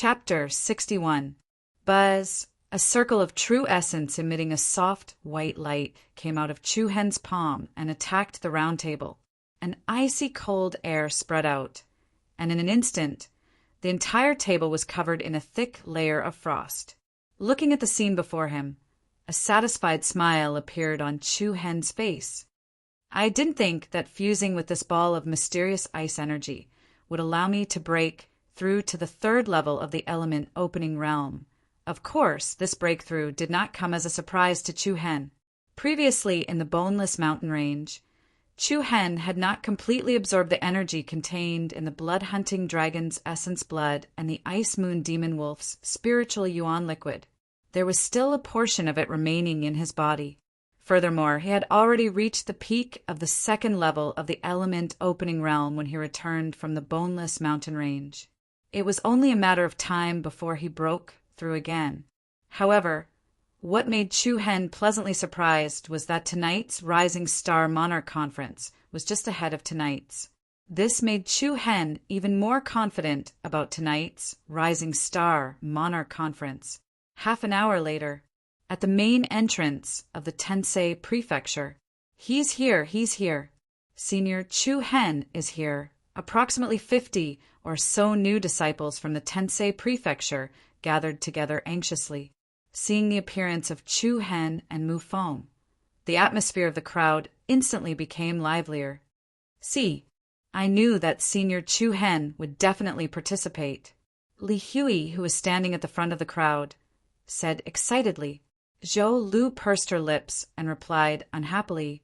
Chapter 61. Buzz. A circle of true essence emitting a soft, white light came out of Chu Hen's palm and attacked the round table. An icy cold air spread out, and in an instant, the entire table was covered in a thick layer of frost. Looking at the scene before him, a satisfied smile appeared on Chu Hen's face. I didn't think that fusing with this ball of mysterious ice energy would allow me to break through to the third level of the element opening realm. Of course, this breakthrough did not come as a surprise to Chu Hen. Previously in the Boneless Mountain Range, Chu Hen had not completely absorbed the energy contained in the blood-hunting dragon's essence blood and the Ice Moon Demon Wolf's spiritual yuan liquid. There was still a portion of it remaining in his body. Furthermore, he had already reached the peak of the second level of the element opening realm when he returned from the Boneless Mountain Range. It was only a matter of time before he broke through again. However, what made Chu Hen pleasantly surprised was that tonight's Rising Star Monarch Conference was just ahead of tonight's. This made Chu Hen even more confident about tonight's Rising Star Monarch Conference. Half an hour later, at the main entrance of the Tensei Prefecture. He's here. Senior Chu Hen is here. Approximately 50 or so new disciples from the Tensei Prefecture gathered together anxiously, seeing the appearance of Chu Hen and Mu Feng. The atmosphere of the crowd instantly became livelier. See, I knew that Senior Chu Hen would definitely participate. Li Hui, who was standing at the front of the crowd, said excitedly. Zhou Lu pursed her lips and replied unhappily,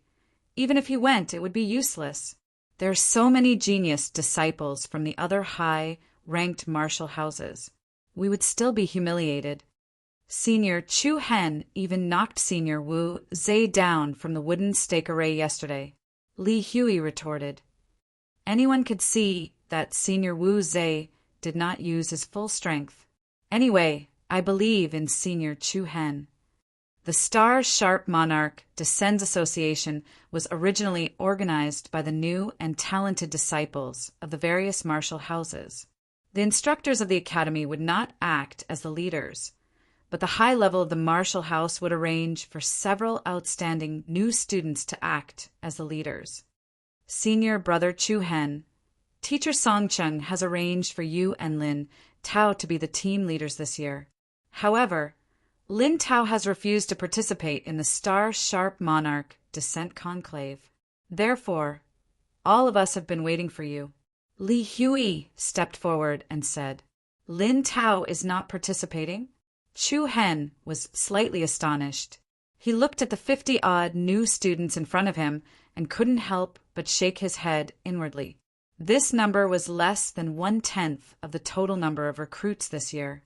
even if he went, it would be useless. There are so many genius disciples from the other high-ranked martial houses. We would still be humiliated. Senior Chu Hen even knocked Senior Wu Zhe down from the wooden stake array yesterday. Li Hui retorted. Anyone could see that Senior Wu Zhe did not use his full strength. Anyway, I believe in Senior Chu Hen. The Star Sharp Monarch Descends Association was originally organized by the new and talented disciples of the various martial houses. The instructors of the academy would not act as the leaders, but the high level of the martial house would arrange for several outstanding new students to act as the leaders. Senior Brother Chu Hen, Teacher Song Chung has arranged for you and Lin Tao to be the team leaders this year. However, Lin Tao has refused to participate in the Star Sharp Monarch Descent Conclave. Therefore, all of us have been waiting for you. Li Hui stepped forward and said, Lin Tao is not participating? Chu Hen was slightly astonished. He looked at the 50-odd new students in front of him and couldn't help but shake his head inwardly. This number was less than 1/10 of the total number of recruits this year.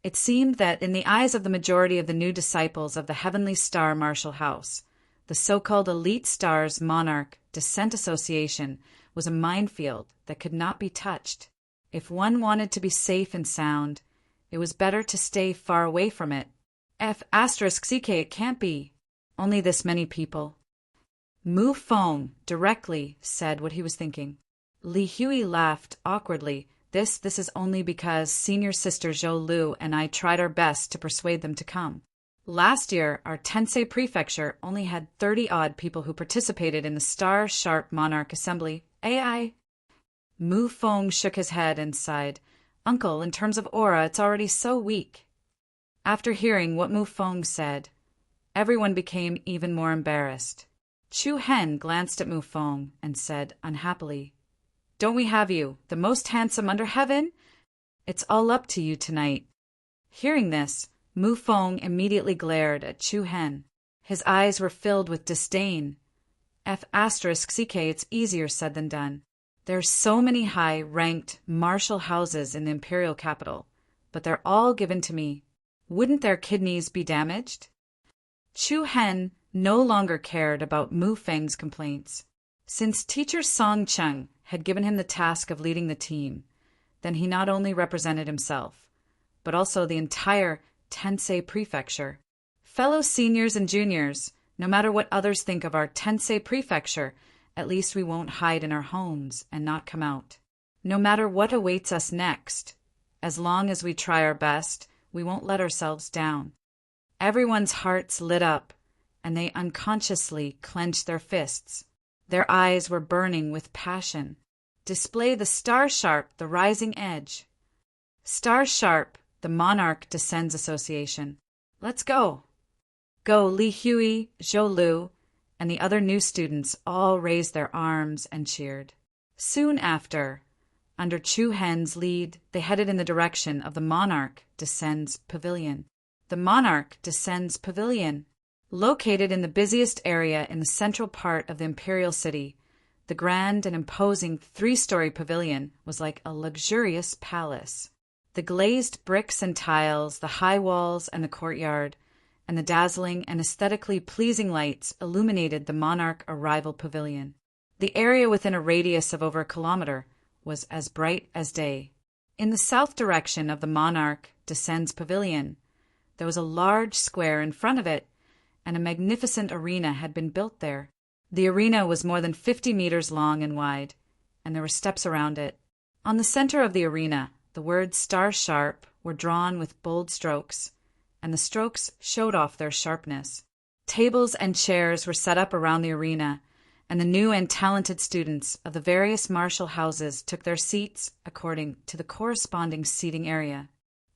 It seemed that in the eyes of the majority of the new disciples of the Heavenly Star Martial House, the so-called Elite Stars Monarch Descent Association was a minefield that could not be touched. If one wanted to be safe and sound, it was better to stay far away from it. *CK it can't be. Only this many people. Mu Feng directly said what he was thinking. Li Hui laughed awkwardly. This is only because Senior Sister Zhou Lu and I tried our best to persuade them to come. Last year, our Tensei Prefecture only had 30-odd people who participated in the Star Sharp Monarch Assembly. AI. Mu Feng shook his head and sighed. Uncle, in terms of aura, it's already so weak. After hearing what Mu Feng said, everyone became even more embarrassed. Chu Hen glanced at Mu Feng and said unhappily, Don't we have you, the most handsome under heaven? It's all up to you tonight. Hearing this, Mu Feng immediately glared at Chu Hen. His eyes were filled with disdain. *CK it's easier said than done. There are so many high-ranked martial houses in the imperial capital, but they're all given to me. Wouldn't their kidneys be damaged? Chu Hen no longer cared about Mu Feng's complaints. Since Teacher Song Chung had given him the task of leading the team, then he not only represented himself, but also the entire Tensei Prefecture. Fellow seniors and juniors, no matter what others think of our Tensei Prefecture, at least we won't hide in our homes and not come out. No matter what awaits us next, as long as we try our best, we won't let ourselves down. Everyone's hearts lit up, and they unconsciously clenched their fists. Their eyes were burning with passion. Display the star sharp, the rising edge. Star sharp, the Monarch Descends Association. Let's go. Go, Li Hui, Zhou Lu, and the other new students all raised their arms and cheered. Soon after, under Chu Hen's lead, they headed in the direction of the Monarch Descends Pavilion. The Monarch Descends Pavilion. Located in the busiest area in the central part of the imperial city, the grand and imposing three-story pavilion was like a luxurious palace. The glazed bricks and tiles, the high walls and the courtyard, and the dazzling and aesthetically pleasing lights illuminated the Monarch Arrival Pavilion. The area within a radius of over a kilometer was as bright as day. In the south direction of the Monarch Descends Pavilion, there was a large square in front of it, and a magnificent arena had been built there. The arena was more than 50 meters long and wide, and there were steps around it. On the center of the arena, the words "Star Sharp" were drawn with bold strokes, and the strokes showed off their sharpness. Tables and chairs were set up around the arena, and the new and talented students of the various martial houses took their seats according to the corresponding seating area.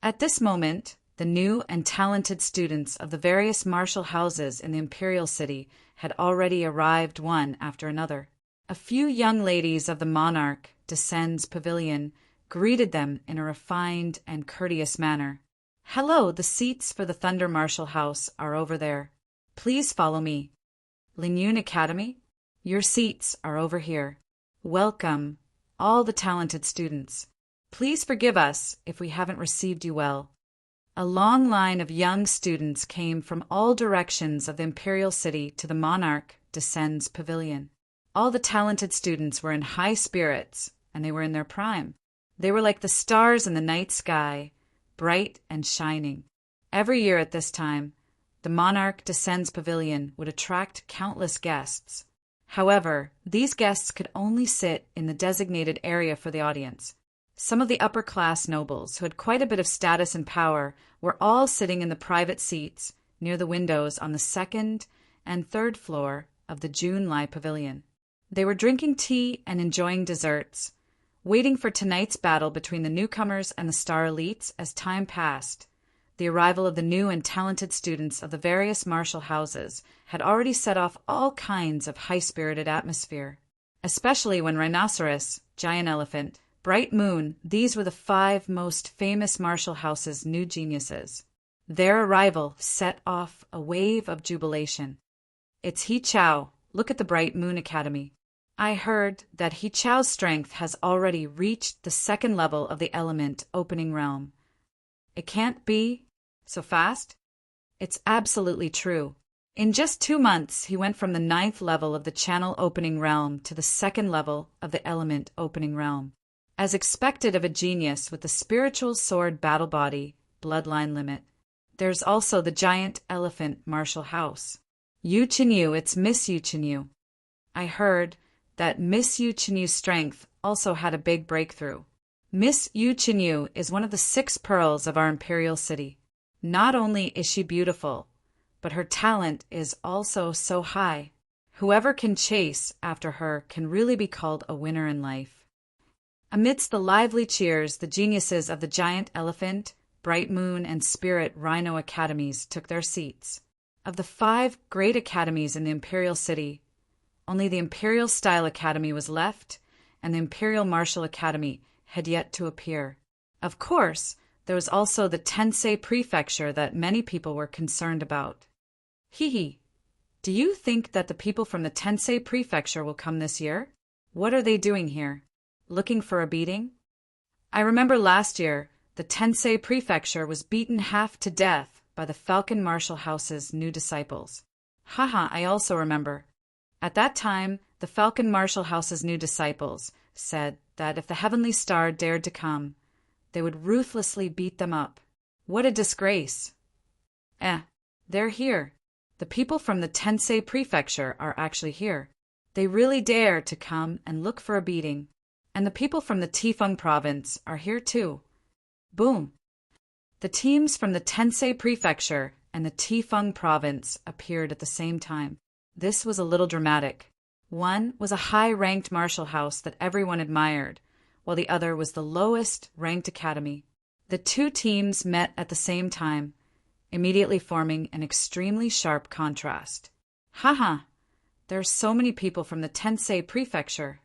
At this moment, the new and talented students of the various martial houses in the imperial city had already arrived one after another. A few young ladies of the Monarch Descends Pavilion greeted them in a refined and courteous manner. "Hello, the seats for the Thunder Martial House are over there. Please follow me. Linyun Academy, your seats are over here. Welcome, all the talented students. Please forgive us if we haven't received you well." A long line of young students came from all directions of the imperial city to the Monarch Descends Pavilion. All the talented students were in high spirits, and they were in their prime. They were like the stars in the night sky, bright and shining. Every year at this time, the Monarch Descends Pavilion would attract countless guests. However, these guests could only sit in the designated area for the audience. Some of the upper-class nobles, who had quite a bit of status and power, were all sitting in the private seats near the windows on the second and third floor of the Junlai Pavilion. They were drinking tea and enjoying desserts, waiting for tonight's battle between the newcomers and the star elites. As time passed, the arrival of the new and talented students of the various martial houses had already set off all kinds of high-spirited atmosphere, especially when Rhinoceros, Giant Elephant, Bright Moon, these were the 5 most famous martial houses' new geniuses. Their arrival set off a wave of jubilation. "It's He Chao. Look at the Bright Moon Academy. I heard that He Chao's strength has already reached the 2nd level of the element opening realm. It can't be so fast?" It's absolutely true. In just 2 months, he went from the 9th level of the channel opening realm to the 2nd level of the element opening realm. As expected of a genius with the spiritual sword battle body, bloodline limit. There's also the giant elephant martial house. Yu Chenyu, it's Miss Yu Chenyu. I heard that Miss Yu Chenyu's strength also had a big breakthrough. Miss Yu Chenyu is one of the 6 pearls of our imperial city. Not only is she beautiful, but her talent is also so high. Whoever can chase after her can really be called a winner in life. Amidst the lively cheers, the geniuses of the Giant Elephant, Bright Moon, and Spirit Rhino Academies took their seats. Of the 5 great academies in the imperial city, only the Imperial Style Academy was left, and the Imperial Martial Academy had yet to appear. Of course, there was also the Tensei Prefecture that many people were concerned about. Hee. Do you think that the people from the Tensei Prefecture will come this year? What are they doing here? Looking for a beating? I remember last year, the Tensei Prefecture was beaten half to death by the Falcon Martial House's new disciples. I also remember. At that time, the Falcon Martial House's new disciples said that if the Heavenly Star dared to come, they would ruthlessly beat them up. What a disgrace. They're here. The people from the Tensei Prefecture are actually here. They really dare to come and look for a beating. And the people from the Tifeng province are here too. Boom! The teams from the Tensei Prefecture and the Tifeng Province appeared at the same time. This was a little dramatic. One was a high-ranked martial house that everyone admired, while the other was the lowest-ranked academy. The two teams met at the same time, immediately forming an extremely sharp contrast. Haha, there are so many people from the Tensei Prefecture.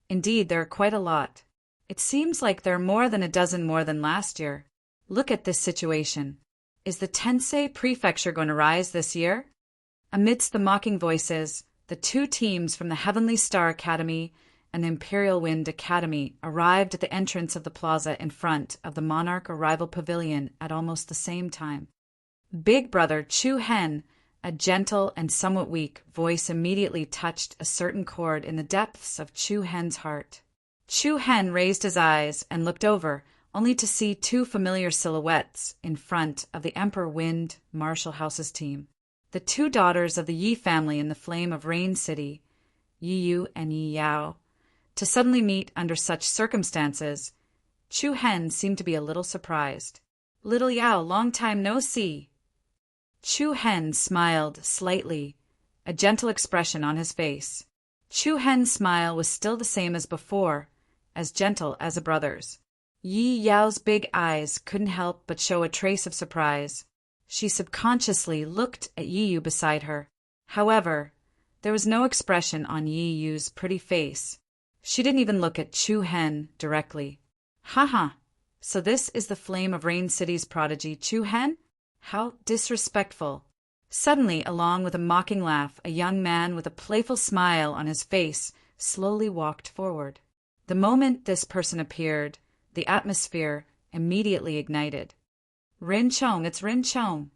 Indeed, there are quite a lot. It seems like there are more than a dozen more than last year. Look at this situation. Is the Tensei Prefecture going to rise this year? Amidst the mocking voices, the two teams from the Heavenly Star Academy and the Imperial Wind Academy arrived at the entrance of the plaza in front of the Monarch Arrival Pavilion at almost the same time. Big Brother Chu Hen, a gentle and somewhat weak voice, immediately touched a certain chord in the depths of Chu Hen's heart. Chu Hen raised his eyes and looked over, only to see two familiar silhouettes in front of the Emperor Wind Martial House's team. The two daughters of the Yi family in the Flame of Rain City, Yi Yu and Yi Yao. To suddenly meet under such circumstances, Chu Hen seemed to be a little surprised. "Little Yao, long time no see." Chu Hen smiled slightly, a gentle expression on his face. Chu Hen's smile was still the same as before, as gentle as a brother's. Yi Yao's big eyes couldn't help but show a trace of surprise. She subconsciously looked at Yi Yu beside her. However, there was no expression on Yi Yu's pretty face. She didn't even look at Chu Hen directly. Haha, so this is the Flame of Rain City's prodigy Chu Hen? How disrespectful. Suddenly, along with a mocking laugh, a young man with a playful smile on his face slowly walked forward. The moment this person appeared, the atmosphere immediately ignited. Rin Chong, it's Rin Chong.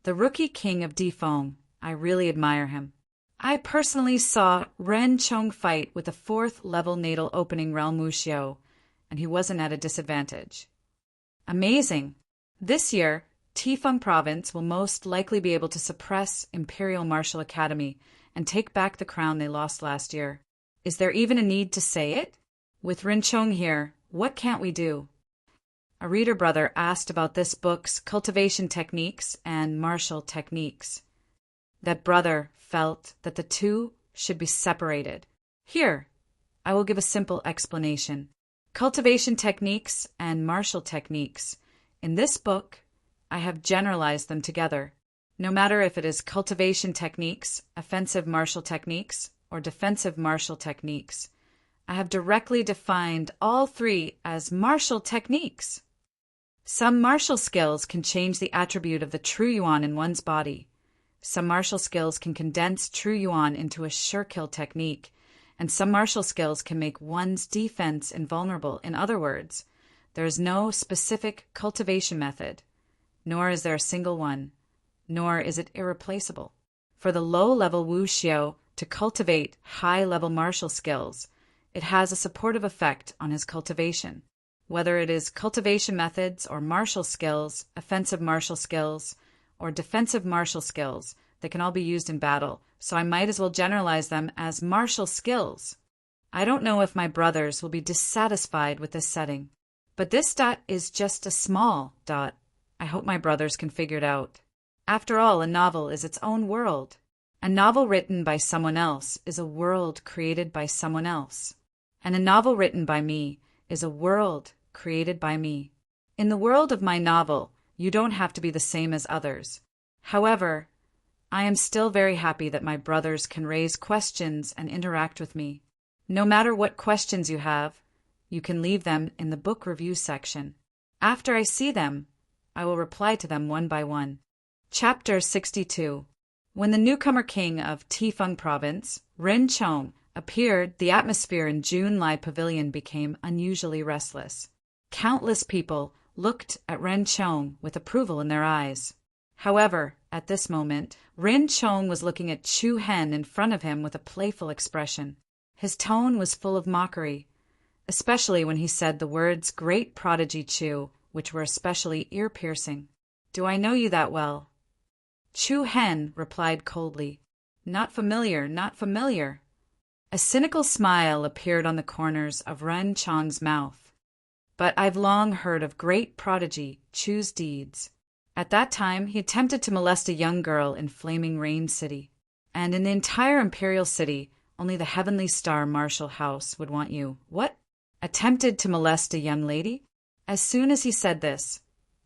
The rookie king of Defeng. I really admire him. I personally saw Ren Chong fight with a 4th-level natal opening realm Wuxiu, and he wasn't at a disadvantage. Amazing! This year, Tifeng Province will most likely be able to suppress Imperial Martial Academy and take back the crown they lost last year. Is there even a need to say it? With Rin Chong here, what can't we do? A reader brother asked about this book's cultivation techniques and martial techniques. That brother felt that the two should be separated. Here, I will give a simple explanation. Cultivation techniques and martial techniques. In this book, I have generalized them together. No matter if it is cultivation techniques, offensive martial techniques, or defensive martial techniques, I have directly defined all three as martial techniques. Some martial skills can change the attribute of the true yuan in one's body. Some martial skills can condense true yuan into a sure kill technique, and some martial skills can make one's defense invulnerable. In other words, there is no specific cultivation method, nor is there a single one, nor is it irreplaceable. For the low-level Wuxiu to cultivate high-level martial skills, it has a supportive effect on his cultivation. Whether it is cultivation methods or martial skills, offensive martial skills, or defensive martial skills, they can all be used in battle, so I might as well generalize them as martial skills. I don't know if my brothers will be dissatisfied with this setting, but this dot is just a small dot. I hope my brothers can figure it out. After all, a novel is its own world. A novel written by someone else is a world created by someone else. And a novel written by me is a world created by me. In the world of my novel, you don't have to be the same as others. However, I am still very happy that my brothers can raise questions and interact with me. No matter what questions you have, you can leave them in the book review section. After I see them, I will reply to them one by one. Chapter 62. When the newcomer king of Tifeng Province, Rin Chong, appeared, the atmosphere in Junlai Pavilion became unusually restless. Countless people looked at Ren Chong with approval in their eyes. However, at this moment, Rin Chong was looking at Chu Hen in front of him with a playful expression. His tone was full of mockery, especially when he said the words "great prodigy Chu," which were especially ear-piercing. "Do I know you that well?" Chu Hen replied coldly, "Not familiar, not familiar." A cynical smile appeared on the corners of Ren Chong's mouth. but I've long heard of great prodigy Chu's deeds. At that time, he attempted to molest a young girl in Flaming Rain City. And in the entire Imperial City, only the Heavenly Star Marshal House would want you. What? Attempted to molest a young lady? As soon as he said this,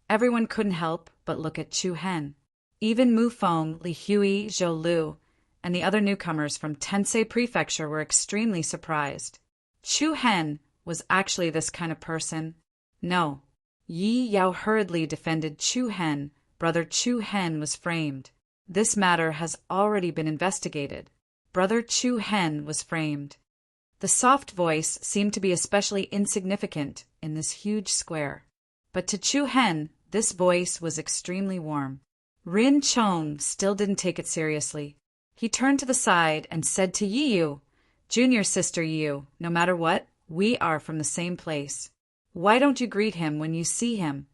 everyone couldn't help but look at Chu Hen. Even Mu Feng, Li Hui, Zhou Lu, and the other newcomers from Tensei Prefecture were extremely surprised. Chu Hen was actually this kind of person? No. Yi Yao hurriedly defended Chu Hen. Brother Chu Hen was framed. This matter has already been investigated. Brother Chu Hen was framed. The soft voice seemed to be especially insignificant in this huge square. But to Chu Hen, this voice was extremely warm. Rin Chong still didn't take it seriously. He turned to the side and said to Yi Yu, "Junior sister Yu, no matter what, we are from the same place. Why don't you greet him when you see him?"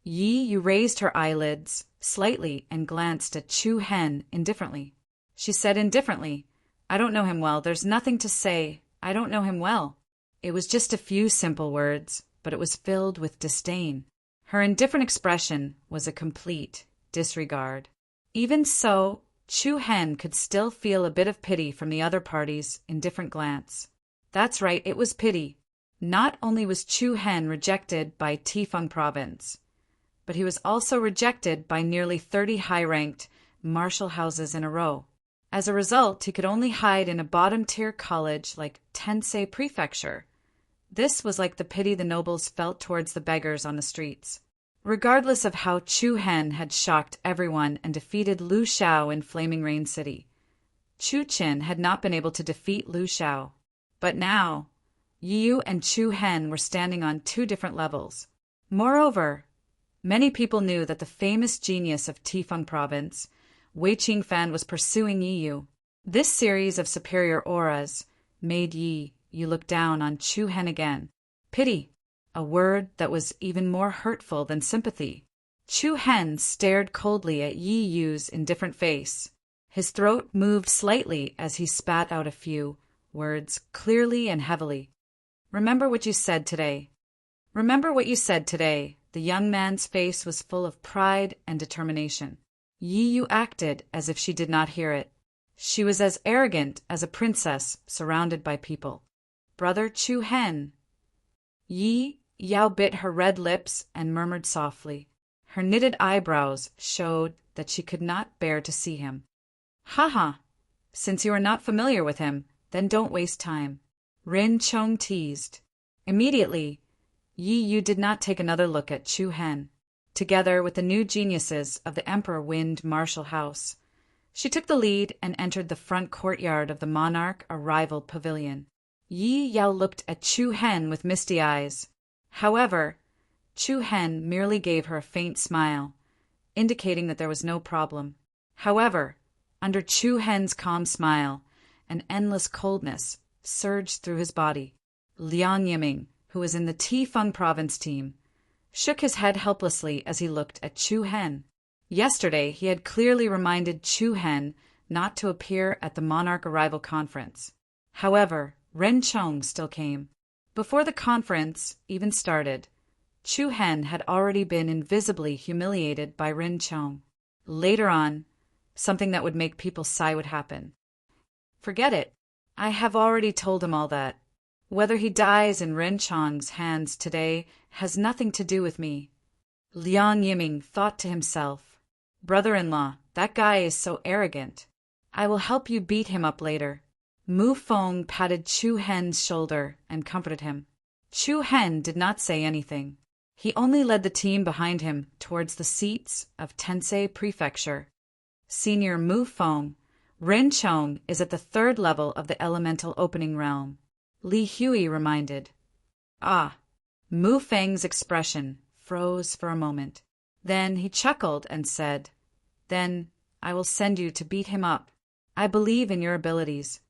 Yi Yu raised her eyelids slightly and glanced at Chu Hen indifferently. She said indifferently, "I don't know him well. There's nothing to say. I don't know him well." It was just a few simple words, but it was filled with disdain. Her indifferent expression was a complete disregard. Even so, Chu Hen could still feel a bit of pity from the other party's indifferent glance. That's right, it was pity. Not only was Chu Hen rejected by Tifeng Province, but he was also rejected by nearly 30 high-ranked martial houses in a row. As a result, he could only hide in a bottom-tier college like Tensei Prefecture. This was like the pity the nobles felt towards the beggars on the streets. Regardless of how Chu Hen had shocked everyone and defeated Lu Xiao in Flaming Rain City, Chu Qin had not been able to defeat Lu Xiao. But now, Yu and Chu Hen were standing on two different levels. Moreover, many people knew that the famous genius of Tifeng Province, Wei Qingfan, was pursuing Yi Yu. This series of superior auras made Yi Yu look down on Chu Hen again. Pity, a word that was even more hurtful than sympathy. Chu Hen stared coldly at Yi Yu's indifferent face. His throat moved slightly as he spat out a few words clearly and heavily. "Remember what you said today. Remember what you said today." The young man's face was full of pride and determination. Yi Yu acted as if she did not hear it. She was as arrogant as a princess surrounded by people. "Brother Chu Hen." Yi Yao bit her red lips and murmured softly. Her knitted eyebrows showed that she could not bear to see him. "Ha ha! Since you are not familiar with him, then don't waste time," Rin Chong teased. Immediately, Yi Yu did not take another look at Chu Hen. Together with the new geniuses of the Emperor Wind Martial House, she took the lead and entered the front courtyard of the Monarch Arrival Pavilion. Yi Yao looked at Chu Hen with misty eyes. However, Chu Hen merely gave her a faint smile, indicating that there was no problem. However, under Chu Hen's calm smile, an endless coldness surged through his body. Liang Yiming, who was in the Tifeng Province team, shook his head helplessly as he looked at Chu Hen. Yesterday, he had clearly reminded Chu Hen not to appear at the Monarch Arrival Conference. However, Ren Chong still came. Before the conference even started, Chu Hen had already been invisibly humiliated by Ren Chong. Later on, something that would make people sigh would happen. Forget it. I have already told him all that. Whether he dies in Ren Chong's hands today has nothing to do with me. Liang Yiming thought to himself, "Brother-in-law, that guy is so arrogant. I will help you beat him up later." Mu Feng patted Chu Hen's shoulder and comforted him. Chu Hen did not say anything. He only led the team behind him towards the seats of Tensei Prefecture. Senior Mu Feng, Ren Chong is at the 3rd level of the elemental opening realm, Li Hui reminded. Ah! Mu Feng's expression froze for a moment. Then he chuckled and said, "Then I will send you to beat him up. I believe in your abilities."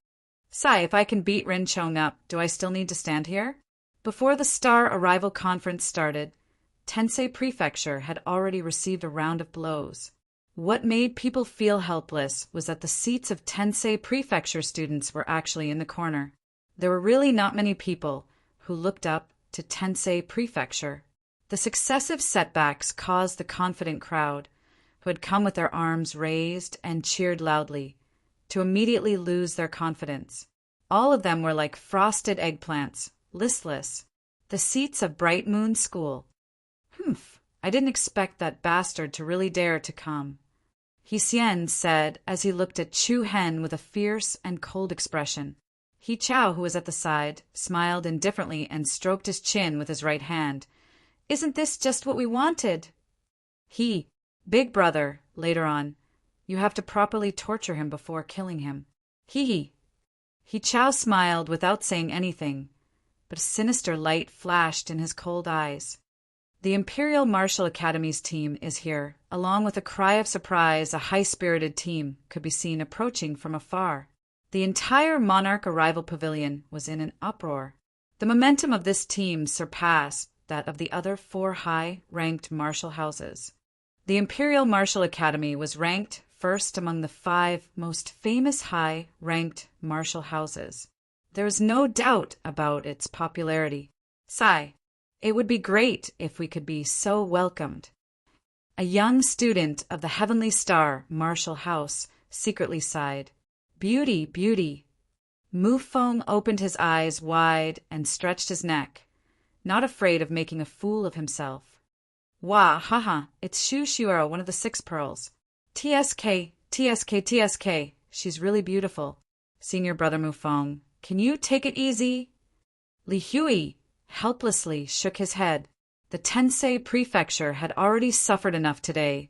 "Sai, if I can beat Ren Chong up, do I still need to stand here?" Before the Star Arrival Conference started, Tensei Prefecture had already received a round of blows. What made people feel helpless was that the seats of Tensei Prefecture students were actually in the corner. There were really not many people who looked up to Tensei Prefecture. The successive setbacks caused the confident crowd, who had come with their arms raised and cheered loudly, to immediately lose their confidence. All of them were like frosted eggplants, listless. The seats of Bright Moon School. Humph, I didn't expect that bastard to really dare to come, Hsien said as he looked at Chu Hen with a fierce and cold expression. He Chao, who was at the side, smiled indifferently and stroked his chin with his right hand. Isn't this just what we wanted? He, Big Brother, later on. You have to properly torture him before killing him. He Chao smiled without saying anything, but a sinister light flashed in his cold eyes. The Imperial Martial Academy's team is here. Along with a cry of surprise, a high-spirited team could be seen approaching from afar. The entire Monarch Arrival Pavilion was in an uproar. The momentum of this team surpassed that of the other 4 high-ranked martial houses. The Imperial Martial Academy was ranked first among the 5 most famous high-ranked martial houses. There is no doubt about its popularity. Sigh. It would be great if we could be so welcomed. A young student of the Heavenly Star Martial House secretly sighed. Beauty, beauty. Mu Feng opened his eyes wide and stretched his neck, not afraid of making a fool of himself. Wah, haha, it's Shu Shuero, one of the 6 pearls. TSK, TSK, TSK, she's really beautiful. Senior Brother Mu Feng, can you take it easy? Li Hui helplessly shook his head. The Tensei Prefecture had already suffered enough today.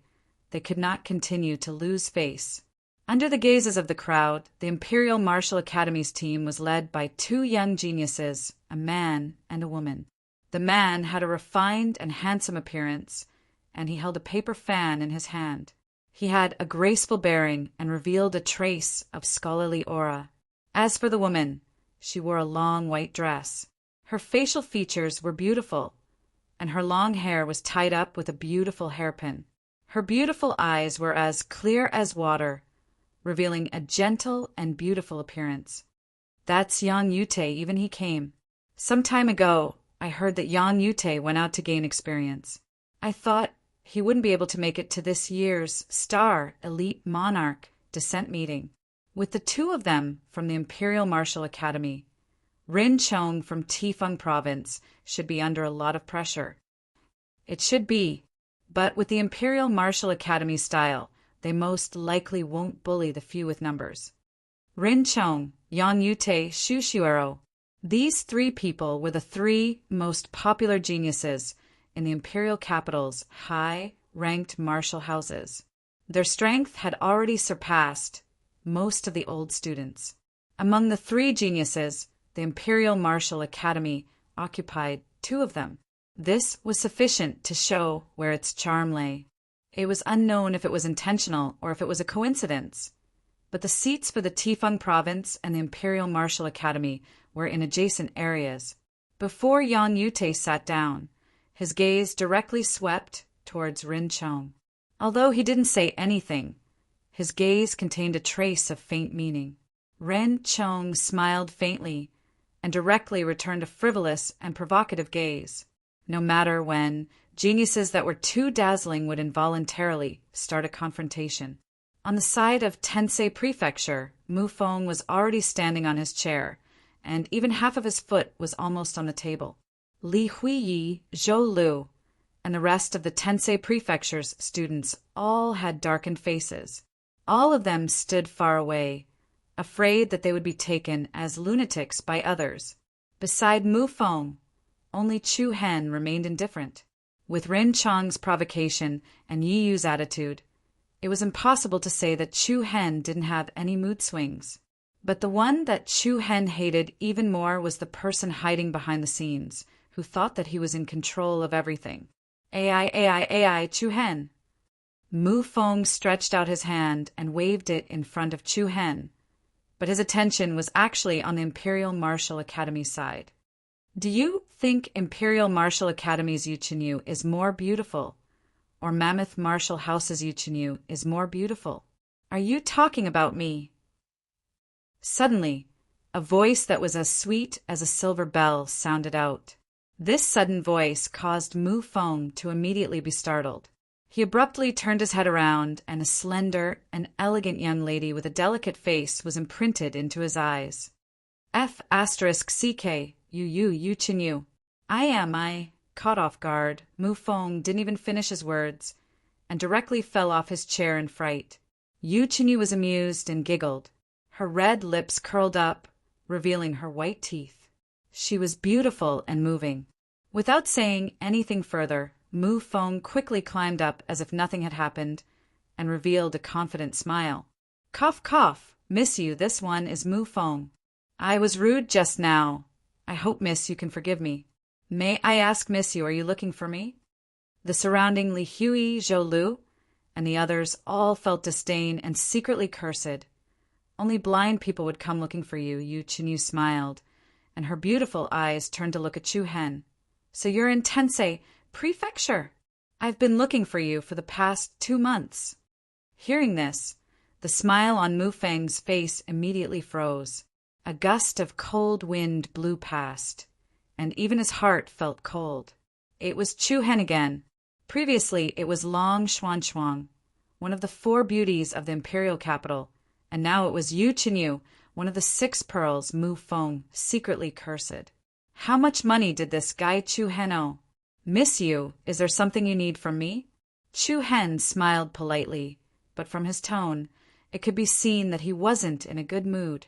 They could not continue to lose face. Under the gazes of the crowd, the Imperial Martial Academy's team was led by 2 young geniuses, a man and a woman. The man had a refined and handsome appearance, and he held a paper fan in his hand. He had a graceful bearing and revealed a trace of scholarly aura. As for the woman, she wore a long white dress. Her facial features were beautiful, and her long hair was tied up with a beautiful hairpin. Her beautiful eyes were as clear as water, revealing a gentle and beautiful appearance. That's Yang Yute, even he came. Some time ago, I heard that Yang Yute went out to gain experience. I thought he wouldn't be able to make it to this year's Star Elite Monarch Descent meeting. With the 2 of them from the Imperial Martial Academy, Rin Chong from Tifeng Province should be under a lot of pressure. It should be, but with the Imperial Martial Academy style, they most likely won't bully the few with numbers. Rin Chong, Yang Yute, Shu Shuero. These 3 people were the 3 most popular geniuses in the Imperial capital's high-ranked martial houses. Their strength had already surpassed most of the old students. Among the 3 geniuses, the Imperial Martial Academy occupied 2 of them. This was sufficient to show where its charm lay. It was unknown if it was intentional or if it was a coincidence, but the seats for the Tifeng Province and the Imperial Martial Academy were in adjacent areas. Before Yang Yute sat down, his gaze directly swept towards Rin Chong. Although he didn't say anything, his gaze contained a trace of faint meaning. Rin Chong smiled faintly and directly returned a frivolous and provocative gaze. No matter when, geniuses that were too dazzling would involuntarily start a confrontation. On the side of Tensei Prefecture, Mu Feng was already standing on his chair, and even half of his foot was almost on the table. Li Huiyi, Zhou Lu, and the rest of the Tensei Prefecture's students all had darkened faces. All of them stood far away, afraid that they would be taken as lunatics by others. Beside Mu Feng, only Chu Hen remained indifferent. With Rin Chong's provocation and Yi Yu's attitude, it was impossible to say that Chu Hen didn't have any mood swings. But the one that Chu Hen hated even more was the person hiding behind the scenes, who thought that he was in control of everything. AI, Chu Hen. Mu Feng stretched out his hand and waved it in front of Chu Hen, but his attention was actually on the Imperial Martial Academy side. Do you think Imperial Martial Academy's Yu Chenyu is more beautiful, or Mammoth Martial House's Yu Chenyu is more beautiful? Are you talking about me? Suddenly, a voice that was as sweet as a silver bell sounded out. This sudden voice caused Mu Feng to immediately be startled. He abruptly turned his head around, and a slender and elegant young lady with a delicate face was imprinted into his eyes. F*CK, you Chinyu. I caught off guard. Mu Feng didn't even finish his words, and directly fell off his chair in fright. Yu Chinyu was amused and giggled. Her red lips curled up, revealing her white teeth. She was beautiful and moving. Without saying anything further, Mu Feng quickly climbed up as if nothing had happened, and revealed a confident smile. Cough, cough, miss you, this one is Mu Feng. I was rude just now. I hope, miss, you can forgive me. May I ask, miss, you, are you looking for me? The surrounding Li Hui, Zhou Lu, and the others all felt disdain and secretly cursed. Only blind people would come looking for you, Yu Chinyu smiled, and her beautiful eyes turned to look at Chu Hen. So you're in Tensei Prefecture. I've been looking for you for the past 2 months. Hearing this, the smile on Mu Feng's face immediately froze. A gust of cold wind blew past, and even his heart felt cold. It was Chu Hen again. Previously, it was Long Xuanchuang, one of the 4 beauties of the imperial capital, and now it was Yu Chinyu, one of the 6 pearls Mu Feng secretly cursed. How much money did this guy Chu Hen owe? Miss Yu, is there something you need from me? Chu Hen smiled politely, but from his tone, it could be seen that he wasn't in a good mood.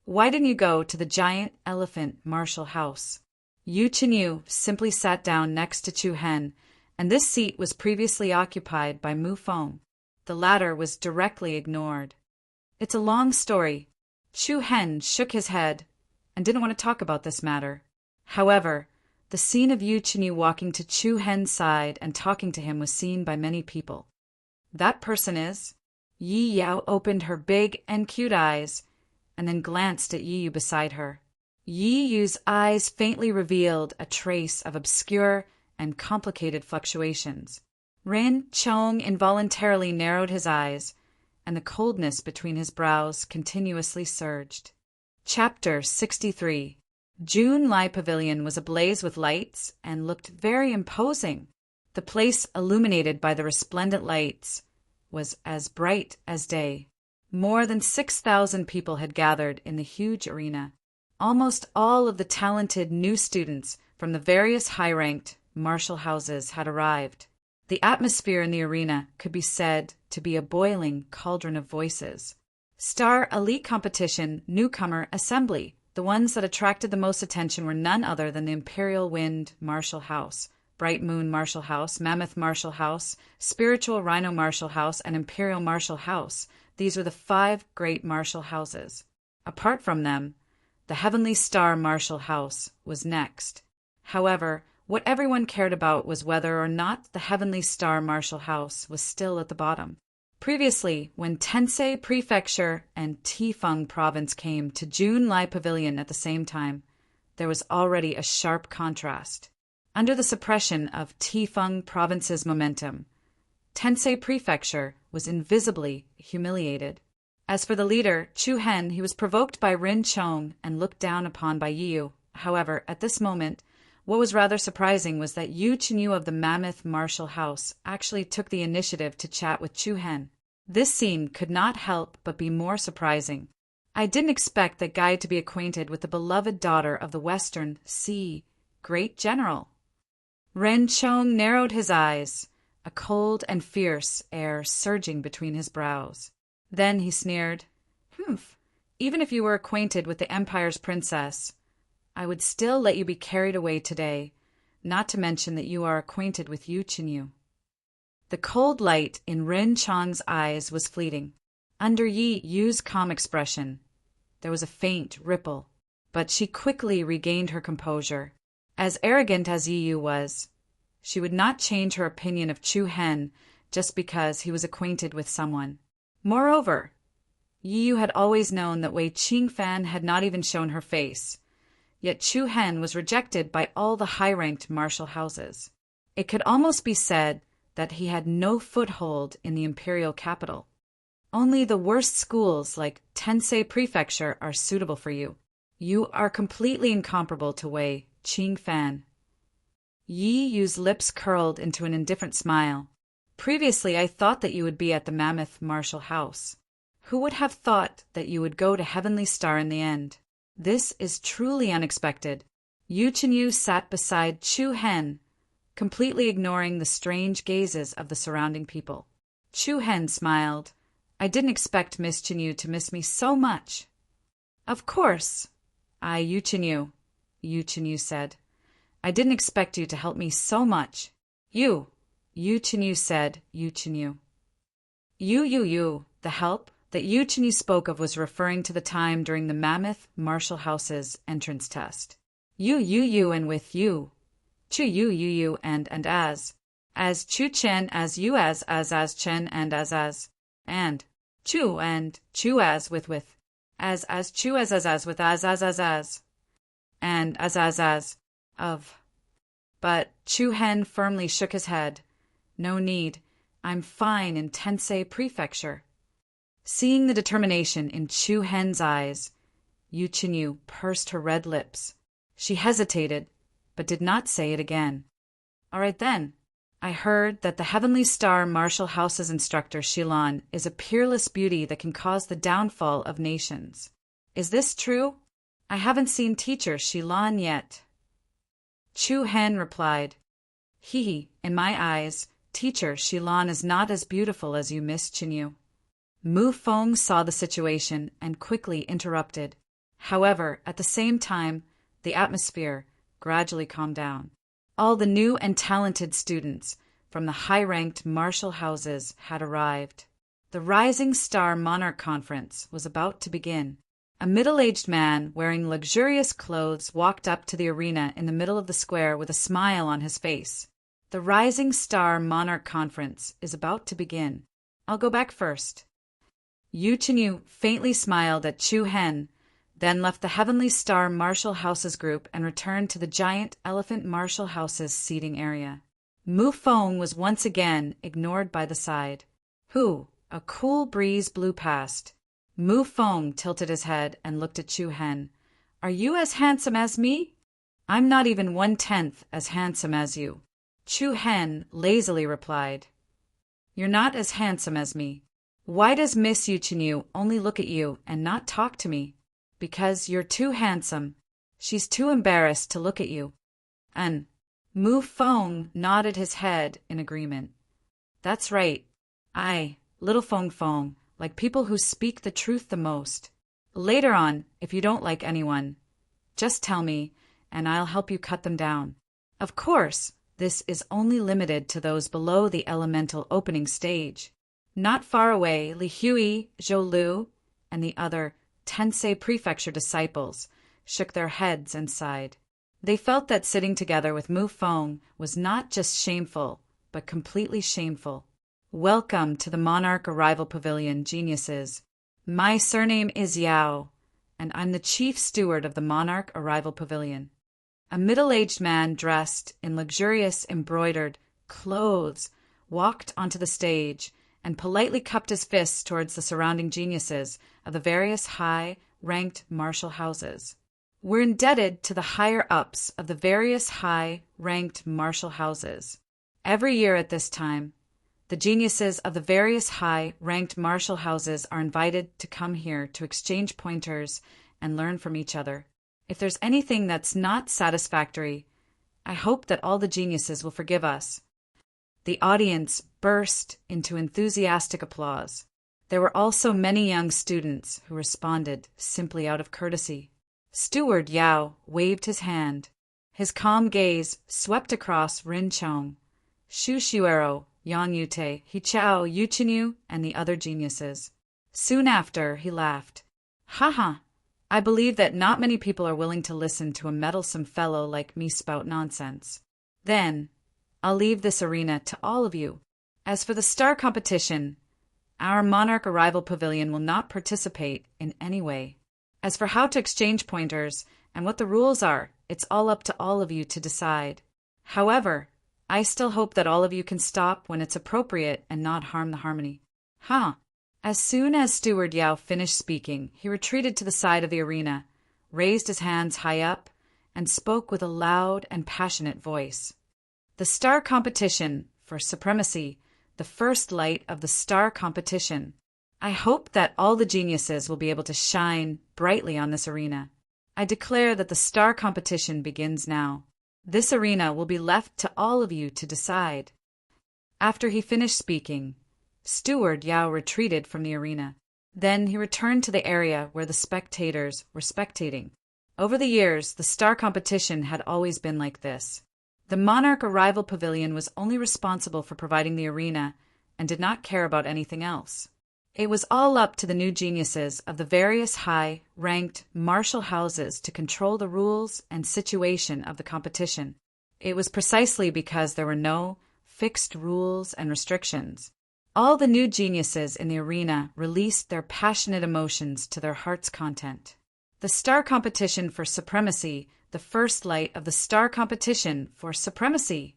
Why didn't you go to the giant elephant martial house? Yu Chinyu simply sat down next to Chu Hen, and this seat was previously occupied by Mu Feng. The latter was directly ignored. It's a long story. Chu Hen shook his head and didn't want to talk about this matter. However, the scene of Yu Chinyu walking to Chu Hen's side and talking to him was seen by many people. That person is... Yi Yao opened her big and cute eyes and then glanced at Yi Yu beside her. Yi Yu's eyes faintly revealed a trace of obscure and complicated fluctuations. Ren Chong involuntarily narrowed his eyes, and the coldness between his brows continuously surged. Chapter 63. June Lai Pavilion was ablaze with lights and looked very imposing. The place, illuminated by the resplendent lights, was as bright as day. More than 6,000 people had gathered in the huge arena. Almost all of the talented new students from the various high-ranked martial houses had arrived. The atmosphere in the arena could be said to be a boiling cauldron of voices. Star Elite Competition Newcomer Assembly. The ones that attracted the most attention were none other than the Imperial Wind Martial House, Bright Moon Martial House, Mammoth Martial House, Spiritual Rhino Martial House, and Imperial Martial House. These were the 5 great martial houses. Apart from them, the Heavenly Star Martial House was next. However, what everyone cared about was whether or not the Heavenly Star Martial House was still at the bottom. Previously, when Tensei Prefecture and Tifeng Province came to June Lai Pavilion at the same time, there was already a sharp contrast. Under the suppression of Tifeng Province's momentum, Tensei Prefecture was invisibly humiliated. As for the leader, Chu Hen, he was provoked by Rin Chong and looked down upon by Yi Yu. However, at this moment, what was rather surprising was that Yu Chinyu of the Mammoth Martial House actually took the initiative to chat with Chu Hen. This scene could not help but be more surprising. I didn't expect that guy to be acquainted with the beloved daughter of the Western Sea Great General. Ren Chong narrowed his eyes, a cold and fierce air surging between his brows. Then he sneered, "Humph, even if you were acquainted with the Empire's princess, I would still let you be carried away today, not to mention that you are acquainted with Yu Chinyu." The cold light in Rin Chong's eyes was fleeting. Under Yi Yu's calm expression, there was a faint ripple, but she quickly regained her composure. As arrogant as Yi Yu was, she would not change her opinion of Chu Hen just because he was acquainted with someone. Moreover, Yi Yu had always known that Wei Qingfan had not even shown her face, yet Chu Hen was rejected by all the high-ranked martial houses. It could almost be said that he had no foothold in the imperial capital. Only the worst schools like Tensei Prefecture are suitable for you. You are completely incomparable to Wei Qingfan, Yi Yu's lips curled into an indifferent smile. Previously, I thought that you would be at the mammoth martial house. Who would have thought that you would go to Heavenly Star in the end? This is truly unexpected. Yu Chenyu sat beside Chu Hen, completely ignoring the strange gazes of the surrounding people. Chu Hen smiled. I didn't expect Miss Chenyu to miss me so much. Of course. Yu Chenyu said. I didn't expect you to help me so much. Yu Chenyu said, Yu Chenyu. The help that Yu Chenyu spoke of was referring to the time during the Mammoth Martial House's entrance test. You and with you. Chu you and as Chu Chen as you as Chen and and Chu and Chu as with as Chu as with as and as of. But Chu Hen firmly shook his head. No need. I'm fine in Tensei Prefecture. Seeing the determination in Chu Hen's eyes, Yu Chenyu pursed her red lips. She hesitated, but did not say it again. All right then. I heard that the Heavenly Star Martial House's instructor, Shilan, is a peerless beauty that can cause the downfall of nations. Is this true? I haven't seen teacher Shilan yet. Chu Hen replied, in my eyes, teacher Shilan is not as beautiful as you, Miss Chenyu. Mu Feng saw the situation and quickly interrupted. However, at the same time, the atmosphere gradually calmed down. All the new and talented students from the high-ranked martial houses had arrived. The Rising Star Monarch Conference was about to begin. A middle-aged man wearing luxurious clothes walked up to the arena in the middle of the square with a smile on his face. The Rising Star Monarch Conference is about to begin. I'll go back first. Yu Chenyu faintly smiled at Chu Hen, then left the Heavenly Star Martial Houses group and returned to the giant Elephant Martial Houses seating area. Mu Feng was once again ignored by the side. A cool breeze blew past. Mu Feng tilted his head and looked at Chu Hen. Are you as handsome as me? I'm not even 1/10 as handsome as you. Chu Hen lazily replied. You're not as handsome as me. Why does Miss Yu Chenyu only look at you and not talk to me? Because you're too handsome. She's too embarrassed to look at you. And Mu Feng nodded his head in agreement. That's right. Little Feng, like people who speak the truth the most. Later on, if you don't like anyone, just tell me, and I'll help you cut them down. Of course, this is only limited to those below the elemental opening stage. Not far away, Li Hui, Zhou Lu, and the other Tensei Prefecture disciples shook their heads and sighed. They felt that sitting together with Mu Feng was not just shameful, but completely shameful. Welcome to the Monarch Arrival Pavilion, geniuses. My surname is Yao, and I'm the chief steward of the Monarch Arrival Pavilion. A middle-aged man dressed in luxurious embroidered clothes walked onto the stage and politely cupped his fists towards the surrounding geniuses of the various high-ranked martial houses. We're indebted to the higher-ups of the various high-ranked martial houses. Every year at this time, the geniuses of the various high-ranked martial houses are invited to come here to exchange pointers and learn from each other. If there's anything that's not satisfactory, I hope that all the geniuses will forgive us. The audience burst into enthusiastic applause. There were also many young students who responded simply out of courtesy. Steward Yao waved his hand. His calm gaze swept across Rin Chong, Shu Shuero, Yang Yute, Hichao, Yu Chenyu, and the other geniuses. Soon after, he laughed. Ha! I believe that not many people are willing to listen to a meddlesome fellow like me spout nonsense. Then, I'll leave this arena to all of you. As for the star competition, our Monarch Arrival Pavilion will not participate in any way. As for how to exchange pointers and what the rules are, it's all up to all of you to decide. However, I still hope that all of you can stop when it's appropriate and not harm the harmony. As soon as Steward Yao finished speaking, he retreated to the side of the arena, raised his hands high up, and spoke with a loud and passionate voice. The star competition for supremacy, the first light of the star competition. I hope that all the geniuses will be able to shine brightly on this arena. I declare that the star competition begins now. This arena will be left to all of you to decide. After he finished speaking, Steward Yao retreated from the arena. Then he returned to the area where the spectators were spectating. Over the years, the star competition had always been like this. The monarch arrival pavilion was only responsible for providing the arena and did not care about anything else. It was all up to the new geniuses of the various high-ranked martial houses to control the rules and situation of the competition. It was precisely because there were no fixed rules and restrictions. All the new geniuses in the arena released their passionate emotions to their heart's content. The star competition for supremacy, the first light of the star competition for supremacy.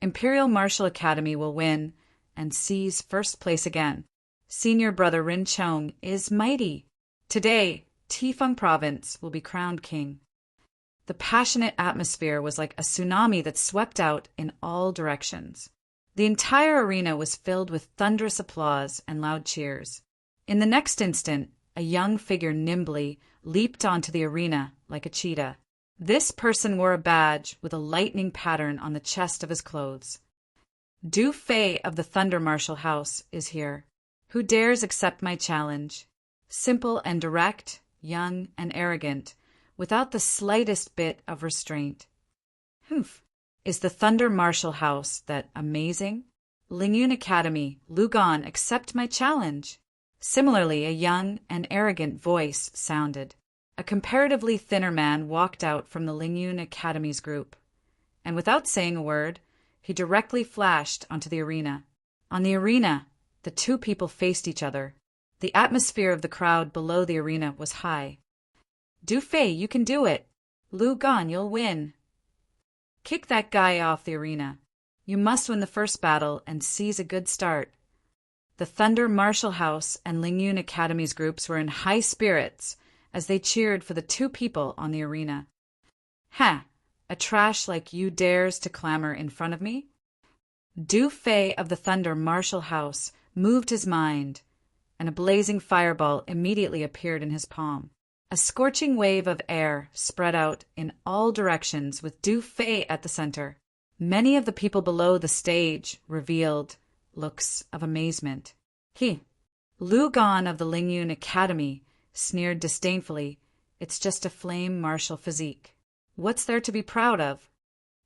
Imperial Martial Academy will win and seize first place again. Senior brother Rin Chong is mighty. Today, Tifeng Province will be crowned king. The passionate atmosphere was like a tsunami that swept out in all directions. The entire arena was filled with thunderous applause and loud cheers. In the next instant, a young figure nimbly leaped onto the arena like a cheetah. This person wore a badge with a lightning pattern on the chest of his clothes. Du Fei of the Thunder Martial House is here. Who dares accept my challenge? Simple and direct, young and arrogant, without the slightest bit of restraint. Humph! Is the Thunder Martial House that amazing? Lingyun Academy, Lugon, accept my challenge. Similarly, a young and arrogant voice sounded. A comparatively thinner man walked out from the Lingyun Academy's group, and without saying a word, he directly flashed onto the arena. On the arena, the two people faced each other. The atmosphere of the crowd below the arena was high. Du Fei, you can do it. Lu Gan, you'll win. Kick that guy off the arena. You must win the first battle and seize a good start. The Thunder Martial House and Lingyun Academy's groups were in high spirits as they cheered for the two people on the arena. Ha! A trash like you dares to clamor in front of me? Du Fei of the Thunder Martial House moved his mind, and a blazing fireball immediately appeared in his palm. A scorching wave of air spread out in all directions with Du Fei at the center. Many of the people below the stage revealed looks of amazement. Lu Gan of the Lingyun Academy sneered disdainfully. It's just a flame martial physique. What's there to be proud of?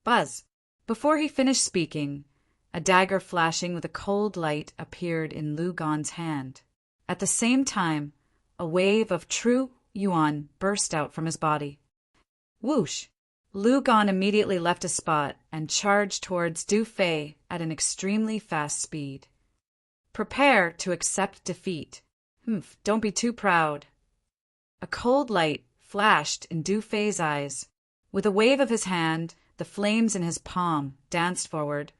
Buzz. Before he finished speaking, a dagger flashing with a cold light appeared in Lu Gan's hand. At the same time, a wave of true yuan burst out from his body. Whoosh! Lu Gan immediately left his spot and charged towards Du Fei at an extremely fast speed. Prepare to accept defeat. Don't be too proud. A cold light flashed in Du Fei's eyes. With a wave of his hand, the flames in his palm danced forward,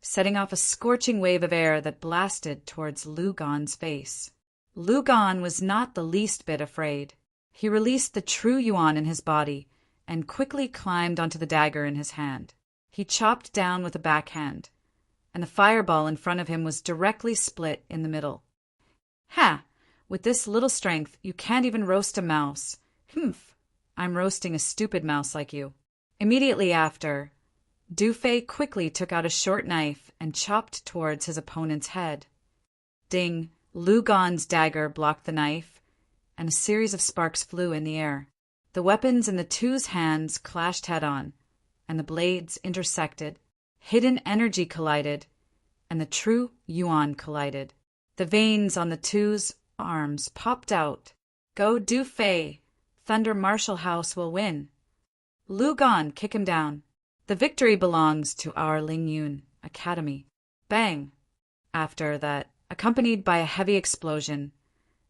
setting off a scorching wave of air that blasted towards Lu Gan's face. Lu Gan was not the least bit afraid. He released the true yuan in his body and quickly climbed onto the dagger in his hand. He chopped down with a backhand, and the fireball in front of him was directly split in the middle. Ha! With this little strength, you can't even roast a mouse. I'm roasting a stupid mouse like you. Immediately after, Du Fei quickly took out a short knife and chopped towards his opponent's head. Ding! Lu Gan's dagger blocked the knife, and a series of sparks flew in the air. The weapons in the two's hands clashed head-on, and the blades intersected. Hidden energy collided, and the true yuan collided. The veins on the two's arms popped out. Go Du Fei! Thunder Martial House will win. Lu Gan, kick him down. The victory belongs to our Lingyun Academy. Bang! After that, accompanied by a heavy explosion,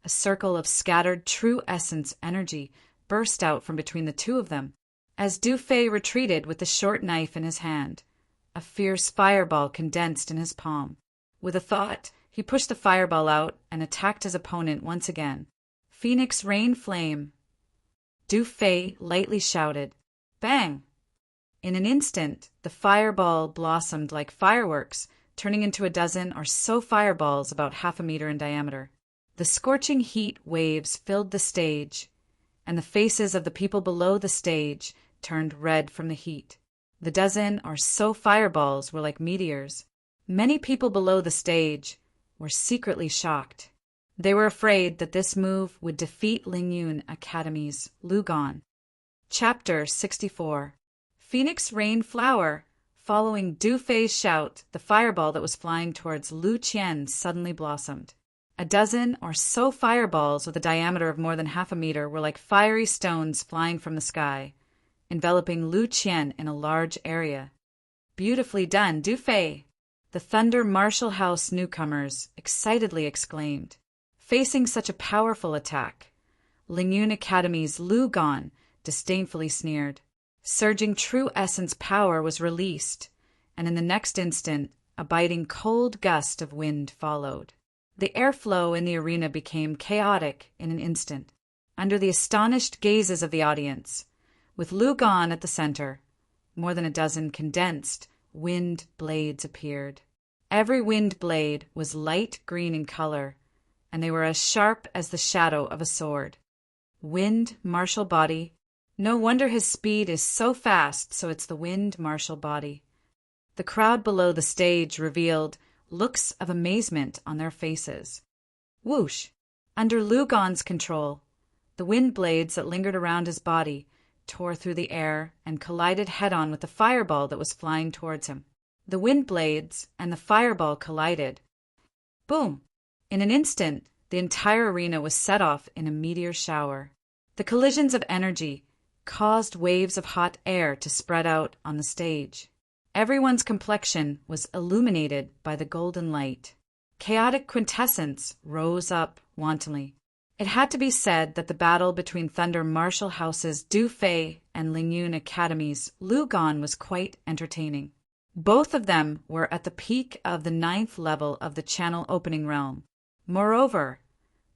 a circle of scattered true essence energy burst out from between the two of them. As Du Fei retreated with the short knife in his hand, a fierce fireball condensed in his palm. With a thought, he pushed the fireball out and attacked his opponent once again. Phoenix Rain Flame. Du Fei lightly shouted. Bang! In an instant, the fireball blossomed like fireworks, turning into a dozen or so fireballs about 1/2 meter in diameter. The scorching heat waves filled the stage, and the faces of the people below the stage turned red from the heat. The dozen or so fireballs were like meteors. Many people below the stage were secretly shocked. They were afraid that this move would defeat Lingyun Academy's Lugon. Chapter 64. Phoenix Rain Flower. Following Du Fei's shout, the fireball that was flying towards Lu Qian suddenly blossomed. A dozen or so fireballs with a diameter of more than 1/2 meter were like fiery stones flying from the sky, enveloping Lu Qian in a large area. Beautifully done, Du Fei! The Thunder Martial House newcomers excitedly exclaimed. Facing such a powerful attack, Lingyun Academy's Lu Gon disdainfully sneered. Surging true essence power was released, and in the next instant, a biting cold gust of wind followed. The airflow in the arena became chaotic in an instant. Under the astonished gazes of the audience, with Lu Gon at the center, more than a dozen condensed wind blades appeared. Every wind blade was light green in color, and they were as sharp as the shadow of a sword. Wind martial body. No wonder his speed is so fast, so it's the wind martial body. The crowd below the stage revealed looks of amazement on their faces. Whoosh! Under Lu Gon's control, the wind blades that lingered around his body tore through the air and collided head-on with the fireball that was flying towards him. The wind blades and the fireball collided. Boom! In an instant, the entire arena was set off in a meteor shower. The collisions of energy caused waves of hot air to spread out on the stage. Everyone's complexion was illuminated by the golden light. Chaotic quintessence rose up wantonly. It had to be said that the battle between Thunder Martial House's Du Fei and Lingyun Academy's Lu Gon was quite entertaining. Both of them were at the peak of the 9th level of the channel opening realm. Moreover,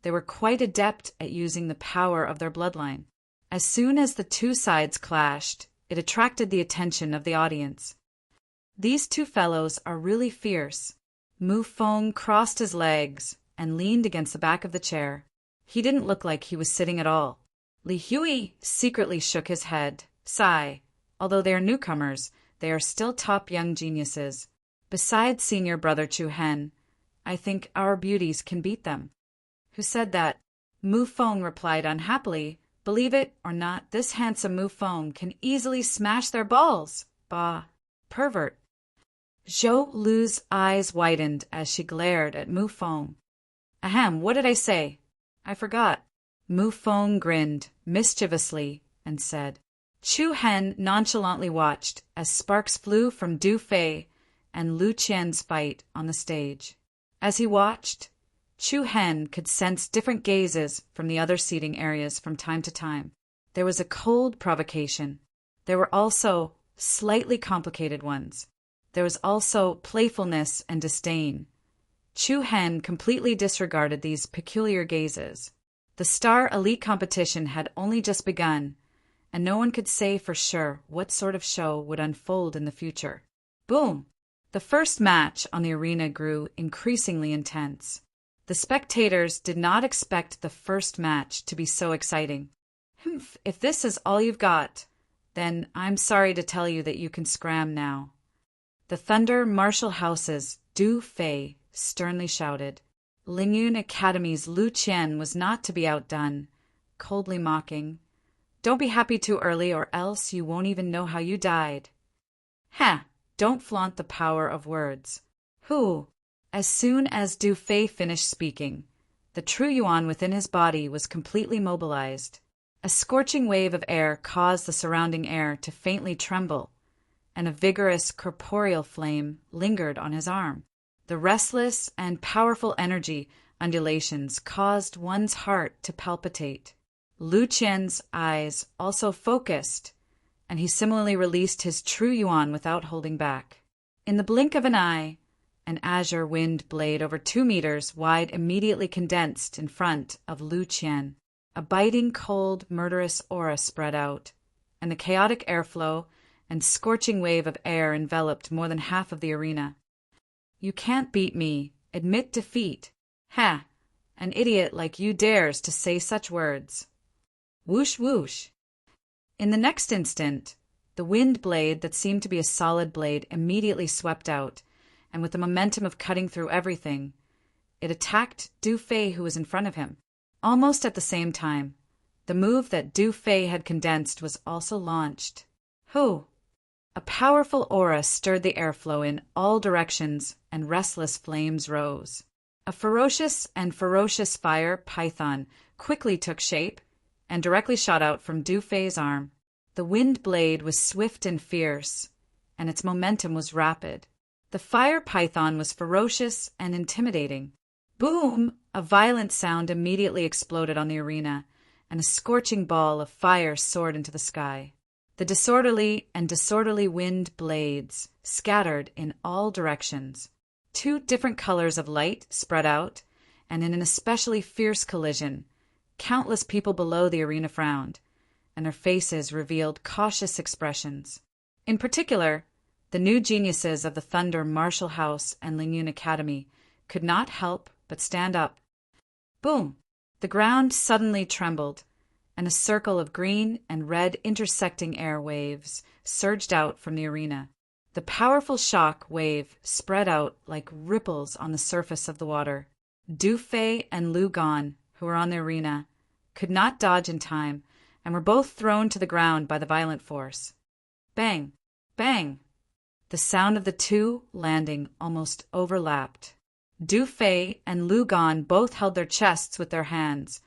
they were quite adept at using the power of their bloodline. As soon as the two sides clashed, it attracted the attention of the audience. These two fellows are really fierce. Mu Feng crossed his legs and leaned against the back of the chair. He didn't look like he was sitting at all. Li Hui secretly shook his head. Sigh. Although they are newcomers, they are still top young geniuses. Besides senior brother Chu Hen, I think our beauties can beat them. Who said that? Mu Feng replied unhappily. Believe it or not, this handsome Mu Feng can easily smash their balls. Bah, pervert. Zhou Lu's eyes widened as she glared at Mu Feng. Ahem, what did I say? I forgot. Mu Feng grinned mischievously and said. Chu Hen nonchalantly watched as sparks flew from Du Fei and Lu Qian's fight on the stage. As he watched, Chu Hen could sense different gazes from the other seating areas from time to time. There was a cold provocation. There were also slightly complicated ones. There was also playfulness and disdain. Chu Hen completely disregarded these peculiar gazes. The Star Elite competition had only just begun, and no one could say for sure what sort of show would unfold in the future. Boom! The first match on the arena grew increasingly intense. The spectators did not expect the first match to be so exciting. Humph, if this is all you've got, then I'm sorry to tell you that you can scram now. The Thunder Martial House's Du Fei sternly shouted. Lingyun Academy's Lu Qian was not to be outdone, coldly mocking. Don't be happy too early or else you won't even know how you died. Ha! Don't flaunt the power of words. Who? As soon as Du Fei finished speaking, the true Yuan within his body was completely mobilized. A scorching wave of air caused the surrounding air to faintly tremble, and a vigorous corporeal flame lingered on his arm. The restless and powerful energy undulations caused one's heart to palpitate. Lu Qian's eyes also focused, and he similarly released his true Yuan without holding back. In the blink of an eye, an azure wind blade over 2 meters wide immediately condensed in front of Lu Qian. A biting, cold, murderous aura spread out, and the chaotic airflow and scorching wave of air enveloped more than half of the arena. "You can't beat me. Admit defeat. Ha! An idiot like you dares to say such words." Whoosh, whoosh. In the next instant, the wind blade that seemed to be a solid blade immediately swept out, and with the momentum of cutting through everything, it attacked Du Fei, who was in front of him. Almost at the same time, the move that Du Fei had condensed was also launched. Hoo! A powerful aura stirred the airflow in all directions, and restless flames rose. A ferocious fire python quickly took shape and directly shot out from Du Fei's arm. The wind blade was swift and fierce, and its momentum was rapid. The fire python was ferocious and intimidating. Boom! A violent sound immediately exploded on the arena, and a scorching ball of fire soared into the sky. The disorderly wind blades scattered in all directions. Two different colors of light spread out, and in an especially fierce collision, countless people below the arena frowned, and their faces revealed cautious expressions. In particular, the new geniuses of the Thunder Martial House and Lingyun Academy could not help but stand up. Boom! The ground suddenly trembled, and a circle of green and red intersecting air waves surged out from the arena. The powerful shock wave spread out like ripples on the surface of the water. Du Fei and Lu Gan, who were on the arena, could not dodge in time, and were both thrown to the ground by the violent force. Bang! Bang! The sound of the two landing almost overlapped. Du Fei and Lu Gan both held their chests with their hands,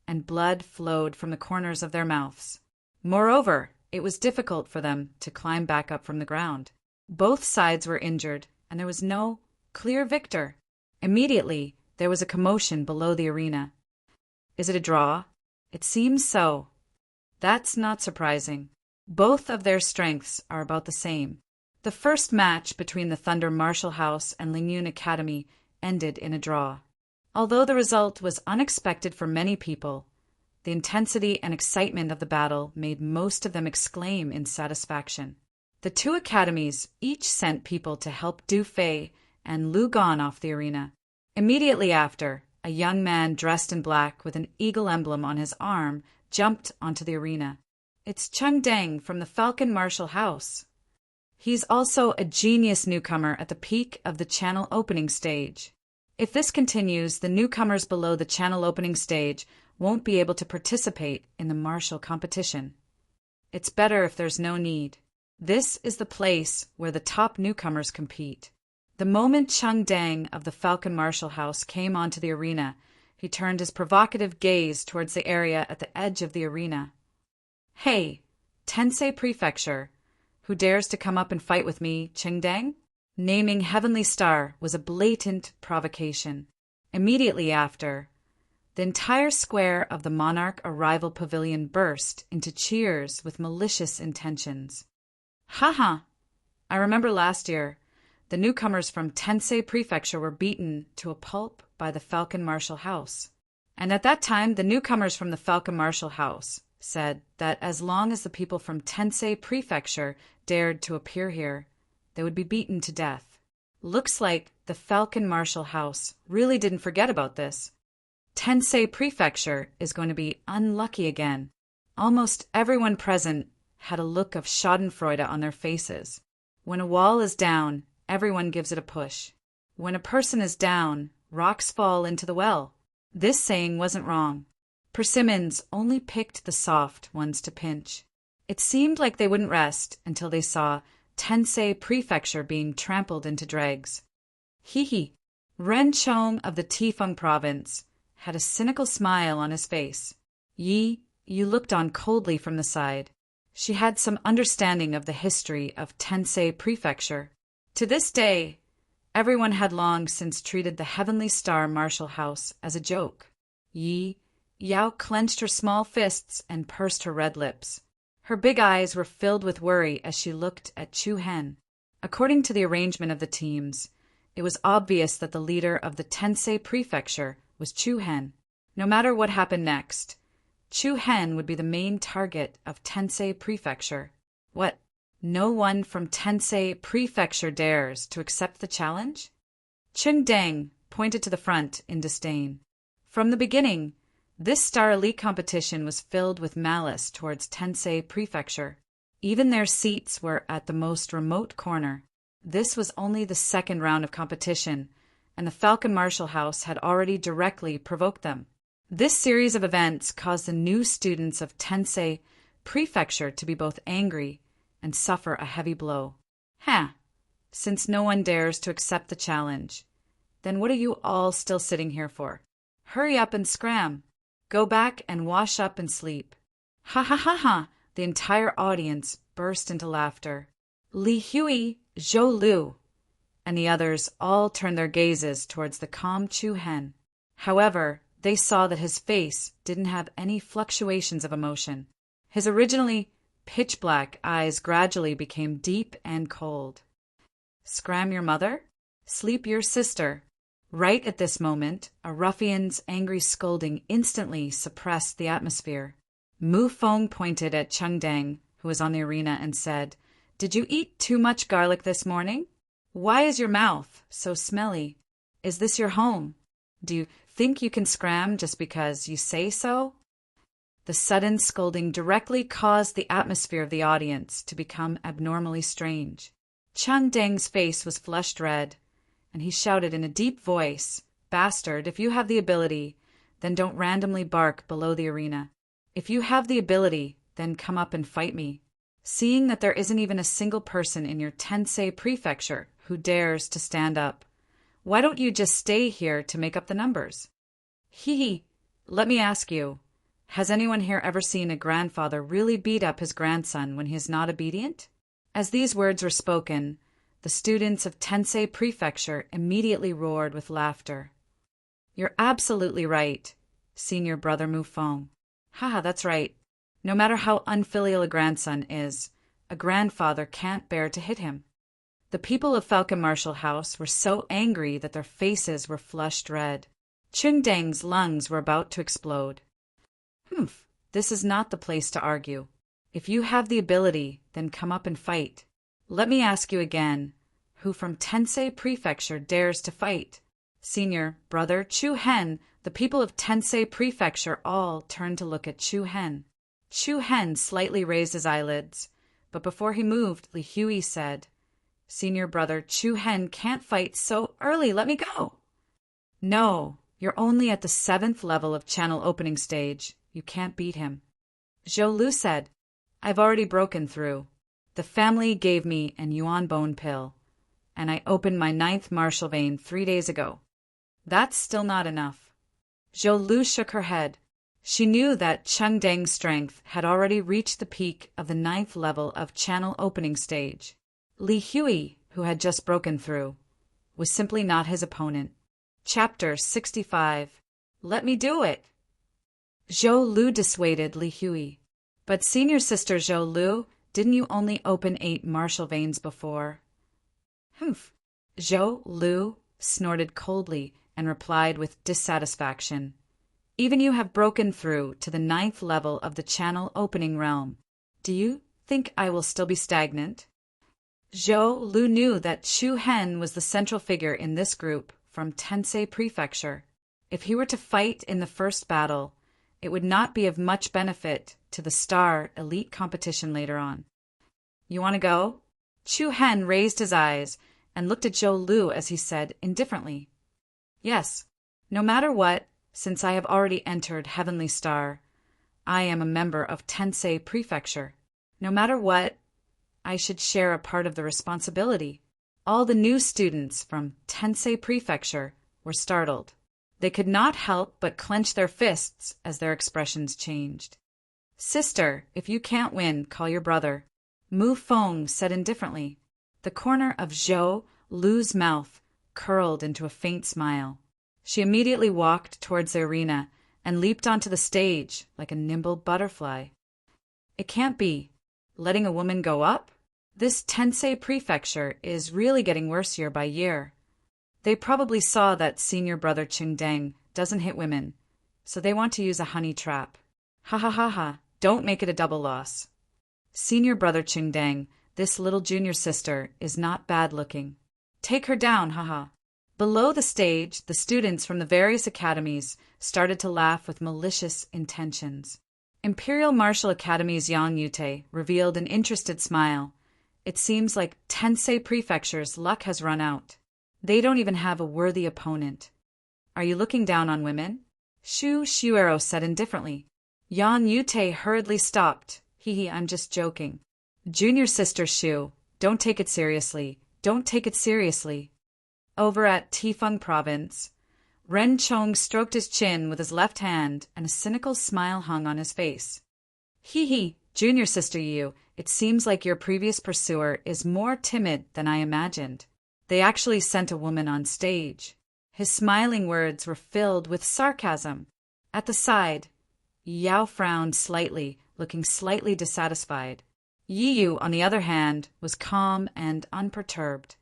and blood flowed from the corners of their mouths. Moreover, it was difficult for them to climb back up from the ground. Both sides were injured, and there was no clear victor. Immediately, there was a commotion below the arena. Is it a draw? It seems so. That's not surprising. Both of their strengths are about the same. The first match between the Thunder Martial House and Lingyun Academy ended in a draw. Although the result was unexpected for many people, the intensity and excitement of the battle made most of them exclaim in satisfaction. The two academies each sent people to help Du Fei and Lu Gan off the arena. Immediately after, a young man dressed in black with an eagle emblem on his arm jumped onto the arena. It's Chung Deng from the Falcon Martial House. He's also a genius newcomer at the peak of the channel opening stage. If this continues, the newcomers below the channel opening stage won't be able to participate in the martial competition. It's better if there's no need. This is the place where the top newcomers compete. The moment Chung Deng of the Falcon Martial House came onto the arena, he turned his provocative gaze towards the area at the edge of the arena. Hey, Tensei Prefecture, who dares to come up and fight with me, Chung Deng? Naming Heavenly Star was a blatant provocation. Immediately after, the entire square of the Monarch Arrival Pavilion burst into cheers with malicious intentions. Haha! I remember last year, the newcomers from Tensei Prefecture were beaten to a pulp by the Falcon Martial House. And at that time, the newcomers from the Falcon Martial House said that as long as the people from Tensei Prefecture dared to appear here, they would be beaten to death. Looks like the Falcon Martial House really didn't forget about this. Tensei Prefecture is going to be unlucky again. Almost everyone present had a look of schadenfreude on their faces. When a wall is down, everyone gives it a push. When a person is down, rocks fall into the well. This saying wasn't wrong. Persimmons only picked the soft ones to pinch. It seemed like they wouldn't rest until they saw Tensei Prefecture being trampled into dregs. Hee. Ren Chong of the Tifeng province had a cynical smile on his face. Yi, you looked on coldly from the side. She had some understanding of the history of Tensei Prefecture. To this day, everyone had long since treated the Heavenly Star Martial House as a joke. Yao clenched her small fists and pursed her red lips. Her big eyes were filled with worry as she looked at Chu Hen. According to the arrangement of the teams, it was obvious that the leader of the Tensei Prefecture was Chu Hen. No matter what happened next, Chu Hen would be the main target of Tensei Prefecture. What? No one from Tensei Prefecture dares to accept the challenge? Chengdang pointed to the front in disdain. From the beginning, this Star Elite competition was filled with malice towards Tensei Prefecture. Even their seats were at the most remote corner. This was only the second round of competition, and the Falcon Marshall House had already directly provoked them. This series of events caused the new students of Tensei Prefecture to be both angry and suffer a heavy blow. Since no one dares to accept the challenge, then what are you all still sitting here for? Hurry up and scram. Go back and wash up and sleep. Ha ha ha ha! The entire audience burst into laughter. Li Hui, Zhou Lu, and the others all turned their gazes towards the calm Chu Hen. However, they saw that his face didn't have any fluctuations of emotion. His originally pitch-black eyes gradually became deep and cold. Scram your mother? Sleep your sister. Right at this moment, a ruffian's angry scolding instantly suppressed the atmosphere. Mu Feng pointed at Chengdang, who was on the arena, and said, "Did you eat too much garlic this morning? Why is your mouth so smelly? Is this your home? Do you think you can scram just because you say so?" The sudden scolding directly caused the atmosphere of the audience to become abnormally strange. Chengdang's face was flushed red, and he shouted in a deep voice, "Bastard, if you have the ability, then don't randomly bark below the arena. If you have the ability, then come up and fight me. Seeing that there isn't even a single person in your Tensei Prefecture who dares to stand up, why don't you just stay here to make up the numbers?" Let me ask you, has anyone here ever seen a grandfather really beat up his grandson when he is not obedient? As these words were spoken, the students of Tensei Prefecture immediately roared with laughter. "You're absolutely right, Senior Brother Mu Feng. That's right. No matter how unfilial a grandson is, a grandfather can't bear to hit him." The people of Falcon Marshall House were so angry that their faces were flushed red. Chengdang's lungs were about to explode. This is not the place to argue. If you have the ability, then come up and fight. Let me ask you again, who from Tensei Prefecture dares to fight? Senior Brother Chu Hen, the people of Tensei Prefecture all turned to look at Chu Hen. Chu Hen slightly raised his eyelids, but before he moved, Li Hui said, "Senior Brother Chu Hen can't fight so early, let me go." "No, you're only at the 7th level of channel opening stage. You can't beat him." Zhou Lu said, "I've already broken through. The family gave me an yuan bone pill, and I opened my 9th martial vein 3 days ago. That's still not enough." Zhou Lu shook her head. She knew that Chengdang's strength had already reached the peak of the 9th level of channel opening stage. Li Hui, who had just broken through, was simply not his opponent. Chapter 65. Let me do it. Zhou Lu dissuaded Li Hui. "But senior sister Zhou Lu, didn't you only open 8 martial veins before?" Zhou Lu snorted coldly and replied with dissatisfaction, "Even you have broken through to the 9th level of the channel opening realm. Do you think I will still be stagnant?" Zhou Lu knew that Chu Hen was the central figure in this group from Tensei Prefecture. If he were to fight in the first battle, it would not be of much benefit to the Star Elite competition later on. "You want to go?" Chu Hen raised his eyes and looked at Zhou Lu as he said indifferently, "Yes, no matter what, since I have already entered Heavenly Star, I am a member of Tensei Prefecture. No matter what, I should share a part of the responsibility." All the new students from Tensei Prefecture were startled. They could not help but clench their fists as their expressions changed. "Sister, if you can't win, call your brother," Mu Feng said indifferently. The corner of Zhou Lu's mouth curled into a faint smile. She immediately walked towards the arena and leaped onto the stage like a nimble butterfly. "It can't be. Letting a woman go up? This Tensei Prefecture is really getting worse year by year. They probably saw that Senior Brother Chengdang doesn't hit women, so they want to use a honey trap. Don't make it a double loss." Senior Brother Chengdang This little junior sister is not bad looking. Take her down, haha. Below the stage, the students from the various academies started to laugh with malicious intentions. Imperial Martial Academy's Yang Yute revealed an interested smile. It seems like Tensei Prefecture's luck has run out. They don't even have a worthy opponent. Are you looking down on women? Shu Shuero said indifferently. Yan Yute hurriedly stopped. Hee, I'm just joking. Junior sister Shu, don't take it seriously. Don't take it seriously. Over at Tifeng Province, Ren Chong stroked his chin with his left hand and a cynical smile hung on his face. Hee, junior sister Yu, it seems like your previous pursuer is more timid than I imagined. They actually sent a woman on stage. His smiling words were filled with sarcasm. At the side, Yao frowned slightly, looking slightly dissatisfied. Yiyu, on the other hand, was calm and unperturbed.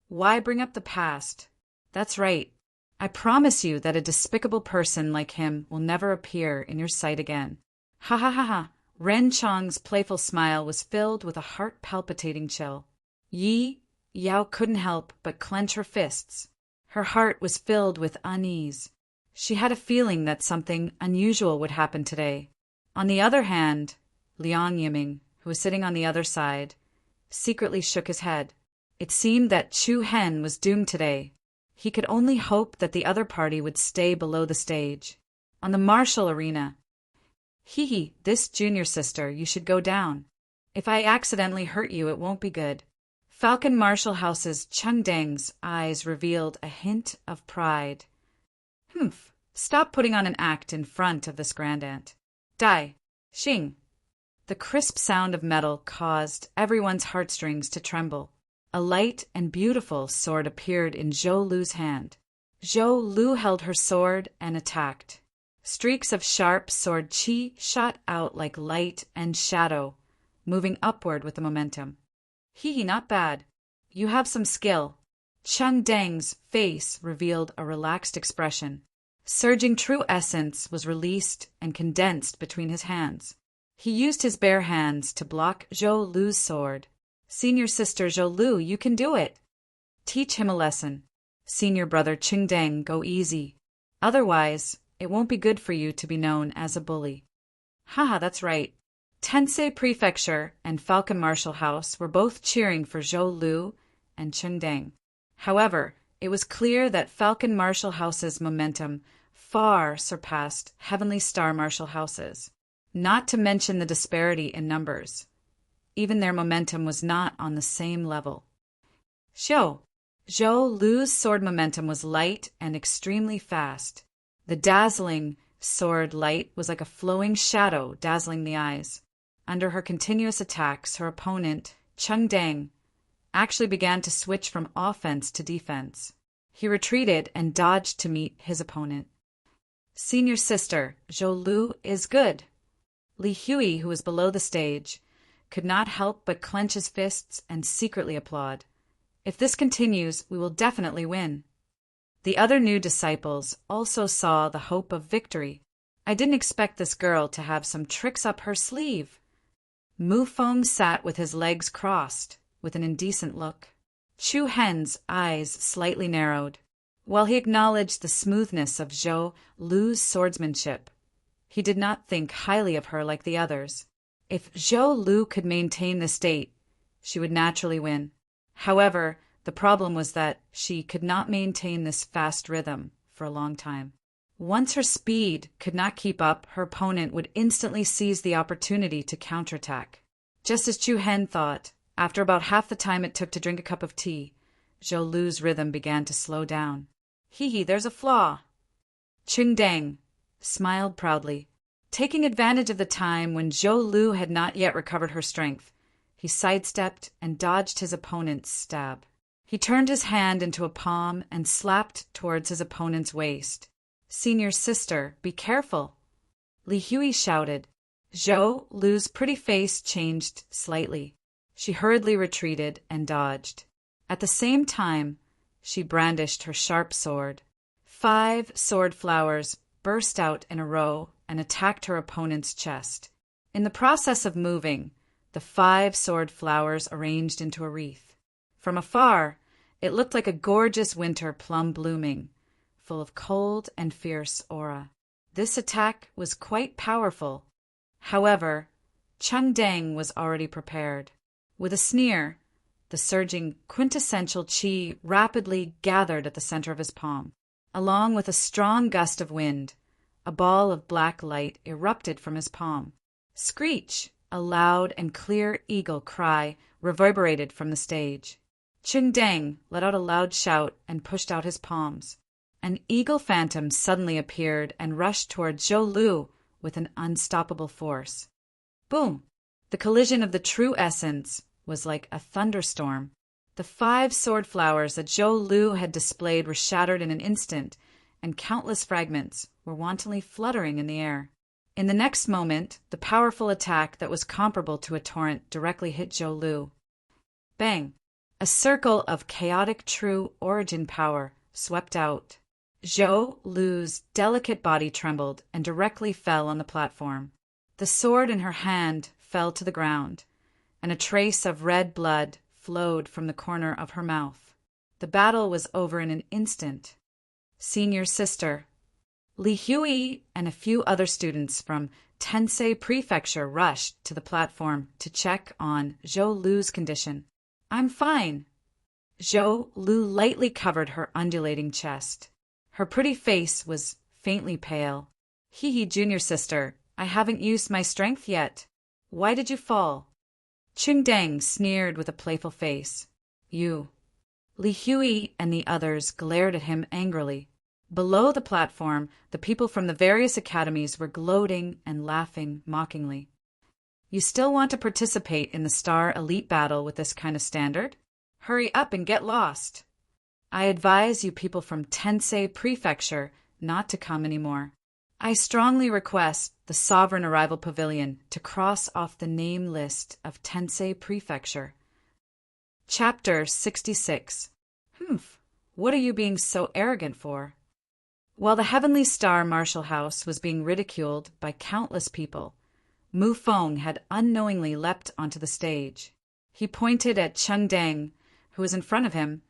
Why bring up the past? That's right. I promise you that a despicable person like him will never appear in your sight again. Ha ha ha ha. Ren Chong's playful smile was filled with a heart-palpitating chill. Yao couldn't help but clench her fists. Her heart was filled with unease. She had a feeling that something unusual would happen today. On the other hand, Liang Yiming, who was sitting on the other side, secretly shook his head. It seemed that Chu Hen was doomed today. He could only hope that the other party would stay below the stage. On the martial arena, this junior sister, you should go down. If I accidentally hurt you, it won't be good. Falcon Martial House's Cheng Deng's eyes revealed a hint of pride. Stop putting on an act in front of this grandaunt. Dai, Xing. The crisp sound of metal caused everyone's heartstrings to tremble. A light and beautiful sword appeared in Zhou Lu's hand. Zhou Lu held her sword and attacked. Streaks of sharp sword chi shot out like light and shadow, moving upward with the momentum. Not bad. You have some skill. Cheng Deng's face revealed a relaxed expression. Surging true essence was released and condensed between his hands. He used his bare hands to block Zhou Lu's sword. Senior sister Zhou Lu, you can do it. Teach him a lesson. Senior brother Cheng Deng, go easy. Otherwise, it won't be good for you to be known as a bully. Haha, that's right. Tensei Prefecture and Falcon Martial House were both cheering for Zhou Lu and Cheng Deng. However, it was clear that Falcon Martial House's momentum far surpassed Heavenly Star Martial House's, not to mention the disparity in numbers. Even their momentum was not on the same level. Zhou Lu's sword momentum was light and extremely fast. The dazzling sword light was like a flowing shadow dazzling the eyes. Under her continuous attacks, her opponent, Cheng Deng, actually began to switch from offense to defense. He retreated and dodged to meet his opponent. Senior sister, Zhou Lu is good. Li Hui, who was below the stage, could not help but clench his fists and secretly applaud. If this continues, we will definitely win. The other new disciples also saw the hope of victory. I didn't expect this girl to have some tricks up her sleeve. Mu Feng sat with his legs crossed, with an indecent look. Chu Hen's eyes slightly narrowed. While he acknowledged the smoothness of Zhou Lu's swordsmanship, he did not think highly of her like the others. If Zhou Lu could maintain this state, she would naturally win. However, the problem was that she could not maintain this fast rhythm for a long time. Once her speed could not keep up, her opponent would instantly seize the opportunity to counterattack. Just as Chu Hen thought, after about half the time it took to drink a cup of tea, Zhou Lu's rhythm began to slow down. There's a flaw. Cheng Deng smiled proudly. Taking advantage of the time when Zhou Lu had not yet recovered her strength, he sidestepped and dodged his opponent's stab. He turned his hand into a palm and slapped towards his opponent's waist. Senior sister, be careful. Li Hui shouted. Zhou Lu's pretty face changed slightly. She hurriedly retreated and dodged. At the same time, she brandished her sharp sword. 5 sword flowers burst out in a row and attacked her opponent's chest. In the process of moving, the 5 sword flowers arranged into a wreath. From afar, it looked like a gorgeous winter plum blooming, full of cold and fierce aura. This attack was quite powerful. However, Chengdeng was already prepared. With a sneer, the surging quintessential qi rapidly gathered at the center of his palm. Along with a strong gust of wind, a ball of black light erupted from his palm. Screech! A loud and clear eagle cry reverberated from the stage. Chengdeng let out a loud shout and pushed out his palms. An eagle phantom suddenly appeared and rushed toward Zhou Lu with an unstoppable force. Boom! The collision of the true essence was like a thunderstorm. The 5 sword flowers that Zhou Lu had displayed were shattered in an instant, and countless fragments were wantonly fluttering in the air. In the next moment, the powerful attack that was comparable to a torrent directly hit Zhou Lu. Bang! A circle of chaotic true origin power swept out. Zhou Lu's delicate body trembled and directly fell on the platform. The sword in her hand fell to the ground, and a trace of red blood flowed from the corner of her mouth. The battle was over in an instant. Senior sister Li Hui and a few other students from Tensei Prefecture rushed to the platform to check on Zhou Lu's condition. "I'm fine." Zhou Lu lightly covered her undulating chest. Her pretty face was faintly pale. "Hee, junior sister, I haven't used my strength yet. Why did you fall?" Chengdeng sneered with a playful face. "You." Li Hui and the others glared at him angrily. Below the platform, the people from the various academies were gloating and laughing mockingly. "You still want to participate in the Star Elite Battle with this kind of standard? Hurry up and get lost. I advise you people from Tensei Prefecture not to come anymore. I strongly request the Sovereign Arrival Pavilion to cross off the name list of Tensei Prefecture." Chapter 66. Humph, what are you being so arrogant for? While the Heavenly Star Martial House was being ridiculed by countless people, Mu Feng had unknowingly leapt onto the stage. He pointed at Chengdeng, who was in front of him,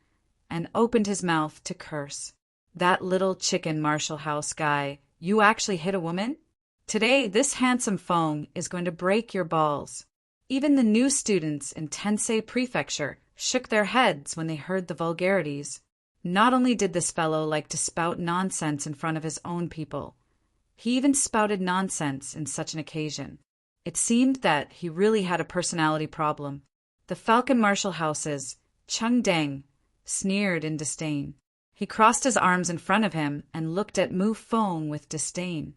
and opened his mouth to curse. "That little chicken Martial House guy, you actually hit a woman? Today, this handsome Feng is going to break your balls." Even the new students in Tensei Prefecture shook their heads when they heard the vulgarities. Not only did this fellow like to spout nonsense in front of his own people, he even spouted nonsense in such an occasion. It seemed that he really had a personality problem. The Falcon Martial House's Chengdeng sneered in disdain. He crossed his arms in front of him and looked at Mu Feng with disdain.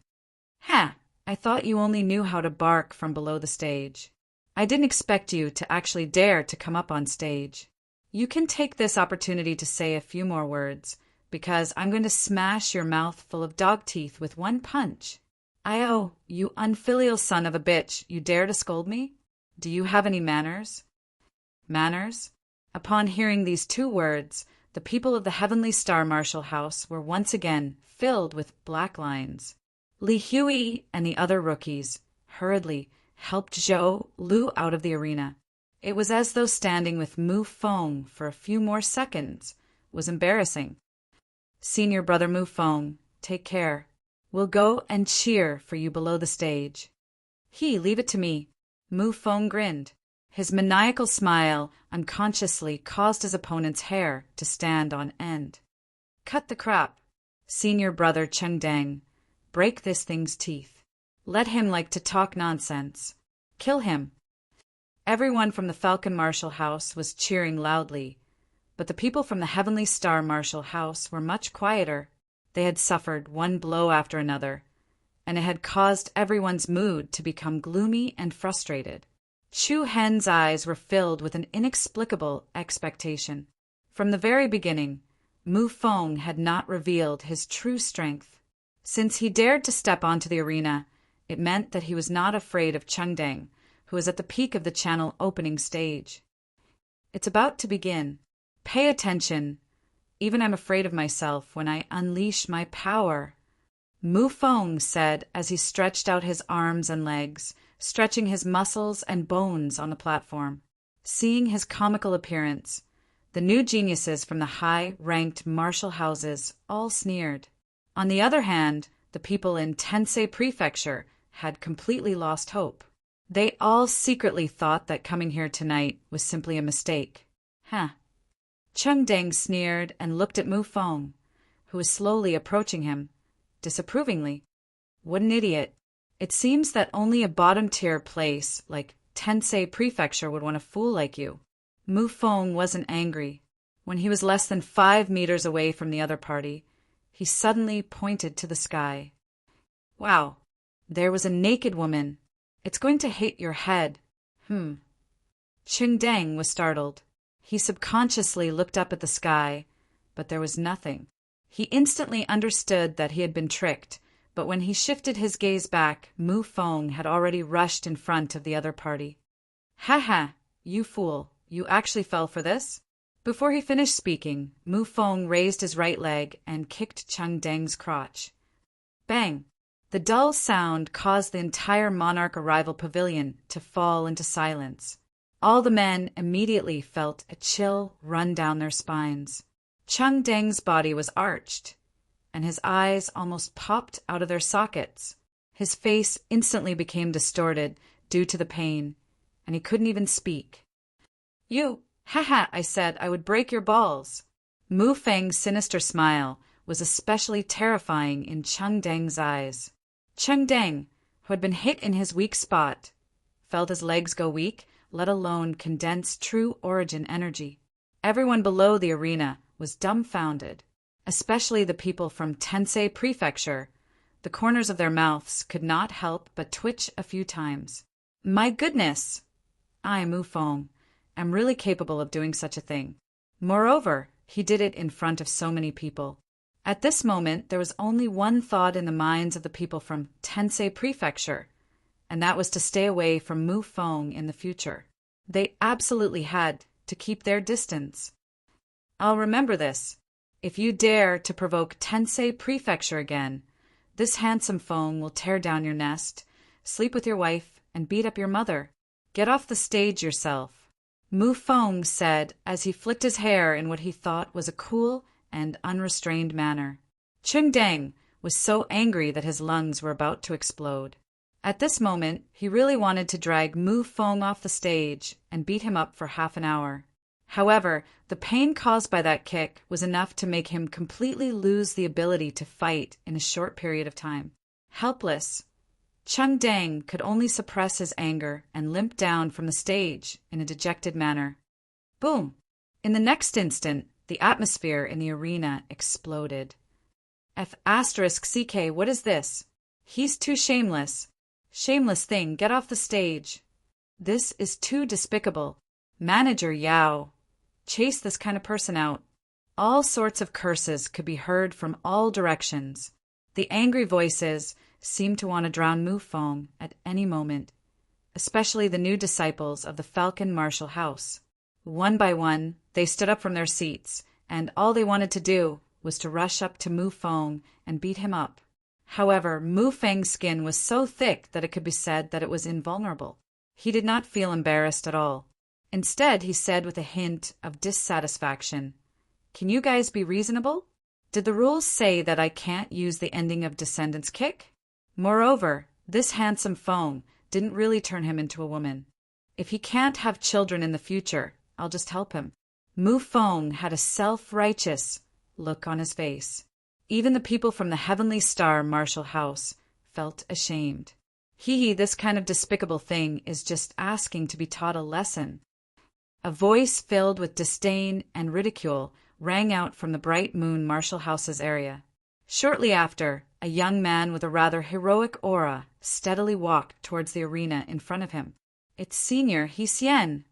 "Ha! I thought you only knew how to bark from below the stage. I didn't expect you to actually dare to come up on stage. You can take this opportunity to say a few more words, because I'm going to smash your mouth full of dog teeth with one punch. Oh, you unfilial son of a bitch, you dare to scold me? Do you have any manners?" Manners? Upon hearing these 2 words, the people of the Heavenly Star Martial House were once again filled with black lines. Li Hui and the other rookies hurriedly helped Zhou Lu out of the arena. It was as though standing with Mu Feng for a few more seconds was embarrassing. "Senior brother Mu Feng, take care. We'll go and cheer for you below the stage." Leave it to me." Mu Feng grinned. His maniacal smile unconsciously caused his opponent's hair to stand on end. "Cut the crap. Senior brother Chengdeng, break this thing's teeth. Let him like to talk nonsense. Kill him." Everyone from the Falcon Martial House was cheering loudly, but the people from the Heavenly Star Martial House were much quieter. They had suffered one blow after another, and it had caused everyone's mood to become gloomy and frustrated. Chu Hen's eyes were filled with an inexplicable expectation. From the very beginning, Mu Feng had not revealed his true strength. Since he dared to step onto the arena, it meant that he was not afraid of Chengdeng, who was at the peak of the channel opening stage. "It's about to begin. Pay attention. Even I'm afraid of myself when I unleash my power," Mu Feng said as he stretched out his arms and legs, stretching his muscles and bones on the platform. Seeing his comical appearance, the new geniuses from the high-ranked martial houses all sneered. On the other hand, the people in Tensei Prefecture had completely lost hope. They all secretly thought that coming here tonight was simply a mistake. Cheng Deng sneered and looked at Mu Feng, who was slowly approaching him, disapprovingly. What an idiot. It seems that only a bottom-tier place like Tensei Prefecture would want a fool like you. Mu Feng wasn't angry. When he was less than 5 meters away from the other party, he suddenly pointed to the sky. Wow, there was a naked woman. It's going to hit your head. Cheng Deng was startled. He subconsciously looked up at the sky, but there was nothing. He instantly understood that he had been tricked, but when he shifted his gaze back, Mu Feng had already rushed in front of the other party. Ha, you fool, you actually fell for this? Before he finished speaking, Mu Feng raised his right leg and kicked Cheng Deng's crotch. Bang! The dull sound caused the entire Monarch Arrival Pavilion to fall into silence. All the men immediately felt a chill run down their spines. Cheng Deng's body was arched, and his eyes almost popped out of their sockets. His face instantly became distorted due to the pain, and he couldn't even speak. You, I said I would break your balls. Mu Feng's sinister smile was especially terrifying in Cheng Deng's eyes. Cheng Deng, who had been hit in his weak spot, felt his legs go weak, let alone condense true origin energy. Everyone below the arena was dumbfounded, especially the people from Tensei Prefecture. The corners of their mouths could not help but twitch a few times. My goodness! I, Mu Feng, am really capable of doing such a thing. Moreover, he did it in front of so many people. At this moment, there was only one thought in the minds of the people from Tensei Prefecture, and that was to stay away from Mu Feng in the future. They absolutely had to keep their distance. I'll remember this. If you dare to provoke Tensei Prefecture again, this handsome Feng will tear down your nest, sleep with your wife, and beat up your mother. Get off the stage yourself. Mu Feng said as he flicked his hair in what he thought was a cool and unrestrained manner. Cheng Deng was so angry that his lungs were about to explode. At this moment, he really wanted to drag Mu Feng off the stage and beat him up for half an hour. However, the pain caused by that kick was enough to make him completely lose the ability to fight in a short period of time. Helpless, Cheng Deng could only suppress his anger and limp down from the stage in a dejected manner. Boom! In the next instant, the atmosphere in the arena exploded. F***CK, what is this? He's too shameless. Shameless thing, get off the stage. This is too despicable. Manager Yao, chase this kind of person out. All sorts of curses could be heard from all directions. The angry voices seemed to want to drown Mu Feng at any moment, especially the new disciples of the Falcon Martial House. One by one, they stood up from their seats, and all they wanted to do was to rush up to Mu Feng and beat him up. However, Mu Feng's skin was so thick that it could be said that it was invulnerable. He did not feel embarrassed at all. Instead, he said with a hint of dissatisfaction, "Can you guys be reasonable? Did the rules say that I can't use the ending of Descendant's kick? Moreover, this handsome Feng didn't really turn him into a woman. If he can't have children in the future, I'll just help him." Mu Feng had a self-righteous look on his face. Even the people from the Heavenly Star Martial House felt ashamed. This kind of despicable thing is just asking to be taught a lesson. A voice filled with disdain and ridicule rang out from the Bright Moon Martial House's area. Shortly after, a young man with a rather heroic aura steadily walked towards the arena in front of him. It's Senior Hsien.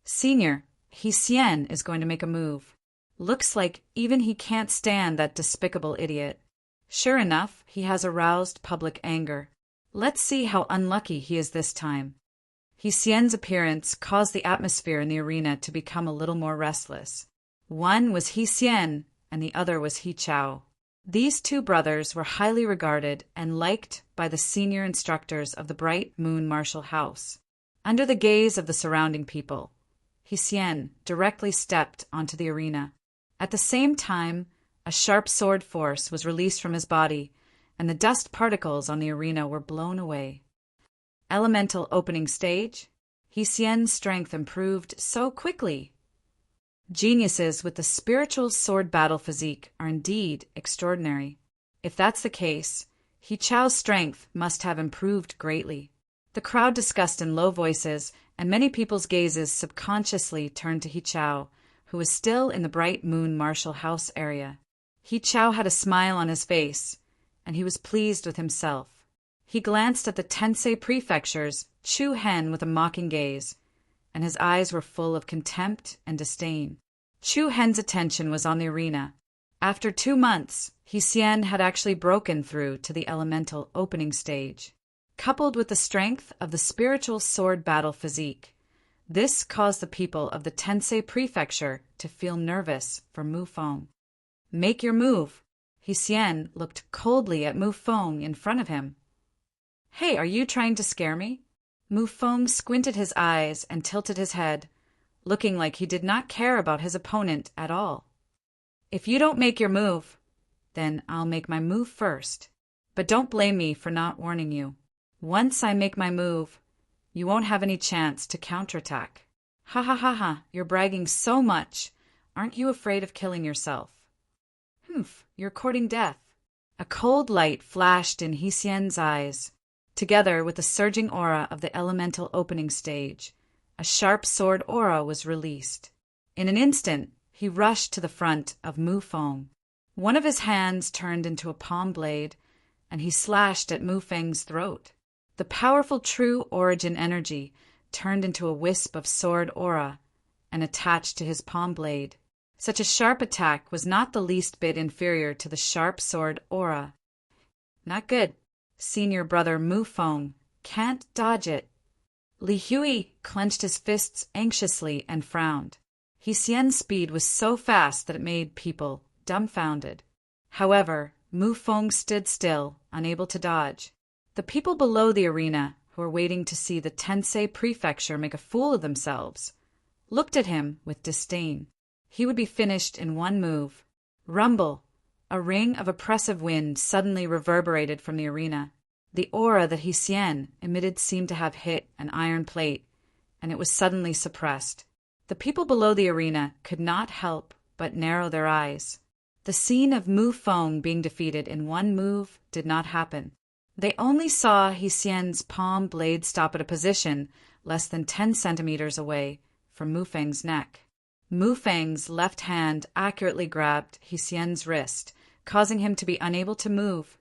Senior Hsien is going to make a move. Looks like even he can't stand that despicable idiot. Sure enough, he has aroused public anger. Let's see how unlucky he is this time. Hsien's appearance caused the atmosphere in the arena to become a little more restless. One was Hsien, and the other was He Chao. These two brothers were highly regarded and liked by the senior instructors of the Bright Moon Martial House. Under the gaze of the surrounding people, Hsien directly stepped onto the arena. At the same time, a sharp sword force was released from his body, and the dust particles on the arena were blown away. Elemental opening stage. Hsien's strength improved so quickly. Geniuses with the spiritual sword battle physique are indeed extraordinary. If that's the case, He Chao's strength must have improved greatly. The crowd discussed in low voices, and many people's gazes subconsciously turned to He Chao, who was still in the Bright Moon Martial House area. He Chao had a smile on his face, and he was pleased with himself. He glanced at the Tensei Prefecture's Chu Hen with a mocking gaze, and his eyes were full of contempt and disdain. Chu Hen's attention was on the arena. After 2 months, Hsien had actually broken through to the elemental opening stage. Coupled with the strength of the spiritual sword battle physique, this caused the people of the Tensei Prefecture to feel nervous for Mu Feng. Make your move. Hsien looked coldly at Mu Feng in front of him. Hey, are you trying to scare me? Mu Feng squinted his eyes and tilted his head, looking like he did not care about his opponent at all. If you don't make your move, then I'll make my move first. But don't blame me for not warning you. Once I make my move, you won't have any chance to counterattack. Ha ha ha ha, you're bragging so much. Aren't you afraid of killing yourself? Humph, you're courting death. A cold light flashed in Hsien's eyes. Together with the surging aura of the elemental opening stage, a sharp sword aura was released. In an instant, he rushed to the front of Mu Feng. One of his hands turned into a palm blade, and he slashed at Mu Feng's throat. The powerful true origin energy turned into a wisp of sword aura and attached to his palm blade. Such a sharp attack was not the least bit inferior to the sharp sword aura. Not good. Senior brother Mu Feng can't dodge it. Li Hui clenched his fists anxiously and frowned. Hsien's speed was so fast that it made people dumbfounded. However, Mu Feng stood still, unable to dodge. The people below the arena, who were waiting to see the Tensei Prefecture make a fool of themselves, looked at him with disdain. He would be finished in one move. Rumble! A ring of oppressive wind suddenly reverberated from the arena. The aura that Hsien emitted seemed to have hit an iron plate, and it was suddenly suppressed. The people below the arena could not help but narrow their eyes. The scene of Mu Feng being defeated in one move did not happen. They only saw Hsien's palm blade stop at a position less than 10 centimeters away from Mu Feng's neck. Mu Feng's left hand accurately grabbed Hsien's wrist, causing him to be unable to move.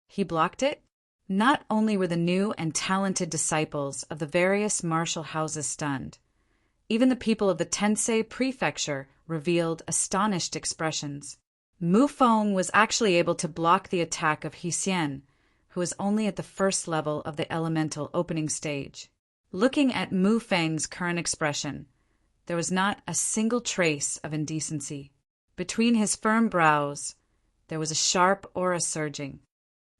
He blocked it? Not only were the new and talented disciples of the various martial houses stunned, even the people of the Tensei Prefecture revealed astonished expressions. Mu Feng was actually able to block the attack of Hsien, who was only at the first level of the elemental opening stage. Looking at Mu Feng's current expression, there was not a single trace of indecency. Between his firm brows, there was a sharp aura surging.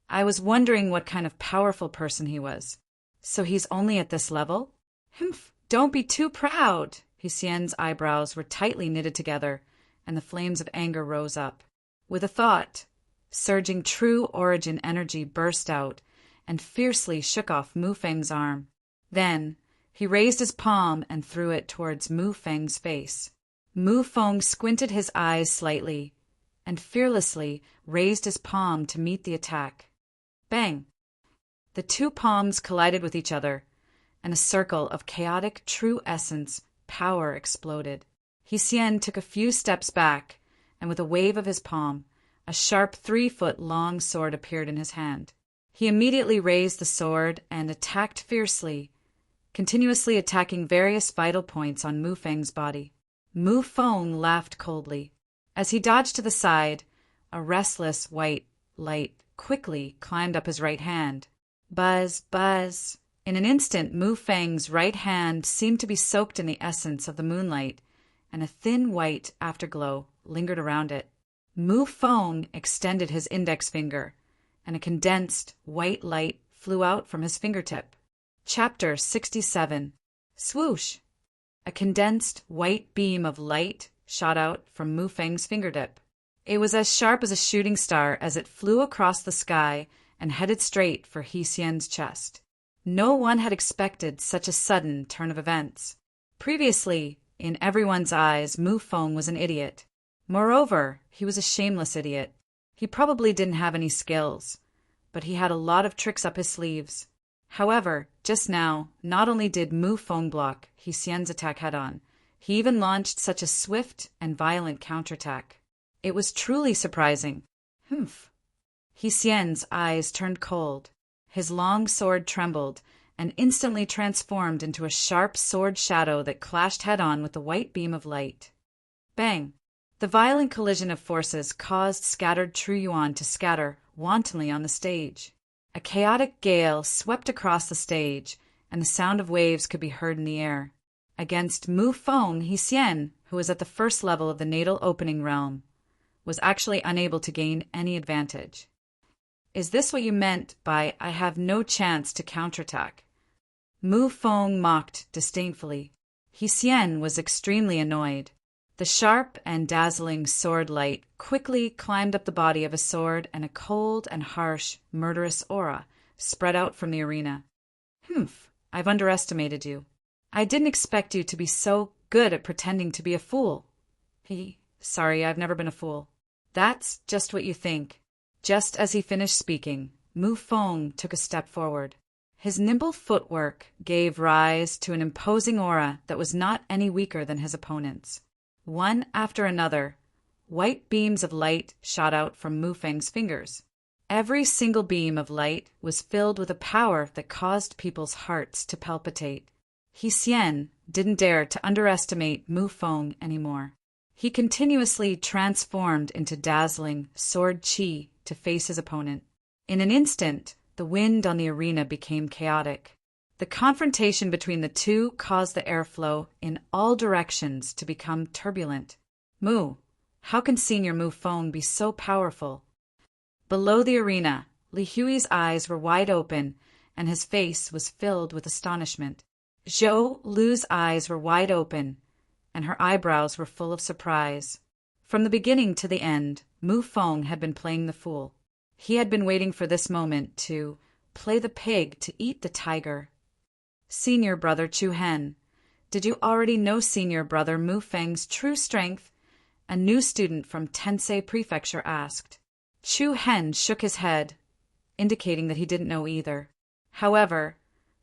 I was wondering what kind of powerful person he was. So he's only at this level? Humph, don't be too proud. Hsien's eyebrows were tightly knitted together, and the flames of anger rose up. With a thought, surging true origin energy burst out and fiercely shook off Mu Feng's arm. Then, he raised his palm and threw it towards Mu Feng's face. Mu Feng squinted his eyes slightly and fearlessly raised his palm to meet the attack. Bang! The two palms collided with each other, and a circle of chaotic true essence power exploded. Hsien took a few steps back, and with a wave of his palm, a sharp 3-foot-long sword appeared in his hand. He immediately raised the sword and attacked fiercely, continuously attacking various vital points on Mu Feng's body. Mu Feng laughed coldly. As he dodged to the side, a restless white light quickly climbed up his right hand. Buzz, buzz. In an instant, Mu Feng's right hand seemed to be soaked in the essence of the moonlight, and a thin white afterglow lingered around it. Mu Feng extended his index finger, and a condensed white light flew out from his fingertip. Chapter 67. Swoosh! A condensed white beam of light shot out from Mu Feng's fingertip. It was as sharp as a shooting star as it flew across the sky and headed straight for He Xian's chest. No one had expected such a sudden turn of events. Previously, in everyone's eyes, Mu Feng was an idiot. Moreover, he was a shameless idiot. He probably didn't have any skills, but he had a lot of tricks up his sleeves. However, just now, not only did Mu Feng block He Xian's attack head-on, he even launched such a swift and violent counterattack. It was truly surprising. Humph! He Xian's eyes turned cold. His long sword trembled and instantly transformed into a sharp sword shadow that clashed head-on with the white beam of light. Bang! The violent collision of forces caused scattered True Yuan to scatter wantonly on the stage. A chaotic gale swept across the stage, and the sound of waves could be heard in the air. Against Mu Feng, He Xian, who was at the first level of the natal opening realm, was actually unable to gain any advantage. Is this what you meant by "I have no chance to counterattack"? Mu Feng mocked disdainfully. He Xian was extremely annoyed. The sharp and dazzling sword light quickly climbed up the body of a sword, and a cold and harsh, murderous aura spread out from the arena. Humph, I've underestimated you. I didn't expect you to be so good at pretending to be a fool. Sorry, I've never been a fool. That's just what you think. Just as he finished speaking, Mu Feng took a step forward. His nimble footwork gave rise to an imposing aura that was not any weaker than his opponent's. One after another, white beams of light shot out from Mu Feng's fingers. Every single beam of light was filled with a power that caused people's hearts to palpitate. He Xian didn't dare to underestimate Mu Feng anymore. He continuously transformed into dazzling sword qi to face his opponent. In an instant, the wind on the arena became chaotic. The confrontation between the two caused the airflow in all directions to become turbulent. How can Senior Mu Feng be so powerful? Below the arena, Li Hui's eyes were wide open, and his face was filled with astonishment. Zhou Lu's eyes were wide open, and her eyebrows were full of surprise. From the beginning to the end, Mu Feng had been playing the fool. He had been waiting for this moment to play the pig to eat the tiger. Senior brother Chu Hen, did you already know senior brother Mu Feng's true strength? A new student from Tensei Prefecture asked. Chu Hen shook his head, indicating that he didn't know either. However,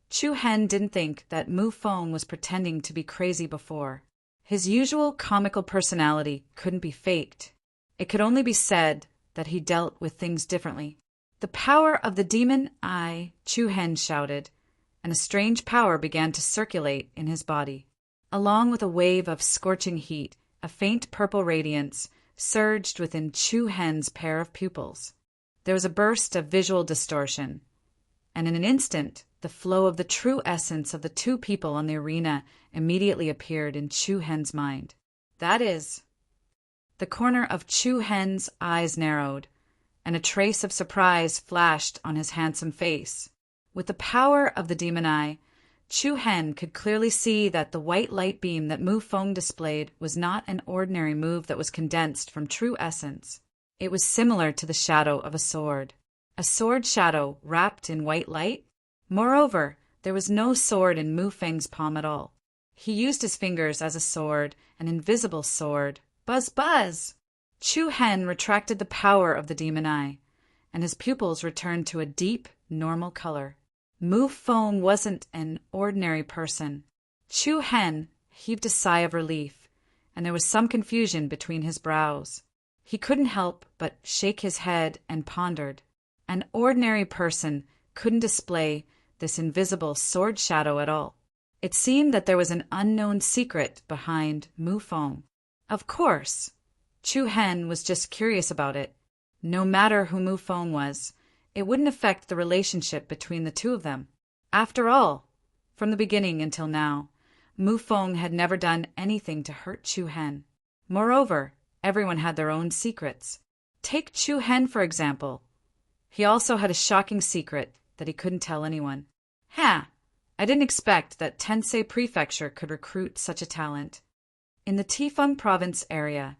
Chu Hen didn't think that Mu Feng was pretending to be crazy before. His usual comical personality couldn't be faked. It could only be said that he dealt with things differently. The power of the demon eye, Chu Hen shouted, and a strange power began to circulate in his body. Along with a wave of scorching heat, a faint purple radiance surged within Chu Hen's pair of pupils. There was a burst of visual distortion, and in an instant, the flow of the true essence of the two people on the arena immediately appeared in Chu Hen's mind. That is, the corner of Chu Hen's eyes narrowed, and a trace of surprise flashed on his handsome face. With the power of the demon eye, Chu Hen could clearly see that the white light beam that Mu Feng displayed was not an ordinary move that was condensed from true essence. It was similar to the shadow of a sword shadow wrapped in white light. Moreover, there was no sword in Mu Feng's palm at all. He used his fingers as a sword, an invisible sword. Buzz, buzz! Chu Hen retracted the power of the demon eye, and his pupils returned to a deep, normal color. Mu Feng wasn't an ordinary person. Chu Hen heaved a sigh of relief, and there was some confusion between his brows. He couldn't help but shake his head and pondered. An ordinary person couldn't display this invisible sword shadow at all. It seemed that there was an unknown secret behind Mu Feng. Of course, Chu Hen was just curious about it. No matter who Mu Feng was, it wouldn't affect the relationship between the two of them. After all, from the beginning until now, Mu Feng had never done anything to hurt Chu Hen. Moreover, everyone had their own secrets. Take Chu Hen, for example. He also had a shocking secret that he couldn't tell anyone. Ha! I didn't expect that Tensei Prefecture could recruit such a talent. In the Tifeng province area,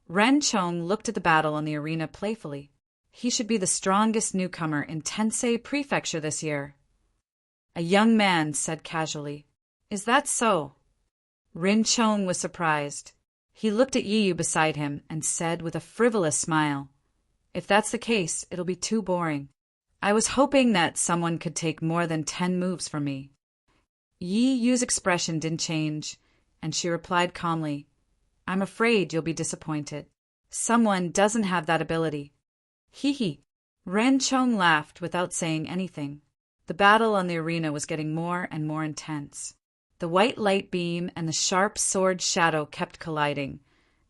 Ren Chong looked at the battle on the arena playfully. He should be the strongest newcomer in Tensei Prefecture this year. A young man said casually, "Is that so?" Rin Chong was surprised. He looked at Yi Yu beside him and said with a frivolous smile, "If that's the case, it'll be too boring. I was hoping that someone could take more than 10 moves from me." Yi Yu's expression didn't change, and she replied calmly, "I'm afraid you'll be disappointed. Someone doesn't have that ability." Hee hee. Ren Chong laughed without saying anything. The battle on the arena was getting more and more intense. The white light beam and the sharp sword shadow kept colliding,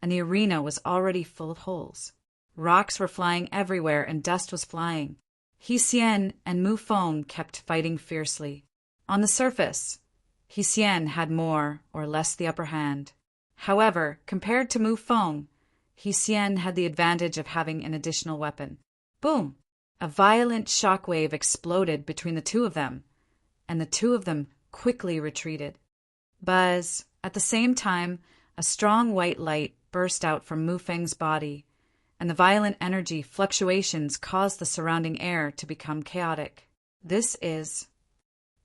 and the arena was already full of holes. Rocks were flying everywhere and dust was flying. He Xian and Mu Feng kept fighting fiercely. On the surface, He Xian had more or less the upper hand. However, compared to Mu Feng, He Xian had the advantage of having an additional weapon. Boom! A violent shockwave exploded between the two of them, and the two of them quickly retreated. Buzz! At the same time, a strong white light burst out from Mu Feng's body, and the violent energy fluctuations caused the surrounding air to become chaotic. The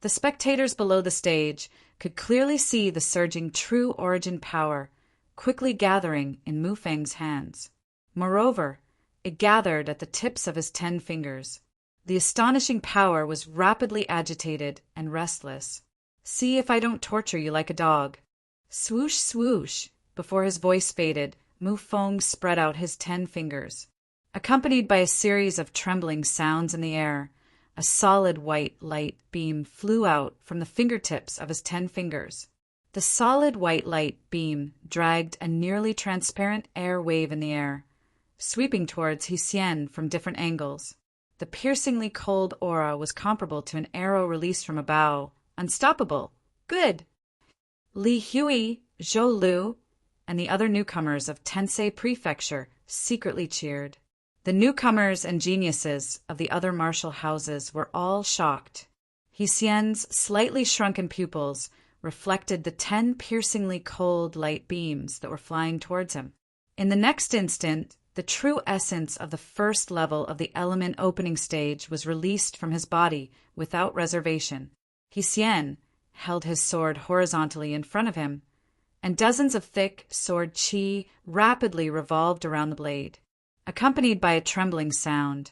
spectators below the stage could clearly see the surging true origin power quickly gathering in Mu Feng's hands. Moreover, it gathered at the tips of his 10 fingers. The astonishing power was rapidly agitated and restless. "See if I don't torture you like a dog." Swoosh, swoosh. Before his voice faded, Mu Feng spread out his 10 fingers. Accompanied by a series of trembling sounds in the air, a solid white light beam flew out from the fingertips of his 10 fingers. The solid white light beam dragged a nearly transparent air wave in the air, sweeping towards He Xian from different angles. The piercingly cold aura was comparable to an arrow released from a bow. Unstoppable! Good! Li Hui, Zhou Lu, and the other newcomers of Tensei Prefecture secretly cheered. The newcomers and geniuses of the other martial houses were all shocked. He Xian's slightly shrunken pupils reflected the 10 piercingly cold light beams that were flying towards him. In the next instant, the true essence of the first level of the element opening stage was released from his body without reservation. He Xian held his sword horizontally in front of him, and dozens of thick sword qi rapidly revolved around the blade. Accompanied by a trembling sound,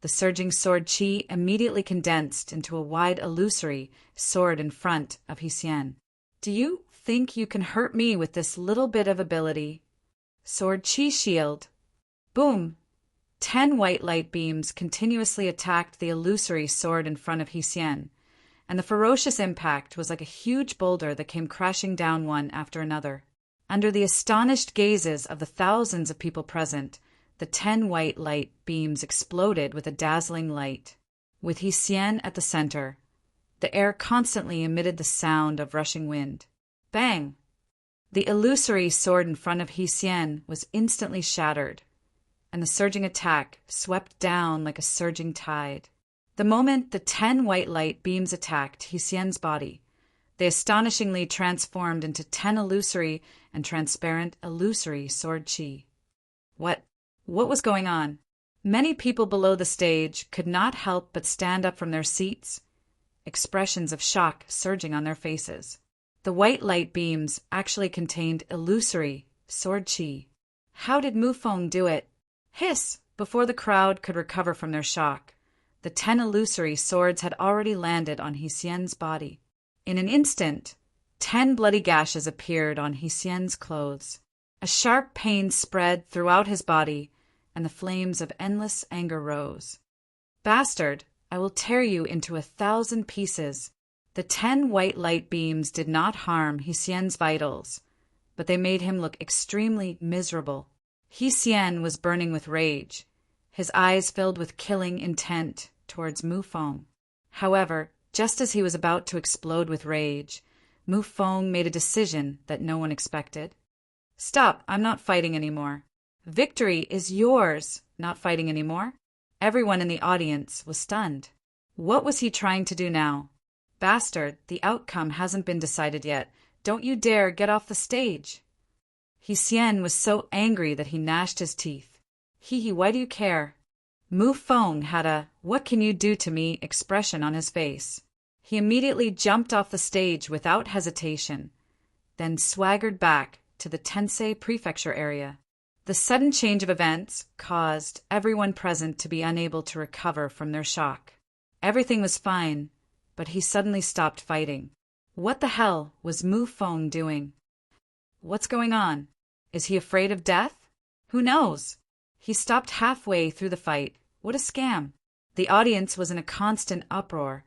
the surging sword qi immediately condensed into a wide illusory sword in front of He Xian. "Do you think you can hurt me with this little bit of ability?" Sword qi shield. Boom! 10 white light beams continuously attacked the illusory sword in front of He Xian, and the ferocious impact was like a huge boulder that came crashing down one after another. Under the astonished gazes of the thousands of people present, the 10 white light beams exploded with a dazzling light. With He Xian at the center, the air constantly emitted the sound of rushing wind. Bang! The illusory sword in front of He Xian was instantly shattered, and the surging attack swept down like a surging tide. The moment the 10 white light beams attacked He Xian's body, they astonishingly transformed into 10 illusory and transparent illusory sword qi. What was going on? Many people below the stage could not help but stand up from their seats, expressions of shock surging on their faces. The white light beams actually contained illusory sword qi. How did Mu Feng do it? Hiss! Before the crowd could recover from their shock, the 10 illusory swords had already landed on He Xian's body. In an instant, 10 bloody gashes appeared on He Xian's clothes. A sharp pain spread throughout his body, and the flames of endless anger rose. "Bastard, I will tear you into 1,000 pieces." The 10 white light beams did not harm He Xian's vitals, but they made him look extremely miserable. He Xian was burning with rage, his eyes filled with killing intent towards Mu Feng. However, just as he was about to explode with rage, Mu Feng made a decision that no one expected. "Stop, I'm not fighting anymore. Victory is yours, not fighting anymore. Everyone in the audience was stunned. What was he trying to do now? Bastard, the outcome hasn't been decided yet. Don't you dare get off the stage. Hsien was so angry that he gnashed his teeth. Hee, why do you care? Mu Feng had a "what can you do to me" expression on his face. He immediately jumped off the stage without hesitation, then swaggered back to the Tensei prefecture area. The sudden change of events caused everyone present to be unable to recover from their shock. Everything was fine, but he suddenly stopped fighting. What the hell was Mu Feng doing? What's going on? Is he afraid of death? Who knows? He stopped halfway through the fight. What a scam. The audience was in a constant uproar,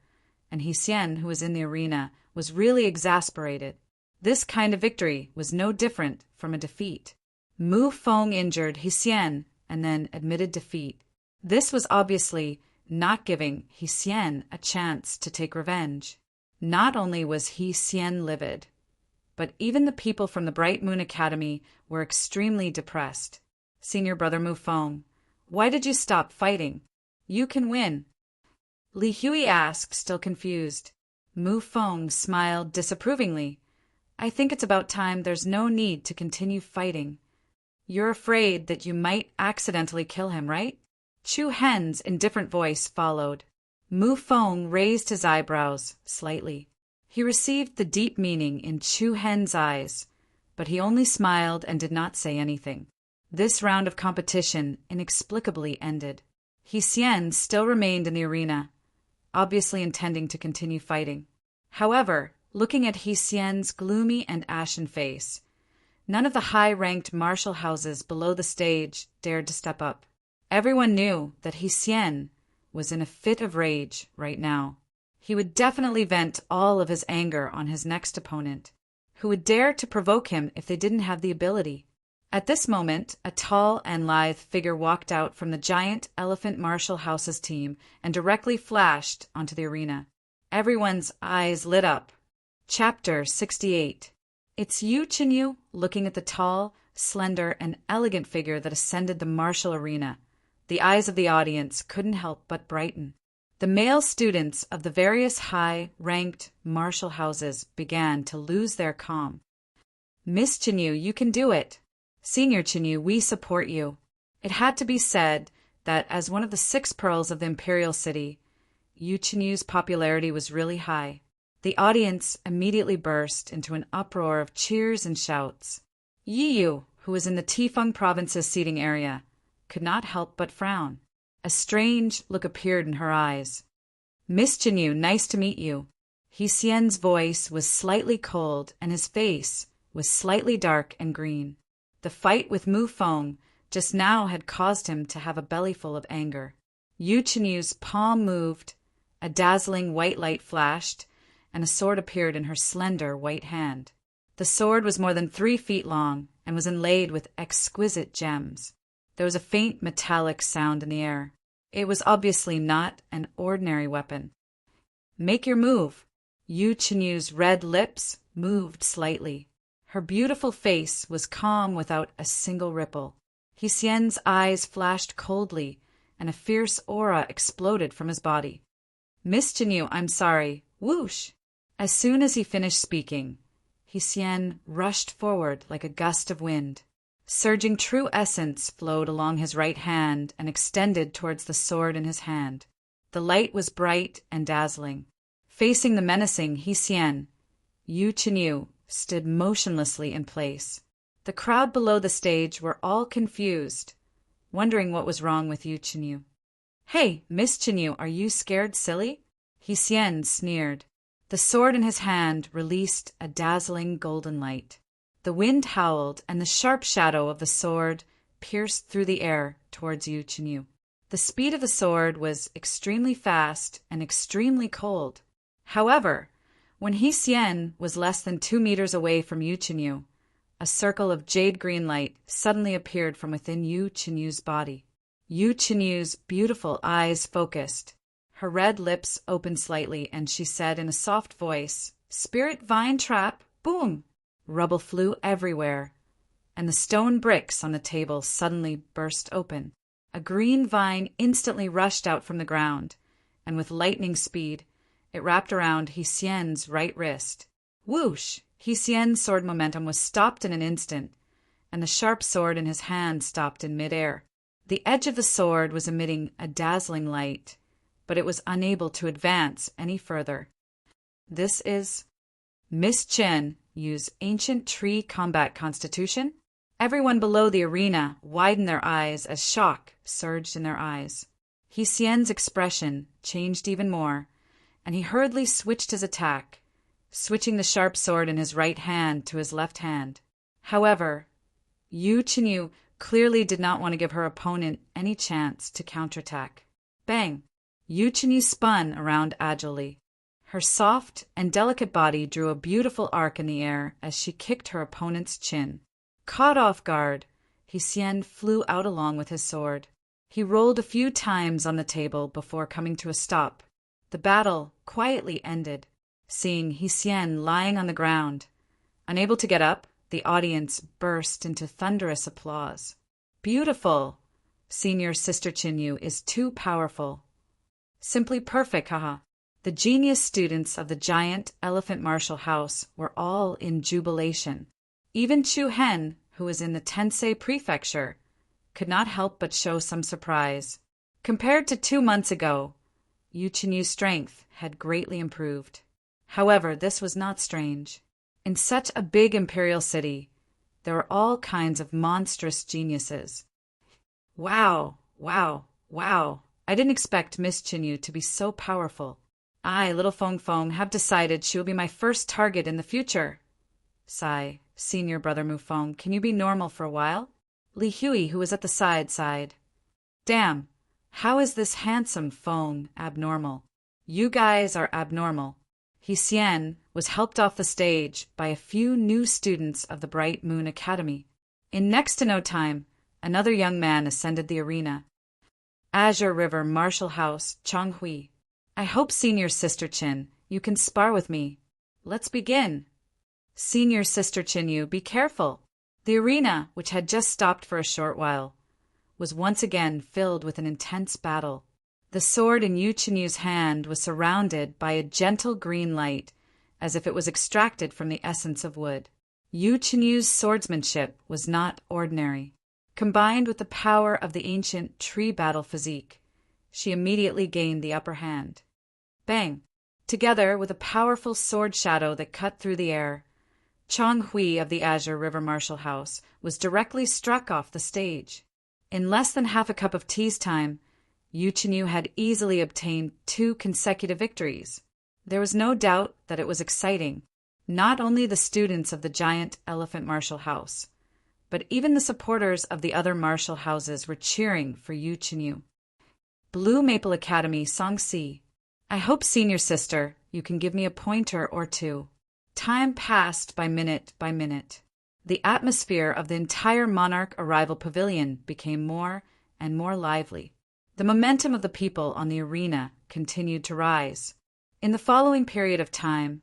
and Hsien, who was in the arena, was really exasperated. This kind of victory was no different from a defeat. Mu Feng injured Hsien and then admitted defeat. This was obviously not giving Hsien a chance to take revenge. Not only was Hsien livid, but even the people from the Bright Moon Academy were extremely depressed. Senior brother Mu Feng, why did you stop fighting? You can win. Li Hui asked, still confused. Mu Feng smiled disapprovingly. I think it's about time. There's no need to continue fighting. You're afraid that you might accidentally kill him, right? Chu Hen's indifferent voice followed. Mu Feng raised his eyebrows slightly. He received the deep meaning in Chu Hen's eyes, but he only smiled and did not say anything. This round of competition inexplicably ended. Hsien still remained in the arena, obviously intending to continue fighting. However, looking at Hsien's gloomy and ashen face, none of the high-ranked martial houses below the stage dared to step up. Everyone knew that Hsien was in a fit of rage right now. He would definitely vent all of his anger on his next opponent, who would dare to provoke him if they didn't have the ability. At this moment, a tall and lithe figure walked out from the giant Elephant Martial House's team and directly flashed onto the arena. Everyone's eyes lit up. Chapter 68. It's Yu Chenyu, looking at the tall, slender, and elegant figure that ascended the martial arena. The eyes of the audience couldn't help but brighten. The male students of the various high-ranked martial houses began to lose their calm. Miss Chenyu, you can do it. Senior Chenyu, we support you. It had to be said that as one of the 6 pearls of the imperial city, Yu Chenyu's popularity was really high. The audience immediately burst into an uproar of cheers and shouts. Yi Yu, who was in the Tifeng province's seating area, could not help but frown. A strange look appeared in her eyes. Miss Chenyu, nice to meet you. Hsien's voice was slightly cold and his face was slightly dark and green. The fight with Mu Feng just now had caused him to have a bellyful of anger. Yu Chenyu's palm moved, a dazzling white light flashed, and a sword appeared in her slender white hand. The sword was more than 3 feet long and was inlaid with exquisite gems. There was a faint metallic sound in the air. It was obviously not an ordinary weapon. Make your move. Yu Chenyu's red lips moved slightly. Her beautiful face was calm without a single ripple. Hsien's eyes flashed coldly, and a fierce aura exploded from his body. Miss Chenyu, I'm sorry. Whoosh! As soon as he finished speaking, Hsien rushed forward like a gust of wind. Surging true essence flowed along his right hand and extended towards the sword in his hand. The light was bright and dazzling. Facing the menacing Hsien, Yu Chenyu stood motionlessly in place. The crowd below the stage were all confused, wondering what was wrong with Yu Chenyu. Hey, Miss Chenyu, are you scared silly? Hsien sneered. The sword in his hand released a dazzling golden light. The wind howled, and the sharp shadow of the sword pierced through the air towards Yu Chenyu. The speed of the sword was extremely fast and extremely cold. However, when Hsien was less than 2 meters away from Yu Chenyu, a circle of jade-green light suddenly appeared from within Yu Chenyu's body. Yu Chenyu's beautiful eyes focused. Her red lips opened slightly, and she said in a soft voice, "Spirit Vine Trap, boom!" Rubble flew everywhere, and the stone bricks on the table suddenly burst open. A green vine instantly rushed out from the ground, and with lightning speed, it wrapped around Hsien's right wrist. Whoosh! Hsien's sword momentum was stopped in an instant, and the sharp sword in his hand stopped in midair. The edge of the sword was emitting a dazzling light, but it was unable to advance any further. This is Miss Chen Yu's ancient tree combat constitution? Everyone below the arena widened their eyes as shock surged in their eyes. Hsien's expression changed even more, and he hurriedly switched his attack, switching the sharp sword in his right hand to his left hand. However, Yu Chenyu clearly did not want to give her opponent any chance to counterattack. Bang! Yu Chenyu spun around agilely. Her soft and delicate body drew a beautiful arc in the air as she kicked her opponent's chin. Caught off guard, Hsien flew out along with his sword. He rolled a few times on the table before coming to a stop. The battle quietly ended, seeing Hsien lying on the ground. Unable to get up, the audience burst into thunderous applause. Beautiful! Senior Sister Chenyu is too powerful. Simply perfect, haha. The genius students of the giant elephant martial house were all in jubilation. Even Chu Hen, who was in the Tensei prefecture, could not help but show some surprise. Compared to 2 months ago, Yu Chenyu's strength had greatly improved. However, this was not strange. In such a big imperial city, there were all kinds of monstrous geniuses. Wow, wow, wow. I didn't expect Miss Chenyu to be so powerful. I, little Feng Feng, have decided she will be my first target in the future. Sigh, senior brother Mufeng, can you be normal for a while? Li Hui, who was at the side, sighed. Damn, how is this handsome Feng abnormal? You guys are abnormal. Hsien was helped off the stage by a few new students of the Bright Moon Academy. In next to no time, another young man ascended the arena. Azure River Martial House, Chonghui. I hope, Senior Sister Chin, you can spar with me. Let's begin. Senior Sister Chenyu, be careful. The arena, which had just stopped for a short while, was once again filled with an intense battle. The sword in Yu Chenyu's hand was surrounded by a gentle green light, as if it was extracted from the essence of wood. Yu Chenyu's swordsmanship was not ordinary. Combined with the power of the ancient tree battle physique, she immediately gained the upper hand. Bang! Together with a powerful sword shadow that cut through the air, Chong Hui of the Azure River Martial House was directly struck off the stage. In less than half a cup of tea's time, Yu Chenyu had easily obtained 2 consecutive victories. There was no doubt that it was exciting. Not only the students of the giant elephant martial house, but even the supporters of the other martial houses were cheering for Yu Chenyu. Blue Maple Academy, Songsi. I hope, senior sister, you can give me a pointer or two. Time passed by minute by minute. The atmosphere of the entire Monarch Arrival Pavilion became more and more lively. The momentum of the people on the arena continued to rise. In the following period of time,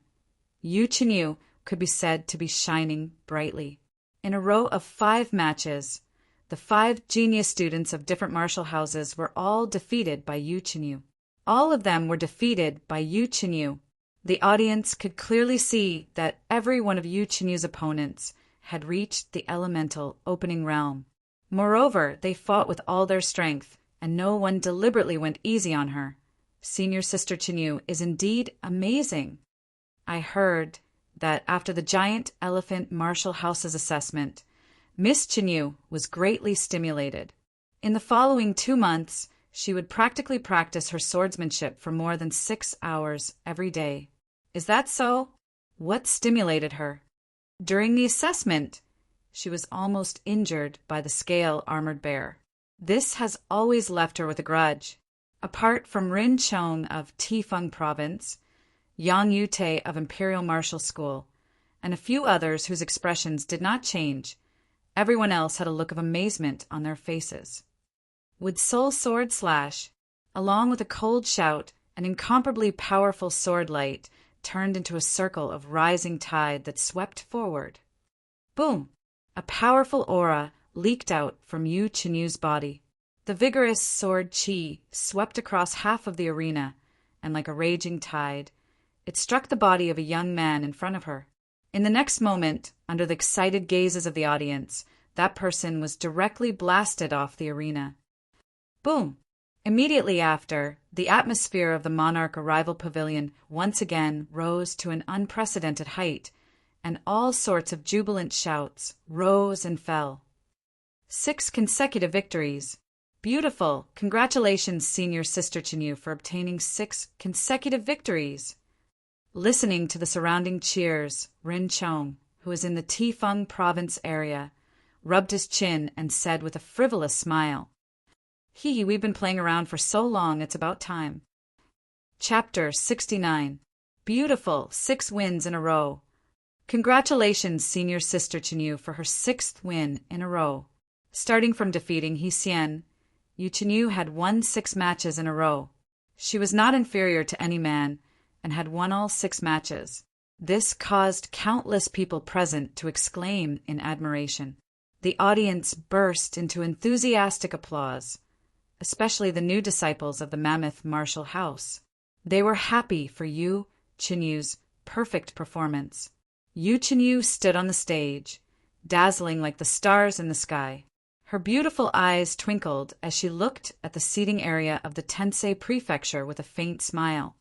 Yu Chenyu could be said to be shining brightly. In a row of 5 matches, the 5 genius students of different martial houses were all defeated by Yu Chenyu. All of them were defeated by Yu Chenyu. The audience could clearly see that every one of Yu Chenyu's opponents had reached the elemental opening realm. Moreover, they fought with all their strength, and no one deliberately went easy on her. Senior Sister Chenyu is indeed amazing. I heard that after the giant elephant martial house's assessment, Miss Chenyu was greatly stimulated. In the following 2 months, she would practically practice her swordsmanship for more than 6 hours every day. Is that so? What stimulated her? During the assessment, she was almost injured by the scale armored bear. This has always left her with a grudge. Apart from Rin Chong of Tifeng Province, Yang Yute of Imperial Martial School, and a few others whose expressions did not change, everyone else had a look of amazement on their faces. Would Soul Sword Slash, along with a cold shout, an incomparably powerful sword light, turned into a circle of rising tide that swept forward. Boom! A powerful aura leaked out from Yu Chenyu's body. The vigorous sword chi swept across half of the arena, and like a raging tide, it struck the body of a young man in front of her. In the next moment, under the excited gazes of the audience, that person was directly blasted off the arena. Boom! Immediately after, the atmosphere of the Monarch Arrival Pavilion once again rose to an unprecedented height, and all sorts of jubilant shouts rose and fell. 6 consecutive victories. Beautiful! Congratulations, Senior Sister Chenyu, for obtaining 6 consecutive victories. Listening to the surrounding cheers, Rin Chong, who was in the Tifeng province area, rubbed his chin and said with a frivolous smile, "Hee, we've been playing around for so long, it's about time." Chapter 69. Beautiful, 6 wins in a row. Congratulations, Senior Sister Chenyu, for her 6th win in a row. Starting from defeating He Xian, Yu Chenyu had won 6 matches in a row. She was not inferior to any man, and had won all 6 matches. This caused countless people present to exclaim in admiration. The audience burst into enthusiastic applause, especially the new disciples of the Mammoth Martial House. They were happy for Yu Chenyu's perfect performance. Yu Chenyu stood on the stage, dazzling like the stars in the sky. Her beautiful eyes twinkled as she looked at the seating area of the Tensei Prefecture with a faint smile.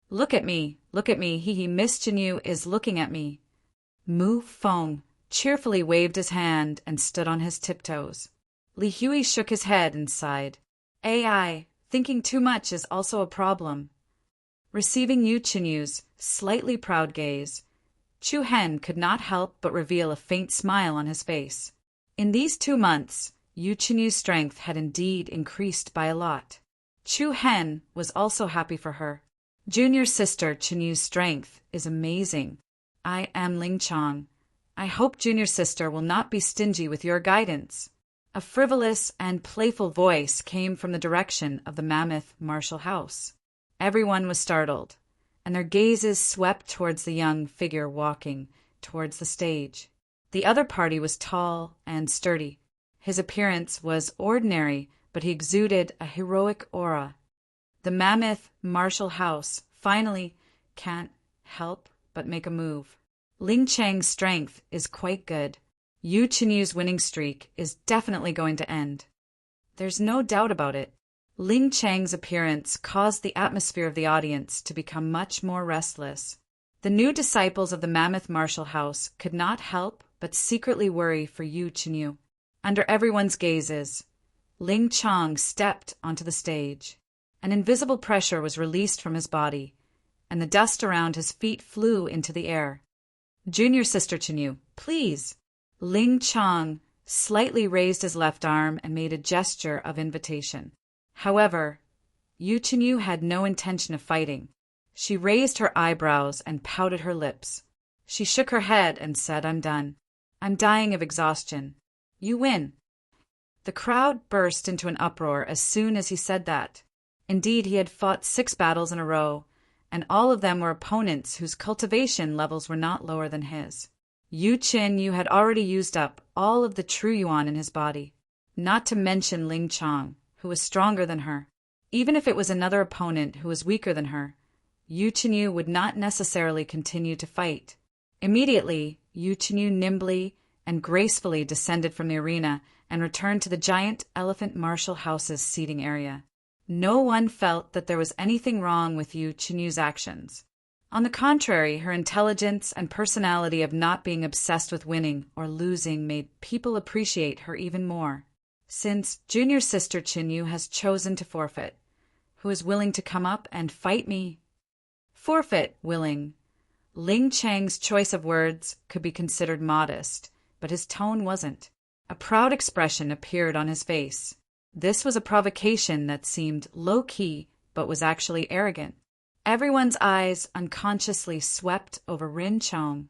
Look at me, hee, Miss Chenyu is looking at me." Mu Feng cheerfully waved his hand and stood on his tiptoes. Li Hui shook his head and sighed. "AI, thinking too much is also a problem." Receiving Yu Chenyu's slightly proud gaze, Chu Hen could not help but reveal a faint smile on his face. In these 2 months, Yu Chenyu's strength had indeed increased by a lot. Chu Hen was also happy for her. "Junior Sister Chenyu's strength is amazing. I am Ling Chong. I hope Junior Sister will not be stingy with your guidance." A frivolous and playful voice came from the direction of the Mammoth Martial House. Everyone was startled, and their gazes swept towards the young figure walking towards the stage. The other party was tall and sturdy. His appearance was ordinary, but he exuded a heroic aura. The Mammoth Martial House finally can't help but make a move. Ling Chang's strength is quite good. Yu Chenyu's winning streak is definitely going to end. There's no doubt about it. Ling Chang's appearance caused the atmosphere of the audience to become much more restless. The new disciples of the Mammoth Martial House could not help but secretly worry for Yu Chenyu. Under everyone's gazes, Ling Chang stepped onto the stage. An invisible pressure was released from his body, and the dust around his feet flew into the air. "Junior Sister Chenyu, please." Ling Chang slightly raised his left arm and made a gesture of invitation. However, Yu Chenyu had no intention of fighting. She raised her eyebrows and pouted her lips. She shook her head and said, "I'm done. I'm dying of exhaustion. You win." The crowd burst into an uproar as soon as he said that. Indeed, he had fought 6 battles in a row, and all of them were opponents whose cultivation levels were not lower than his. Yu Chenyu had already used up all of the true yuan in his body, not to mention Ling Chang, who was stronger than her. Even if it was another opponent who was weaker than her, Yu Chenyu would not necessarily continue to fight. Immediately, Yu Chenyu nimbly and gracefully descended from the arena and returned to the giant Elephant Martial House's seating area. No one felt that there was anything wrong with Yu Chenyu's actions. On the contrary, her intelligence and personality of not being obsessed with winning or losing made people appreciate her even more. Since Junior Sister Chenyu has chosen to forfeit, who is willing to come up and fight me? Forfeit, willing. Ling Chang's choice of words could be considered modest, but his tone wasn't. A proud expression appeared on his face. This was a provocation that seemed low-key, but was actually arrogant. Everyone's eyes unconsciously swept over Rin Chong,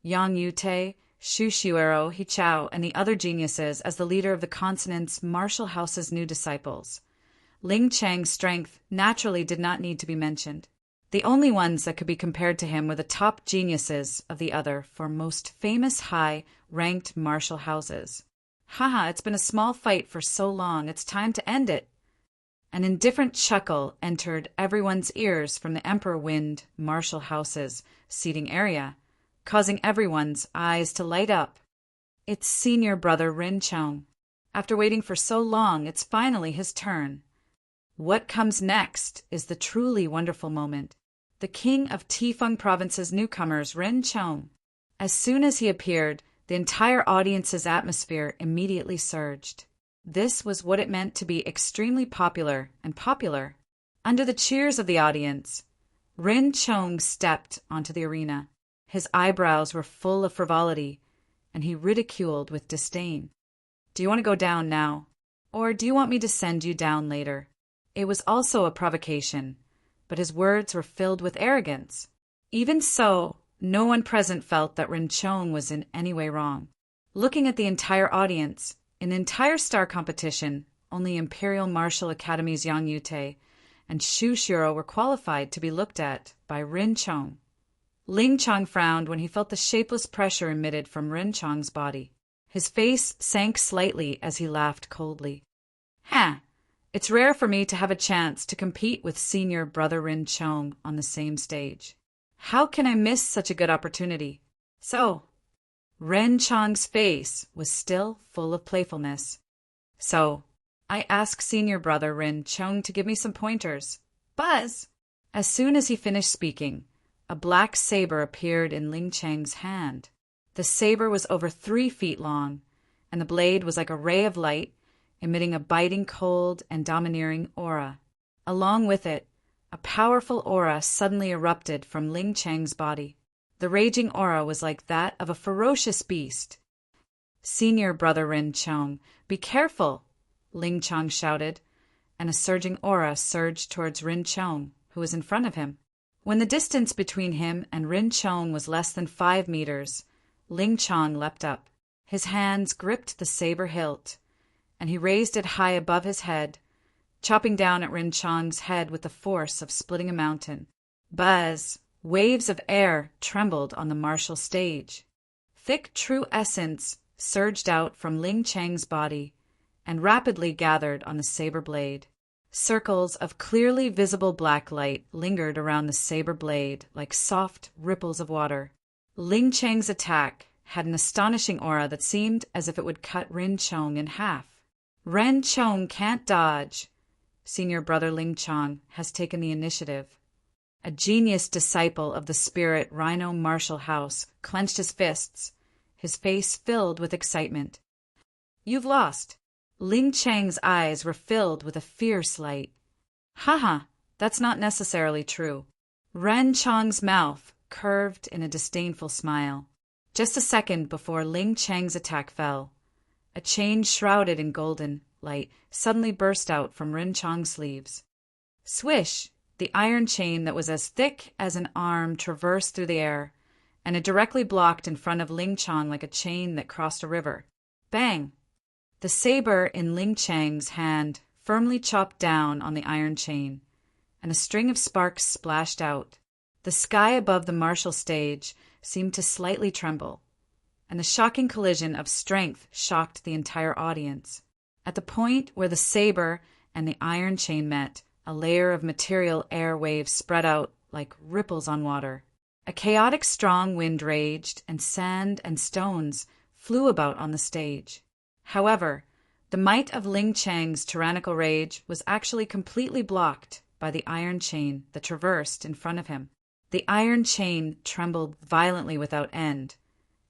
Yang Yute, Shu Shuero, He Chao, and the other geniuses as the leader of the consonant's Martial House's new disciples. Ling Chang's strength naturally did not need to be mentioned. The only ones that could be compared to him were the top geniuses of the other for most famous high-ranked martial houses. Haha, it's been a small fight for so long, it's time to end it. An indifferent chuckle entered everyone's ears from the Emperor-Wind martial house's seating area, causing everyone's eyes to light up. It's senior brother Rin Chong. After waiting for so long, it's finally his turn. What comes next is the truly wonderful moment. The king of Tifeng Province's newcomers, Rin Chong. As soon as he appeared, the entire audience's atmosphere immediately surged. This was what it meant to be extremely popular and popular. Under the cheers of the audience, Rin Chong stepped onto the arena. His eyebrows were full of frivolity, and he ridiculed with disdain. Do you want to go down now? Or do you want me to send you down later? It was also a provocation, but his words were filled with arrogance. Even so, no one present felt that Rin Chong was in any way wrong. Looking at the entire audience, in the entire star competition, only Imperial Martial Academy's Yang Yute and Shu Shuro were qualified to be looked at by Rin Chong. Ling Chong frowned when he felt the shapeless pressure emitted from Rin Chong's body. His face sank slightly as he laughed coldly. It's rare for me to have a chance to compete with senior brother Rin Chong on the same stage. How can I miss such a good opportunity? So, Rin Chong's face was still full of playfulness. So, I asked senior brother Rin Chong to give me some pointers. Buzz! As soon as he finished speaking, a black saber appeared in Ling Chang's hand. The saber was over 3 feet long, and the blade was like a ray of light, emitting a biting cold and domineering aura. Along with it, a powerful aura suddenly erupted from Ling Chang's body. The raging aura was like that of a ferocious beast. Senior brother Rin Chong, be careful! Ling Chong shouted, and a surging aura surged towards Rin Chong, who was in front of him. When the distance between him and Rin Chong was less than 5 meters, Ling Chong leapt up. His hands gripped the saber hilt, and he raised it high above his head, chopping down at Rin Chong's head with the force of splitting a mountain. Buzz! Waves of air trembled on the martial stage. Thick true essence surged out from Ling Chang's body and rapidly gathered on the saber blade. Circles of clearly visible black light lingered around the saber blade like soft ripples of water. Ling Chang's attack had an astonishing aura that seemed as if it would cut Rin Chong in half. Rin Chong can't dodge. Senior brother Ling Chong has taken the initiative. A genius disciple of the spirit Rhino Martial House clenched his fists, his face filled with excitement. You've lost. Ling Chang's eyes were filled with a fierce light. Haha, that's not necessarily true. Ren Chong's mouth curved in a disdainful smile. Just a second before Ling Chang's attack fell, a chain shrouded in golden light suddenly burst out from Rin Chong's sleeves. Swish! The iron chain that was as thick as an arm traversed through the air, and it directly blocked in front of Ling Chong like a chain that crossed a river. Bang! The saber in Ling Chang's hand firmly chopped down on the iron chain, and a string of sparks splashed out. The sky above the martial stage seemed to slightly tremble, and the shocking collision of strength shocked the entire audience. At the point where the saber and the iron chain met, a layer of material air waves spread out like ripples on water. A chaotic strong wind raged, and sand and stones flew about on the stage. However, the might of Ling Chang's tyrannical rage was actually completely blocked by the iron chain that traversed in front of him. The iron chain trembled violently without end,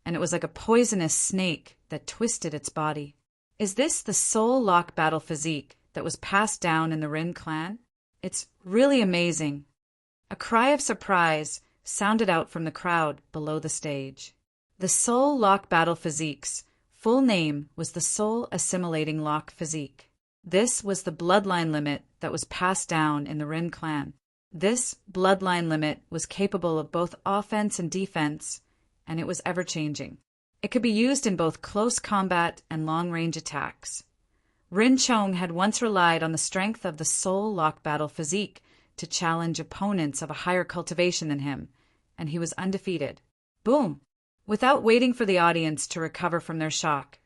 and it was like a poisonous snake that twisted its body. Is this the soul lock battle physique that was passed down in the Rin clan? It's really amazing. A cry of surprise sounded out from the crowd below the stage. The soul lock battle physique's full name was the soul assimilating lock physique. This was the bloodline limit that was passed down in the Rin clan. This bloodline limit was capable of both offense and defense, and it was ever-changing. It could be used in both close combat and long-range attacks. Rin Chong had once relied on the strength of the soul lock battle physique to challenge opponents of a higher cultivation than him, and he was undefeated. Boom! Without waiting for the audience to recover from their shock,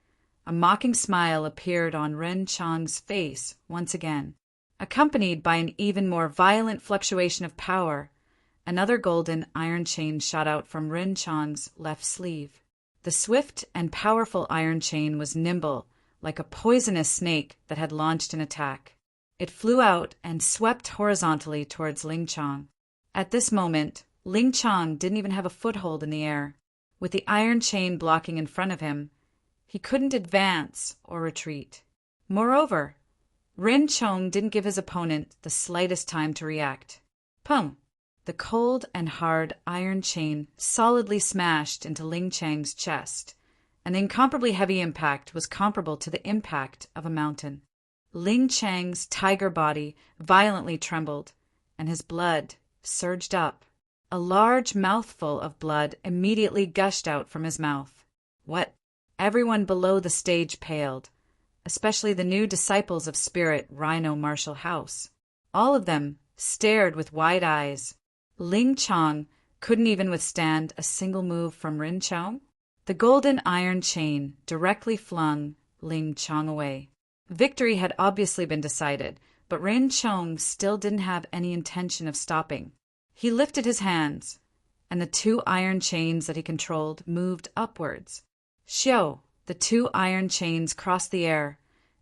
a mocking smile appeared on Ren Chong's face once again, accompanied by an even more violent fluctuation of power. Another golden iron chain shot out from Ren Chong's left sleeve. The swift and powerful iron chain was nimble, like a poisonous snake that had launched an attack. It flew out and swept horizontally towards Ling Chong. At this moment, Ling Chong didn't even have a foothold in the air. With the iron chain blocking in front of him, he couldn't advance or retreat. Moreover, Ren Chong didn't give his opponent the slightest time to react. Pum! The cold and hard iron chain solidly smashed into Ling Chang's chest, and the incomparably heavy impact was comparable to the impact of a mountain. Ling Chang's tiger body violently trembled, and his blood surged up. A large mouthful of blood immediately gushed out from his mouth. What? Everyone below the stage paled, especially the new disciples of Spirit Rhino Martial House. All of them stared with wide eyes. Ling Chong couldn't even withstand a single move from Ren Chong. The golden iron chain directly flung Ling Chong away. Victory had obviously been decided, but Ren Chong still didn't have any intention of stopping. He lifted his hands, and the two iron chains that he controlled moved upwards. Xiao, the two iron chains crossed the air,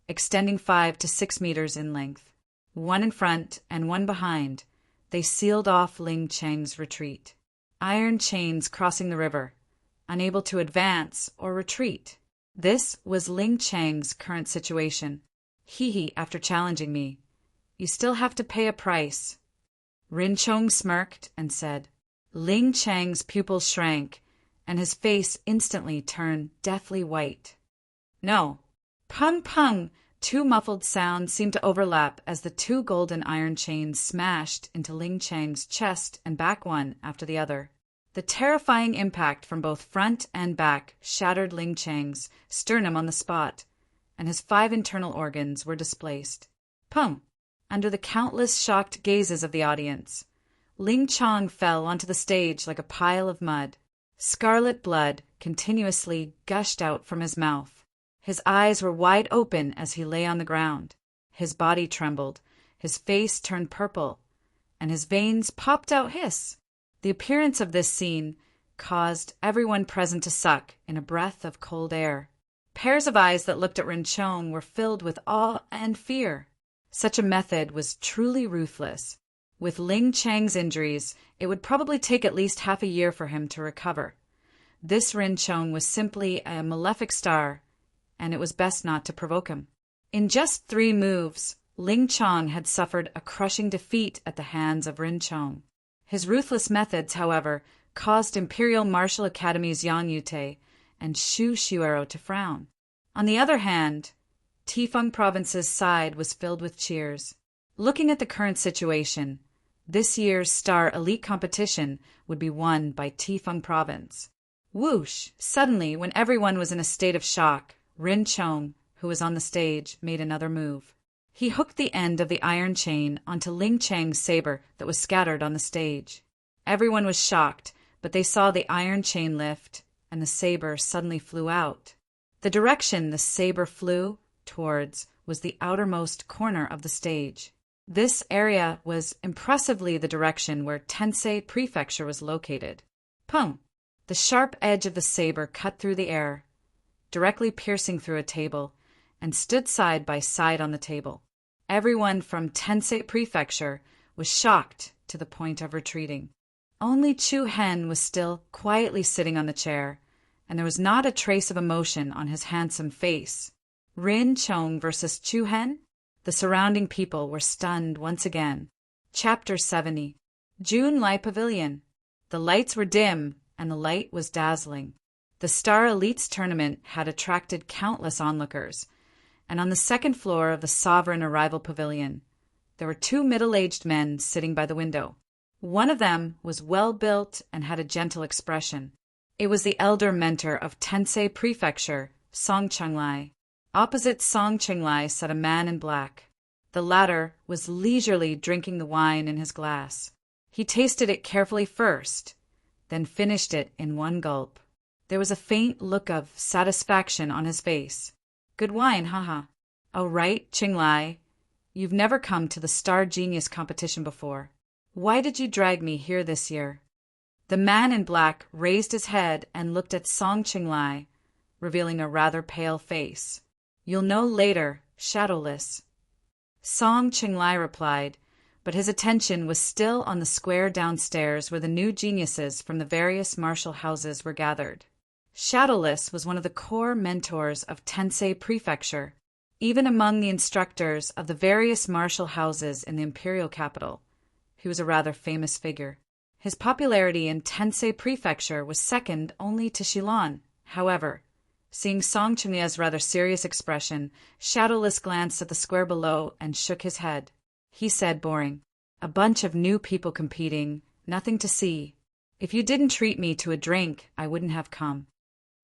extending 5 to 6 meters in length. One in front and one behind, they sealed off Ling Chang's retreat. Iron chains crossing the river, unable to advance or retreat. This was Ling Chang's current situation. Hee, after challenging me, you still have to pay a price. Ren Chong smirked and said. Ling Chang's pupils shrank, and his face instantly turned deathly white. No. Pung pung! Two muffled sounds seemed to overlap as the two golden iron chains smashed into Ling Chang's chest and back one after the other. The terrifying impact from both front and back shattered Ling Chang's sternum on the spot, and his 5 internal organs were displaced. Pum! Under the countless shocked gazes of the audience, Ling Chong fell onto the stage like a pile of mud. Scarlet blood continuously gushed out from his mouth. His eyes were wide open as he lay on the ground. His body trembled, his face turned purple, and his veins popped out hiss. The appearance of this scene caused everyone present to suck in a breath of cold air. Pairs of eyes that looked at Ren Chong were filled with awe and fear. Such a method was truly ruthless. With Ling Chang's injuries, it would probably take at least half a year for him to recover. This Ren Chong was simply a malefic star, and it was best not to provoke him. In just 3 moves, Ling Chong had suffered a crushing defeat at the hands of Ren Chong. His ruthless methods, however, caused Imperial Martial Academy's Yang Yute and Shu Shuero to frown. On the other hand, Tifeng Province's side was filled with cheers. Looking at the current situation, this year's Star Elite competition would be won by Tifeng Province. Whoosh! Suddenly, when everyone was in a state of shock, Ren Chong, who was on the stage, made another move. He hooked the end of the iron chain onto Ling Chang's saber that was scattered on the stage. Everyone was shocked, but they saw the iron chain lift, and the saber suddenly flew out. The direction the saber flew towards was the outermost corner of the stage. This area was impressively the direction where Tensei Prefecture was located. Pum! The sharp edge of the saber cut through the air, directly piercing through a table, and stood side by side on the table. Everyone from Tensei Prefecture was shocked to the point of retreating. Only Chu Hen was still quietly sitting on the chair, and there was not a trace of emotion on his handsome face. Ren Chong versus Chu Hen? The surrounding people were stunned once again. Chapter 70. June Lai Pavilion. The lights were dim, and the light was dazzling. The Star Elites tournament had attracted countless onlookers, and on the second floor of the Sovereign Arrival Pavilion, there were 2 middle-aged men sitting by the window. One of them was well-built and had a gentle expression. It was the elder mentor of Tensei Prefecture, Song Chenglai. Opposite Song Chenglai sat a man in black. The latter was leisurely drinking the wine in his glass. He tasted it carefully first, then finished it in one gulp. There was a faint look of satisfaction on his face. Good wine, haha. Oh, right, Qinglai. You've never come to the Star Genius competition before. Why did you drag me here this year? The man in black raised his head and looked at Song Qinglai, revealing a rather pale face. You'll know later, Shadowless. Song Qinglai replied, but his attention was still on the square downstairs where the new geniuses from the various martial houses were gathered. Shadowless was one of the core mentors of Tensei Prefecture, even among the instructors of the various martial houses in the imperial capital. He was a rather famous figure. His popularity in Tensei Prefecture was second only to Shilon. However, seeing Song Qinglai's rather serious expression, Shadowless glanced at the square below and shook his head. He said, boring, "A bunch of new people competing, nothing to see. If you didn't treat me to a drink, I wouldn't have come."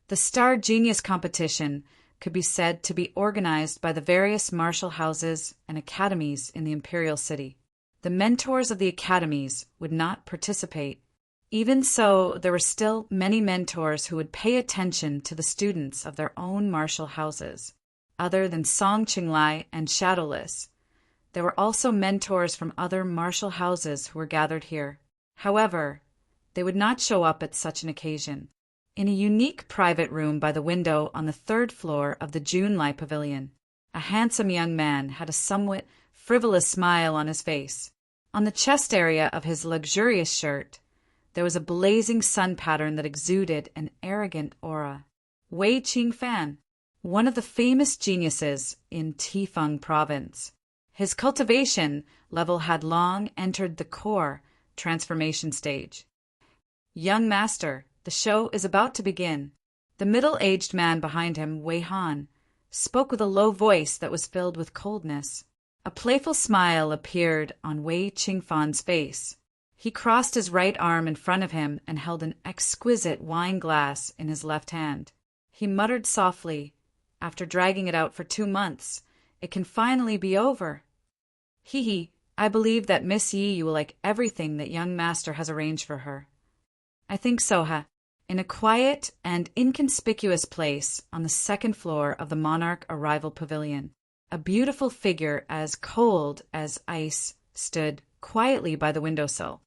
The Star Genius competition could be said to be organized by the various martial houses and academies in the imperial city. The mentors of the academies would not participate. Even so, there were still many mentors who would pay attention to the students of their own martial houses. Other than Song Qinglai and Shadowless, there were also mentors from other martial houses who were gathered here. However, they would not show up at such an occasion. In a unique private room by the window on the third floor of the Junlai Pavilion, a handsome young man had a somewhat frivolous smile on his face. On the chest area of his luxurious shirt, there was a blazing sun pattern that exuded an arrogant aura. Wei Qingfan, one of the famous geniuses in Tifeng province. His cultivation level had long entered the core transformation stage. Young master, the show is about to begin. The middle-aged man behind him, Wei Han, spoke with a low voice that was filled with coldness. A playful smile appeared on Wei Qingfan's face. He crossed his right arm in front of him and held an exquisite wine glass in his left hand. He muttered softly, "After dragging it out for 2 months, it can finally be over. Hee, I believe that Miss Yi will like everything that young master has arranged for her." "I think so, ha." In a quiet and inconspicuous place on the second floor of the Monarch Arrival Pavilion, a beautiful figure as cold as ice stood quietly by the windowsill.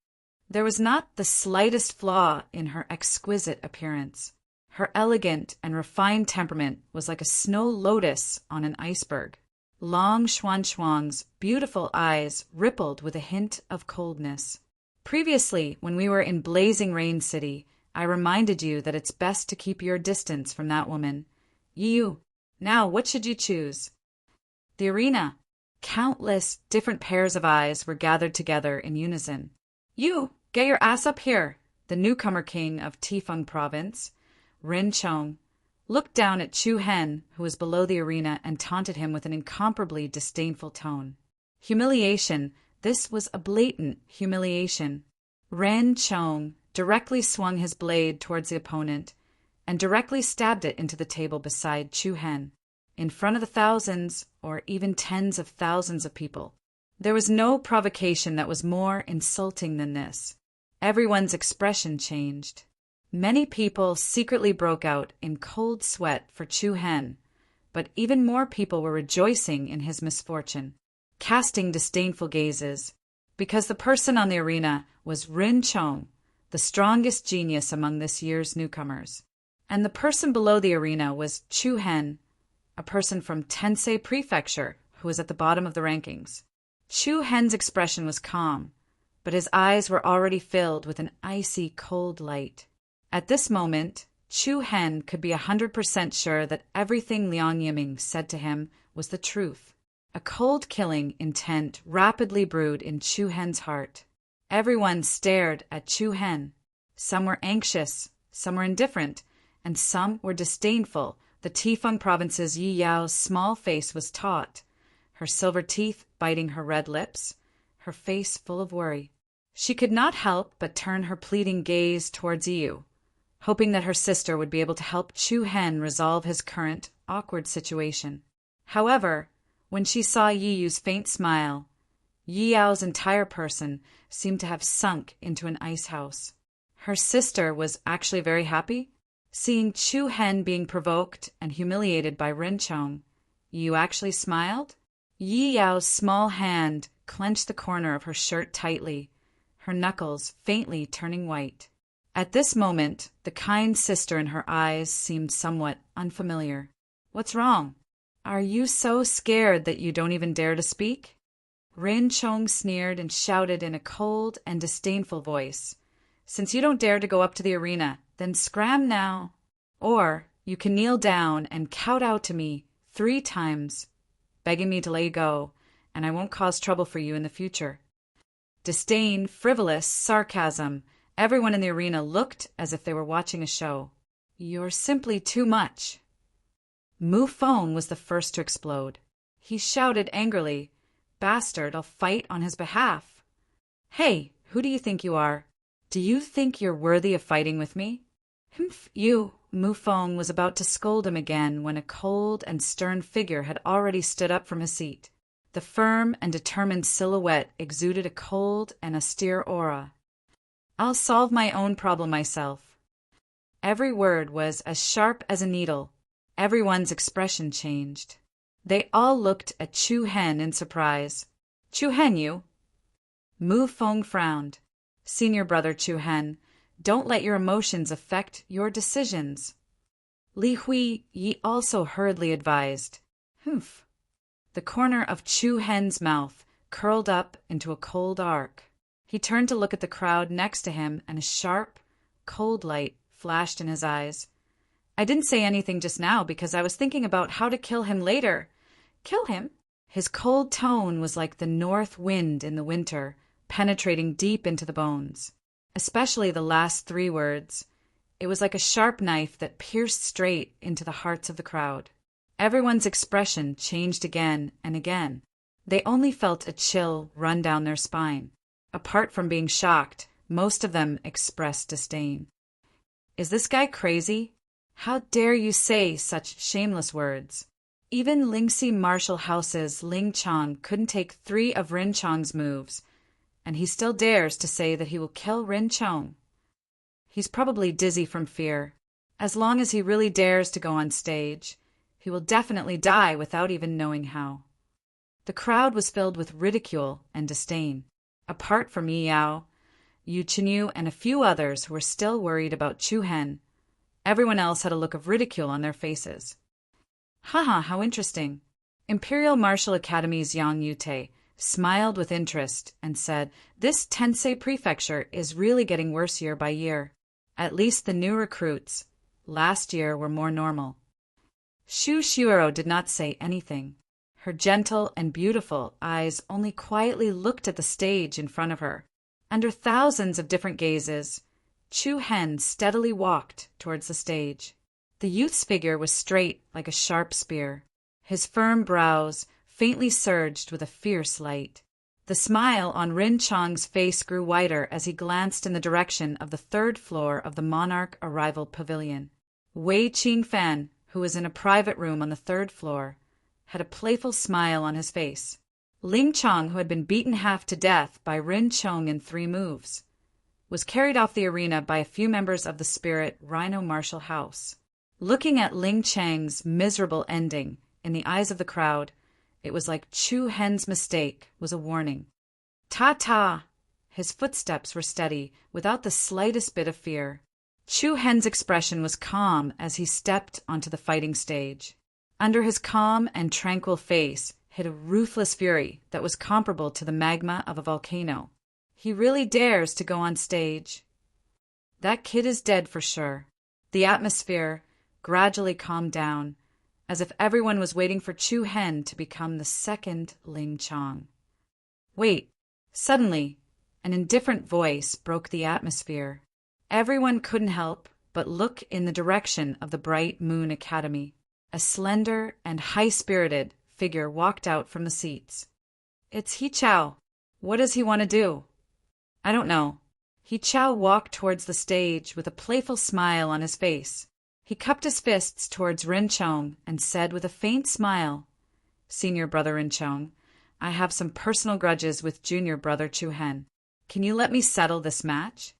There was not the slightest flaw in her exquisite appearance. Her elegant and refined temperament was like a snow lotus on an iceberg. Long Xuanzhuang's beautiful eyes rippled with a hint of coldness. Previously, when we were in Blazing Rain City, I reminded you that it's best to keep your distance from that woman. Yu, now what should you choose? The arena. Countless different pairs of eyes were gathered together in unison. "You, get your ass up here!" The newcomer king of Tifeng province, Rin Chong, looked down at Chu Hen, who was below the arena, and taunted him with an incomparably disdainful tone. Humiliation. This was a blatant humiliation. Ren Chong directly swung his blade towards the opponent and directly stabbed it into the table beside Chu Hen, in front of the thousands or even tens of thousands of people. There was no provocation that was more insulting than this. Everyone's expression changed. Many people secretly broke out in cold sweat for Chu Hen, but even more people were rejoicing in his misfortune, casting disdainful gazes, because the person on the arena was Rin Chong, the strongest genius among this year's newcomers. And the person below the arena was Chu Hen, a person from Tensei Prefecture who was at the bottom of the rankings. Chu Hen's expression was calm, but his eyes were already filled with an icy cold light. At this moment, Chu Hen could be 100% sure that everything Liang Yiming said to him was the truth. A cold-killing intent rapidly brewed in Chu Hen's heart. Everyone stared at Chu Hen. Some were anxious, some were indifferent, and some were disdainful. The Tifeng province's Yi Yao's small face was taut, her silver teeth biting her red lips, her face full of worry. She could not help but turn her pleading gaze towards Yu, hoping that her sister would be able to help Chu Hen resolve his current awkward situation. However, When she saw Yi Yu's faint smile, Yi Yao's entire person seemed to have sunk into an ice house. Her sister was actually very happy. Seeing Chu Hen being provoked and humiliated by Rin Chong, Yi Yu actually smiled. Yi Yao's small hand clenched the corner of her shirt tightly, her knuckles faintly turning white. At this moment, the kind sister in her eyes seemed somewhat unfamiliar. "What's wrong? Are you so scared that you don't even dare to speak?" Rin Chong sneered and shouted in a cold and disdainful voice, "Since you don't dare to go up to the arena, then scram now. Or you can kneel down and kowtow out to me 3 times, begging me to let you go, and I won't cause trouble for you in the future." Disdain, frivolous, sarcasm. Everyone in the arena looked as if they were watching a show. "You're simply too much." Mu Feng was the first to explode. He shouted angrily, "Bastard, I'll fight on his behalf." "Hey, who do you think you are? Do you think you're worthy of fighting with me?" "Humph, you." Mu Feng was about to scold him again when a cold and stern figure had already stood up from his seat. The firm and determined silhouette exuded a cold and austere aura. "I'll solve my own problem myself." Every word was as sharp as a needle. Everyone's expression changed. They all looked at Chu Hen in surprise. "Chu Hen, you?" Mu Feng frowned. "Senior brother Chu Hen, don't let your emotions affect your decisions." Li Hui Yi also hurriedly advised. "Humph." The corner of Chu Hen's mouth curled up into a cold arc. He turned to look at the crowd next to him, and a sharp, cold light flashed in his eyes. "I didn't say anything just now because I was thinking about how to kill him later." "Kill him?" His cold tone was like the north wind in the winter, penetrating deep into the bones. Especially the last 3 words. It was like a sharp knife that pierced straight into the hearts of the crowd. Everyone's expression changed again and again. They only felt a chill run down their spine. Apart from being shocked, most of them expressed disdain. "Is this guy crazy? How dare you say such shameless words?" Even Lingxi Martial House's Ling Chong couldn't take 3 of Rin Chong's moves, and he still dares to say that he will kill Rin Chong. He's probably dizzy from fear. As long as he really dares to go on stage, he will definitely die without even knowing how. The crowd was filled with ridicule and disdain. Apart from Yi Yao, Yu Chenyu, and a few others who were still worried about Chu Hen, everyone else had a look of ridicule on their faces. "Haha, how interesting." Imperial Martial Academy's Yang Yute smiled with interest and said, "This Tensei Prefecture is really getting worse year by year. At least the new recruits last year were more normal." Shu Shuero did not say anything. Her gentle and beautiful eyes only quietly looked at the stage in front of her. Under thousands of different gazes, Chu Hen steadily walked towards the stage. The youth's figure was straight like a sharp spear. His firm brows faintly surged with a fierce light. The smile on Rin Chong's face grew wider as he glanced in the direction of the 3rd floor of the Monarch Arrival Pavilion. Wei Qingfan, who was in a private room on the 3rd floor, had a playful smile on his face. Ling Chong, who had been beaten half to death by Rin Chong in 3 moves, was carried off the arena by a few members of the Spirit Rhino Martial House. Looking at Ling Chang's miserable ending in the eyes of the crowd, it was like Chu Hen's mistake was a warning. "Ta-ta!" His footsteps were steady, without the slightest bit of fear. Chu Hen's expression was calm as he stepped onto the fighting stage. Under his calm and tranquil face hid a ruthless fury that was comparable to the magma of a volcano. He really dares to go on stage. That kid is dead for sure. The atmosphere gradually calmed down, as if everyone was waiting for Chu Hen to become the 2nd Ling Chong. "Wait!" Suddenly, an indifferent voice broke the atmosphere. Everyone couldn't help but look in the direction of the Bright Moon Academy. A slender and high-spirited figure walked out from the seats. "It's He Chao. What does he want to do?" "I don't know." He Chao walked towards the stage with a playful smile on his face. He cupped his fists towards Rin Chong and said with a faint smile, Senior Brother Rinchong. I have some personal grudges with Junior Brother Chu Hen. Can you let me settle this match?"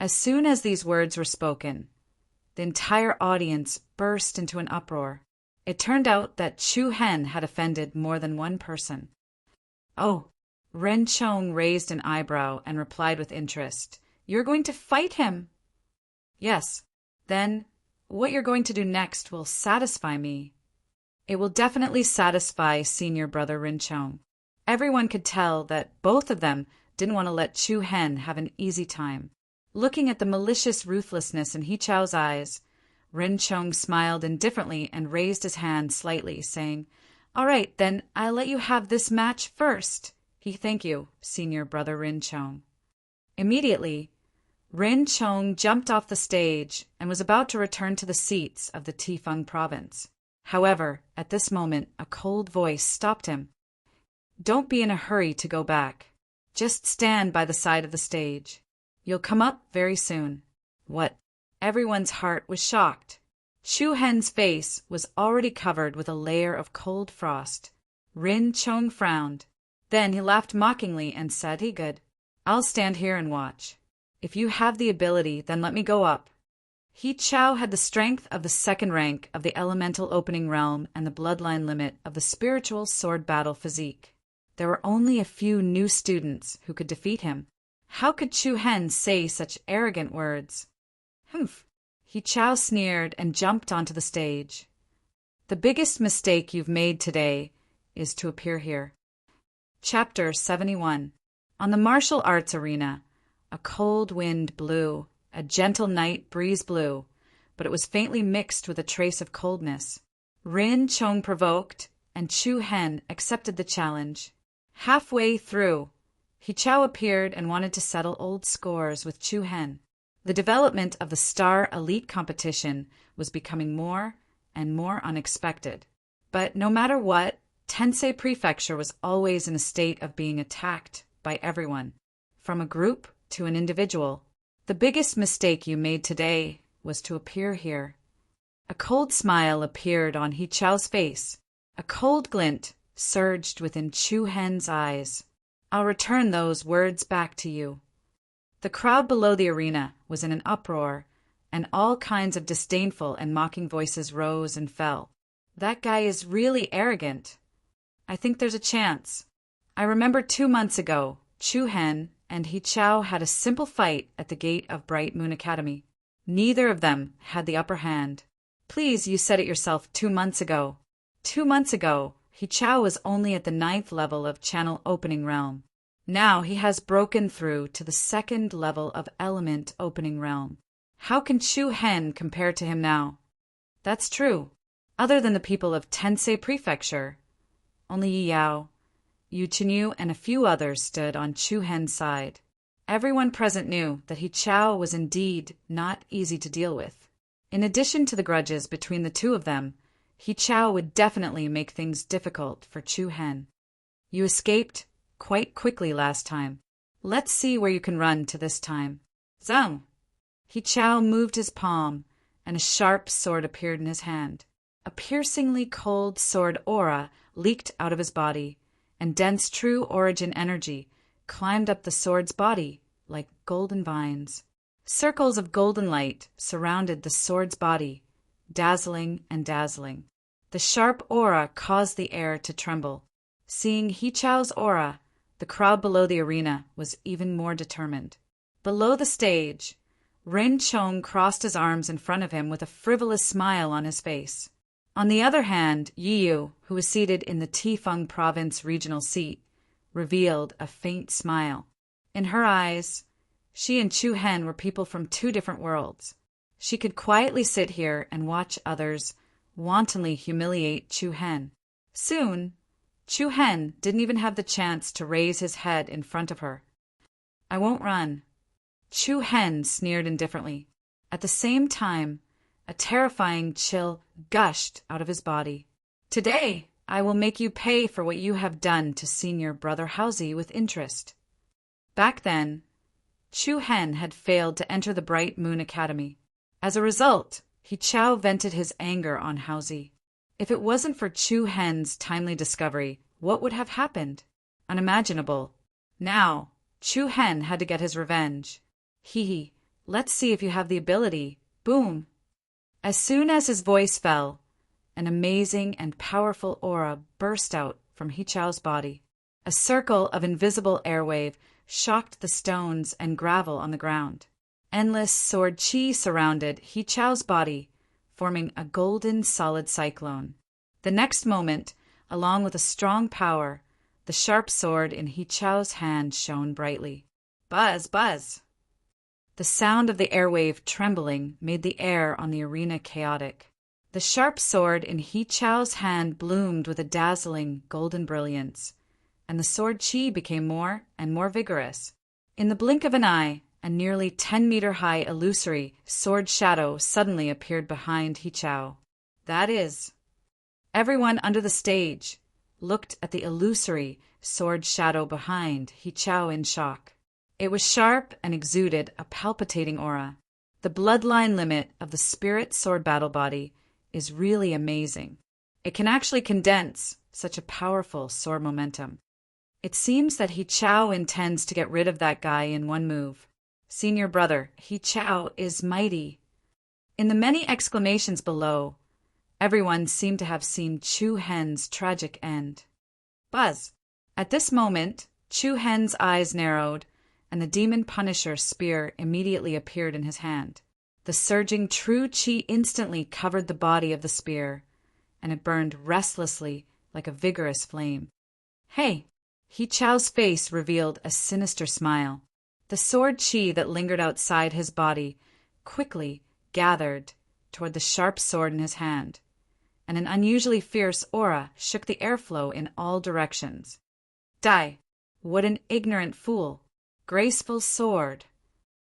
As soon as these words were spoken, the entire audience burst into an uproar. It turned out that Chu Hen had offended more than one person. "Oh," Ren Chong raised an eyebrow and replied with interest, "You're going to fight him?" "Yes. Then, what you're going to do next will satisfy me." "It will definitely satisfy Senior Brother Rin Chong." Everyone could tell that both of them didn't want to let Chu Hen have an easy time. Looking at the malicious ruthlessness in He Chao's eyes, Rin Chong smiled indifferently and raised his hand slightly, saying, "All right, then I'll let you have this match first." "Thank you, Senior Brother Rin Chong." Immediately, Rin Chong jumped off the stage and was about to return to the seats of the Tifeng province. However, at this moment, a cold voice stopped him. "Don't be in a hurry to go back. Just stand by the side of the stage. You'll come up very soon." What? Everyone's heart was shocked. Chu Hen's face was already covered with a layer of cold frost. Rin Chong frowned. Then he laughed mockingly and said, "Good. I'll stand here and watch. If you have the ability, then let me go up." He Chao had the strength of the second rank of the elemental opening realm and the bloodline limit of the spiritual sword battle physique. There were only a few new students who could defeat him. How could Chu Hen say such arrogant words? "Humph." He Chao sneered and jumped onto the stage. "The biggest mistake you've made today is to appear here." Chapter 71. On the martial arts arena, a cold wind blew, a gentle night breeze blew, but it was faintly mixed with a trace of coldness. Rin Chong provoked, and Chu Hen accepted the challenge. Halfway through, He Chao appeared and wanted to settle old scores with Chu Hen. The development of the Star Elite competition was becoming more and more unexpected. But no matter what, Tensei Prefecture was always in a state of being attacked by everyone, from a group to an individual. "The biggest mistake you made today was to appear here." A cold smile appeared on He Chao's face. A cold glint surged within Chu Hen's eyes. "I'll return those words back to you." The crowd below the arena was in an uproar, and all kinds of disdainful and mocking voices rose and fell. "That guy is really arrogant. I think there's a chance." I remember 2 months ago, Chu Hen and He Chao had a simple fight at the gate of Bright Moon Academy. Neither of them had the upper hand. Please, you said it yourself 2 months ago. 2 months ago, He Chao was only at the 9th level of Channel Opening Realm. Now he has broken through to the 2nd level of Element Opening Realm. How can Chu Hen compare to him now? That's true. Other than the people of Tensei Prefecture, only Yi Yao, Yu Chenyu, and a few others stood on Chu Hen's side. Everyone present knew that He Chao was indeed not easy to deal with. In addition to the grudges between the two of them, He Chao would definitely make things difficult for Chu Hen. "You escaped quite quickly last time. Let's see where you can run to this time." "Zhang!" He Chao moved his palm, and a sharp sword appeared in his hand. A piercingly cold sword aura leaked out of his body, and dense true origin energy climbed up the sword's body like golden vines. Circles of golden light surrounded the sword's body, dazzling and dazzling. The sharp aura caused the air to tremble. Seeing He Chao's aura, the crowd below the arena was even more determined. Below the stage, Rin Chong crossed his arms in front of him with a frivolous smile on his face. On the other hand, Yi Yu, who was seated in the Tifeng province regional seat, revealed a faint smile. In her eyes, she and Chu Hen were people from 2 different worlds. She could quietly sit here and watch others wantonly humiliate Chu Hen. Soon, Chu Hen didn't even have the chance to raise his head in front of her. "I won't run." Chu Hen sneered indifferently. At the same time, a terrifying chill gushed out of his body. "Today, I will make you pay for what you have done to Senior Brother Hauzi with interest." Back then, Chu Hen had failed to enter the Bright Moon Academy. As a result, He Chao vented his anger on Hauzi. If it wasn't for Chu Hen's timely discovery, what would have happened? Unimaginable. Now, Chu Hen had to get his revenge. Hee, let's see if you have the ability. Boom. As soon as his voice fell, an amazing and powerful aura burst out from He Chao's body. A circle of invisible airwave shocked the stones and gravel on the ground. Endless sword chi surrounded He Chao's body, forming a golden solid cyclone. The next moment, along with a strong power, the sharp sword in He Chao's hand shone brightly. Buzz, buzz! The sound of the airwave trembling made the air on the arena chaotic. The sharp sword in He Chao's hand bloomed with a dazzling golden brilliance, and the sword chi became more and more vigorous. In the blink of an eye, a nearly 10-meter-high illusory sword shadow suddenly appeared behind He Chao. That is, everyone under the stage looked at the illusory sword shadow behind He Chao in shock. It was sharp and exuded a palpitating aura. The bloodline limit of the spirit sword battle body is really amazing. It can actually condense such a powerful sword momentum. It seems that He Chao intends to get rid of that guy in one move. Senior brother, He Chao is mighty. In the many exclamations below, everyone seemed to have seen Chu Hen's tragic end. Buzz! At this moment, Chu Hen's eyes narrowed, and the demon Punisher spear immediately appeared in his hand. The surging true chi instantly covered the body of the spear, and it burned restlessly like a vigorous flame. Hey! He Chao's face revealed a sinister smile. The sword chi that lingered outside his body quickly gathered toward the sharp sword in his hand, and an unusually fierce aura shook the airflow in all directions. Die! What an ignorant fool! Graceful sword!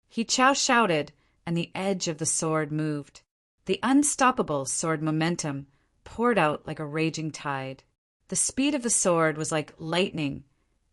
He Chao shouted, and the edge of the sword moved. The unstoppable sword momentum poured out like a raging tide. The speed of the sword was like lightning,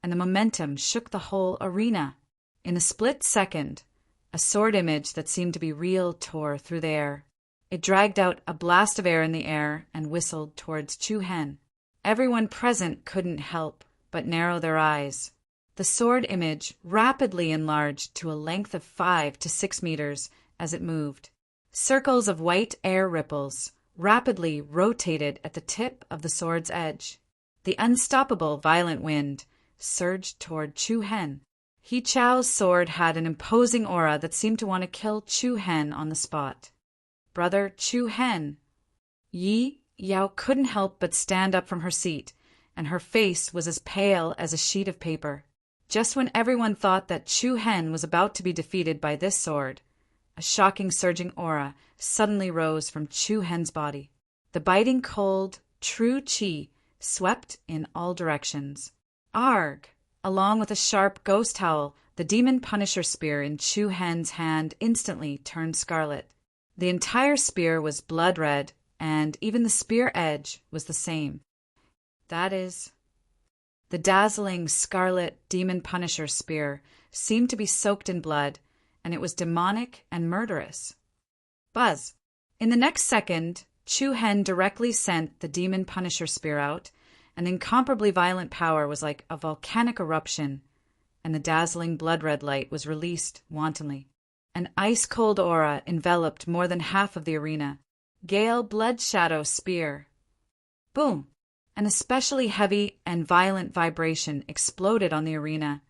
and the momentum shook the whole arena. In a split second, a sword image that seemed to be real tore through the air. It dragged out a blast of air in the air and whistled towards Chu Hen. Everyone present couldn't help but narrow their eyes. The sword image rapidly enlarged to a length of 5 to 6 meters as it moved. Circles of white air ripples rapidly rotated at the tip of the sword's edge. The unstoppable violent wind surged toward Chu Hen. He Chao's sword had an imposing aura that seemed to want to kill Chu Hen on the spot. Brother Chu Hen. Yi Yao couldn't help but stand up from her seat, and her face was as pale as a sheet of paper. Just when everyone thought that Chu Hen was about to be defeated by this sword, a shocking surging aura suddenly rose from Chu Hen's body. The biting cold, true chi swept in all directions. Arg! Along with a sharp ghost howl, the demon Punisher spear in Chu Hen's hand instantly turned scarlet. The entire spear was blood red, and even the spear edge was the same. That is, the dazzling scarlet demon Punisher spear seemed to be soaked in blood, and it was demonic and murderous. Buzz! In the next second, Chu Hen directly sent the demon Punisher spear out. An incomparably violent power was like a volcanic eruption, and the dazzling blood-red light was released wantonly. An ice-cold aura enveloped more than half of the arena. Gale Blood Shadow Spear. Boom! An especially heavy and violent vibration exploded on the arena,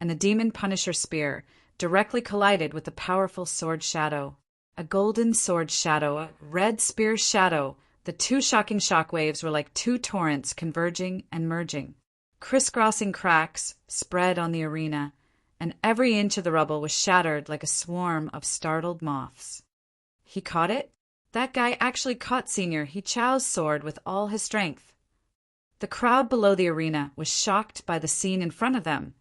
and the demon Punisher spear directly collided with the powerful sword shadow. A golden sword shadow, a red spear shadow. The two shocking shockwaves were like two torrents converging and merging. Crisscrossing cracks spread on the arena, and every inch of the rubble was shattered like a swarm of startled moths. He caught it? That guy actually caught Senior He Chao's sword with all his strength. The crowd below the arena was shocked by the scene in front of them,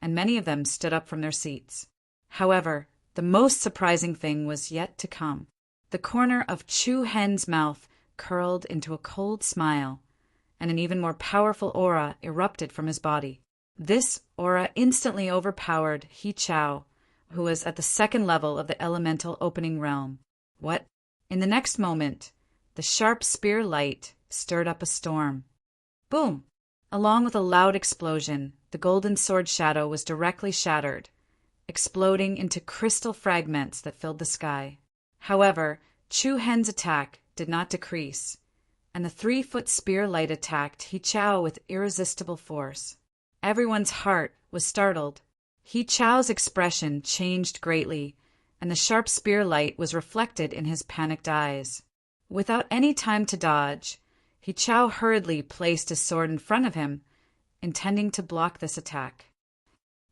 and many of them stood up from their seats. However, the most surprising thing was yet to come. The corner of Chu Hen's mouth curled into a cold smile, and an even more powerful aura erupted from his body. This aura instantly overpowered He Chao, who was at the second level of the elemental opening realm. What? In the next moment, the sharp spear light stirred up a storm. Boom! Along with a loud explosion, the golden sword shadow was directly shattered, exploding into crystal fragments that filled the sky. However, Chu Hen's attack did not decrease, and the 3-foot spear light attacked He Chao with irresistible force. Everyone's heart was startled. He Chao's expression changed greatly, and the sharp spear light was reflected in his panicked eyes. Without any time to dodge, He Chao hurriedly placed his sword in front of him, intending to block this attack.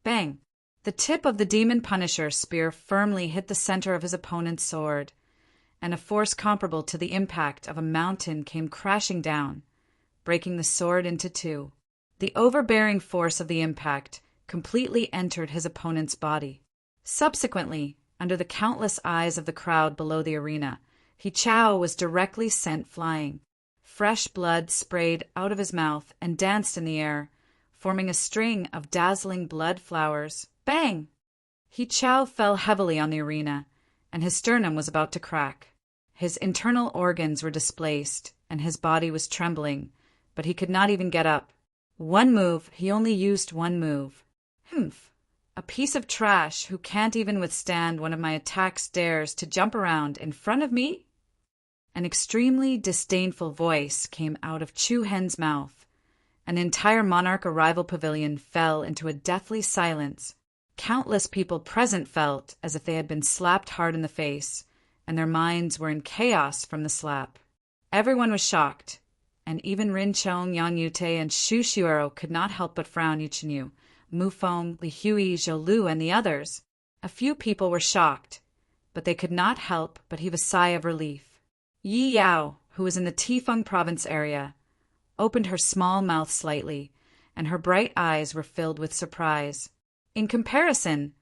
Bang! The tip of the Demon Punisher spear firmly hit the center of his opponent's sword, and a force comparable to the impact of a mountain came crashing down, breaking the sword into two. The overbearing force of the impact completely entered his opponent's body. Subsequently, under the countless eyes of the crowd below the arena, He Chao was directly sent flying. Fresh blood sprayed out of his mouth and danced in the air, forming a string of dazzling blood flowers. Bang! He Chao fell heavily on the arena, and his sternum was about to crack. His internal organs were displaced, and his body was trembling, but he could not even get up. He only used one move. Humph! A piece of trash who can't even withstand one of my attacks dares to jump around in front of me? An extremely disdainful voice came out of Chu Hen's mouth. An entire monarch arrival pavilion fell into a deathly silence. Countless people present felt as if they had been slapped hard in the face, and their minds were in chaos from the slap. Everyone was shocked, and even Rin Chong, Yang Yute, and Shu Shuero could not help but frown. Yuchenyu, Mufeng, Li Hui, Zhou Lu, and the others. A few people were shocked, but they could not help but heave a sigh of relief. Yi Yao, who was in the Tifeng province area, opened her small mouth slightly, and her bright eyes were filled with surprise. In comparison,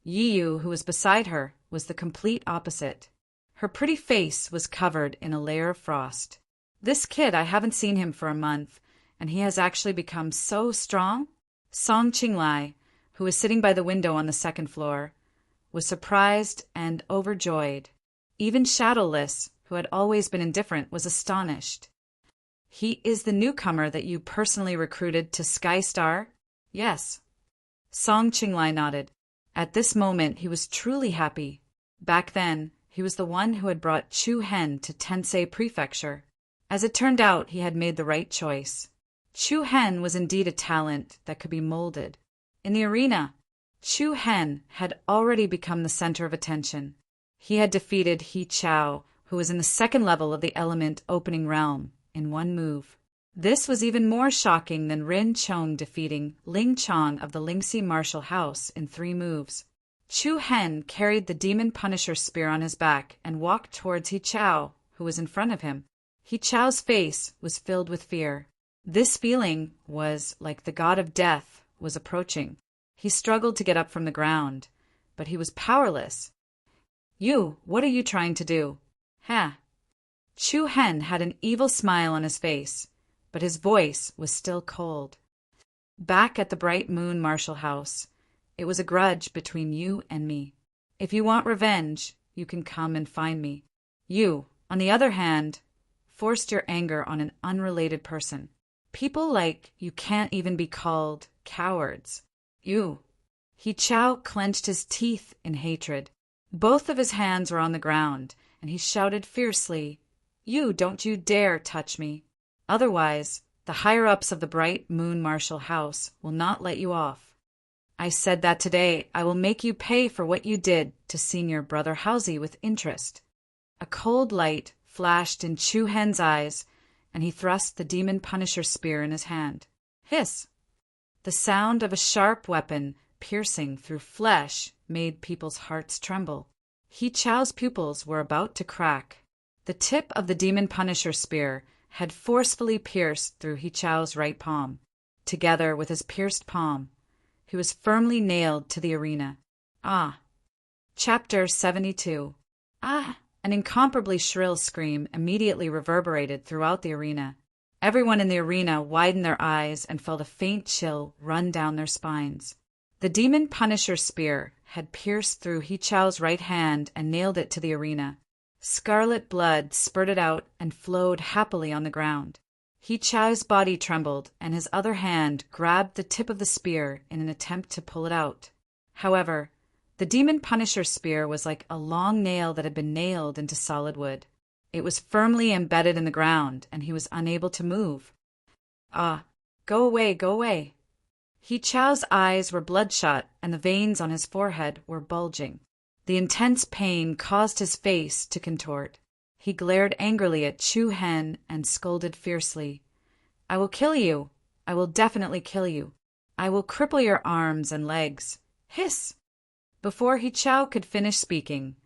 Yi Yu, who was beside her, was the complete opposite. Her pretty face was covered in a layer of frost. This kid, I haven't seen him for a month, and he has actually become so strong. Song Qinglai, who was sitting by the window on the second floor, was surprised and overjoyed. Even Shadowless, who had always been indifferent, was astonished. He is the newcomer that you personally recruited to Sky Star? Yes. Song Qinglai nodded. At this moment, he was truly happy. Back then, he was the one who had brought Chu Hen to Tensei Prefecture. As it turned out, he had made the right choice. Chu Hen was indeed a talent that could be molded. In the arena, Chu Hen had already become the center of attention. He had defeated He Chao, who was in the second level of the element opening realm, in one move. This was even more shocking than Rin Chong defeating Ling Chong of the Lingxi martial house in 3 moves. Chu Hen carried the Demon Punisher spear on his back and walked towards He Chao, who was in front of him. He Chao's face was filled with fear. This feeling was like the god of death was approaching. He struggled to get up from the ground, but he was powerless. You, what are you trying to do? Ha! Chu Hen had an evil smile on his face, but his voice was still cold. Back at the Bright Moon Martial House, it was a grudge between you and me. If you want revenge, you can come and find me. You, on the other hand, forced your anger on an unrelated person. People like you can't even be called cowards. You. He Chao clenched his teeth in hatred. Both of his hands were on the ground, and he shouted fiercely, don't you dare touch me. Otherwise, the higher-ups of the Bright Moon Martial House will not let you off. I said that today I will make you pay for what you did to Senior Brother Hausi with interest. A cold light flashed in Chu Hen's eyes, and he thrust the Demon Punisher spear in his hand. Hiss! The sound of a sharp weapon piercing through flesh made people's hearts tremble. He Chao's pupils were about to crack. The tip of the Demon Punisher spear had forcefully pierced through He Chao's right palm. Together with his pierced palm, he was firmly nailed to the arena. Ah! Chapter 72. Ah! An incomparably shrill scream immediately reverberated throughout the arena. Everyone in the arena widened their eyes and felt a faint chill run down their spines. The Demon Punisher spear had pierced through He Chao's right hand and nailed it to the arena. Scarlet blood spurted out and flowed happily on the ground. He Chao's body trembled, and his other hand grabbed the tip of the spear in an attempt to pull it out. However, the Demon Punisher's spear was like a long nail that had been nailed into solid wood. It was firmly embedded in the ground, and he was unable to move. "Ah, go away, go away." He Chao's eyes were bloodshot, and the veins on his forehead were bulging. The intense pain caused his face to contort. He glared angrily at Chu Hen and scolded fiercely. "I will kill you. I will definitely kill you. I will cripple your arms and legs. Hiss!" Before He Chao could finish speaking,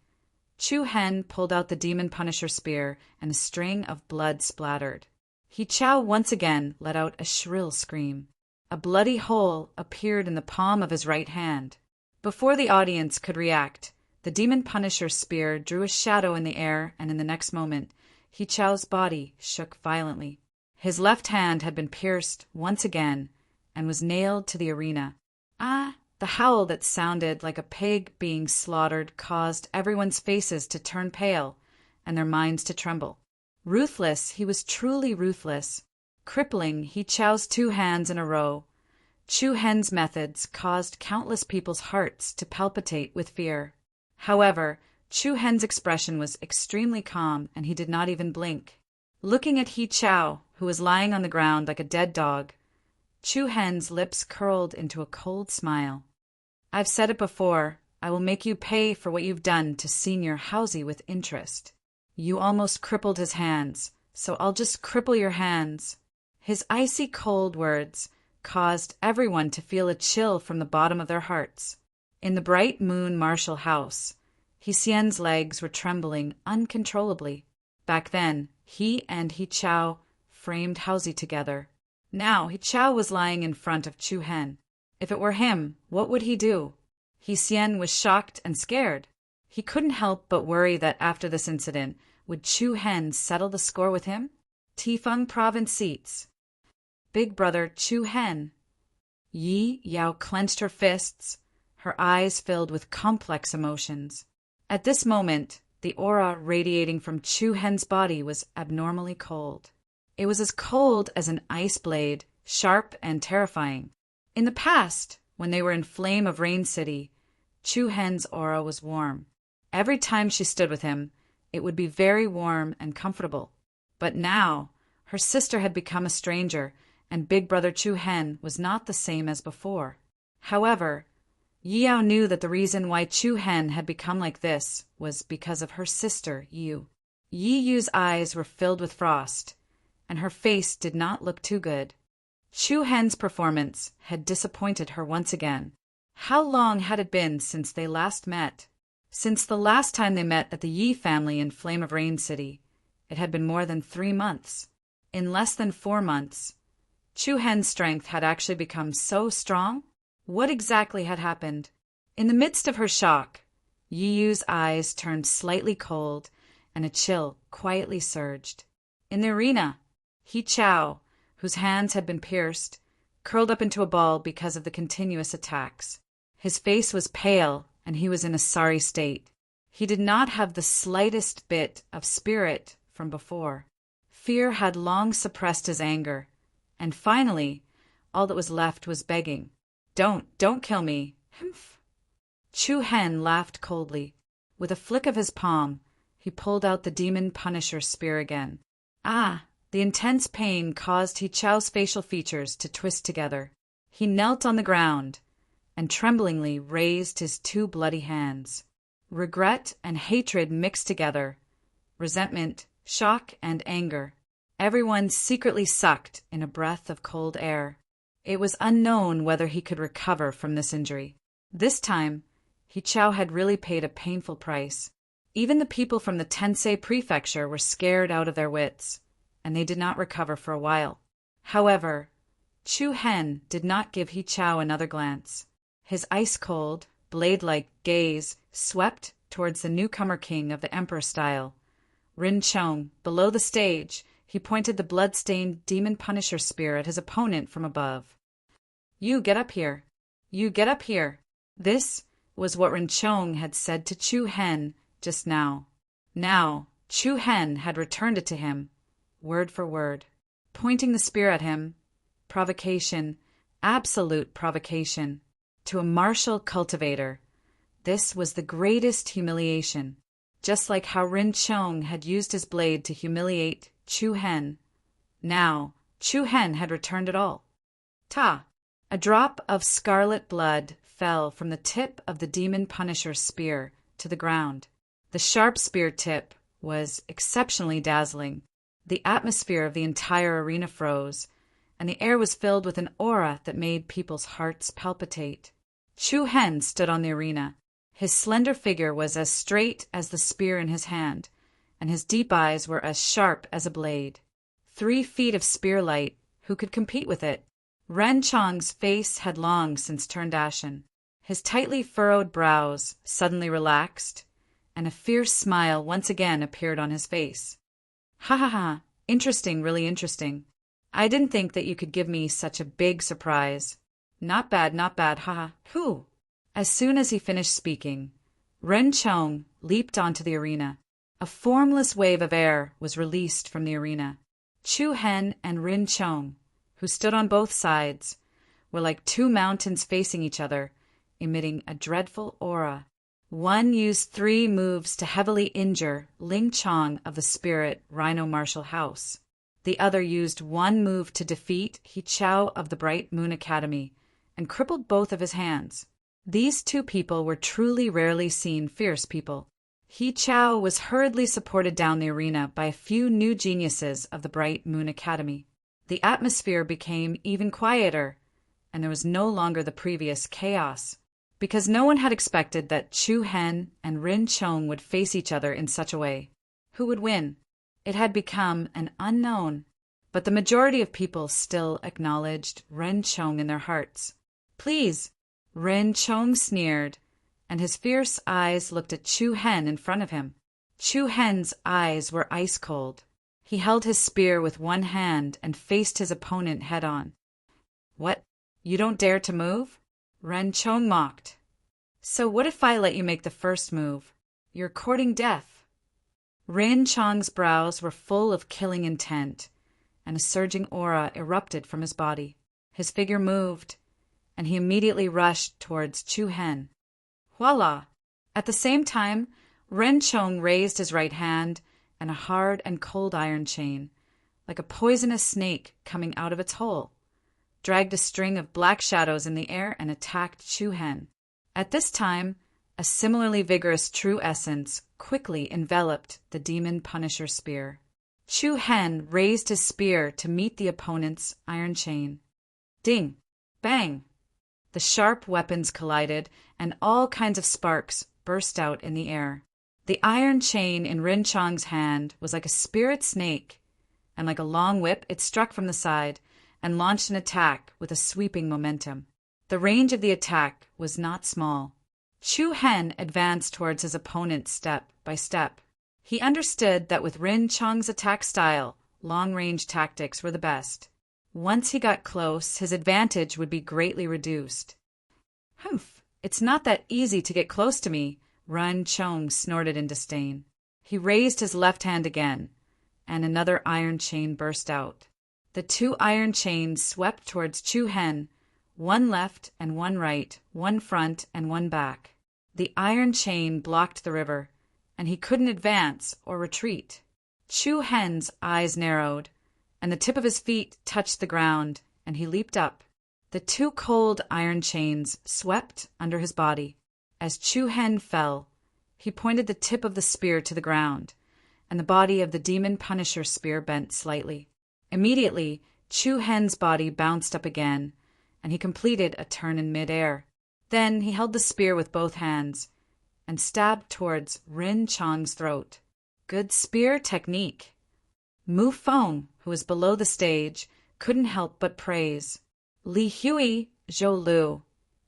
Chu Hen pulled out the Demon Punisher spear, and a string of blood splattered. He Chao once again let out a shrill scream. A bloody hole appeared in the palm of his right hand. Before the audience could react, the Demon Punisher's spear drew a shadow in the air, and in the next moment, He Chao's body shook violently. His left hand had been pierced once again and was nailed to the arena. "Ah!" The howl that sounded like a pig being slaughtered caused everyone's faces to turn pale and their minds to tremble. Ruthless, he was truly ruthless. Crippling He Chao's 2 hands in a row, Chu Hen's methods caused countless people's hearts to palpitate with fear. However, Chu Hen's expression was extremely calm, and he did not even blink. Looking at He Chao, who was lying on the ground like a dead dog, Chu Hen's lips curled into a cold smile. "I've said it before, I will make you pay for what you've done to Senior Housie with interest. You almost crippled his hands, so I'll just cripple your hands." His icy cold words caused everyone to feel a chill from the bottom of their hearts. In the bright moon Marshall house, He Xian's legs were trembling uncontrollably. Back then, he and He Chao framed Housie together. Now He Chao was lying in front of Chu Hen. If it were him, what would he do? He Xian was shocked and scared. He couldn't help but worry that after this incident, would Chu Hen settle the score with him? Tifeng Province seats. Big brother Chu Hen. Yi Yao clenched her fists, her eyes filled with complex emotions. At this moment, the aura radiating from Chu Hen's body was abnormally cold. It was as cold as an ice blade, sharp and terrifying. In the past, when they were in Flame of Rain City, Chu Hen's aura was warm. Every time she stood with him, it would be very warm and comfortable. But now, her sister had become a stranger, and Big Brother Chu Hen was not the same as before. However, Yi Yao knew that the reason why Chu Hen had become like this was because of her sister, Yu. Yi Yu's eyes were filled with frost, and her face did not look too good. Chu Hen's performance had disappointed her once again. How long had it been since they last met? Since the last time they met at the Yi family in Flame of Rain City, it had been more than 3 months. In less than 4 months, Chu Hen's strength had actually become so strong. What exactly had happened? In the midst of her shock, Yi Yu's eyes turned slightly cold, and a chill quietly surged. In the arena, He Chao, whose hands had been pierced, curled up into a ball because of the continuous attacks. His face was pale, and he was in a sorry state. He did not have the slightest bit of spirit from before. Fear had long suppressed his anger, and finally, all that was left was begging. Don't kill me. Humph." Chu Hen laughed coldly. With a flick of his palm, he pulled out the Demon Punisher's spear again. Ah! The intense pain caused He Chao's facial features to twist together. He knelt on the ground and tremblingly raised his 2 bloody hands. Regret and hatred mixed together, resentment, shock, and anger. Everyone secretly sucked in a breath of cold air. It was unknown whether he could recover from this injury. This time, He Chao had really paid a painful price. Even the people from the Tensei Prefecture were scared out of their wits, and they did not recover for a while. However, Chu Hen did not give He Chao another glance. His ice-cold, blade-like gaze swept towards the newcomer king of the emperor style. Rin Chong, below the stage, he pointed the blood-stained Demon Punisher spear at his opponent from above. "You get up here. You get up here." This was what Rin Chong had said to Chu Hen just now. Now, Chu Hen had returned it to him, word for word. pointing the spear at him. Provocation, absolute provocation, to a martial cultivator. This was the greatest humiliation, just like how Rin Chong had used his blade to humiliate Chu Hen. Now, Chu Hen had returned it all. Ta! A drop of scarlet blood fell from the tip of the demon Punisher's spear to the ground. The sharp spear tip was exceptionally dazzling. The atmosphere of the entire arena froze, and the air was filled with an aura that made people's hearts palpitate. Chu Hen stood on the arena. His slender figure was as straight as the spear in his hand, and his deep eyes were as sharp as a blade. 3 feet of spear light, who could compete with it? Ren Chong's face had long since turned ashen. His tightly furrowed brows suddenly relaxed, and a fierce smile once again appeared on his face. Ha ha ha, interesting, really interesting. I didn't think that you could give me such a big surprise. Not bad, ha ha. Who? As soon as he finished speaking, Ren Chong leaped onto the arena. A formless wave of air was released from the arena. Chu Hen and Rin Chong, who stood on both sides, were like 2 mountains facing each other, emitting a dreadful aura. One used 3 moves to heavily injure Ling Chong of the Spirit Rhino Martial House. The other used 1 move to defeat He Chao of the Bright Moon Academy and crippled both of his hands. These 2 people were truly rarely seen fierce people. He Chao was hurriedly supported down the arena by a few new geniuses of the Bright Moon Academy. The atmosphere became even quieter, and there was no longer the previous chaos, because no one had expected that Chu Hen and Rin Chong would face each other in such a way. Who would win? It had become an unknown, but the majority of people still acknowledged Ren Chong in their hearts. Please, Ren Chong sneered, and his fierce eyes looked at Chu Hen in front of him. Chu Hen's eyes were ice cold. He held his spear with one hand and faced his opponent head-on. What? You don't dare to move? Ren Chong mocked. So what if I let you make the first move? You're courting death. Ren Chong's brows were full of killing intent, and a surging aura erupted from his body. His figure moved, and he immediately rushed towards Chu Hen. Voila! At the same time, Ren Chong raised his right hand, and a hard and cold iron chain, like a poisonous snake coming out of its hole, dragged a string of black shadows in the air and attacked Chu Hen. At this time, a similarly vigorous true essence quickly enveloped the demon Punisher spear. Chu Hen raised his spear to meet the opponent's iron chain. Ding! Bang! The sharp weapons collided, and all kinds of sparks burst out in the air. The iron chain in Rin Chong's hand was like a spirit snake, and like a long whip it struck from the side and launched an attack with a sweeping momentum. The range of the attack was not small. Chu Hen advanced towards his opponent step by step. He understood that with Rin Chong's attack style, long-range tactics were the best. Once he got close, his advantage would be greatly reduced. Humph! It's not that easy to get close to me, Ren Chong snorted in disdain. He raised his left hand again, and another iron chain burst out. The 2 iron chains swept towards Chu Hen, one left and one right, one front and one back. The iron chain blocked the river, and he couldn't advance or retreat. Chu Hen's eyes narrowed, and the tip of his feet touched the ground, and he leaped up. The 2 cold iron chains swept under his body. As Chu Hen fell, he pointed the tip of the spear to the ground, and the body of the demon Punisher spear bent slightly. Immediately, Chu Hen's body bounced up again, and he completed a turn in midair. Then he held the spear with both hands and stabbed towards Rin Chong's throat. Good spear technique. Mu Feng, who was below the stage, couldn't help but praise. Li Hui, Zhou Lu,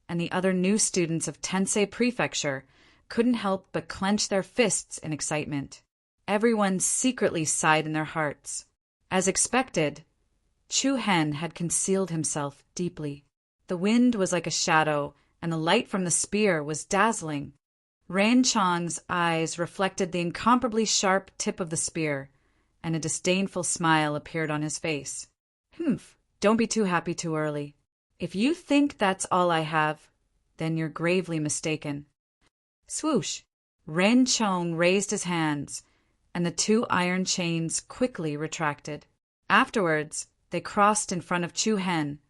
and the other new students of Tensei Prefecture couldn't help but clench their fists in excitement. Everyone secretly sighed in their hearts. As expected, Chu Hen had concealed himself deeply. The wind was like a shadow, and the light from the spear was dazzling. Ran Chong's eyes reflected the incomparably sharp tip of the spear, and a disdainful smile appeared on his face. Humph, don't be too happy too early. If you think that's all I have, then you're gravely mistaken. Swoosh! Ren Chong raised his hands, and the 2 iron chains quickly retracted. Afterwards, they crossed in front of Chu Hen,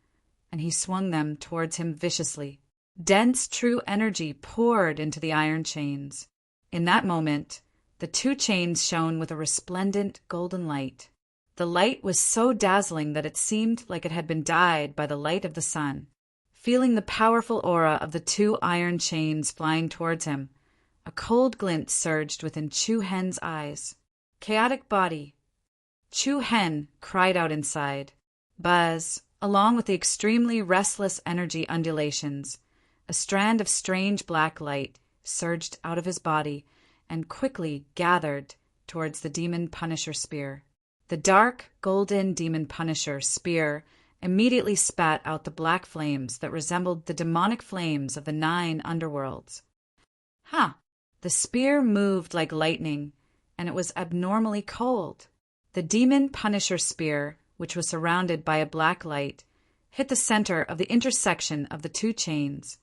and he swung them towards him viciously. Dense true energy poured into the iron chains. In that moment, the 2 chains shone with a resplendent golden light. The light was so dazzling that it seemed like it had been dyed by the light of the sun. Feeling the powerful aura of the 2 iron chains flying towards him, a cold glint surged within Chu Hen's eyes. Chaotic body. Chu Hen cried out inside. Buzz, along with the extremely restless energy undulations, a strand of strange black light surged out of his body and quickly gathered towards the Demon Punisher spear. The dark, golden Demon Punisher spear immediately spat out the black flames that resembled the demonic flames of the 9 underworlds. Ha! The spear moved like lightning, and it was abnormally cold. The Demon Punisher spear, which was surrounded by a black light, hit the center of the intersection of the 2 chains.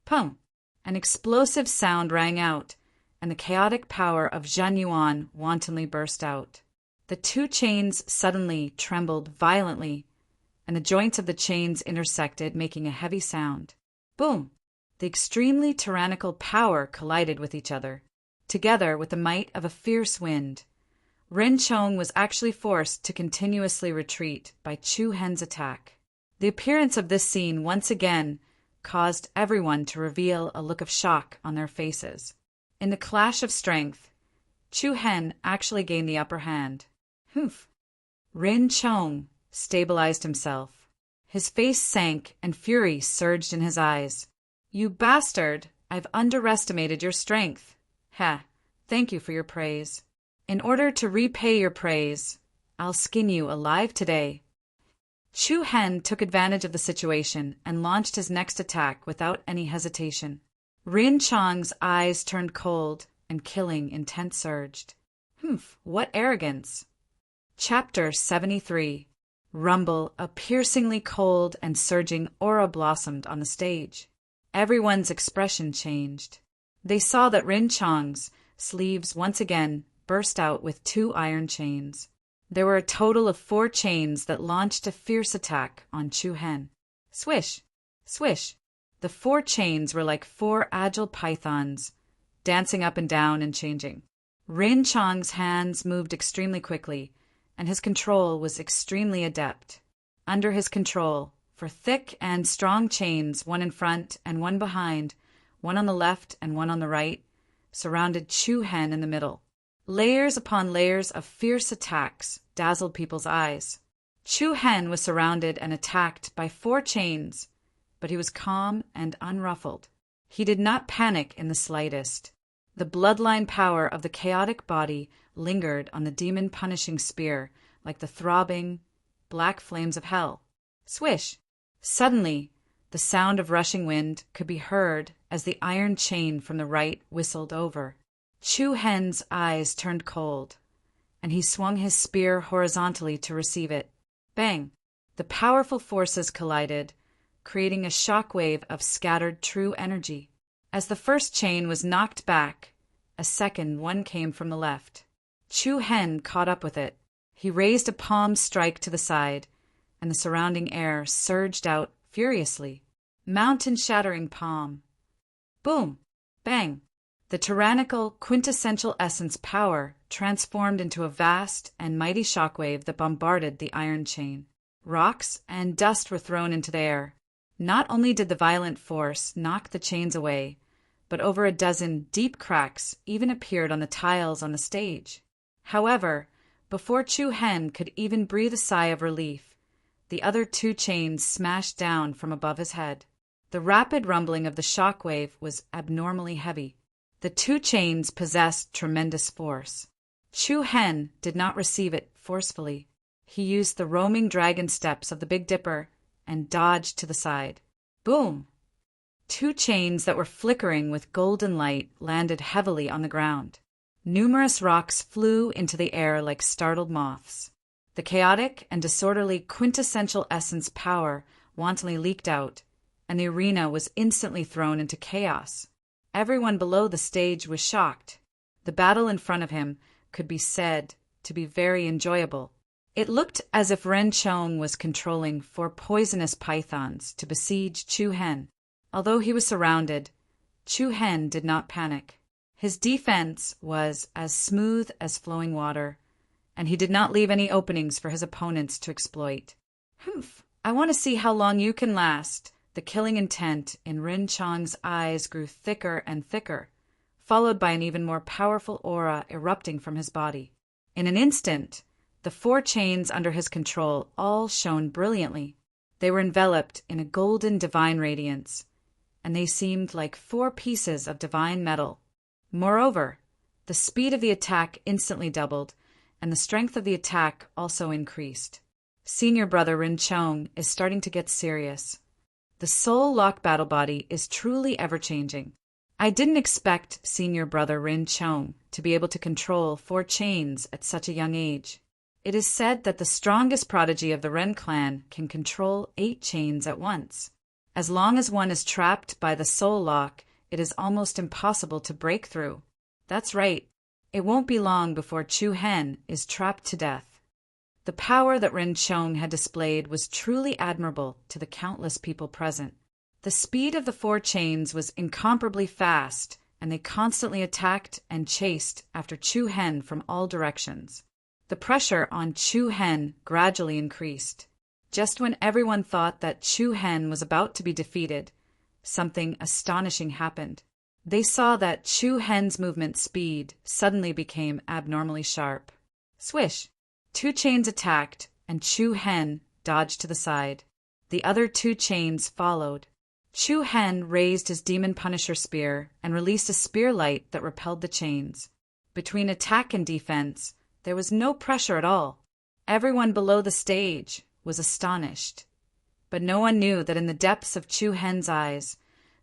Pum! An explosive sound rang out, and the chaotic power of Zhen Yuan wantonly burst out. The 2 chains suddenly trembled violently, and the joints of the chains intersected, making a heavy sound. Boom! The extremely tyrannical power collided with each other. Together with the might of a fierce wind, Ren Chong was actually forced to continuously retreat by Chu Hen's attack. The appearance of this scene once again caused everyone to reveal a look of shock on their faces. In the clash of strength, Chu Hen actually gained the upper hand. Humph! Ren Chong stabilized himself. His face sank and fury surged in his eyes. You bastard! I've underestimated your strength. Ha! Thank you for your praise. In order to repay your praise, I'll skin you alive today. Chu Hen took advantage of the situation and launched his next attack without any hesitation. Rin Chong's eyes turned cold and killing intent surged. Humph, what arrogance! Chapter 73. Rumble, a piercingly cold and surging aura blossomed on the stage. Everyone's expression changed. They saw that Rin Chong's sleeves once again burst out with 2 iron chains. There were a total of 4 chains that launched a fierce attack on Chu Hen. Swish! Swish! The 4 chains were like 4 agile pythons, dancing up and down and changing. Rin Chong's hands moved extremely quickly, and his control was extremely adept. Under his control, for thick and strong chains, one in front and one behind, one on the left and one on the right, surrounded Chu Hen in the middle. Layers upon layers of fierce attacks dazzled people's eyes. Chu Hen was surrounded and attacked by 4 chains, but he was calm and unruffled. He did not panic in the slightest. The bloodline power of the chaotic body lingered on the demon-punishing spear like the throbbing, black flames of hell. Swish! Suddenly, the sound of rushing wind could be heard as the iron chain from the right whistled over. Chu Hen's eyes turned cold, and he swung his spear horizontally to receive it. Bang! The powerful forces collided, creating a shockwave of scattered true energy. As the first chain was knocked back, a second one came from the left. Chu Hen caught up with it. He raised a palm strike to the side, and the surrounding air surged out furiously. Mountain-shattering palm. Boom! Bang! The tyrannical, quintessential essence power transformed into a vast and mighty shockwave that bombarded the iron chain. Rocks and dust were thrown into the air. Not only did the violent force knock the chains away, but over a dozen deep cracks even appeared on the tiles on the stage. However, before Chu Hen could even breathe a sigh of relief, the other 2 chains smashed down from above his head. The rapid rumbling of the shockwave was abnormally heavy. The 2 chains possessed tremendous force. Chu Hen did not receive it forcefully. He used the roaming dragon steps of the Big Dipper and dodged to the side. Boom! 2 chains that were flickering with golden light landed heavily on the ground. Numerous rocks flew into the air like startled moths. The chaotic and disorderly quintessential essence power wantonly leaked out, and the arena was instantly thrown into chaos. Everyone below the stage was shocked. The battle in front of him could be said to be very enjoyable. It looked as if Ren Chong was controlling 4 poisonous pythons to besiege Chu Hen. Although he was surrounded, Chu Hen did not panic. His defense was as smooth as flowing water, and he did not leave any openings for his opponents to exploit. "Humph! I want to see how long you can last." The killing intent in Ren Chong's eyes grew thicker and thicker, followed by an even more powerful aura erupting from his body. In an instant, the 4 chains under his control all shone brilliantly. They were enveloped in a golden divine radiance, and they seemed like 4 pieces of divine metal. Moreover, the speed of the attack instantly doubled, and the strength of the attack also increased. Senior brother Rin Chong is starting to get serious. The soul-locked battle body is truly ever-changing. I didn't expect senior brother Rin Chong to be able to control 4 chains at such a young age. It is said that the strongest prodigy of the Ren clan can control 8 chains at once. As long as one is trapped by the soul lock, it is almost impossible to break through. That's right. It won't be long before Chu Hen is trapped to death. The power that Ren Chong had displayed was truly admirable to the countless people present. The speed of the 4 chains was incomparably fast, and they constantly attacked and chased after Chu Hen from all directions. The pressure on Chu Hen gradually increased. Just when everyone thought that Chu Hen was about to be defeated, something astonishing happened. They saw that Chu Hen's movement speed suddenly became abnormally sharp. Swish! 2 chains attacked, and Chu Hen dodged to the side. The other 2 chains followed. Chu Hen raised his Demon Punisher spear and released a spear light that repelled the chains. Between attack and defense, there was no pressure at all. Everyone below the stage was astonished. But no one knew that in the depths of Chu Hen's eyes,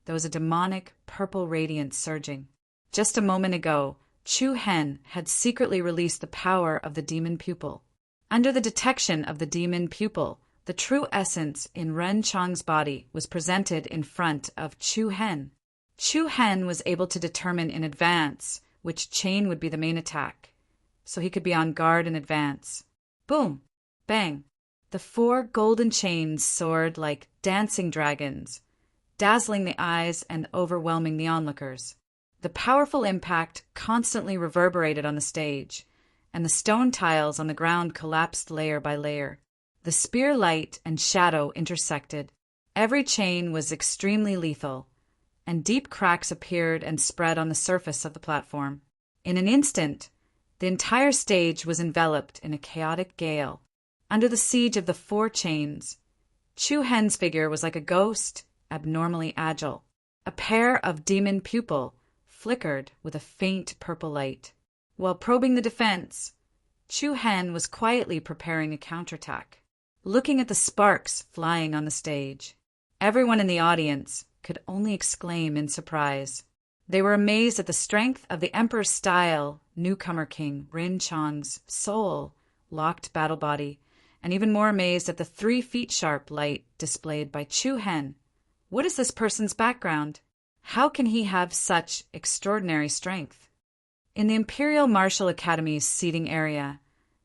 there was a demonic purple radiance surging. Just a moment ago, Chu Hen had secretly released the power of the demon pupil. Under the detection of the demon pupil, the true essence in Ren Chong's body was presented in front of Chu Hen. Chu Hen was able to determine in advance which chain would be the main attack, so he could be on guard in advance. Boom! Bang! The 4 golden chains soared like dancing dragons, dazzling the eyes and overwhelming the onlookers. The powerful impact constantly reverberated on the stage, and the stone tiles on the ground collapsed layer by layer. The spear light and shadow intersected. Every chain was extremely lethal, and deep cracks appeared and spread on the surface of the platform. In an instant, the entire stage was enveloped in a chaotic gale. Under the siege of the 4 chains, Chu Hen's figure was like a ghost, abnormally agile. A pair of demon pupil flickered with a faint purple light. While probing the defense, Chu Hen was quietly preparing a counterattack. Looking at the sparks flying on the stage, everyone in the audience could only exclaim in surprise. They were amazed at the strength of the Emperor-style newcomer king Rin Chong's soul-locked battle body, and even more amazed at the 3-feet-sharp light displayed by Chu Hen. What is this person's background? How can he have such extraordinary strength? In the Imperial Martial Academy's seating area,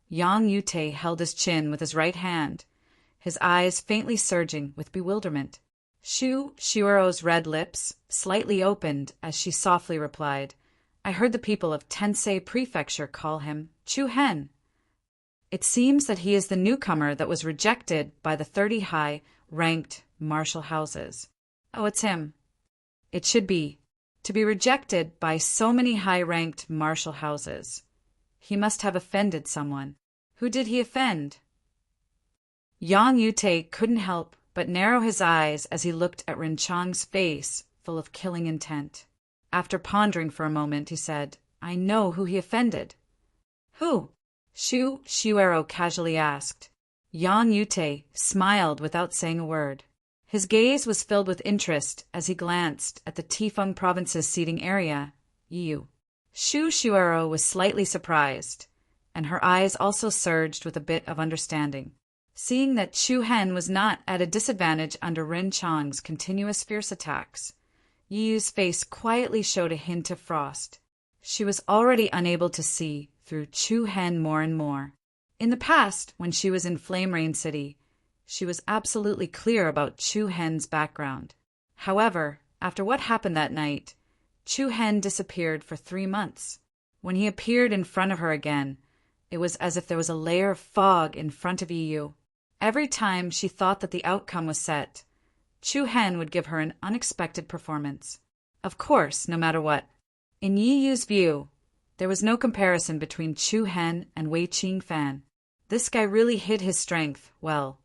Yang Yute held his chin with his right hand, his eyes faintly surging with bewilderment. Shu Shiuro's red lips slightly opened as she softly replied, "I heard the people of Tensei Prefecture call him Chu Hen. It seems that he is the newcomer that was rejected by the 30 high-ranked martial houses." Oh, it's him. It should be. To be rejected by so many high-ranked martial houses. He must have offended someone. Who did he offend? Yang Yute couldn't help but narrow his eyes as he looked at Rin Chong's face full of killing intent. After pondering for a moment, he said, "I know who he offended." "Who?" Shu Shiuero casually asked. Yang Yute smiled without saying a word. His gaze was filled with interest as he glanced at the Tifeng province's seating area, Yiyu. Shu Shiuero was slightly surprised. and her eyes also surged with a bit of understanding. Seeing that Chu Hen was not at a disadvantage under Rin Chang's continuous fierce attacks, Yi Yu's face quietly showed a hint of frost. She was already unable to see through Chu Hen more and more. In the past, when she was in Flame Rain City, she was absolutely clear about Chu Hen's background. However, after what happened that night, Chu Hen disappeared for 3 months. When he appeared in front of her again, it was as if there was a layer of fog in front of Yi Yu. Every time she thought that the outcome was set, Chu Hen would give her an unexpected performance. Of course, no matter what. In Yi Yu's view, there was no comparison between Chu Hen and Wei Qing Fan. This guy really hid his strength well.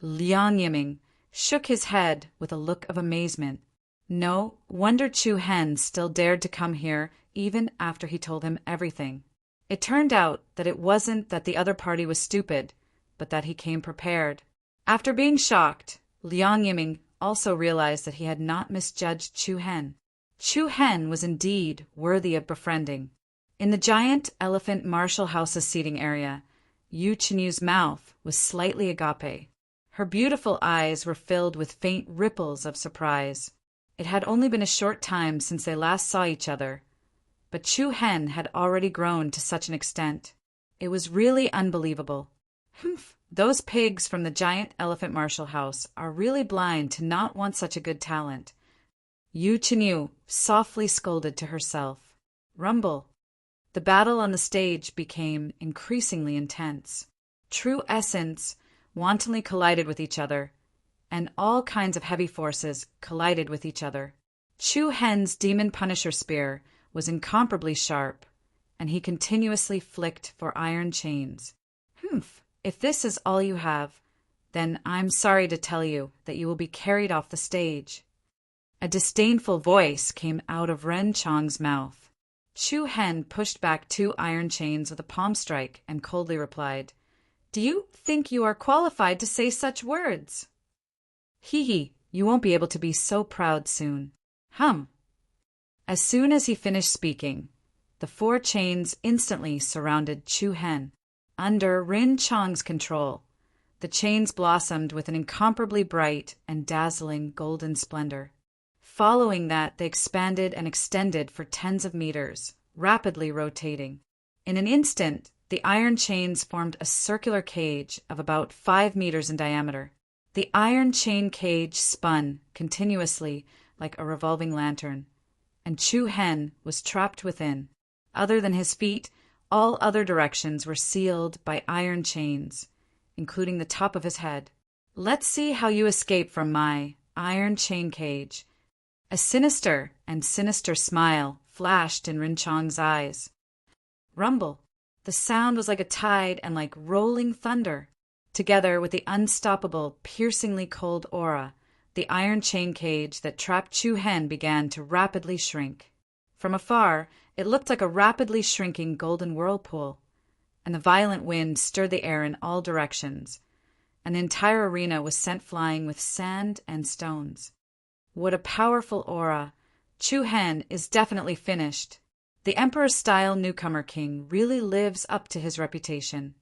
Liang Yiming shook his head with a look of amazement. No wonder Chu Hen still dared to come here even after he told him everything. It turned out that it wasn't that the other party was stupid, but that he came prepared. After being shocked, Liang Yiming also realized that he had not misjudged Chu Hen. Chu Hen was indeed worthy of befriending. In the giant elephant Marshall House's seating area, Yu Chenyu's mouth was slightly agape. Her beautiful eyes were filled with faint ripples of surprise. It had only been a short time since they last saw each other, but Chu Hen had already grown to such an extent. It was really unbelievable. Humph! Those pigs from the giant elephant Marshall House are really blind to not want such a good talent. Yu Chenyu softly scolded to herself. Rumble. The battle on the stage became increasingly intense. True essence wantonly collided with each other, and all kinds of heavy forces collided with each other. Chu Hen's Demon Punisher spear was incomparably sharp, and he continuously flicked for iron chains. Humph! If this is all you have, then I'm sorry to tell you that you will be carried off the stage. A disdainful voice came out of Ren Chang's mouth. Chu Hen pushed back 2 iron chains with a palm strike and coldly replied, "Do you think you are qualified to say such words?" Hee, you won't be able to be so proud soon. Hum. As soon as he finished speaking, the 4 chains instantly surrounded Chu Hen. Under Rin Chang's control, the chains blossomed with an incomparably bright and dazzling golden splendor. Following that, they expanded and extended for tens of meters, rapidly rotating. In an instant, the iron chains formed a circular cage of about 5 meters in diameter. The iron chain cage spun continuously like a revolving lantern, and Chu Hen was trapped within. Other than his feet, all other directions were sealed by iron chains, including the top of his head. Let's see how you escape from my iron chain cage. A sinister and sinister smile flashed in Rin Chang's eyes. Rumble. The sound was like a tide and like rolling thunder. Together with the unstoppable, piercingly cold aura, the iron chain cage that trapped Chu Hen began to rapidly shrink. From afar, it looked like a rapidly shrinking golden whirlpool, and the violent wind stirred the air in all directions, and the entire arena was sent flying with sand and stones. What a powerful aura! Chu Hen is definitely finished. The Emperor-style newcomer king really lives up to his reputation.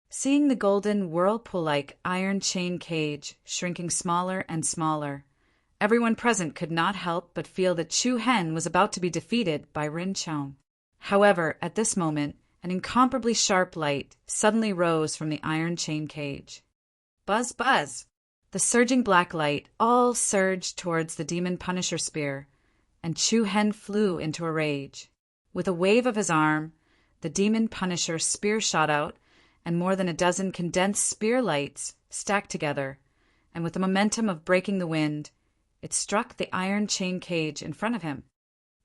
Seeing the golden whirlpool-like iron chain cage shrinking smaller and smaller, everyone present could not help but feel that Chu Hen was about to be defeated by Rin Chang. However, at this moment, an incomparably sharp light suddenly rose from the iron chain cage. Buzz, buzz! The surging black light all surged towards the Demon Punisher spear, and Chu Hen flew into a rage. With a wave of his arm, the Demon Punisher spear shot out, and more than a dozen condensed spear lights stacked together, and with the momentum of breaking the wind, it struck the iron chain cage in front of him.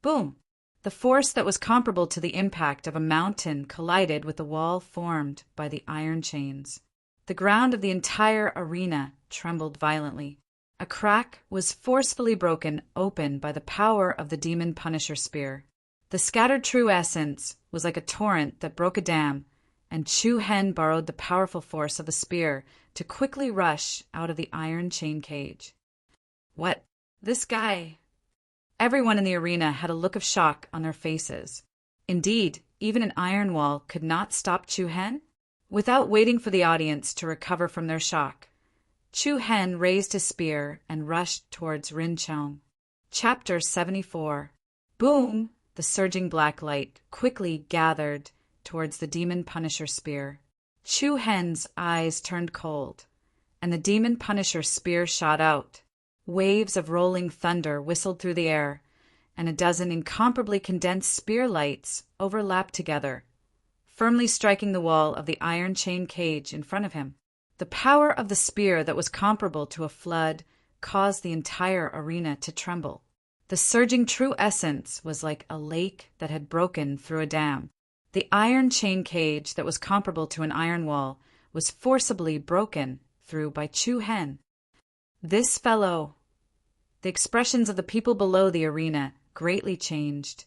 Boom! The force that was comparable to the impact of a mountain collided with the wall formed by the iron chains. The ground of the entire arena trembled violently. A crack was forcefully broken open by the power of the Demon Punisher spear. The scattered true essence was like a torrent that broke a dam, and Chu Hen borrowed the powerful force of the spear to quickly rush out of the iron chain cage. What? This guy? Everyone in the arena had a look of shock on their faces. Indeed, even an iron wall could not stop Chu Hen? Without waiting for the audience to recover from their shock, Chu Hen raised his spear and rushed towards Rin Chong. Chapter 74. Boom! The surging black light quickly gathered towards the demon Punisher spear. Chu Hen's eyes turned cold, and the demon Punisher spear shot out. Waves of rolling thunder whistled through the air, and a dozen incomparably condensed spear lights overlapped together, firmly striking the wall of the iron chain cage in front of him. The power of the spear that was comparable to a flood caused the entire arena to tremble. The surging true essence was like a lake that had broken through a dam. The iron chain cage that was comparable to an iron wall was forcibly broken through by Chu Hen. This fellow. The expressions of the people below the arena greatly changed,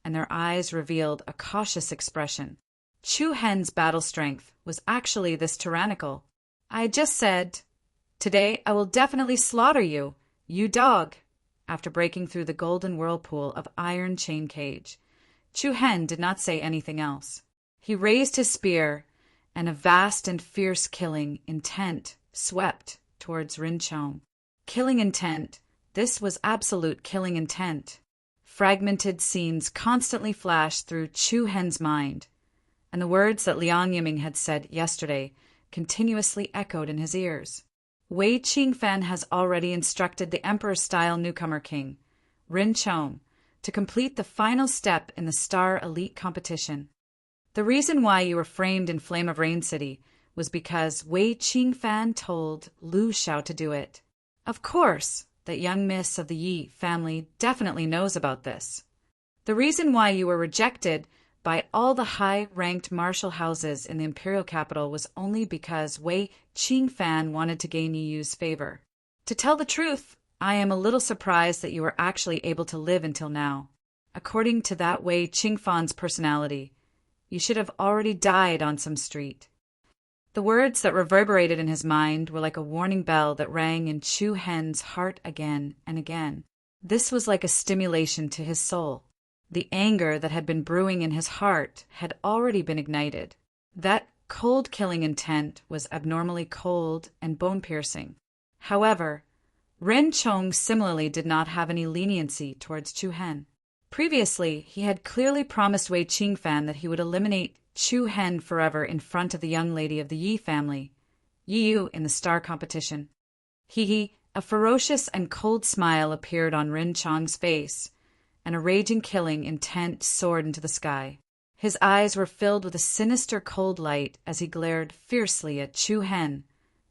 and their eyes revealed a cautious expression. Chu Hen's battle strength was actually this tyrannical. I just said, "Today I will definitely slaughter you, you dog." After breaking through the golden whirlpool of iron chain cage, Chu Hen did not say anything else. He raised his spear, and a vast and fierce killing intent swept towards Rin Chong. Killing intent. This was absolute killing intent. Fragmented scenes constantly flashed through Chu Hen's mind, and the words that Liang Yiming had said yesterday continuously echoed in his ears. Wei Qingfan has already instructed the Emperor-style newcomer king, Rin Chong, to complete the final step in the Star Elite competition. The reason why you were framed in Flame of Rain City was because Wei Qingfan told Lu Shao to do it. Of course, that young miss of the Yi family definitely knows about this. The reason why you were rejected by all the high-ranked martial houses in the imperial capital was only because Wei Qingfan wanted to gain Yiyu's favor. To tell the truth, I am a little surprised that you were actually able to live until now. According to that Wei Qingfan's personality, you should have already died on some street. The words that reverberated in his mind were like a warning bell that rang in Chu Hen's heart again and again. This was like a stimulation to his soul. The anger that had been brewing in his heart had already been ignited. That cold-killing intent was abnormally cold and bone-piercing. However, Ren Chong similarly did not have any leniency towards Chu Hen. Previously, he had clearly promised Wei Qingfan that he would eliminate Chu Hen forever in front of the young lady of the Yi family, Yiyu, in the star competition. A ferocious and cold smile appeared on Rin Chong's face, and a raging killing intent soared into the sky. His eyes were filled with a sinister cold light as he glared fiercely at Chu Hen,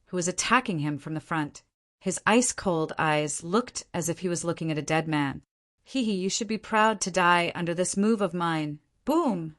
who was attacking him from the front. His ice-cold eyes looked as if he was looking at a dead man. You should be proud to die under this move of mine. Boom!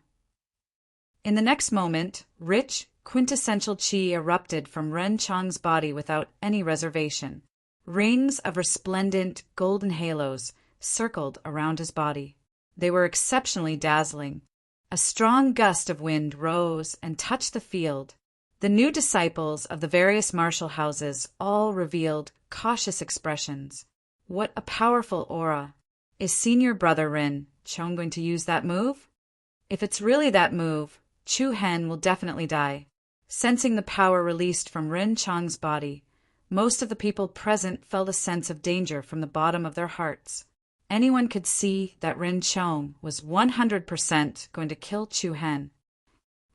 In the next moment, rich, quintessential qi erupted from Ren Chong's body without any reservation. Rings of resplendent golden halos circled around his body. They were exceptionally dazzling. A strong gust of wind rose and touched the field. The new disciples of the various martial houses all revealed cautious expressions. What a powerful aura! Is senior brother Rin Chong going to use that move? If it's really that move, Chu Hen will definitely die. Sensing the power released from Rin Chong's body, most of the people present felt a sense of danger from the bottom of their hearts. Anyone could see that Rin Chong was 100% going to kill Chu Hen.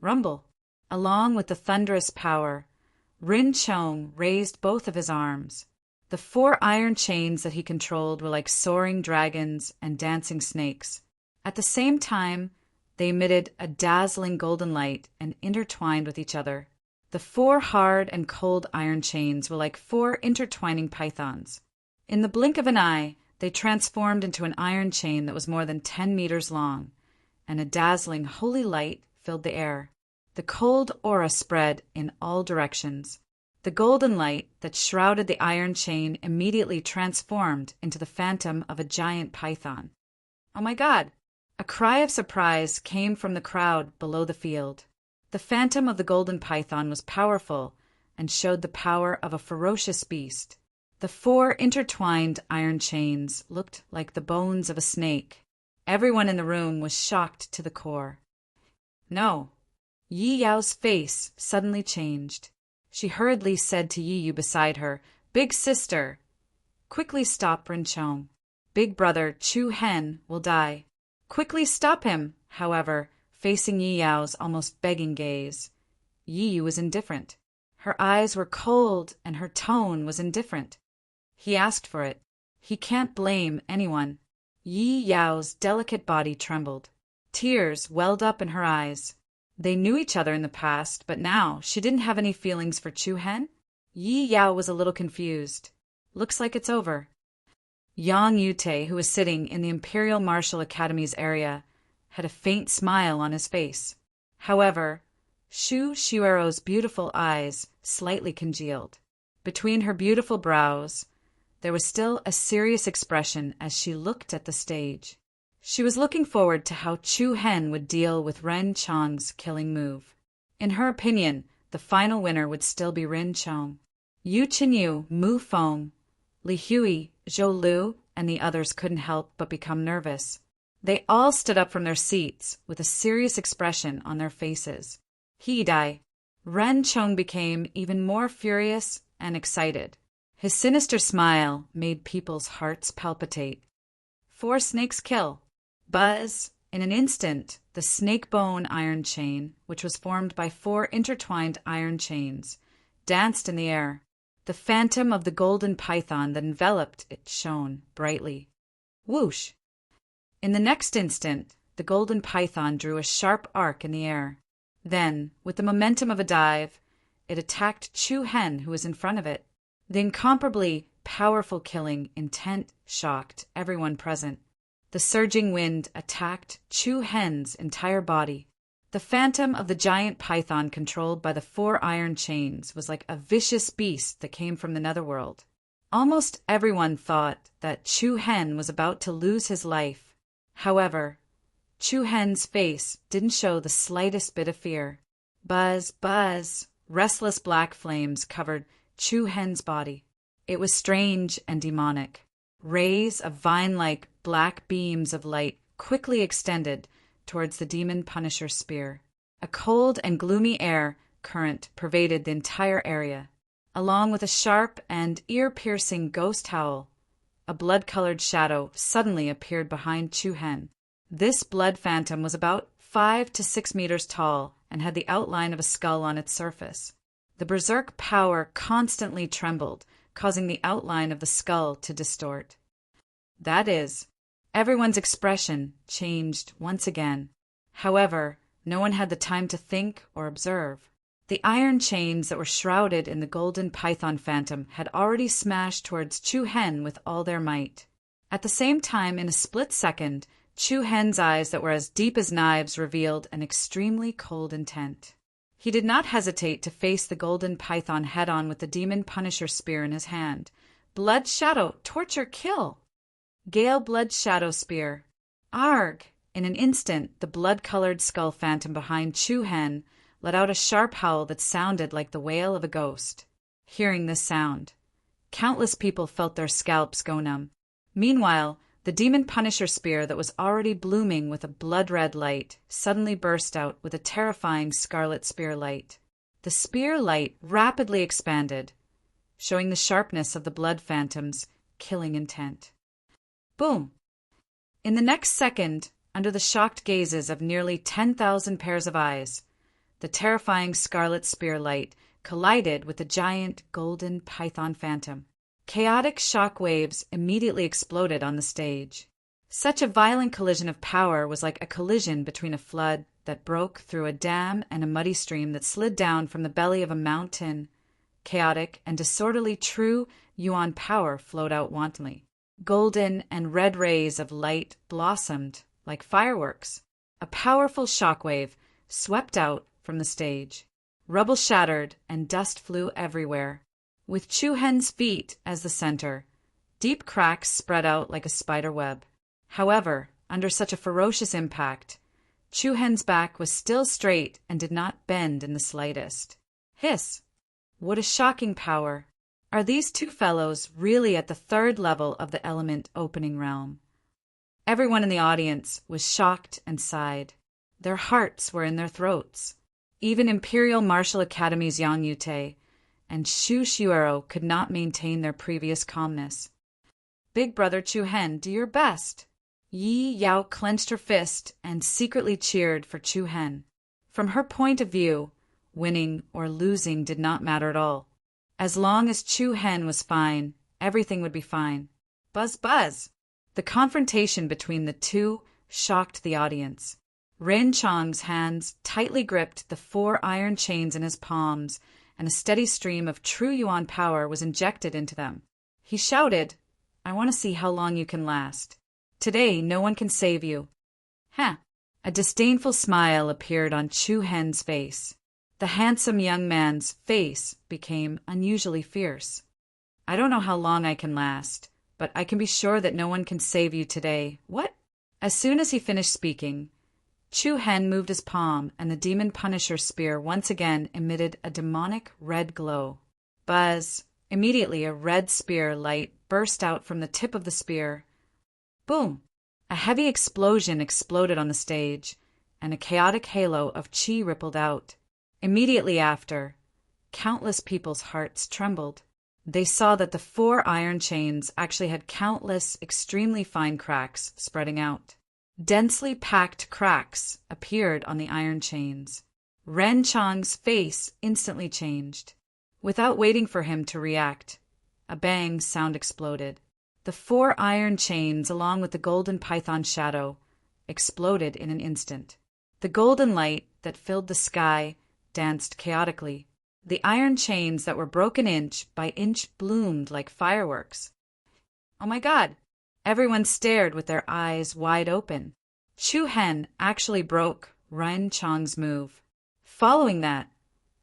Rumble. Along with the thunderous power, Rin Chong raised both of his arms. The 4 iron chains that he controlled were like soaring dragons and dancing snakes. At the same time, they emitted a dazzling golden light and intertwined with each other. The 4 hard and cold iron chains were like 4 intertwining pythons. In the blink of an eye, they transformed into an iron chain that was more than 10 meters long, and a dazzling holy light filled the air. The cold aura spread in all directions. The golden light that shrouded the iron chain immediately transformed into the phantom of a giant python. Oh my God! A cry of surprise came from the crowd below the field. The phantom of the golden python was powerful and showed the power of a ferocious beast. The 4 intertwined iron chains looked like the bones of a snake. Everyone in the room was shocked to the core. No. Yi Yao's face suddenly changed. She hurriedly said to Yi Yu beside her, "Big sister, quickly stop Rinchong. Big brother Chu Hen will die." Quickly stop him, however, facing Yi Yao's almost begging gaze. Yi Yu was indifferent. Her eyes were cold and her tone was indifferent. He asked for it. He can't blame anyone. Yi Yao's delicate body trembled. Tears welled up in her eyes. They knew each other in the past, but now she didn't have any feelings for Chu Hen. Yi Yao was a little confused. Looks like it's over. Yang Yute, who was sitting in the Imperial Martial Academy's area, had a faint smile on his face. However, Shu Shuero's beautiful eyes slightly congealed. Between her beautiful brows, there was still a serious expression as she looked at the stage. She was looking forward to how Chu Hen would deal with Ren Chong's killing move. In her opinion, the final winner would still be Ren Chong. Yu Chenyu, Mu Feng, Li Hui, Zhou Lu, and the others couldn't help but become nervous. They all stood up from their seats with a serious expression on their faces. He died. Ren Chong became even more furious and excited. His sinister smile made people's hearts palpitate. 4 snakes kill. Buzz! In an instant, the snake bone iron chain, which was formed by 4 intertwined iron chains, danced in the air. The phantom of the golden python that enveloped it shone brightly. Whoosh! In the next instant, the golden python drew a sharp arc in the air. Then, with the momentum of a dive, it attacked Chu Hen, who was in front of it. The incomparably powerful killing intent shocked everyone present. The surging wind attacked Chu Hen's entire body. The phantom of the giant python controlled by the 4 iron chains was like a vicious beast that came from the netherworld. Almost everyone thought that Chu Hen was about to lose his life. However, Chu Hen's face didn't show the slightest bit of fear. Buzz, buzz, restless black flames covered Chu Hen's body. It was strange and demonic. Rays of vine-like black beams of light quickly extended towards the demon Punisher's spear. A cold and gloomy air current pervaded the entire area. Along with a sharp and ear-piercing ghost howl, a blood-colored shadow suddenly appeared behind Chu Hen. This blood phantom was about 5 to 6 meters tall and had the outline of a skull on its surface. The berserk power constantly trembled, causing the outline of the skull to distort. That is, everyone's expression changed once again. However, no one had the time to think or observe. The iron chains that were shrouded in the golden python phantom had already smashed towards Chu Hen with all their might. At the same time, in a split second, Chu Hen's eyes that were as deep as knives revealed an extremely cold intent. He did not hesitate to face the golden python head-on with the demon Punisher spear in his hand. Blood Shadow, torture, kill! Gale Blood Shadow spear. Arg! In an instant, the blood-colored skull phantom behind Chu Hen let out a sharp howl that sounded like the wail of a ghost. Hearing this sound, countless people felt their scalps go numb. Meanwhile, the demon Punisher spear that was already blooming with a blood-red light suddenly burst out with a terrifying scarlet spear light. The spear light rapidly expanded, showing the sharpness of the blood phantom's killing intent. Boom! In the next second, under the shocked gazes of nearly 10,000 pairs of eyes, the terrifying scarlet spear light collided with the giant golden python phantom. Chaotic shock waves immediately exploded on the stage. Such a violent collision of power was like a collision between a flood that broke through a dam and a muddy stream that slid down from the belly of a mountain. Chaotic and disorderly true Yuan power flowed out wantonly. Golden and red rays of light blossomed like fireworks. A powerful shockwave swept out from the stage. Rubble shattered and dust flew everywhere. With Chu Hen's feet as the center, deep cracks spread out like a spider web. However, under such a ferocious impact, Chu Hen's back was still straight and did not bend in the slightest. Hiss! What a shocking power! Are these 2 fellows really at the 3rd level of the element opening realm? Everyone in the audience was shocked and sighed. Their hearts were in their throats. Even Imperial Martial Academy's Yang Yute and Shu Shuero could not maintain their previous calmness. Big brother Chu Hen, do your best. Yi Yao clenched her fist and secretly cheered for Chu Hen. From her point of view, winning or losing did not matter at all. As long as Chu Hen was fine, everything would be fine. Buzz buzz! The confrontation between the two shocked the audience. Ren Chong's hands tightly gripped the 4 iron chains in his palms, and a steady stream of true Yuan power was injected into them. He shouted, I want to see how long you can last. Today, no one can save you. Huh. A disdainful smile appeared on Chu Hen's face. The handsome young man's face became unusually fierce. I don't know how long I can last, but I can be sure that no one can save you today. What? As soon as he finished speaking, Chu Hen moved his palm, and the Demon Punisher spear once again emitted a demonic red glow. Buzz! Immediately a red spear light burst out from the tip of the spear. Boom! A heavy explosion exploded on the stage, and a chaotic halo of chi rippled out. Immediately after, countless people's hearts trembled. They saw that the 4 iron chains actually had countless, extremely fine cracks spreading out. Densely packed cracks appeared on the iron chains. Ren Chong's face instantly changed. Without waiting for him to react, a bang sound exploded. The 4 iron chains, along with the golden python shadow, exploded in an instant. The golden light that filled the sky danced chaotically. The iron chains that were broken inch by inch bloomed like fireworks. Oh my God! Everyone stared with their eyes wide open. Chu Hen actually broke Ren Chong's move. Following that,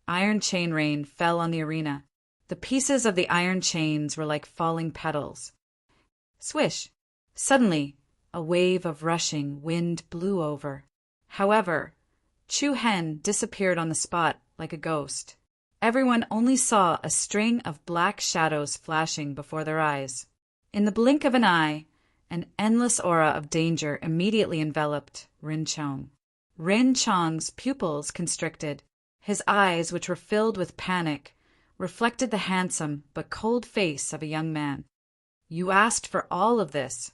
iron chain rain fell on the arena. The pieces of the iron chains were like falling petals. Swish! Suddenly, a wave of rushing wind blew over. However, Chu Hen disappeared on the spot like a ghost. Everyone only saw a string of black shadows flashing before their eyes. In the blink of an eye, an endless aura of danger immediately enveloped Ren Chong. Ren Chong's pupils constricted. His eyes, which were filled with panic, reflected the handsome but cold face of a young man. You asked for all of this.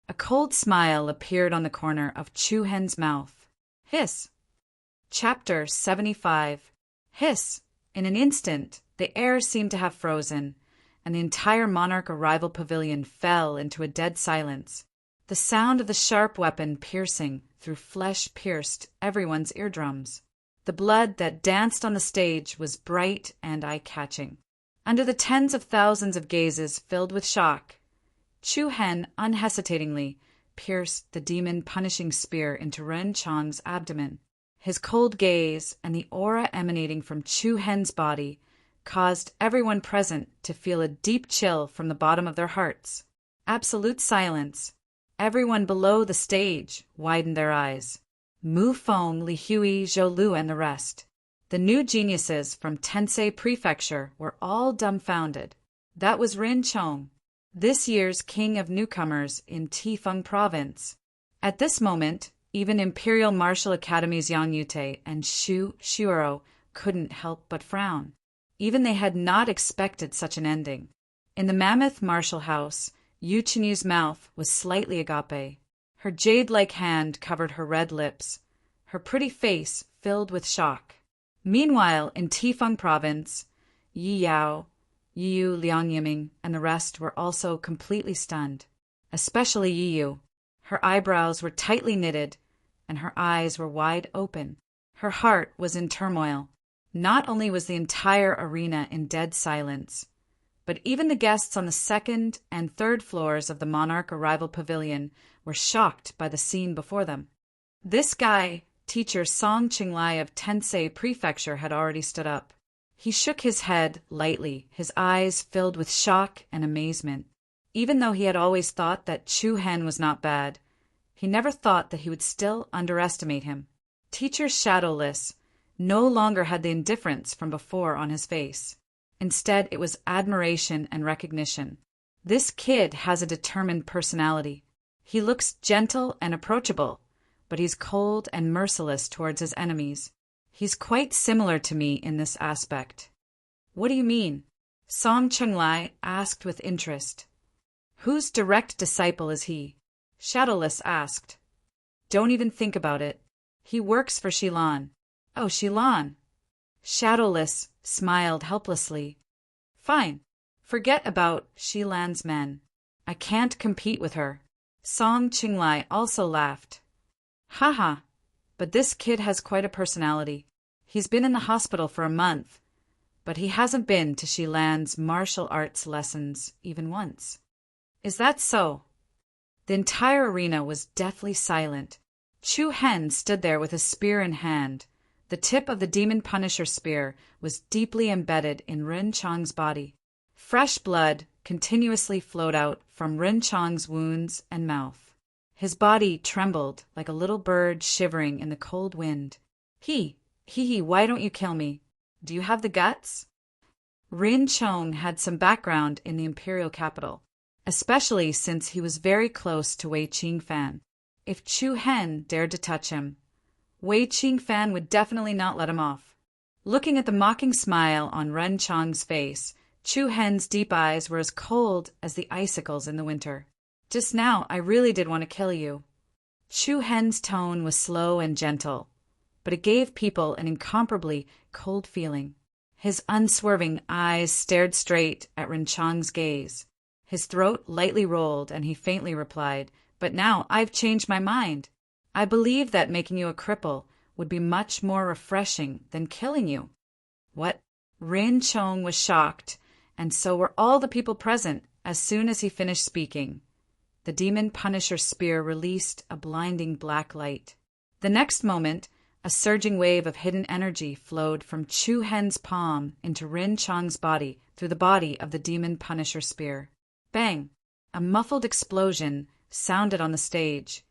A cold smile appeared on the corner of Chu Hen's mouth. Hiss! Chapter 75. Hiss! In an instant, the air seemed to have frozen, and the entire monarch arrival pavilion fell into a dead silence. The sound of the sharp weapon piercing through flesh pierced everyone's eardrums. The blood that danced on the stage was bright and eye-catching. Under the tens of thousands of gazes filled with shock, Chu Hen unhesitatingly pierced the demon-punishing spear into Ren Chong's abdomen. His cold gaze and the aura emanating from Chu Hen's body caused everyone present to feel a deep chill from the bottom of their hearts. Absolute silence. Everyone below the stage widened their eyes. Mu Feng, Li Hui, Zhou Lu, and the rest. The new geniuses from Tensei Prefecture were all dumbfounded. That was Ren Chong, this year's king of newcomers in Tifeng Province. At this moment, even Imperial Martial Academy's Yang Yute and Shu Shuero couldn't help but frown. Even they had not expected such an ending. In the mammoth martial house, Yu Chen유's mouth was slightly agape. Her jade-like hand covered her red lips, her pretty face filled with shock. Meanwhile, in Tifeng Province, Yi Yao, Yiyu, Liang Yiming, and the rest were also completely stunned. Especially Yiyu. Her eyebrows were tightly knitted, and her eyes were wide open. Her heart was in turmoil. Not only was the entire arena in dead silence, but even the guests on the second and third floors of the Monarch Arrival Pavilion were shocked by the scene before them. This guy, teacher Song Qinglai of Tensei Prefecture, had already stood up. He shook his head lightly, his eyes filled with shock and amazement. Even though he had always thought that Chu Hen was not bad, he never thought that he would still underestimate him. Teacher Shadowless no longer had the indifference from before on his face. Instead, it was admiration and recognition. This kid has a determined personality. He looks gentle and approachable, but he's cold and merciless towards his enemies. He's quite similar to me in this aspect." "What do you mean?" Song Chunglai asked with interest. "Whose direct disciple is he?" Shadowless asked. "Don't even think about it. He works for Shilan." "Oh, Shilan." Shadowless smiled helplessly. "Fine. Forget about Shilan's men. I can't compete with her." Song Qinglai also laughed. "Haha, but this kid has quite a personality. He's been in the hospital for a month, but he hasn't been to Shilan's martial arts lessons even once." "Is that so?" The entire arena was deathly silent. Chu Hen stood there with a spear in hand. The tip of the demon Punisher spear was deeply embedded in Rin Chong's body. Fresh blood continuously flowed out from Rin Chong's wounds and mouth. His body trembled like a little bird shivering in the cold wind. He, why don't you kill me? Do you have the guts?" Rin Chong had some background in the imperial capital, especially since he was very close to Wei Qingfan. If Chu Hen dared to touch him, Wei Qingfan would definitely not let him off. Looking at the mocking smile on Ren Chong's face, Chu Hen's deep eyes were as cold as the icicles in the winter. "Just now, I really did want to kill you." Chu Hen's tone was slow and gentle, but it gave people an incomparably cold feeling. His unswerving eyes stared straight at Ren Chong's gaze. His throat lightly rolled, and he faintly replied, "But now I've changed my mind. I believe that making you a cripple would be much more refreshing than killing you." "What?" Rin Chong was shocked, and so were all the people present as soon as he finished speaking. The demon Punisher spear released a blinding black light. The next moment, a surging wave of hidden energy flowed from Chu Hen's palm into Rin Chong's body through the body of the demon Punisher spear. Bang! A muffled explosion sounded on the stage,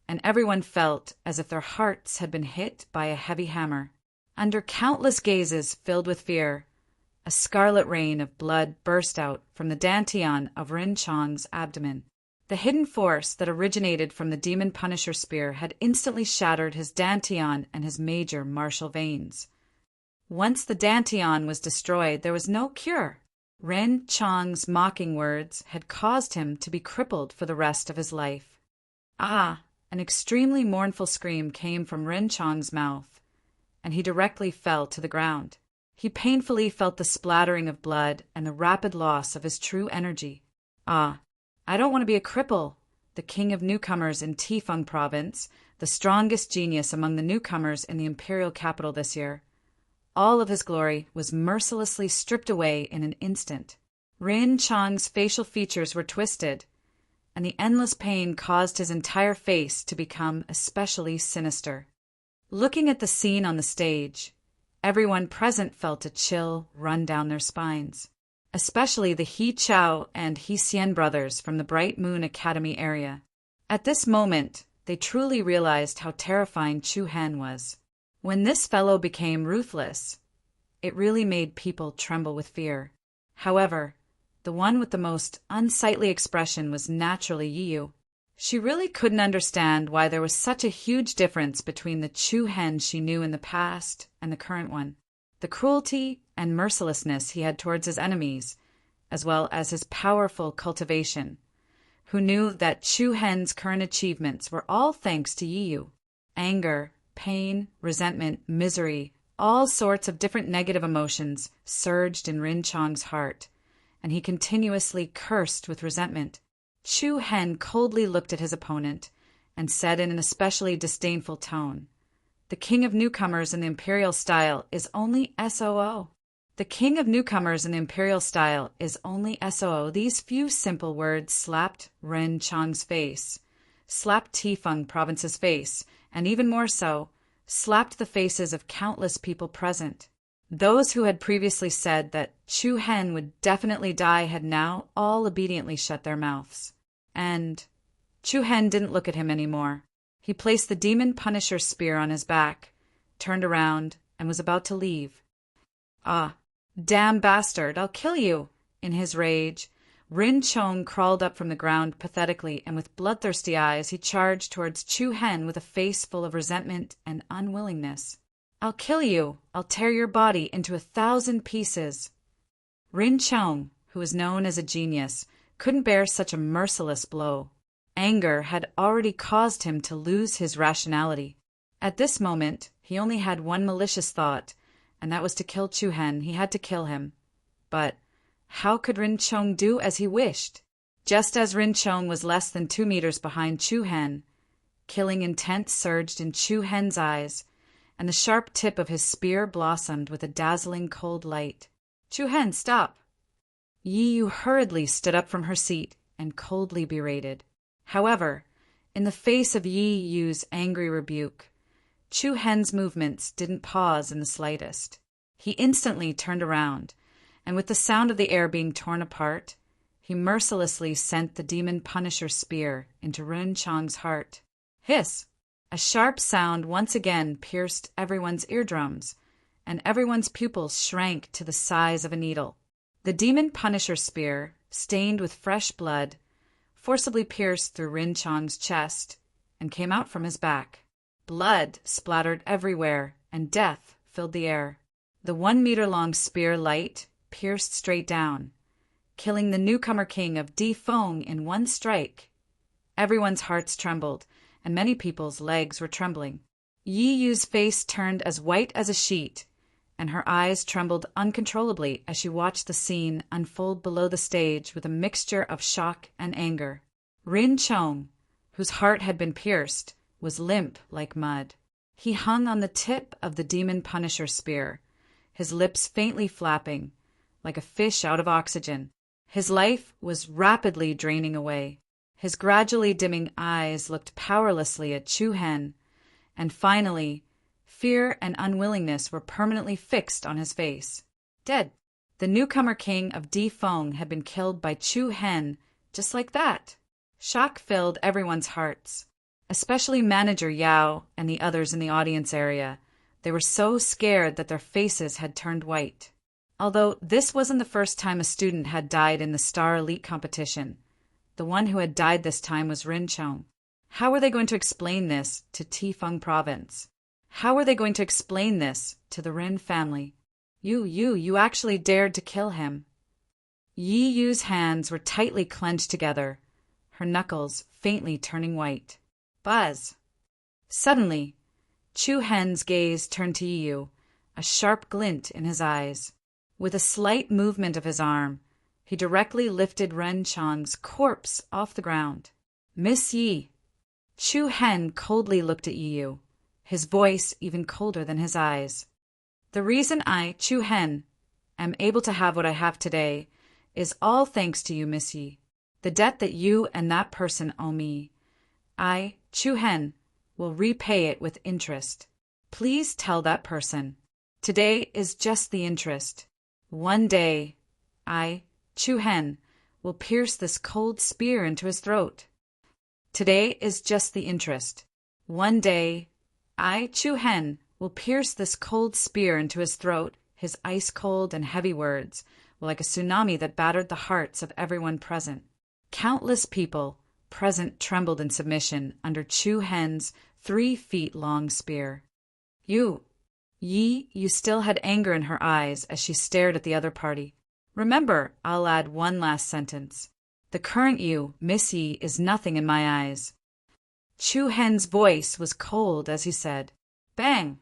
and everyone felt as if their hearts had been hit by a heavy hammer. Under countless gazes filled with fear, a scarlet rain of blood burst out from the dantian of Rin Chong's abdomen. The hidden force that originated from the demon Punisher spear had instantly shattered his dantian and his major martial veins. Once the dantian was destroyed, there was no cure. Ren Chong's mocking words had caused him to be crippled for the rest of his life. "Ah!" An extremely mournful scream came from Ren Chong's mouth, and he directly fell to the ground. He painfully felt the splattering of blood and the rapid loss of his true energy. "Ah, I don't want to be a cripple." The king of newcomers in Tifeng province, the strongest genius among the newcomers in the imperial capital this year. All of his glory was mercilessly stripped away in an instant. Rin Chong's facial features were twisted, and the endless pain caused his entire face to become especially sinister. Looking at the scene on the stage, everyone present felt a chill run down their spines, especially the He Chao and He Xian brothers from the Bright Moon Academy area. At this moment, they truly realized how terrifying Chu Hen was. When this fellow became ruthless, it really made people tremble with fear. However, the one with the most unsightly expression was naturally Yiyu. She really couldn't understand why there was such a huge difference between the Chu Hen she knew in the past and the current one. The cruelty and mercilessness he had towards his enemies, as well as his powerful cultivation, who knew that Chu Hen's current achievements were all thanks to Yiyu. Anger, pain, resentment, misery, all sorts of different negative emotions surged in Rin Chong's heart, and he continuously cursed with resentment. Chu Hen coldly looked at his opponent and said in an especially disdainful tone, "The king of newcomers in the imperial style is only SOO. The king of newcomers in the imperial style is only SOO." These few simple words slapped Ren Chong's face, slapped Tifeng province's face, and even more so, slapped the faces of countless people present. Those who had previously said that Chu Hen would definitely die had now all obediently shut their mouths. And Chu Hen didn't look at him anymore. He placed the demon Punisher spear on his back, turned around, and was about to leave. "Ah, damn bastard, I'll kill you!" In his rage, Rin Chong crawled up from the ground pathetically, and with bloodthirsty eyes he charged towards Chu Hen with a face full of resentment and unwillingness. "I'll kill you! I'll tear your body into 1,000 pieces!" Rin Chong, who was known as a genius, couldn't bear such a merciless blow. Anger had already caused him to lose his rationality. At this moment, he only had one malicious thought, and that was to kill Chu Hen. He had to kill him. But how could Rin Chong do as he wished? Just as Rin Chong was less than 2 meters behind Chu Hen, killing intent surged in Chu Hen's eyes, and the sharp tip of his spear blossomed with a dazzling cold light. "Chu Hen, stop!" Yi Yu hurriedly stood up from her seat and coldly berated. However, in the face of Yi Yu's angry rebuke, Chu Hen's movements didn't pause in the slightest. He instantly turned around, and with the sound of the air being torn apart, he mercilessly sent the demon Punisher spear into Rin Chong's heart. Hiss! A sharp sound once again pierced everyone's eardrums, and everyone's pupils shrank to the size of a needle. The demon Punisher spear, stained with fresh blood, forcibly pierced through Rin Chong's chest and came out from his back. Blood splattered everywhere, and death filled the air. The 1-meter-long spear light pierced straight down, killing the newcomer king of Di Feng in one strike. Everyone's hearts trembled, and many people's legs were trembling. Yi Yu's face turned as white as a sheet, and her eyes trembled uncontrollably as she watched the scene unfold below the stage with a mixture of shock and anger. Rin Chong, whose heart had been pierced, was limp like mud. He hung on the tip of the demon Punisher spear, his lips faintly flapping, like a fish out of oxygen. His life was rapidly draining away. His gradually dimming eyes looked powerlessly at Chu Hen, and finally, fear and unwillingness were permanently fixed on his face. Dead. The newcomer king of Di Feng had been killed by Chu Hen, just like that. Shock filled everyone's hearts, especially Manager Yao and the others in the audience area. They were so scared that their faces had turned white. Although this wasn't the first time a student had died in the Star Elite competition, the one who had died this time was Rin Chong. How were they going to explain this to Tifeng Province? How were they going to explain this to the Rin family? You actually dared to kill him. Yi Yu's hands were tightly clenched together, her knuckles faintly turning white. Buzz! Suddenly, Chu Hen's gaze turned to Yi Yu, a sharp glint in his eyes. With a slight movement of his arm, he directly lifted Ren Chong's corpse off the ground. "Miss Yi." Chu Hen coldly looked at Yi Yu, his voice even colder than his eyes. "The reason I, Chu Hen, am able to have what I have today is all thanks to you, Miss Yi. The debt that you and that person owe me, I, Chu Hen, will repay it with interest. Please tell that person. Today is just the interest. One day, I, Chu Hen, will pierce this cold spear into his throat. Today is just the interest. One day, I, Chu Hen, will pierce this cold spear into his throat." His ice-cold and heavy words were like a tsunami that battered the hearts of everyone present. Countless people present trembled in submission under Chu Hen's 3-feet-long spear. You still had anger in her eyes as she stared at the other party. "Remember," I'll add one last sentence. "The current you, Miss Yi, is nothing in my eyes." Chu Hen's voice was cold as he said, "Bang!"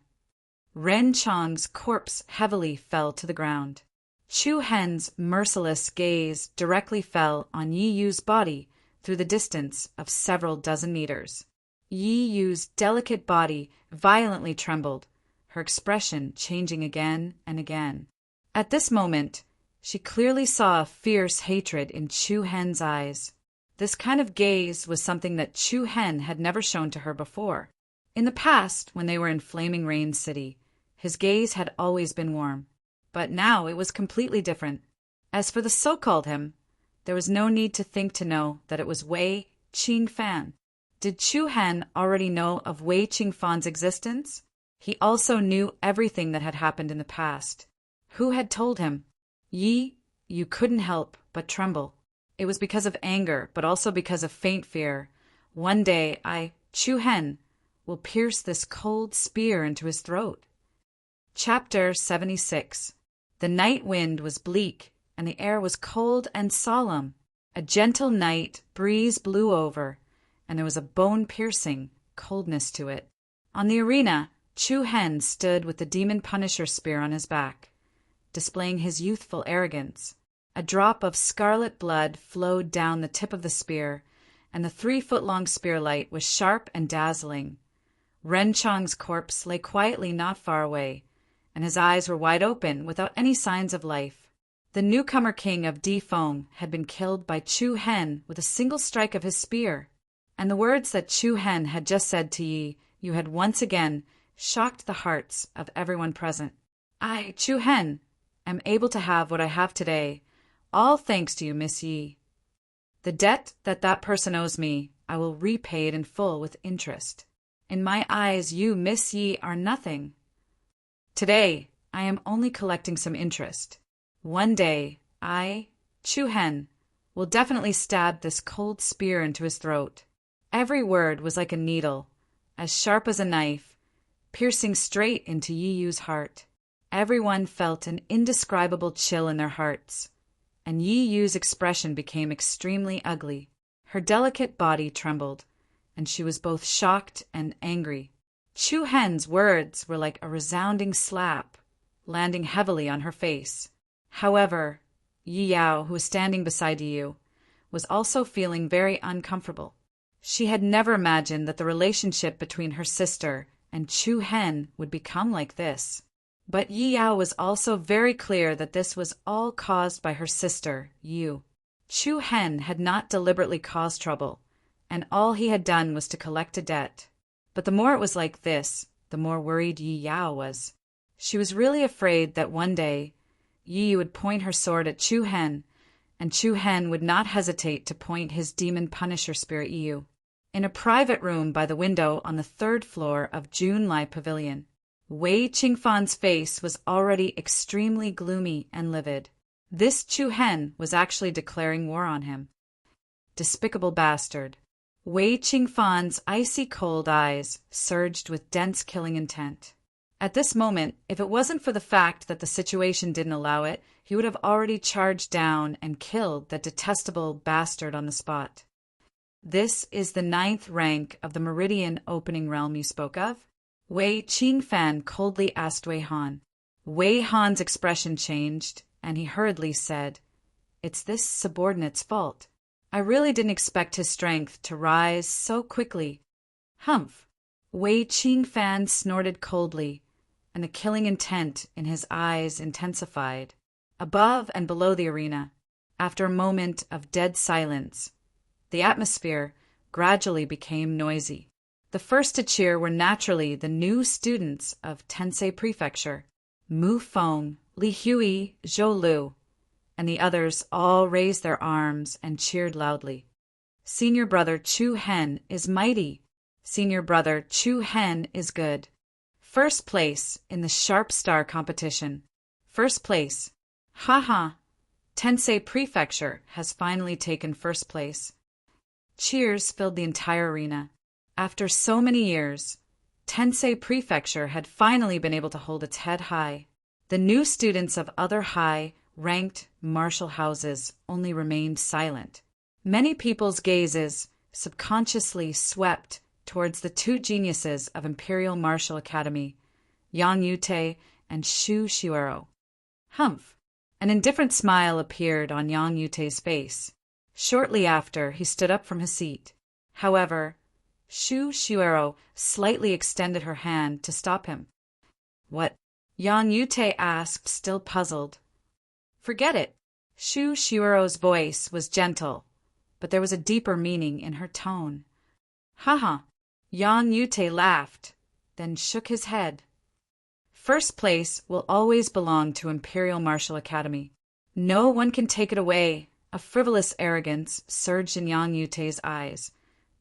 Ren Chong's corpse heavily fell to the ground. Chu Hen's merciless gaze directly fell on Yi Yu's body through the distance of several dozen meters. Yi Yu's delicate body violently trembled, her expression changing again and again. At this moment, she clearly saw fierce hatred in Chu Hen's eyes. This kind of gaze was something that Chu Hen had never shown to her before. In the past, when they were in Flaming Rain City, his gaze had always been warm. But now it was completely different. As for the so-called him, there was no need to think to know that it was Wei Qingfan. Did Chu Hen already know of Wei Qingfan's existence? He also knew everything that had happened in the past. Who had told him? Yi, you couldn't help but tremble. It was because of anger, but also because of faint fear. One day I, Chu Hen, will pierce this cold spear into his throat. Chapter 76. The night wind was bleak, and the air was cold and solemn. A gentle night breeze blew over, and there was a bone-piercing coldness to it. On the arena, Chu Hen stood with the demon Punisher spear on his back, displaying his youthful arrogance. A drop of scarlet blood flowed down the tip of the spear, and the 3-foot-long spearlight was sharp and dazzling. Ren Chong's corpse lay quietly not far away, and his eyes were wide open without any signs of life. The newcomer king of Di Feng had been killed by Chu Hen with a single strike of his spear, and the words that Chu Hen had just said to Yi Yu had once again shocked the hearts of everyone present. I, Chu Hen, am able to have what I have today, all thanks to you, Miss Yi. The debt that person owes me, I will repay it in full with interest. In my eyes, you, Miss Yi, are nothing. Today, I am only collecting some interest. One day, I, Chu Hen, will definitely stab this cold spear into his throat. Every word was like a needle, as sharp as a knife, piercing straight into Yi Yu's heart. Everyone felt an indescribable chill in their hearts, and Yi Yu's expression became extremely ugly. Her delicate body trembled, and she was both shocked and angry. Chu Hen's words were like a resounding slap, landing heavily on her face. However, Yi Yao, who was standing beside Yi Yu, was also feeling very uncomfortable. She had never imagined that the relationship between her sister and Chu Hen would become like this. But Yi Yao was also very clear that this was all caused by her sister, Yu. Chu Hen had not deliberately caused trouble, and all he had done was to collect a debt. But the more it was like this, the more worried Yi Yao was. She was really afraid that one day Yi Yu would point her sword at Chu Hen, and Chu Hen would not hesitate to point his demon Punisher spear at Yi Yu. In a private room by the window on the 3rd floor of Jun Lai Pavilion, Wei Qingfan's face was already extremely gloomy and livid. This Chu Hen was actually declaring war on him. Despicable bastard. Wei Qingfan's icy cold eyes surged with dense killing intent. At this moment, if it wasn't for the fact that the situation didn't allow it, he would have already charged down and killed that detestable bastard on the spot. This is the 9th rank of the Meridian opening realm you spoke of? Wei Qingfan coldly asked Wei Han. Wei Han's expression changed, and he hurriedly said, "It's this subordinate's fault. I really didn't expect his strength to rise so quickly." Humph! Wei Qingfan snorted coldly, and the killing intent in his eyes intensified. Above and below the arena, after a moment of dead silence, the atmosphere gradually became noisy. The first to cheer were naturally the new students of Tensei Prefecture, Mu Feng, Li Hui, Zhou Lu, and the others all raised their arms and cheered loudly. Senior brother Chu Hen is mighty. Senior brother Chu Hen is good. First place in the Sharp Star competition. First place. Ha ha. Tensei Prefecture has finally taken first place. Cheers filled the entire arena. After so many years, Tensei Prefecture had finally been able to hold its head high. The new students of other high-ranked martial houses only remained silent. Many people's gazes subconsciously swept towards the 2 geniuses of Imperial Martial Academy, Yang Yute and Shu Shuero. Humph! An indifferent smile appeared on Yang Yute's face. Shortly after, he stood up from his seat. However, Shu Shuero slightly extended her hand to stop him. "What?" Yang Yute asked, still puzzled. "Forget it." Shu Shuero's voice was gentle, but there was a deeper meaning in her tone. "Haha." Yang Yute laughed, then shook his head. "First place will always belong to Imperial Martial Academy. No one can take it away." A frivolous arrogance surged in Yang Yute's eyes.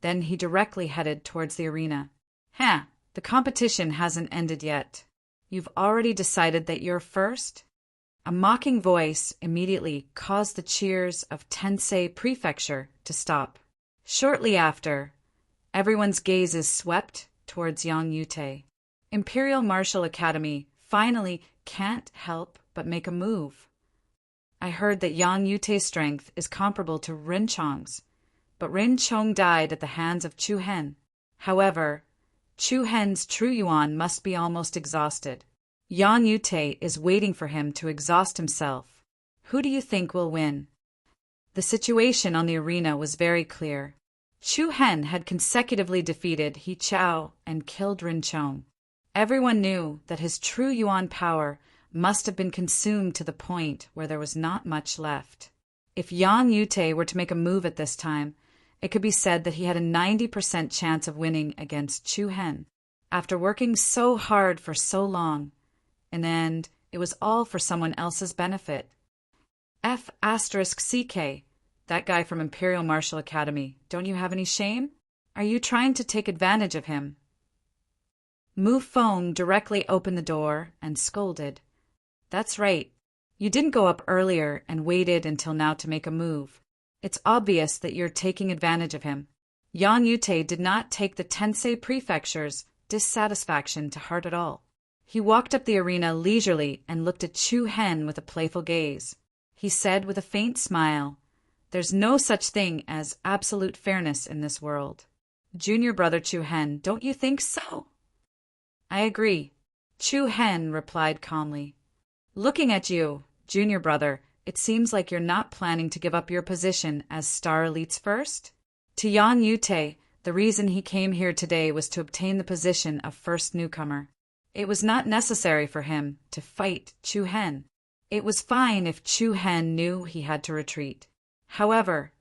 Then he directly headed towards the arena. The competition hasn't ended yet. You've already decided that you're first? A mocking voice immediately caused the cheers of Tensei Prefecture to stop. Shortly after, everyone's gazes swept towards Yang Yute. Imperial Martial Academy finally can't help but make a move. I heard that Yang Yute's strength is comparable to Rin Chong's, but Rin Chong died at the hands of Chu Hen. However, Chu Hen's true yuan must be almost exhausted. Yang Yute is waiting for him to exhaust himself. Who do you think will win? The situation on the arena was very clear. Chu Hen had consecutively defeated He Chao and killed Rin Chong. Everyone knew that his true yuan power must have been consumed to the point where there was not much left. If Yang Yute were to make a move at this time, it could be said that he had a 90% chance of winning against Chu Hen. After working so hard for so long, in the end, it was all for someone else's benefit. F*CK, that guy from Imperial Martial Academy, don't you have any shame? Are you trying to take advantage of him? Mu Feng directly opened the door and scolded. That's right. You didn't go up earlier and waited until now to make a move. It's obvious that you're taking advantage of him. Yang Yute did not take the Tensei Prefecture's dissatisfaction to heart at all. He walked up the arena leisurely and looked at Chu Hen with a playful gaze. He said with a faint smile, "There's no such thing as absolute fairness in this world. Junior brother Chu Hen, don't you think so?" "I agree," Chu Hen replied calmly. "Looking at you, junior brother, it seems like you're not planning to give up your position as Star Elite's first?" To Yang Yute, the reason he came here today was to obtain the position of first newcomer. It was not necessary for him to fight Chu Hen. It was fine if Chu Hen knew he had to retreat. However,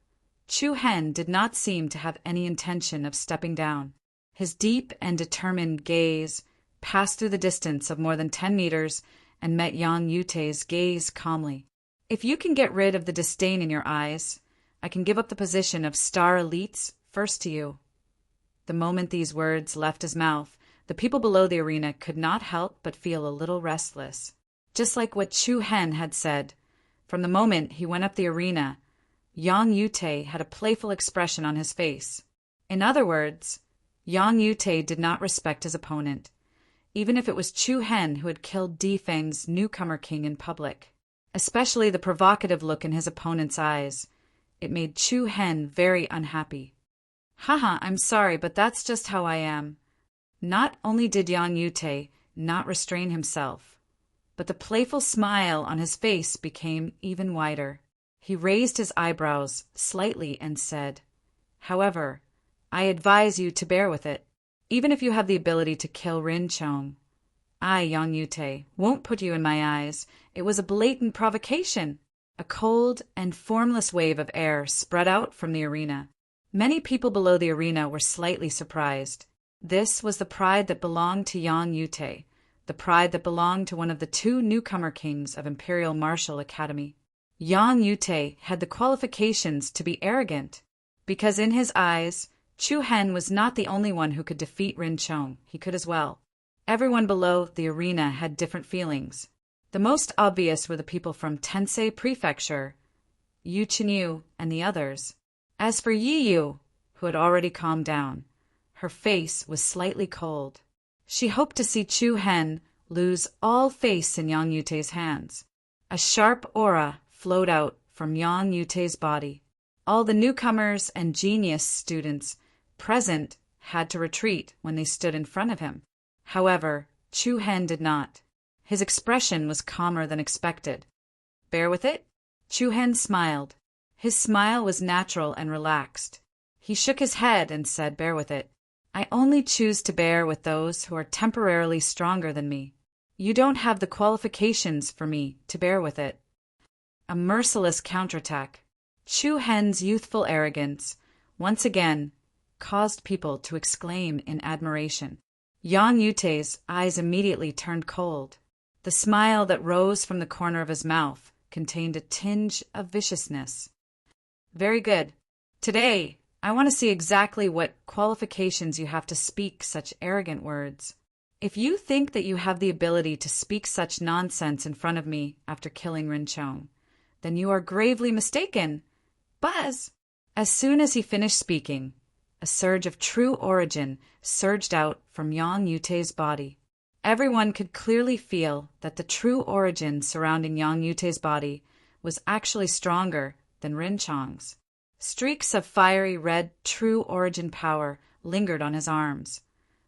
Chu Hen did not seem to have any intention of stepping down. His deep and determined gaze passed through the distance of more than 10 meters and met Yang Yute's gaze calmly. "If you can get rid of the disdain in your eyes, I can give up the position of Star Elite's first to you." The moment these words left his mouth, the people below the arena could not help but feel a little restless. Just like what Chu Hen had said, from the moment he went up the arena, Yang Yute had a playful expression on his face. In other words, Yang Yute did not respect his opponent, even if it was Chu Hen who had killed Defeng's newcomer king in public. Especially the provocative look in his opponent's eyes. It made Chu Hen very unhappy. "Haha, I'm sorry, but that's just how I am." Not only did Yang Yute not restrain himself, but the playful smile on his face became even wider. He raised his eyebrows slightly and said, "However, I advise you to bear with it. Even if you have the ability to kill Rin Chong, I, Yang Yute, won't put you in my eyes. It was a blatant provocation." A cold and formless wave of air spread out from the arena. Many people below the arena were slightly surprised. This was the pride that belonged to Yang Yute, the pride that belonged to one of the two newcomer kings of Imperial Martial Academy. Yang Yute had the qualifications to be arrogant, because in his eyes, Chu Hen was not the only one who could defeat Rin Chong. He could as well. Everyone below the arena had different feelings. The most obvious were the people from Tensei Prefecture, Yu Chenyu, and the others. As for Yi Yu, who had already calmed down, her face was slightly cold. She hoped to see Chu Hen lose all face in Yang Yute's hands. A sharp aura flowed out from Yang Yute's body. All the newcomers and genius students present had to retreat when they stood in front of him. However, Chu Hen did not. His expression was calmer than expected. "Bear with it?" Chu Hen smiled. His smile was natural and relaxed. He shook his head and said, "Bear with it. I only choose to bear with those who are temporarily stronger than me. You don't have the qualifications for me to bear with it." A merciless counterattack. Chu Hen's youthful arrogance, once again, caused people to exclaim in admiration. Yang Yute's eyes immediately turned cold. The smile that rose from the corner of his mouth contained a tinge of viciousness. "Very good. Today, I want to see exactly what qualifications you have to speak such arrogant words. If you think that you have the ability to speak such nonsense in front of me after killing Rinchong, then you are gravely mistaken. Buzz! As soon as he finished speaking, a surge of true origin surged out from Yang Yute's body. Everyone could clearly feel that the true origin surrounding Yang Yute's body was actually stronger than Rinchong's. Streaks of fiery red true origin power lingered on his arms,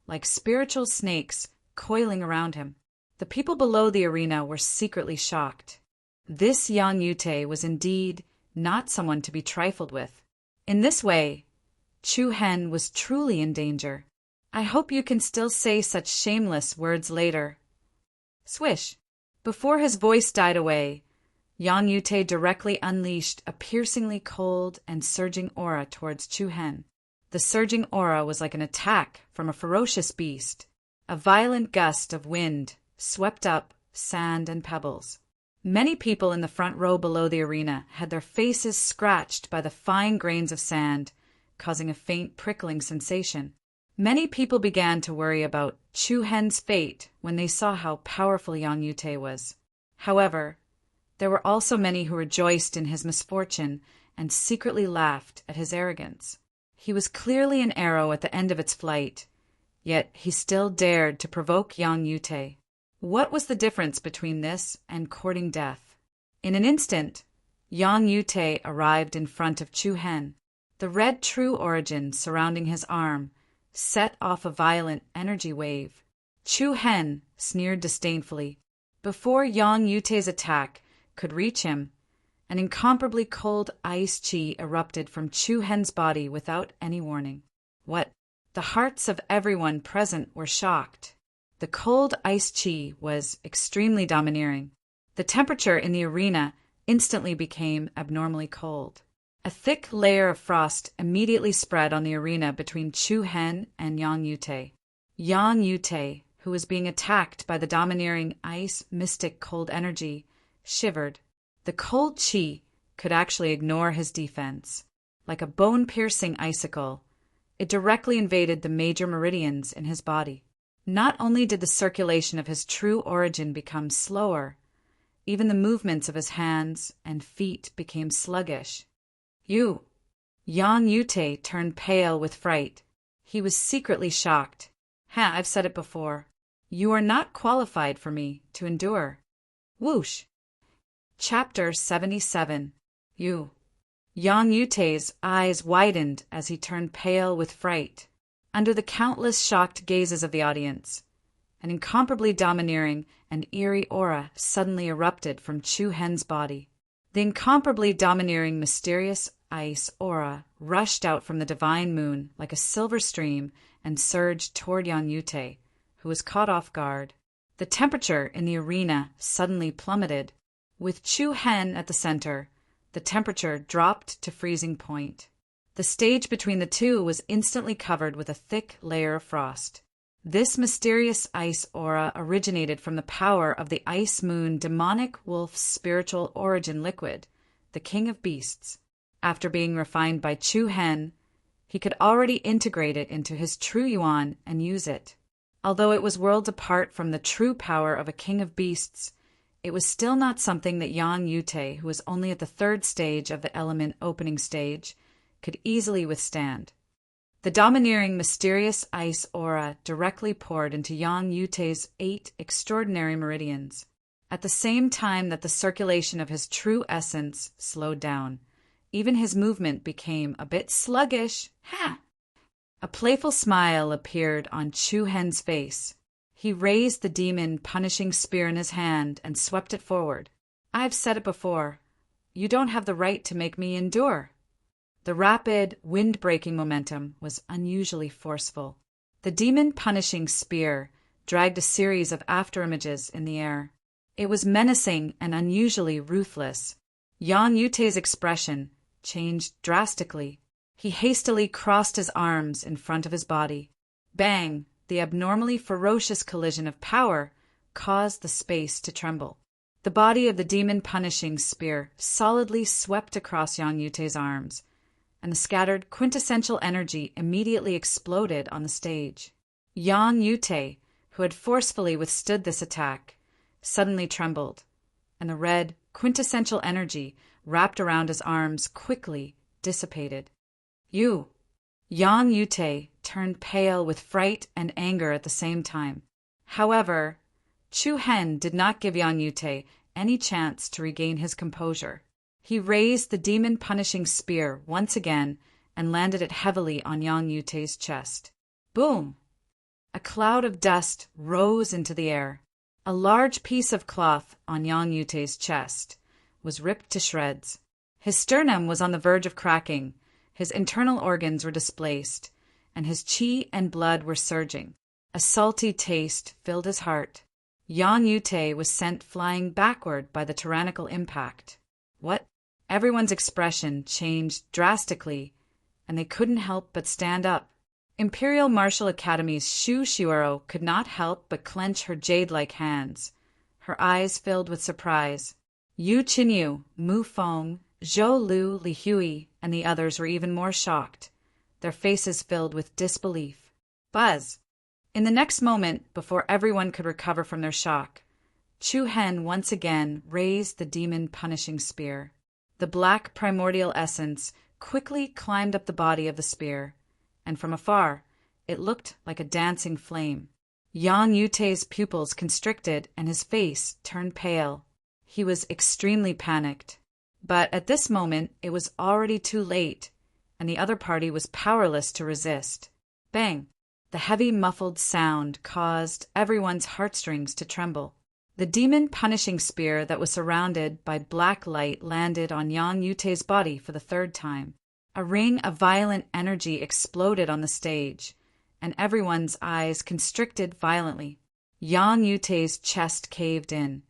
like spiritual snakes coiling around him. The people below the arena were secretly shocked. This Yang Yute was indeed not someone to be trifled with. In this way, Chu Hen was truly in danger. I hope you can still say such shameless words later. Swish! Before his voice died away, Yang Yute directly unleashed a piercingly cold and surging aura towards Chu Hen. The surging aura was like an attack from a ferocious beast. A violent gust of wind swept up sand and pebbles. Many people in the front row below the arena had their faces scratched by the fine grains of sand, causing a faint prickling sensation. Many people began to worry about Chu Hen's fate when they saw how powerful Yang Yute was. However, there were also many who rejoiced in his misfortune and secretly laughed at his arrogance. He was clearly an arrow at the end of its flight, yet he still dared to provoke Yang Yute. What was the difference between this and courting death? In an instant, Yang Yute arrived in front of Chu Hen. The red true origin surrounding his arm set off a violent energy wave. Chu Hen sneered disdainfully. Before Yang Yute's attack could reach him, an incomparably cold ice chi erupted from Chu Hen's body without any warning. What? The hearts of everyone present were shocked. The cold ice chi was extremely domineering. The temperature in the arena instantly became abnormally cold. A thick layer of frost immediately spread on the arena between Chu Hen and Yang Yute. Yang Yute, who was being attacked by the domineering ice mystic cold energy, shivered. The cold chi could actually ignore his defense. Like a bone-piercing icicle, it directly invaded the major meridians in his body. Not only did the circulation of his true origin become slower, even the movements of his hands and feet became sluggish. Yang Yute turned pale with fright. He was secretly shocked. I've said it before. You are not qualified for me to endure. Whoosh! Chapter 77. Yang Yute's eyes widened as he turned pale with fright. Under the countless shocked gazes of the audience, an incomparably domineering and eerie aura suddenly erupted from Chu Hen's body. The incomparably domineering mysterious ice aura rushed out from the divine moon like a silver stream and surged toward Yang Yute, who was caught off guard. The temperature in the arena suddenly plummeted. With Chu Hen at the center, the temperature dropped to freezing point. The stage between the two was instantly covered with a thick layer of frost. This mysterious ice aura originated from the power of the ice moon demonic wolf's spiritual origin liquid, the king of beasts. After being refined by Chu Hen, he could already integrate it into his true yuan and use it. Although it was worlds apart from the true power of a king of beasts, it was still not something that Yang Yute, who was only at the third stage of the element opening stage, could easily withstand. The domineering mysterious ice aura directly poured into Yang Yute's 8 extraordinary meridians, at the same time that the circulation of his true essence slowed down. Even his movement became a bit sluggish. A playful smile appeared on Chu Hen's face. He raised the demon-punishing spear in his hand and swept it forward. I've said it before. You don't have the right to make me endure. The rapid, wind-breaking momentum was unusually forceful. The demon-punishing spear dragged a series of afterimages in the air. It was menacing and unusually ruthless. Yang Yute's expression changed drastically. He hastily crossed his arms in front of his body. Bang! The abnormally ferocious collision of power caused the space to tremble. The body of the demon-punishing spear solidly swept across Yang Yute's arms, and the scattered quintessential energy immediately exploded on the stage. Yang Yute, who had forcefully withstood this attack, suddenly trembled, and the red, quintessential energy wrapped around his arms quickly dissipated. Yang Yute turned pale with fright and anger at the same time. However, Chu Hen did not give Yang Yute any chance to regain his composure. He raised the demon-punishing spear once again and landed it heavily on Yang Yute's chest. Boom! A cloud of dust rose into the air. A large piece of cloth on Yang Yute's chest was ripped to shreds. His sternum was on the verge of cracking, his internal organs were displaced, and his qi and blood were surging. A salty taste filled his heart. Yang Yute was sent flying backward by the tyrannical impact. What? Everyone's expression changed drastically, and they couldn't help but stand up. Imperial Martial Academy's Shu Shuero could not help but clench her jade-like hands. Her eyes filled with surprise. Yu Qinyu, Mu Feng, Zhou Lu, Li Hui, and the others were even more shocked, their faces filled with disbelief. Buzz! In the next moment, before everyone could recover from their shock, Chu Hen once again raised the demon-punishing spear. The black primordial essence quickly climbed up the body of the spear, and from afar, it looked like a dancing flame. Yang Yute's pupils constricted and his face turned pale. He was extremely panicked. But at this moment, it was already too late, and the other party was powerless to resist. Bang! The heavy muffled sound caused everyone's heartstrings to tremble. The demon-punishing spear that was surrounded by black light landed on Yang Yute's body for the third time. A ring of violent energy exploded on the stage, and everyone's eyes constricted violently. Yang Yute's chest caved in.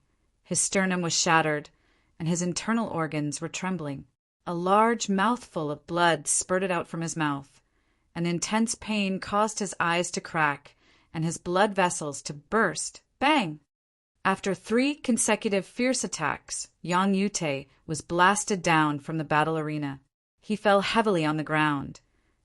His sternum was shattered, and his internal organs were trembling. A large mouthful of blood spurted out from his mouth. An intense pain caused his eyes to crack and his blood vessels to burst. Bang! After 3 consecutive fierce attacks, Yang Yute was blasted down from the battle arena. He fell heavily on the ground,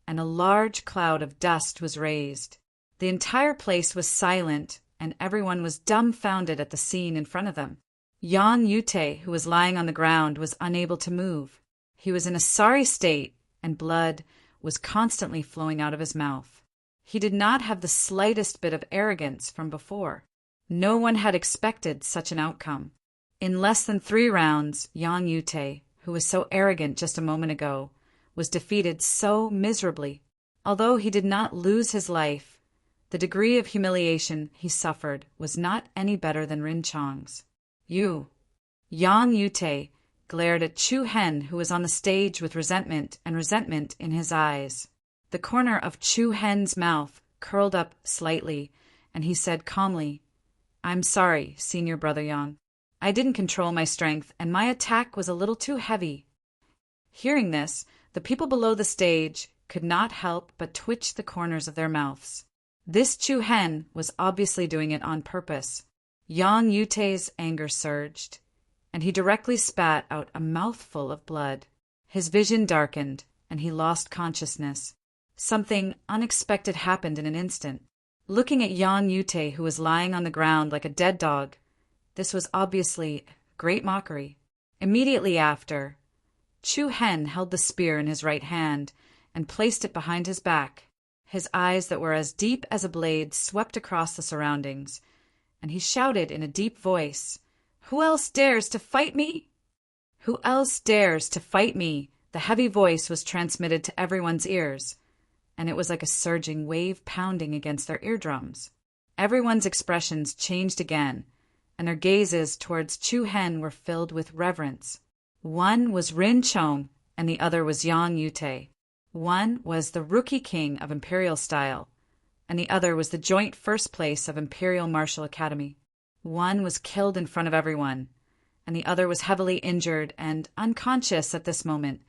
and a large cloud of dust was raised. The entire place was silent, and everyone was dumbfounded at the scene in front of them. Yang Yute, who was lying on the ground, was unable to move. He was in a sorry state, and blood was constantly flowing out of his mouth. He did not have the slightest bit of arrogance from before. No one had expected such an outcome. In less than 3 rounds, Yang Yute, who was so arrogant just a moment ago, was defeated so miserably. Although he did not lose his life, the degree of humiliation he suffered was not any better than Rin Chong's. Yang Yute glared at Chu Hen, who was on the stage with resentment in his eyes. The corner of Chu Hen's mouth curled up slightly, and he said calmly, "I'm sorry, senior brother Yang. I didn't control my strength, and my attack was a little too heavy." Hearing this, the people below the stage could not help but twitch the corners of their mouths. This Chu Hen was obviously doing it on purpose. Yang Yute's anger surged, and he directly spat out a mouthful of blood. His vision darkened, and he lost consciousness. Something unexpected happened in an instant. Looking at Yang Yute, who was lying on the ground like a dead dog, this was obviously great mockery. Immediately after, Chu Hen held the spear in his right hand and placed it behind his back. His eyes that were as deep as a blade swept across the surroundings, and he shouted in a deep voice, "Who else dares to fight me? Who else dares to fight me?" The heavy voice was transmitted to everyone's ears, and it was like a surging wave pounding against their eardrums. Everyone's expressions changed again, and their gazes towards Chu Hen were filled with reverence. One was Rin Chong, and the other was Yang Yute. One was the Rookie King of Imperial Style, and the other was the joint first place of Imperial Martial Academy. One was killed in front of everyone, and the other was heavily injured and unconscious at this moment.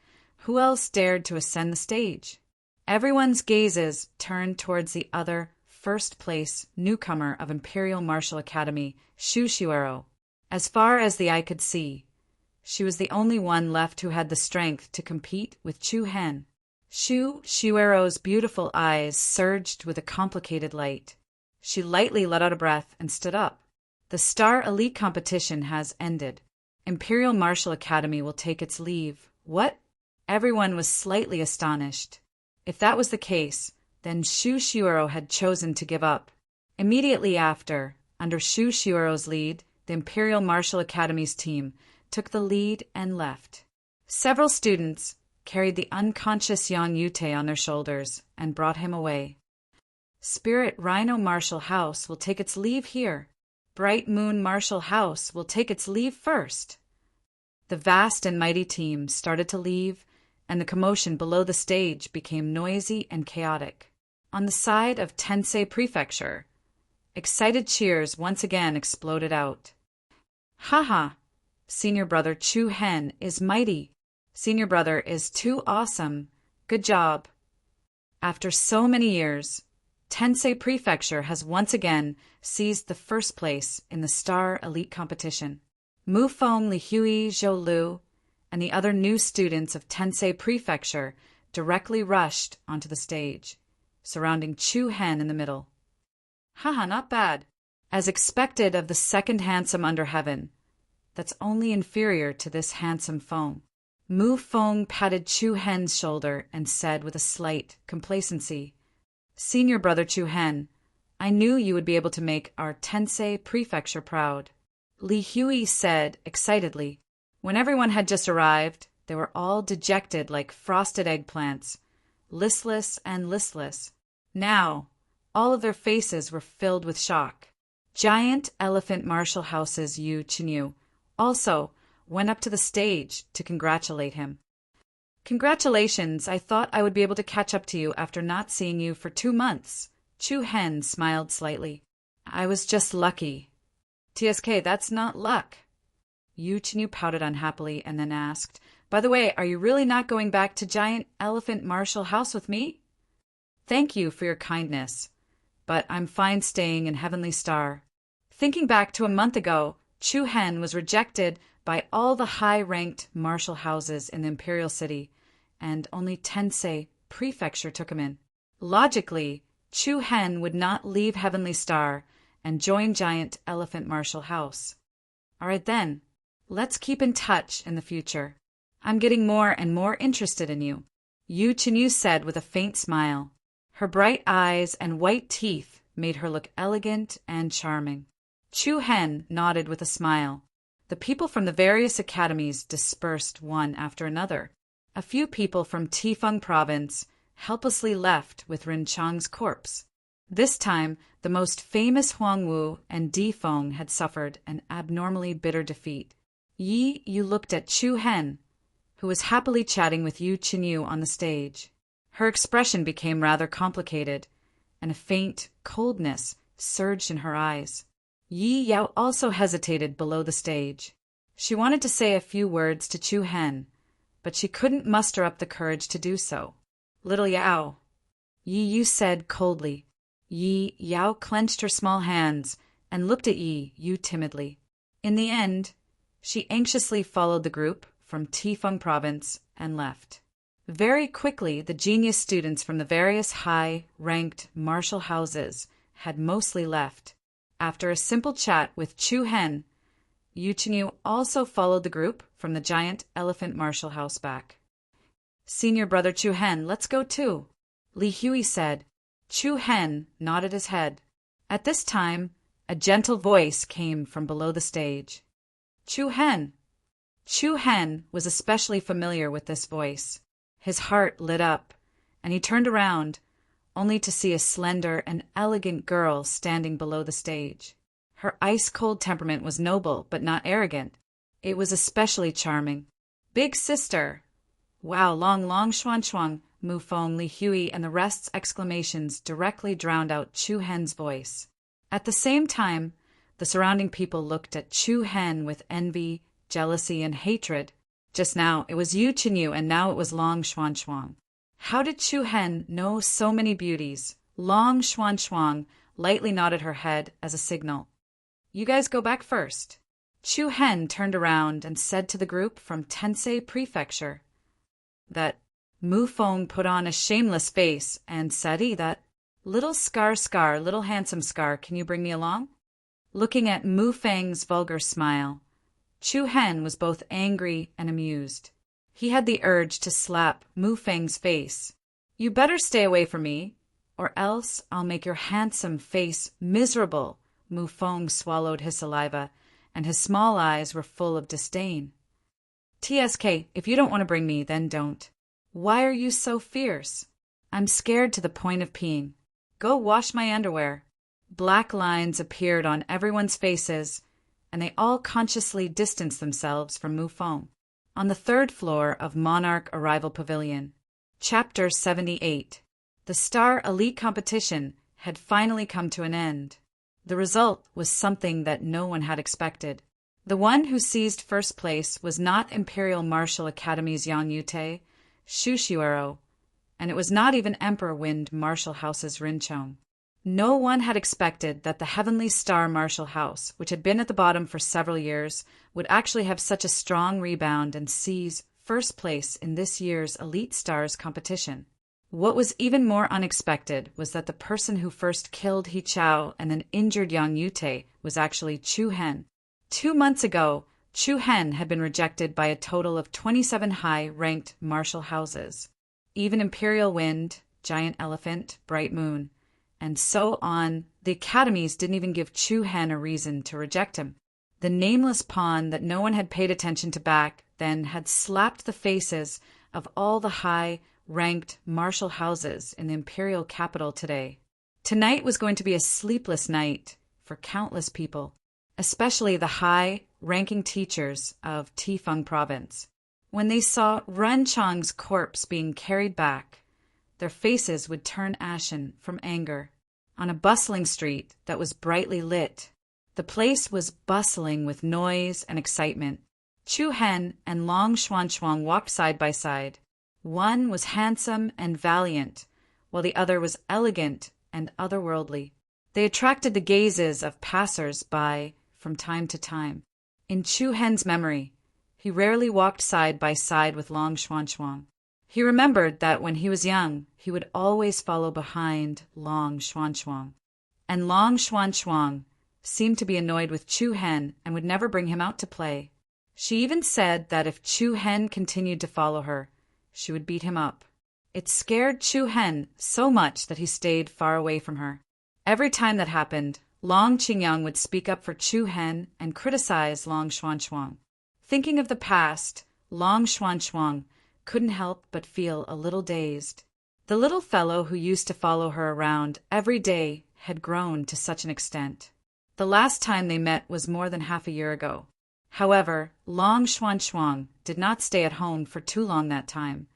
Who else dared to ascend the stage? Everyone's gazes turned towards the other first place newcomer of Imperial Martial Academy, Shu Shuero. As far as the eye could see, she was the only one left who had the strength to compete with Chu Hen. Shu Shuero's beautiful eyes surged with a complicated light. She lightly let out a breath and stood up. The Star Elite competition has ended. Imperial Martial Academy will take its leave. What? Everyone was slightly astonished. If that was the case, then Shu Shiuro had chosen to give up. Immediately after, under Shu Shiuro's lead, the Imperial Martial Academy's team took the lead and left. Several students carried the unconscious young Yutei on their shoulders and brought him away. Spirit Rhino Martial House will take its leave here. Bright Moon Martial House will take its leave first. The vast and mighty team started to leave, and the commotion below the stage became noisy and chaotic. On the side of Tensei Prefecture, excited cheers once again exploded out. Haha! Senior brother Chu Hen is mighty. Senior brother is too awesome. Good job. After so many years, Tensei Prefecture has once again seized the first place in the Star Elite competition. Mu Feng, Li Hui, Zhou Lu, and the other new students of Tensei Prefecture directly rushed onto the stage, surrounding Chu Hen in the middle. Haha, not bad. As expected of the second handsome under heaven, that's only inferior to this handsome Feng. Mu Feng patted Chu Hen's shoulder and said with a slight complacency, Senior brother Chu Hen, I knew you would be able to make our Tensei Prefecture proud. Li Hui said excitedly. When everyone had just arrived, they were all dejected like frosted eggplants, listless and listless. Now, all of their faces were filled with shock. Giant Elephant Martial House's Yu Chenyu also went up to the stage to congratulate him. Congratulations, I thought I would be able to catch up to you after not seeing you for 2 months. Chu Hen smiled slightly. I was just lucky. TSK, that's not luck. Yu Chenyu pouted unhappily and then asked, By the way, are you really not going back to Giant Elephant Martial House with me? Thank you for your kindness, but I'm fine staying in Heavenly Star. Thinking back to a month ago, Chu Hen was rejected by all the high-ranked martial houses in the Imperial City, and only Tensei Prefecture took him in. Logically, Chu Hen would not leave Heavenly Star and join Giant Elephant Martial House. All right then, let's keep in touch in the future. I'm getting more and more interested in you, Yu Chenyu said with a faint smile. Her bright eyes and white teeth made her look elegant and charming. Chu Hen nodded with a smile. The people from the various academies dispersed one after another. A few people from Tifeng province helplessly left with Rin Chang's corpse. This time, the most famous Huang Wu and Di Feng had suffered an abnormally bitter defeat. Yi Yu looked at Chu Hen, who was happily chatting with Yu Chenyu on the stage. Her expression became rather complicated, and a faint coldness surged in her eyes. Yi Yao also hesitated below the stage. She wanted to say a few words to Chu Hen, but she couldn't muster up the courage to do so. Little Yao, Yi Yu said coldly. Yi Yao clenched her small hands and looked at Yi Yu timidly. In the end, she anxiously followed the group from Tifeng province and left. Very quickly, the genius students from the various high-ranked martial houses had mostly left. After a simple chat with Chu Hen, Yu Chenyu also followed the group from the Giant Elephant Martial House back. Senior brother Chu Hen, let's go too, Li Hui said. Chu Hen nodded his head. At this time, a gentle voice came from below the stage. Chu Hen. Chu Hen was especially familiar with this voice. His heart lit up, and he turned around, only to see a slender and elegant girl standing below the stage. Her ice-cold temperament was noble but not arrogant. It was especially charming. Big sister! Wow, long shuan shuang, Mu Feng, Li Hui, and the rest's exclamations directly drowned out Chu Hen's voice. At the same time, the surrounding people looked at Chu Hen with envy, jealousy, and hatred. Just now, it was Yu Chenyu, and now it was Long Xuan Shuang. How did Chu Hen know so many beauties? Long Xuan Shuang lightly nodded her head as a signal. You guys go back first. Chu Hen turned around and said to the group from Tensei Prefecture that Mu Feng put on a shameless face and said that "Little Scar, little handsome Scar, can you bring me along?" Looking at Mu Fang's vulgar smile, Chu Hen was both angry and amused. He had the urge to slap Mu Fang's face. "You better stay away from me, or else I'll make your handsome face miserable." Mu Fang swallowed his saliva, and his small eyes were full of disdain. "TSK, if you don't want to bring me, then don't. Why are you so fierce?" "I'm scared to the point of peeing. Go wash my underwear." Black lines appeared on everyone's faces, and they all consciously distanced themselves from Mu Fang. On the third floor of Monarch Arrival Pavilion. Chapter 78. The Star Elite competition had finally come to an end. The result was something that no one had expected. The one who seized first place was not Imperial Martial Academy's Yang Yute, Shushuero, and it was not even Emperor Wind Martial House's Rinchong. No one had expected that the Heavenly Star Martial House, which had been at the bottom for several years, would actually have such a strong rebound and seize first place in this year's Elite Stars competition. What was even more unexpected was that the person who first killed He Chao and then injured Yang Yute was actually Chu Hen. 2 months ago, Chu Hen had been rejected by a total of 27 high-ranked martial houses. Even Imperial Wind, Giant Elephant, Bright Moon, and so on, the academies didn't even give Chu Hen a reason to reject him. The nameless pawn that no one had paid attention to back then had slapped the faces of all the high-ranked martial houses in the imperial capital today. Tonight was going to be a sleepless night for countless people, especially the high-ranking teachers of Tifeng province. When they saw Ren Chang's corpse being carried back, their faces would turn ashen from anger. On a bustling street that was brightly lit, the place was bustling with noise and excitement. Chu Hen and Long Xuanchuang walked side by side. One was handsome and valiant, while the other was elegant and otherworldly. They attracted the gazes of passers-by from time to time. In Chu Hen's memory, he rarely walked side by side with Long Xuanchuang. He remembered that when he was young, he would always follow behind Long Xuanchuang. And Long Xuanchuang seemed to be annoyed with Chu Hen and would never bring him out to play. She even said that if Chu Hen continued to follow her, she would beat him up. It scared Chu Hen so much that he stayed far away from her. Every time that happened, Long Qingyang would speak up for Chu Hen and criticize Long Xuanchuang. Thinking of the past, Long Xuanchuang couldn't help but feel a little dazed. The little fellow who used to follow her around every day had grown to such an extent. The last time they met was more than half a year ago. However, Long Xuanchuang did not stay at home for too long that time,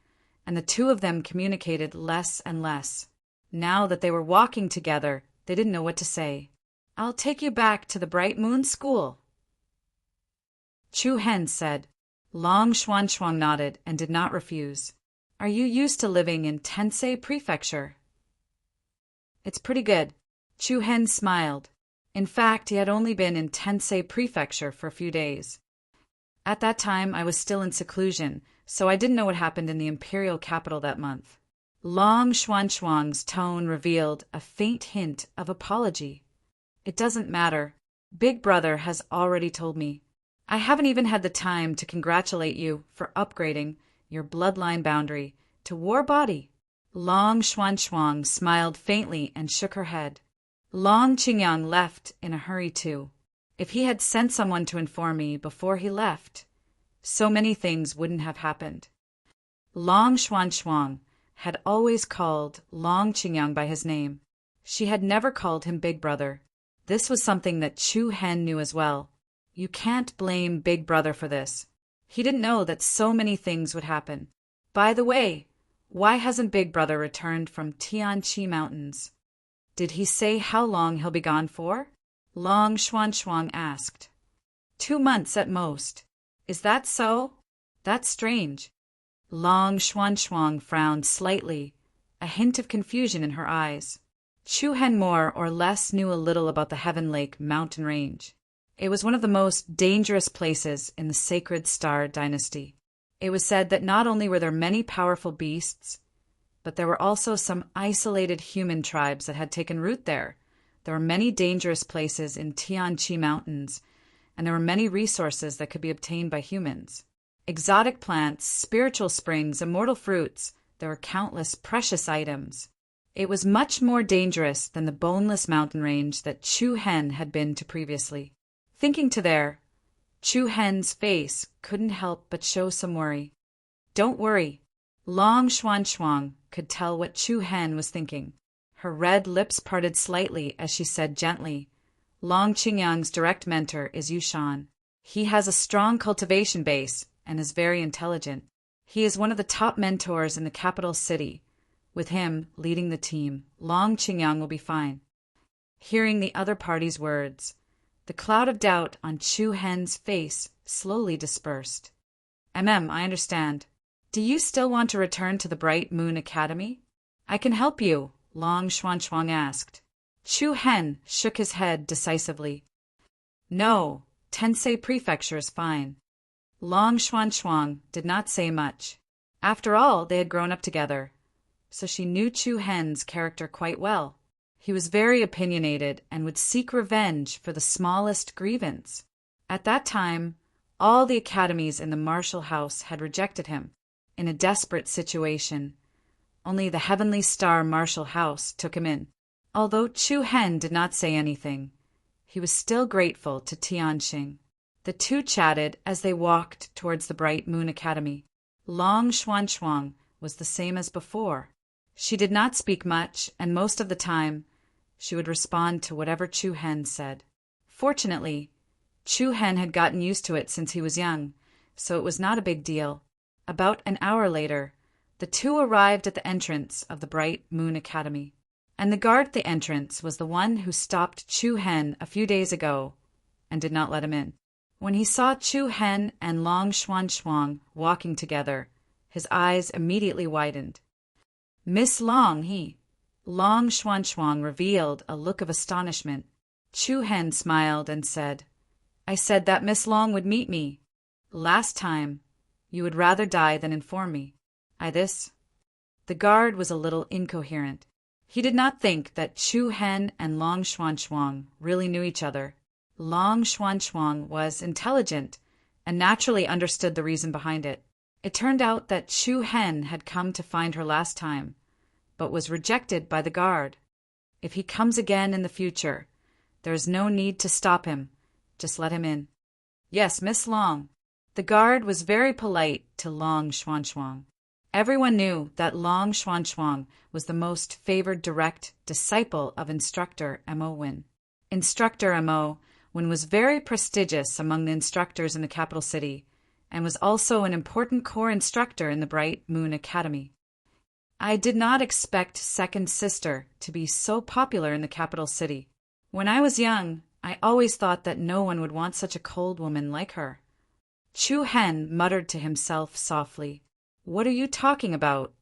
and the two of them communicated less and less. Now that they were walking together, they didn't know what to say. "I'll take you back to the Bright Moon School," Chu Hen said. Long Xuanchuang nodded and did not refuse. "Are you used to living in Tensei Prefecture?" "It's pretty good." Chu Hen smiled. In fact, he had only been in Tensei Prefecture for a few days. "At that time, I was still in seclusion, so I didn't know what happened in the imperial capital that month." Long Xuanchuang's tone revealed a faint hint of apology. "It doesn't matter. Big Brother has already told me. I haven't even had the time to congratulate you for upgrading your bloodline boundary to War Body." Long Xuanchuang smiled faintly and shook her head. Long Qingyang left in a hurry too. If he had sent someone to inform me before he left, so many things wouldn't have happened. Long Xuanchuang had always called Long Qingyang by his name. She had never called him Big Brother. This was something that Chu Hen knew as well. You can't blame Big Brother for this. He didn't know that so many things would happen. By the way, why hasn't Big Brother returned from Tianqi Mountains? Did he say how long he'll be gone for? Long Xuanchuang asked. 2 months at most. Is that so? That's strange. Long Xuanchuang frowned slightly, a hint of confusion in her eyes. Chu Hen more or less knew a little about the Heaven Lake mountain range. It was one of the most dangerous places in the Sacred Star dynasty. It was said that not only were there many powerful beasts, but there were also some isolated human tribes that had taken root there. There were many dangerous places in Tianqi Mountains, and there were many resources that could be obtained by humans. Exotic plants, spiritual springs, immortal fruits. There were countless precious items. It was much more dangerous than the boneless mountain range that Chu Hen had been to previously. Thinking to there, Chu Hen's face couldn't help but show some worry. Don't worry. Long Xuanxuang could tell what Chu Hen was thinking. Her red lips parted slightly as she said gently, Long Qingyang's direct mentor is Yushan. He has a strong cultivation base and is very intelligent. He is one of the top mentors in the capital city. With him leading the team, Long Qingyang will be fine. Hearing the other party's words, the cloud of doubt on Chu Hen's face slowly dispersed. I understand. Do you still want to return to the Bright Moon Academy? I can help you, Long Xuanxuang asked. Chu Hen shook his head decisively. No, Tensei Prefecture is fine. Long Xuanxuang did not say much. After all, they had grown up together, so she knew Chu Hen's character quite well. He was very opinionated and would seek revenge for the smallest grievance. At that time, all the academies in the martial house had rejected him. In a desperate situation, only the Heavenly Star Martial House took him in. Although Chu Hen did not say anything, he was still grateful to Tianxing. The two chatted as they walked towards the Bright Moon Academy. Long Xuanxuang was the same as before. She did not speak much, and most of the time, she would respond to whatever Chu Hen said. Fortunately, Chu Hen had gotten used to it since he was young, so it was not a big deal. About an hour later, the two arrived at the entrance of the Bright Moon Academy, and the guard at the entrance was the one who stopped Chu Hen a few days ago and did not let him in. When he saw Chu Hen and Long Xuanxuang walking together, his eyes immediately widened. Miss Long, Long Xuanxuang revealed a look of astonishment. Chu Hen smiled and said, I said that Miss Long would meet me. Last time, you would rather die than inform me. The guard was a little incoherent. He did not think that Chu Hen and Long Xuanxuang really knew each other. Long Xuanxuang was intelligent and naturally understood the reason behind it. It turned out that Chu Hen had come to find her last time, but was rejected by the guard. If he comes again in the future, there is no need to stop him. Just let him in. Yes, Miss Long. The guard was very polite to Long Xuanxuang. Everyone knew that Long Xuanxuang was the most favored direct disciple of Instructor Mo Win. Instructor Mo Win was very prestigious among the instructors in the capital city, and was also an important core instructor in the Bright Moon Academy. I did not expect Second Sister to be so popular in the capital city. When I was young, I always thought that no one would want such a cold woman like her. Chu Hen muttered to himself softly, What are you talking about?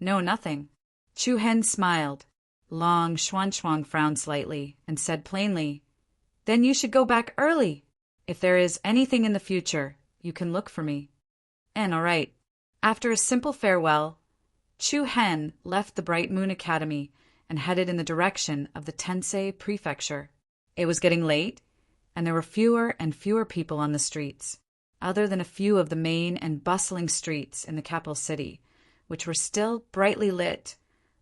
No, nothing. Chu Hen smiled. Long Xuanxuang frowned slightly and said plainly, Then you should go back early. If there is anything in the future, you can look for me. All right. After a simple farewell, Chu Hen left the Bright Moon Academy and headed in the direction of the Tensei Prefecture. It was getting late, and there were fewer and fewer people on the streets, other than a few of the main and bustling streets in the capital city, which were still brightly lit.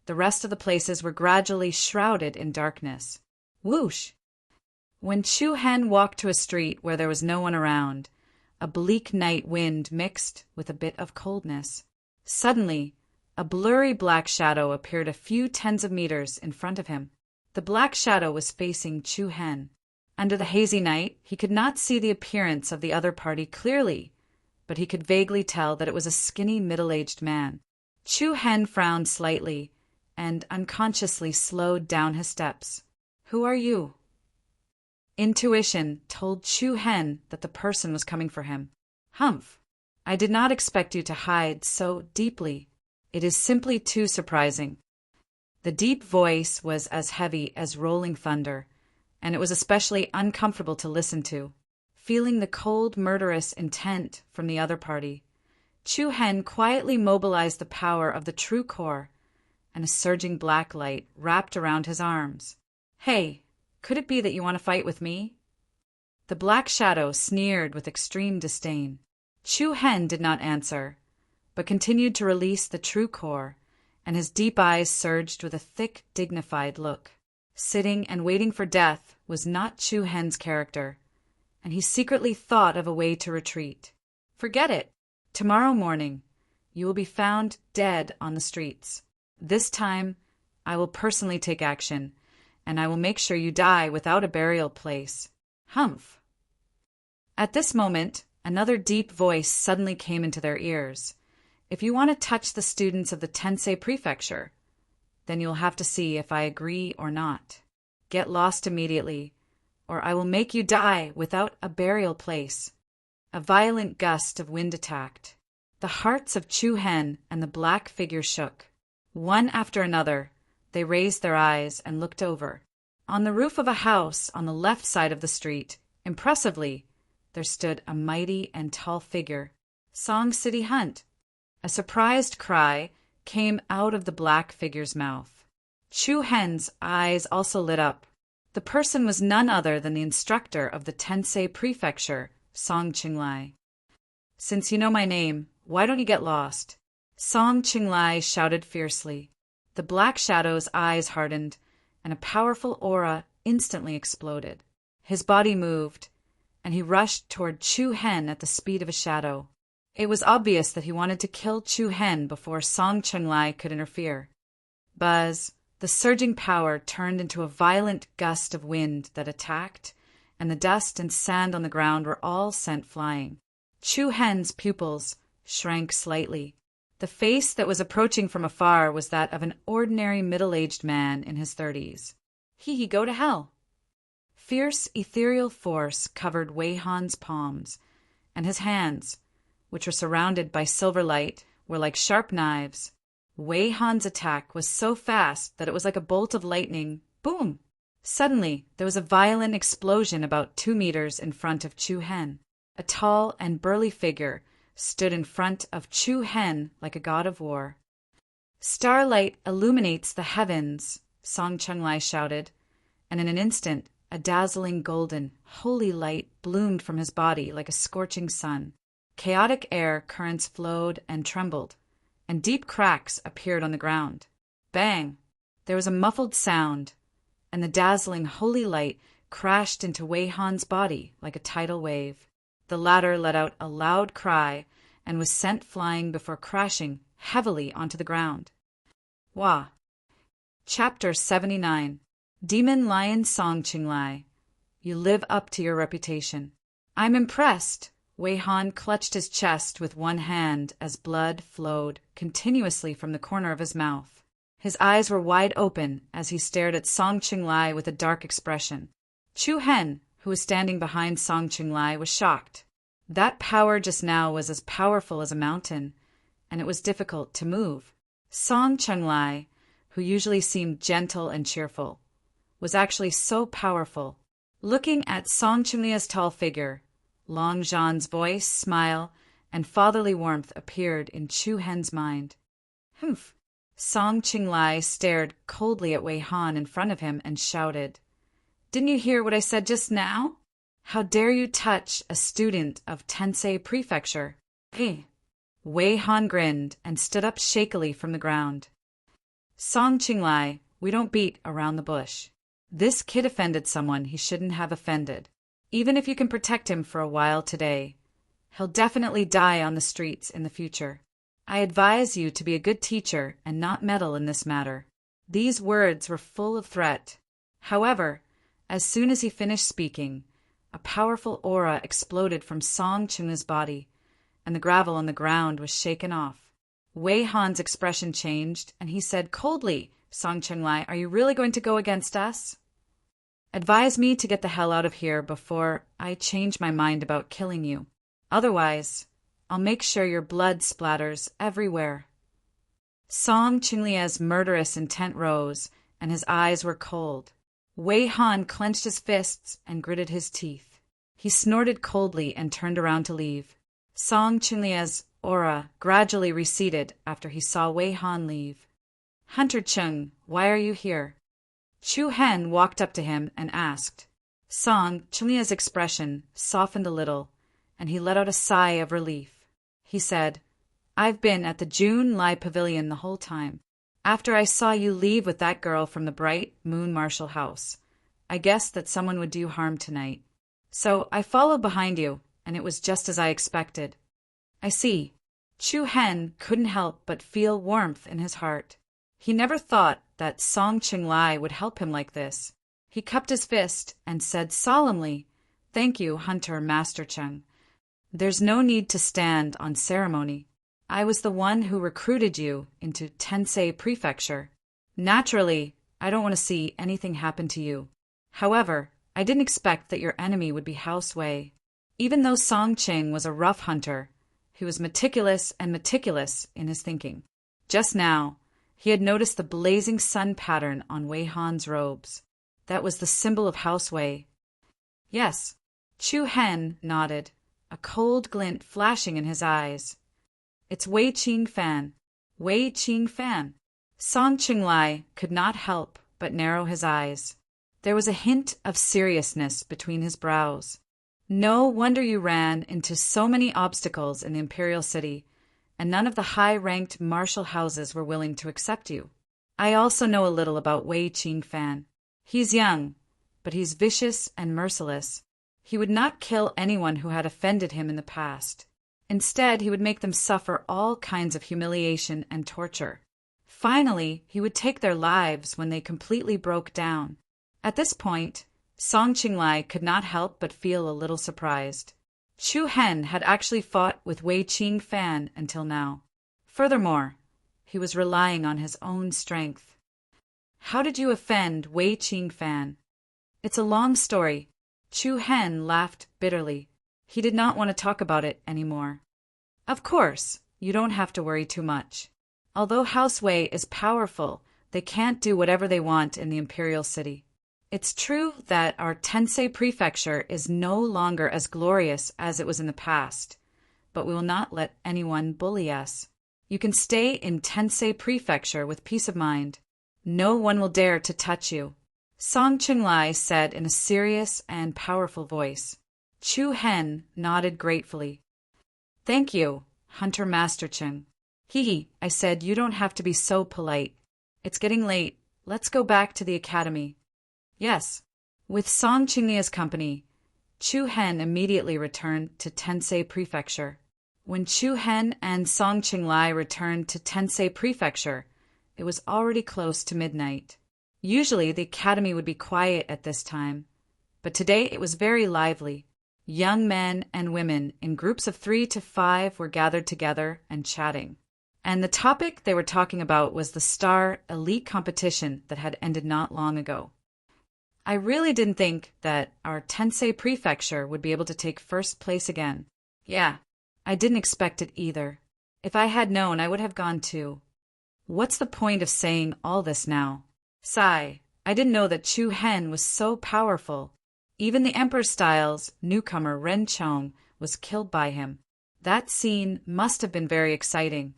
The rest of the places were gradually shrouded in darkness. Whoosh! When Chu Hen walked to a street where there was no one around, a bleak night wind mixed with a bit of coldness. Suddenly, a blurry black shadow appeared a few tens of meters in front of him. The black shadow was facing Chu Hen. Under the hazy night, he could not see the appearance of the other party clearly, but he could vaguely tell that it was a skinny, middle-aged man. Chu Hen frowned slightly and unconsciously slowed down his steps. Who are you? Intuition told Chu Hen that the person was coming for him. Humph! I did not expect you to hide so deeply. It is simply too surprising. The deep voice was as heavy as rolling thunder, and it was especially uncomfortable to listen to. Feeling the cold, murderous intent from the other party, Chu Hen quietly mobilized the power of the true core and a surging black light wrapped around his arms. "Hey, could it be that you want to fight with me?" The black shadow sneered with extreme disdain. Chu Hen did not answer, but continued to release the true core, and his deep eyes surged with a thick, dignified look. Sitting and waiting for death was not Chu Hen's character, and he secretly thought of a way to retreat. "Forget it. Tomorrow morning, you will be found dead on the streets. This time, I will personally take action, and I will make sure you die without a burial place. Humph." At this moment, another deep voice suddenly came into their ears. "If you want to touch the students of the Tensei Prefecture, then you'll have to see if I agree or not. Get lost immediately, or I will make you die without a burial place." A violent gust of wind attacked. The hearts of Chu Hen and the black figure shook. One after another, they raised their eyes and looked over. On the roof of a house on the left side of the street, impressively, there stood a mighty and tall figure. "Song City Hunt." A surprised cry came out of the black figure's mouth. Chu Hen's eyes also lit up. The person was none other than the instructor of the Tensei Prefecture, Song Qinglai. "Since you know my name, why don't you get lost?" Song Qinglai shouted fiercely. The black shadow's eyes hardened, and a powerful aura instantly exploded. His body moved, and he rushed toward Chu Hen at the speed of a shadow. It was obvious that he wanted to kill Chu Hen before Song Qinglai could interfere. Buzz, the surging power turned into a violent gust of wind that attacked, and the dust and sand on the ground were all sent flying. Chu Hen's pupils shrank slightly. The face that was approaching from afar was that of an ordinary middle-aged man in his 30s. He go to hell. Fierce ethereal force covered Wei Han's palms, and his hands, which were surrounded by silver light, were like sharp knives. Wei Han's attack was so fast that it was like a bolt of lightning. Boom! Suddenly, there was a violent explosion about 2 meters in front of Chu Hen. A tall and burly figure stood in front of Chu Hen like a god of war. "Starlight illuminates the heavens," Song Qinglai shouted, and in an instant a dazzling golden, holy light bloomed from his body like a scorching sun. Chaotic air currents flowed and trembled, and deep cracks appeared on the ground. Bang! There was a muffled sound, and the dazzling holy light crashed into Wei Han's body like a tidal wave. The latter let out a loud cry and was sent flying before crashing heavily onto the ground. Wah! Chapter 79. Demon Lion Song Qinglai. You live up to your reputation. "I'm impressed." Wei Han clutched his chest with one hand as blood flowed continuously from the corner of his mouth. His eyes were wide open as he stared at Song Qinglai with a dark expression. Chu Hen, who was standing behind Song Qinglai, was shocked. That power just now was as powerful as a mountain, and it was difficult to move. Song Qinglai, who usually seemed gentle and cheerful, was actually so powerful. Looking at Song Qinglai's tall figure, Long Zhan's voice, smile, and fatherly warmth appeared in Chu Hen's mind. Humph! Song Qinglai stared coldly at Wei Han in front of him and shouted, "Didn't you hear what I said just now? How dare you touch a student of Tensei Prefecture?" Hey! Wei Han grinned and stood up shakily from the ground. "Song Qinglai, we don't beat around the bush. This kid offended someone he shouldn't have offended. Even if you can protect him for a while today, he'll definitely die on the streets in the future. I advise you to be a good teacher and not meddle in this matter." These words were full of threat. However, as soon as he finished speaking, a powerful aura exploded from Song Qinglai's body, and the gravel on the ground was shaken off. Wei Han's expression changed, and he said coldly, "Song Qinglai, are you really going to go against us? Advise me to get the hell out of here before I change my mind about killing you. Otherwise, I'll make sure your blood splatters everywhere." Song Qinglai's murderous intent rose, and his eyes were cold. Wei Han clenched his fists and gritted his teeth. He snorted coldly and turned around to leave. Song Qinglai's aura gradually receded after he saw Wei Han leave. Hunter Chung, why are you here? Chu Hen walked up to him and asked. Song Chunglia's expression softened a little, and he let out a sigh of relief. He said, I've been at the June Lai Pavilion the whole time. After I saw you leave with that girl from the Bright Moon Marshall house, I guessed that someone would do you harm tonight. So I followed behind you, and it was just as I expected. I see. Chu Hen couldn't help but feel warmth in his heart. He never thought that Song Qinglai would help him like this. He cupped his fist and said solemnly, Thank you, Hunter Master Cheng. There's no need to stand on ceremony. I was the one who recruited you into Tensei Prefecture. Naturally, I don't want to see anything happen to you. However, I didn't expect that your enemy would be House Wei. Even though Song Qing was a rough hunter, he was meticulous in his thinking. Just now, he had noticed the blazing sun pattern on Wei Han's robes. That was the symbol of House Wei. Yes, Chu Hen nodded, a cold glint flashing in his eyes. It's Wei Qing Fan. Wei Qing Fan. Song Qinglai could not help but narrow his eyes. There was a hint of seriousness between his brows. No wonder you ran into so many obstacles in the imperial city, and none of the high-ranked martial houses were willing to accept you. I also know a little about Wei Qing Fan. He's young, but he's vicious and merciless. He would not kill anyone who had offended him in the past. Instead, he would make them suffer all kinds of humiliation and torture. Finally, he would take their lives when they completely broke down. At this point, Song Qinglai could not help but feel a little surprised. Chu Hen had actually fought with Wei Qing Fan until now. Furthermore, he was relying on his own strength. How did you offend Wei Qing Fan? It's a long story. Chu Hen laughed bitterly. He did not want to talk about it anymore. Of course, you don't have to worry too much. Although House Wei is powerful, they can't do whatever they want in the imperial city. It's true that our Tensei Prefecture is no longer as glorious as it was in the past, but we will not let anyone bully us. You can stay in Tensei Prefecture with peace of mind. No one will dare to touch you, Song Qinglai said in a serious and powerful voice. Chu Hen nodded gratefully. Thank you, Hunter Master Cheng. I said you don't have to be so polite. It's getting late. Let's go back to the academy. Yes. With Song Qinglia's company, Chu Hen immediately returned to Tensei Prefecture. When Chu Hen and Song Qinglai returned to Tensei Prefecture, it was already close to midnight. Usually the academy would be quiet at this time, but today it was very lively. Young men and women in groups of 3 to 5 were gathered together and chatting. And the topic they were talking about was the Star Elite competition that had ended not long ago. I really didn't think that our Tensei Prefecture would be able to take first place again. Yeah, I didn't expect it either. If I had known, I would have gone too. What's the point of saying all this now? Sigh, I didn't know that Chu Hen was so powerful. Even the Emperor Styles newcomer Ren Chong was killed by him. That scene must have been very exciting.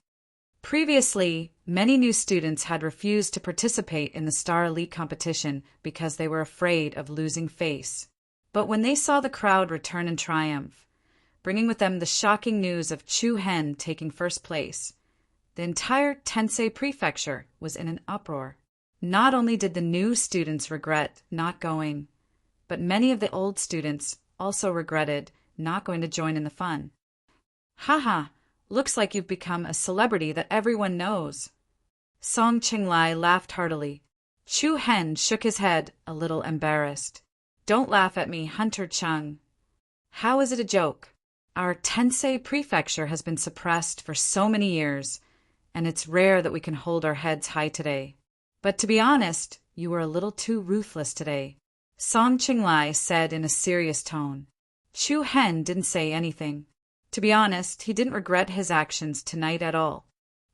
Previously, many new students had refused to participate in the Star Elite competition because they were afraid of losing face. But when they saw the crowd return in triumph, bringing with them the shocking news of Chu Hen taking first place, the entire Tensei Prefecture was in an uproar. Not only did the new students regret not going, but many of the old students also regretted not going to join in the fun. Haha, looks like you've become a celebrity that everyone knows. Song Qinglai laughed heartily. Chu Hen shook his head, a little embarrassed. Don't laugh at me, Hunter Chung. How is it a joke? Our Tensei Prefecture has been suppressed for so many years, and it's rare that we can hold our heads high today. But to be honest, you were a little too ruthless today, Song Qinglai said in a serious tone. Chu Hen didn't say anything. To be honest, he didn't regret his actions tonight at all.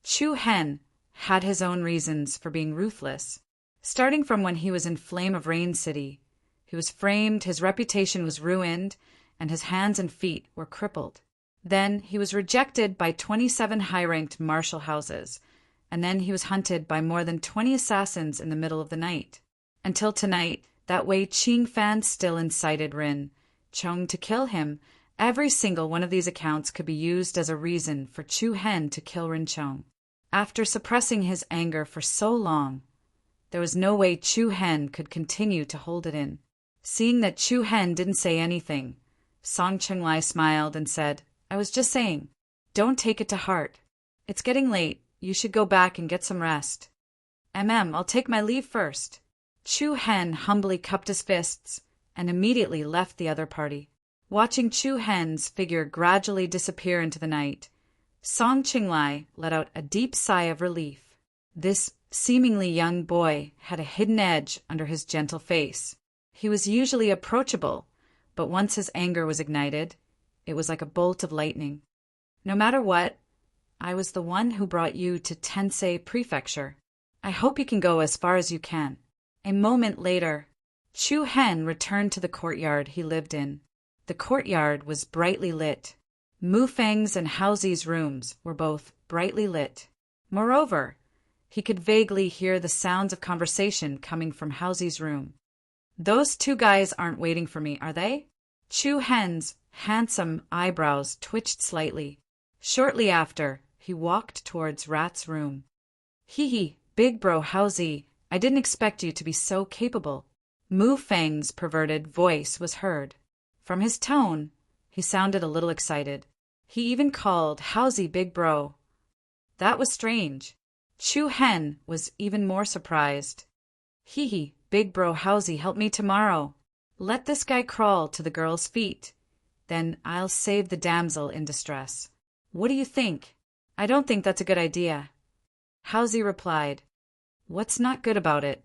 Chu Hen had his own reasons for being ruthless. Starting from when he was in Flame of Rain City, he was framed, his reputation was ruined, and his hands and feet were crippled. Then he was rejected by 27 high-ranked martial houses, and then he was hunted by more than 20 assassins in the middle of the night. Until tonight, that Wei Qing fan still incited Rin Chong to kill him. Every single one of these accounts could be used as a reason for Chu Hen to kill Rin Chong. After suppressing his anger for so long, there was no way Chu Hen could continue to hold it in. Seeing that Chu Hen didn't say anything, Song Chenglai smiled and said, "I was just saying, don't take it to heart. It's getting late. You should go back and get some rest." I'll take my leave first." Chu Hen humbly cupped his fists and immediately left the other party. Watching Chu Hen's figure gradually disappear into the night, Song Chenglai let out a deep sigh of relief. This seemingly young boy had a hidden edge under his gentle face. He was usually approachable, but once his anger was ignited, it was like a bolt of lightning. "No matter what, I was the one who brought you to Tensei Prefecture. I hope you can go as far as you can." A moment later, Chu Hen returned to the courtyard he lived in. The courtyard was brightly lit. Mu Feng's and Haozi's rooms were both brightly lit. Moreover, he could vaguely hear the sounds of conversation coming from Haozi's room. "Those two guys aren't waiting for me, are they?" Chu Hen's handsome eyebrows twitched slightly. Shortly after, he walked towards Rat's room. "Hee, big bro Haozi, I didn't expect you to be so capable." Mu Feng's perverted voice was heard. From his tone, he sounded a little excited. He even called Haozi big bro. That was strange. Chu Hen was even more surprised. "Hee, big bro Haozi, help me tomorrow. Let this guy crawl to the girl's feet. Then I'll save the damsel in distress. What do you think?" "I don't think that's a good idea." Haozi replied, "What's not good about it?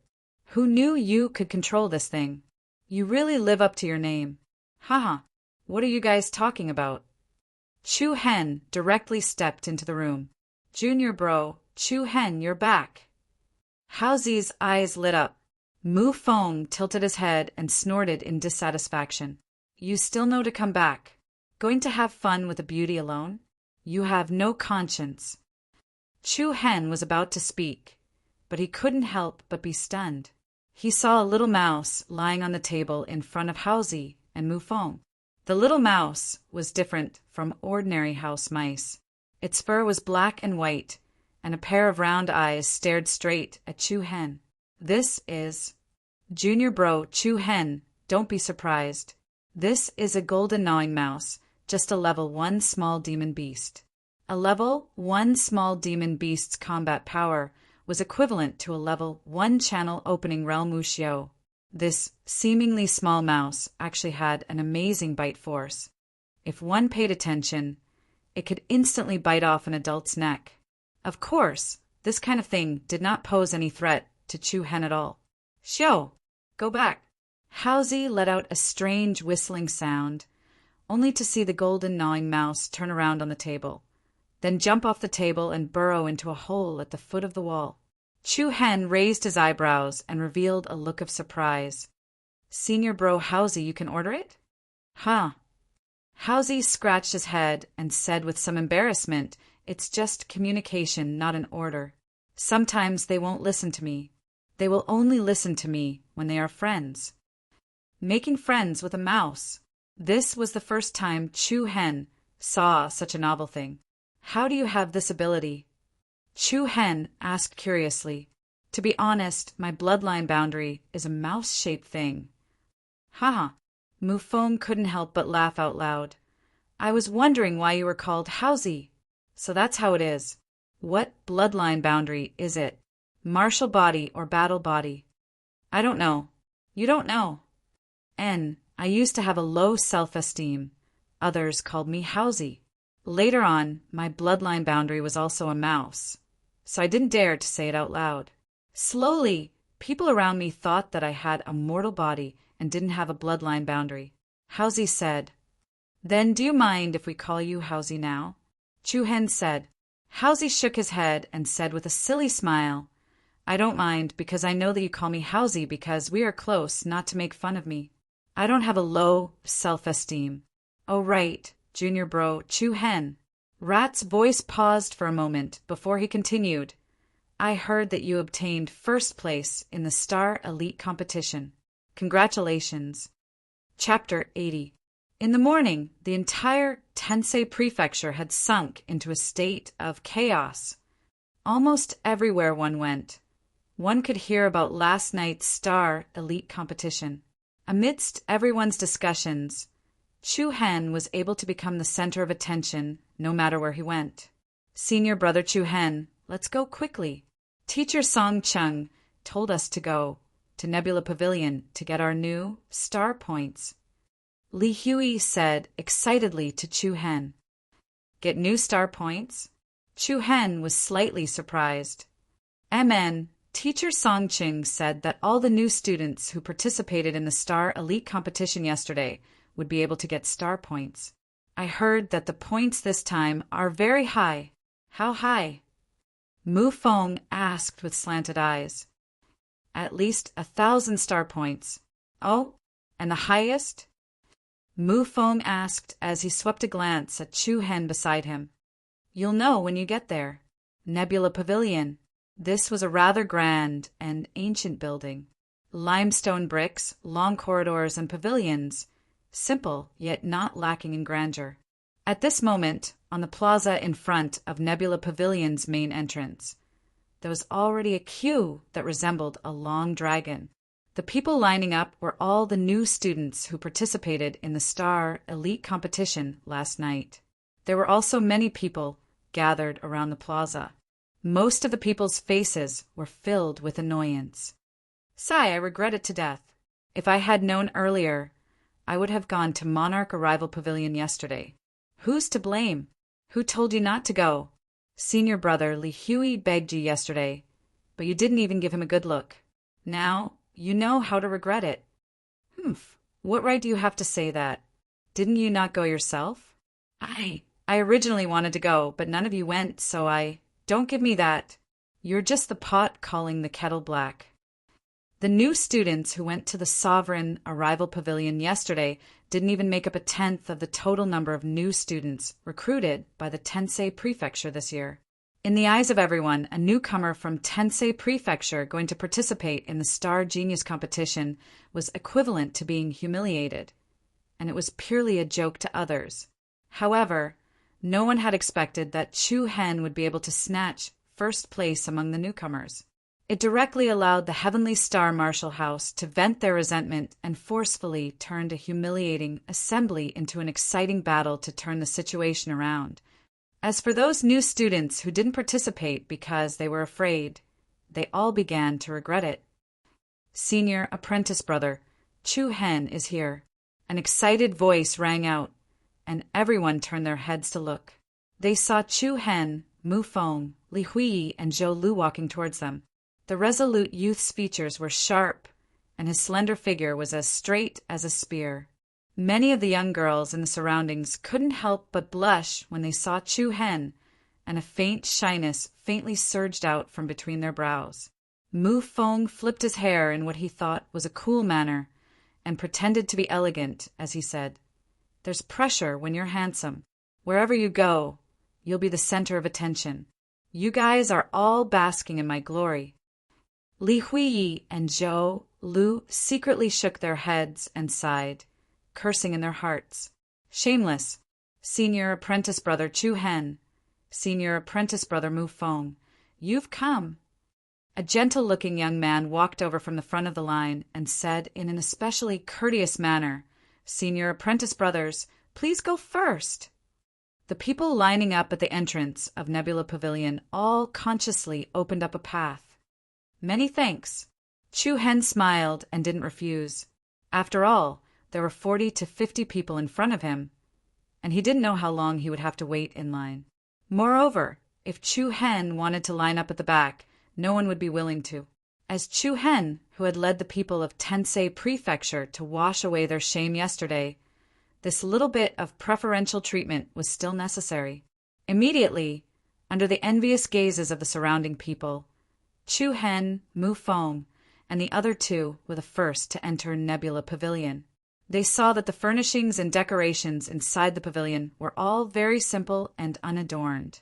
Who knew you could control this thing? You really live up to your name." "Haha, what are you guys talking about?" Chu Hen directly stepped into the room. "Junior bro, Chu Hen, you're back." Haozi's eyes lit up. Mu Feng tilted his head and snorted in dissatisfaction. "You still know to come back? Going to have fun with a beauty alone? You have no conscience." Chu Hen was about to speak, but he couldn't help but be stunned. He saw a little mouse lying on the table in front of Haozi and Mu Feng. The little mouse was different from ordinary house mice. Its fur was black and white, and a pair of round eyes stared straight at Chu Hen. "This is Junior Bro Chu Hen, don't be surprised. This is a golden gnawing mouse, just a level 1 small demon beast." A level 1 small demon beast's combat power was equivalent to a level 1 channel opening realm wuxiu. This seemingly small mouse actually had an amazing bite force. If one paid attention, it could instantly bite off an adult's neck. Of course, this kind of thing did not pose any threat to Chu Hen at all. "Xiao, go back." Haozi let out a strange whistling sound, only to see the golden gnawing mouse turn around on the table, then jump off the table and burrow into a hole at the foot of the wall. Chu Hen raised his eyebrows and revealed a look of surprise. "Senior Bro Haozi, you can order it?" "Huh." Haozi scratched his head and said with some embarrassment, "It's just communication, not an order. Sometimes they won't listen to me. They will only listen to me when they are friends." Making friends with a mouse. This was the first time Chu Hen saw such a novel thing. "How do you have this ability?" Chu Hen asked curiously. "To be honest, my bloodline boundary is a mouse-shaped thing." "Haha." Mu Feng couldn't help but laugh out loud. "I was wondering why you were called Haozi. So that's how it is. What bloodline boundary is it? Martial body or battle body?" "I don't know." "You don't know?" I used to have a low self-esteem. Others called me Haozi. Later on, my bloodline boundary was also a mouse, so I didn't dare to say it out loud. Slowly, people around me thought that I had a mortal body and didn't have a bloodline boundary. Haozi said, "Then do you mind if we call you Haozi now?" Chu Hen said. Haozi shook his head and said with a silly smile, "I don't mind because I know that you call me Haozi because we are close, not to make fun of me. I don't have a low self-esteem." "Oh right, Junior Bro Chu Hen." Rat's voice paused for a moment before he continued. I heard that you obtained first place in the Star Elite competition. Congratulations. Chapter 80. In the morning, the entire Tensei prefecture had sunk into a state of chaos. Almost everywhere one went, one could hear about last night's Star Elite competition. Amidst everyone's discussions, Chu Hen was able to become the center of attention no matter where he went. Senior brother Chu Hen, let's go quickly. Teacher Song Chung told us to go to Nebula Pavilion to get our new star points. Li Hui said excitedly to Chu Hen. Get new star points? Chu Hen was slightly surprised. MN, Teacher Song Ching said that all the new students who participated in the Star Elite competition yesterday would be able to get star points. I heard that the points this time are very high. How high? Mu Feng asked with slanted eyes. At least 1,000 star points. Oh, and the highest? Mu Feng asked as he swept a glance at Chu Hen beside him. You'll know when you get there. Nebula Pavilion. This was a rather grand and ancient building. Limestone bricks, long corridors, and pavilions. Simple, yet not lacking in grandeur. At this moment, on the plaza in front of Nebula Pavilion's main entrance, there was already a queue that resembled a long dragon. The people lining up were all the new students who participated in the Star Elite competition last night. There were also many people gathered around the plaza. Most of the people's faces were filled with annoyance. Sigh, I regret it to death. If I had known earlier, I would have gone to Monarch Arrival Pavilion yesterday. Who's to blame? Who told you not to go? Senior brother Li Hui begged you yesterday, but you didn't even give him a good look. Now, you know how to regret it. Humph, what right do you have to say that? Didn't you not go yourself? I originally wanted to go, but none of you went, so Don't give me that. You're just the pot calling the kettle black. The new students who went to the Sovereign Arrival Pavilion yesterday didn't even make up 1/10 of the total number of new students recruited by the Tensei Prefecture this year. In the eyes of everyone, a newcomer from Tensei Prefecture going to participate in the Star Genius competition was equivalent to being humiliated, and it was purely a joke to others. However, no one had expected that Chu Hen would be able to snatch first place among the newcomers. It directly allowed the Heavenly Star Marshal House to vent their resentment and forcefully turned a humiliating assembly into an exciting battle to turn the situation around. As for those new students who didn't participate because they were afraid, they all began to regret it. Senior apprentice brother, Chu Hen is here. An excited voice rang out, and everyone turned their heads to look. They saw Chu Hen, Mu Feng, Li Hui, and Zhou Lu walking towards them. The resolute youth's features were sharp, and his slender figure was as straight as a spear. Many of the young girls in the surroundings couldn't help but blush when they saw Chu Hen, and a faint shyness faintly surged out from between their brows. Mu Feng flipped his hair in what he thought was a cool manner, and pretended to be elegant as he said, "There's pressure when you're handsome. Wherever you go, you'll be the center of attention. You guys are all basking in my glory." Li Hui and Zhou Lu secretly shook their heads and sighed, cursing in their hearts. Shameless. Senior apprentice brother Chu Hen, senior apprentice brother Mu Feng, you've come. A gentle-looking young man walked over from the front of the line and said in an especially courteous manner, "Senior apprentice brothers, please go first." The people lining up at the entrance of Nebula Pavilion all consciously opened up a path. "Many thanks." Chu Hen smiled and didn't refuse. After all, there were 40 to 50 people in front of him, and he didn't know how long he would have to wait in line. Moreover, if Chu Hen wanted to line up at the back, no one would be willing to. As Chu Hen, who had led the people of Tensei Prefecture to wash away their shame yesterday, this little bit of preferential treatment was still necessary. Immediately, under the envious gazes of the surrounding people, Chu Hen, Mu Feng, and the other two were the first to enter Nebula Pavilion. They saw that the furnishings and decorations inside the pavilion were all very simple and unadorned,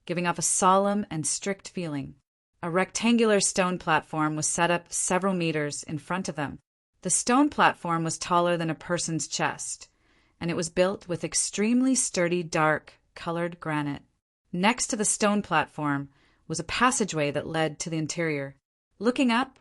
giving off a solemn and strict feeling. A rectangular stone platform was set up several meters in front of them. The stone platform was taller than a person's chest, and it was built with extremely sturdy, dark, colored granite. Next to the stone platform was a passageway that led to the interior. Looking up,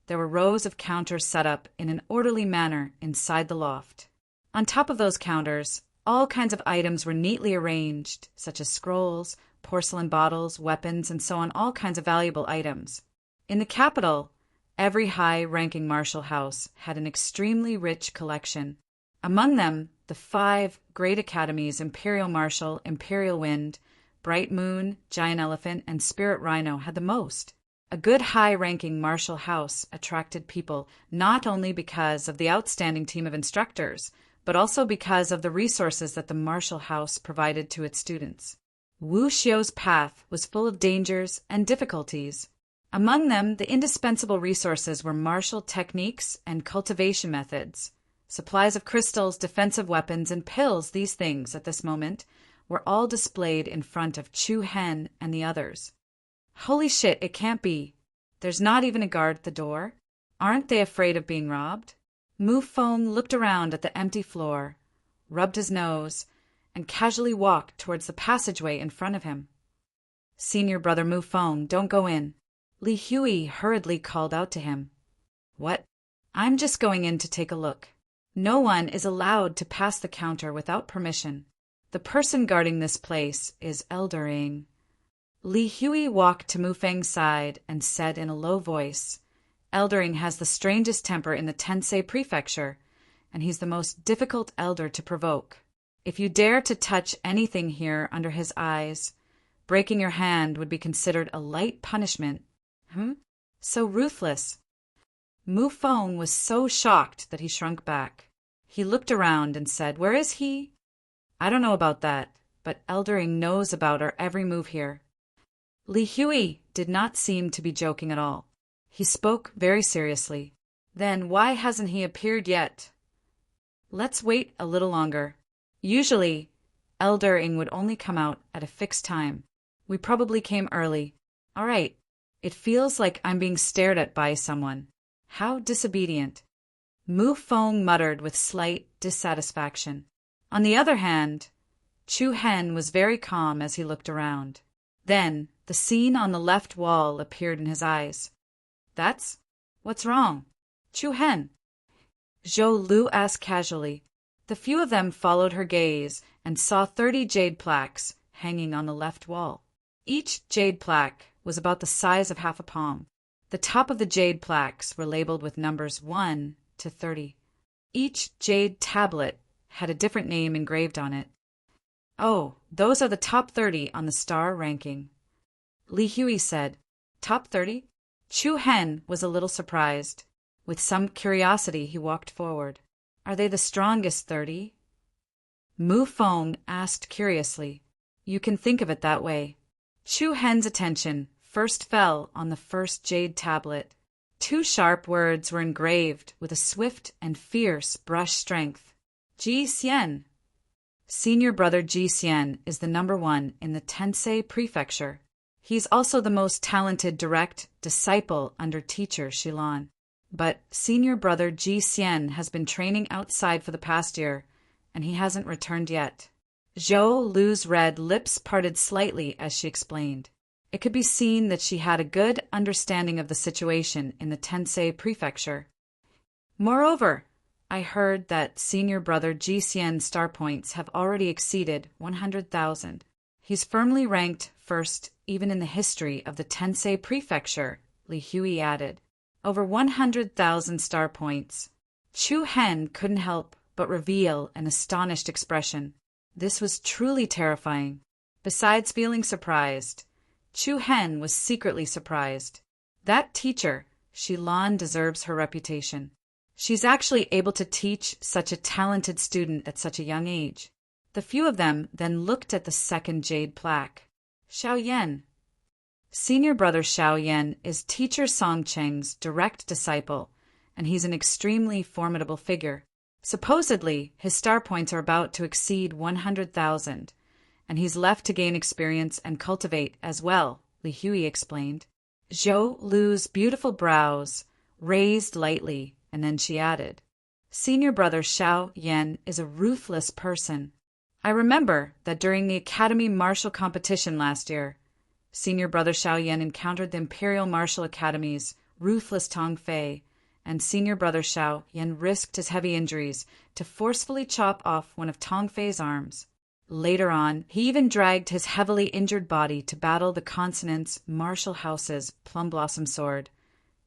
there were rows of counters set up in an orderly manner inside the loft. On top of those counters, all kinds of items were neatly arranged, such as scrolls, porcelain bottles, weapons, and so on, all kinds of valuable items. In the capital, every high-ranking martial house had an extremely rich collection. Among them, the 5 great academies, Imperial Martial, Imperial Wind, Bright Moon, Giant Elephant, and Spirit Rhino, had the most. A good high-ranking martial house attracted people not only because of the outstanding team of instructors, but also because of the resources that the martial house provided to its students. Wu Xiu's path was full of dangers and difficulties. Among them, the indispensable resources were martial techniques and cultivation methods. Supplies of crystals, defensive weapons, and pills, these things, at this moment, were all displayed in front of Chu Hen and the others. Holy shit, it can't be. There's not even a guard at the door? Aren't they afraid of being robbed? Mu Feng looked around at the empty floor, rubbed his nose, and casually walked towards the passageway in front of him. Senior brother Mu Feng, don't go in. Li Hui hurriedly called out to him. What? I'm just going in to take a look. No one is allowed to pass the counter without permission. The person guarding this place is Eldering. Li Hui walked to Mu Feng's side and said in a low voice, Eldering has the strangest temper in the Tensei Prefecture, and he's the most difficult elder to provoke. If you dare to touch anything here under his eyes, breaking your hand would be considered a light punishment. So ruthless. Mu Feng was so shocked that he shrunk back. He looked around and said, Where is he? I don't know about that, but Eldering knows about our every move here. Li Hui did not seem to be joking at all. He spoke very seriously. Then why hasn't he appeared yet? Let's wait a little longer. Usually, Eldering would only come out at a fixed time. We probably came early. All right. It feels like I'm being stared at by someone. How disobedient. Mu Feng muttered with slight dissatisfaction. On the other hand, Chu Hen was very calm as he looked around. Then, the scene on the left wall appeared in his eyes. What's wrong? Chu Hen. Zhou Lu asked casually. The few of them followed her gaze and saw 30 jade plaques hanging on the left wall. Each jade plaque was about the size of half a palm. The top of the jade plaques were labeled with numbers 1 to 30. Each jade tablet had a different name engraved on it. Oh, those are the top 30 on the star ranking. Li Hui said, Top 30? Chu Hen was a little surprised. With some curiosity, he walked forward. Are they the strongest 30? Mu Feng asked curiously. You can think of it that way. Chu Hen's attention first fell on the first jade tablet. 2 sharp words were engraved with a swift and fierce brush strength. Ji Xian. Senior brother Ji Xian is the number 1 in the Tensei Prefecture. He's also the most talented direct disciple under teacher Shilan. But senior brother Ji Xian has been training outside for the past year, and he hasn't returned yet. Zhou Lu's red lips parted slightly as she explained. It could be seen that she had a good understanding of the situation in the Tensei Prefecture. Moreover, I heard that senior brother Ji Xian's star points have already exceeded 100,000. He's firmly ranked first even in the history of the Tensei Prefecture, Li Hui added. Over 100,000 star points. Chu Hen couldn't help but reveal an astonished expression. This was truly terrifying. Besides feeling surprised, Chu Hen was secretly surprised. That teacher, Shilan, deserves her reputation. She's actually able to teach such a talented student at such a young age. The few of them then looked at the second jade plaque. Xiao Yan. Senior brother Xiao Yan is teacher Song Cheng's direct disciple, and he's an extremely formidable figure. Supposedly, his star points are about to exceed 100,000, and he's left to gain experience and cultivate as well, Li Hui explained. Zhou Lu's beautiful brows raised lightly, and then she added, Senior brother Xiao Yan is a ruthless person. I remember that during the Academy martial competition last year, Senior brother Xiao Yan encountered the Imperial Martial Academy's ruthless Tong Fei, and Senior brother Xiao Yan risked his heavy injuries to forcefully chop off one of Tong Fei's arms. Later on, he even dragged his heavily injured body to battle the consonant's martial house's Plum Blossom Sword,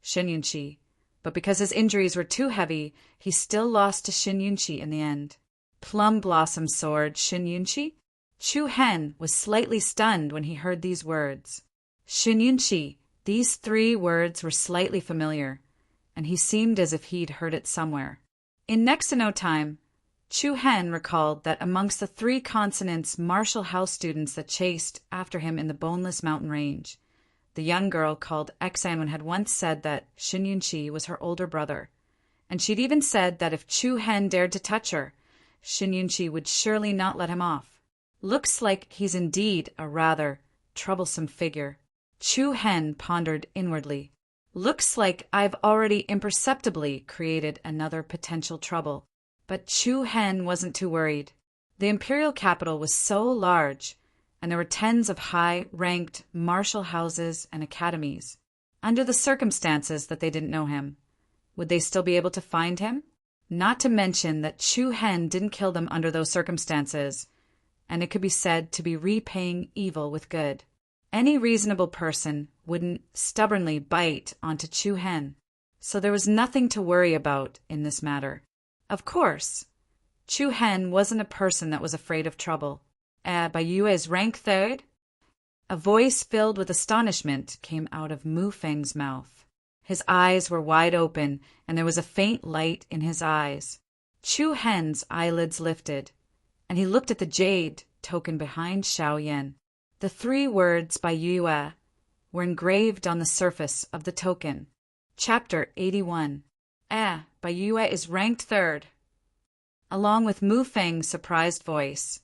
Shen Yunqi, but because his injuries were too heavy, he still lost to Shen Yunqi in the end. Plum Blossom Sword, Shen Yunqi? Chu Hen was slightly stunned when he heard these words. Shen Yunqi, these 3 words were slightly familiar, and he seemed as if he'd heard it somewhere. In next to no time, Chu Hen recalled that amongst the 3 consonants martial house students that chased after him in the Boneless Mountain Range, the young girl called Exanwen had once said that Shen Yunqi was her older brother, and she'd even said that if Chu Hen dared to touch her, Shen Yunqi would surely not let him off. Looks like he's indeed a rather troublesome figure. Chu Hen pondered inwardly. Looks like I've already imperceptibly created another potential trouble. But Chu Hen wasn't too worried. The imperial capital was so large, and there were tens of high-ranked martial houses and academies. Under the circumstances that they didn't know him, would they still be able to find him? Not to mention that Chu Hen didn't kill them under those circumstances, and it could be said to be repaying evil with good. Any reasonable person wouldn't stubbornly bite onto Chu Hen, so there was nothing to worry about in this matter. Of course, Chu Hen wasn't a person that was afraid of trouble. Bai Yue is rank 3rd? A voice filled with astonishment came out of Mu Feng's mouth. His eyes were wide open, and there was a faint light in his eyes. Chu Hen's eyelids lifted, and he looked at the jade token behind Xiao Yan. The 3 words Bai Yue were engraved on the surface of the token. Chapter 81. Bai Yue is ranked 3rd. Along with Mu Feng's surprised voice,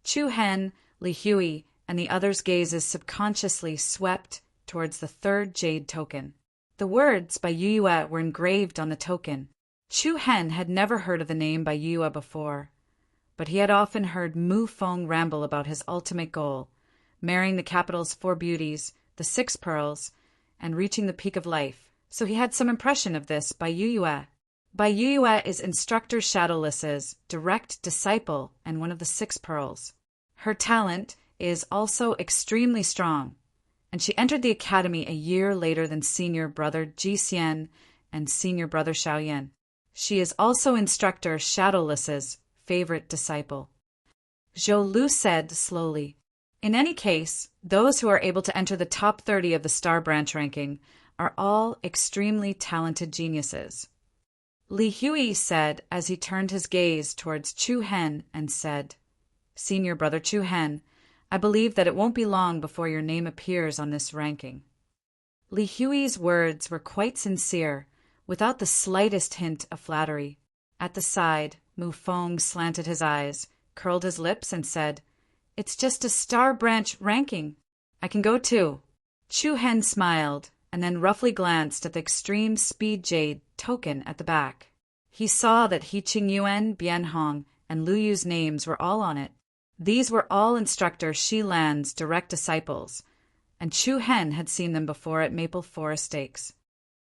Chu Hen, Li Hui, and the others' gazes subconsciously swept towards the 3rd jade token. The words Bai Yue were engraved on the token. Chu Hen had never heard of the name Bai Yue before, but he had often heard Mu Feng ramble about his ultimate goal, marrying the capital's 4 beauties, the 6 pearls, and reaching the peak of life. So he had some impression of this Bai Yue. Bai Yue is Instructor Shadowless's direct disciple and one of the 6 pearls. Her talent is also extremely strong, and she entered the academy a year later than senior brother Ji Xian and senior brother Xiao Yan. She is also Instructor Shadowless's favorite disciple. Zhou Lu said slowly, In any case, those who are able to enter the top 30 of the Star Branch ranking are all extremely talented geniuses. Li Hui said as he turned his gaze towards Chu Hen and said, Senior brother Chu Hen, I believe that it won't be long before your name appears on this ranking. Li Hui's words were quite sincere, without the slightest hint of flattery. At the side, Mu Feng slanted his eyes, curled his lips, and said, It's just a Star Branch ranking. I can go too. Chu Hen smiled, and then roughly glanced at the extreme speed jade token at the back. He saw that He Qingyuan, Bian Hong, and Lu Yu's names were all on it. These were all Instructor Shi Lan's direct disciples, and Chu Hen had seen them before at Maple Forest Stakes.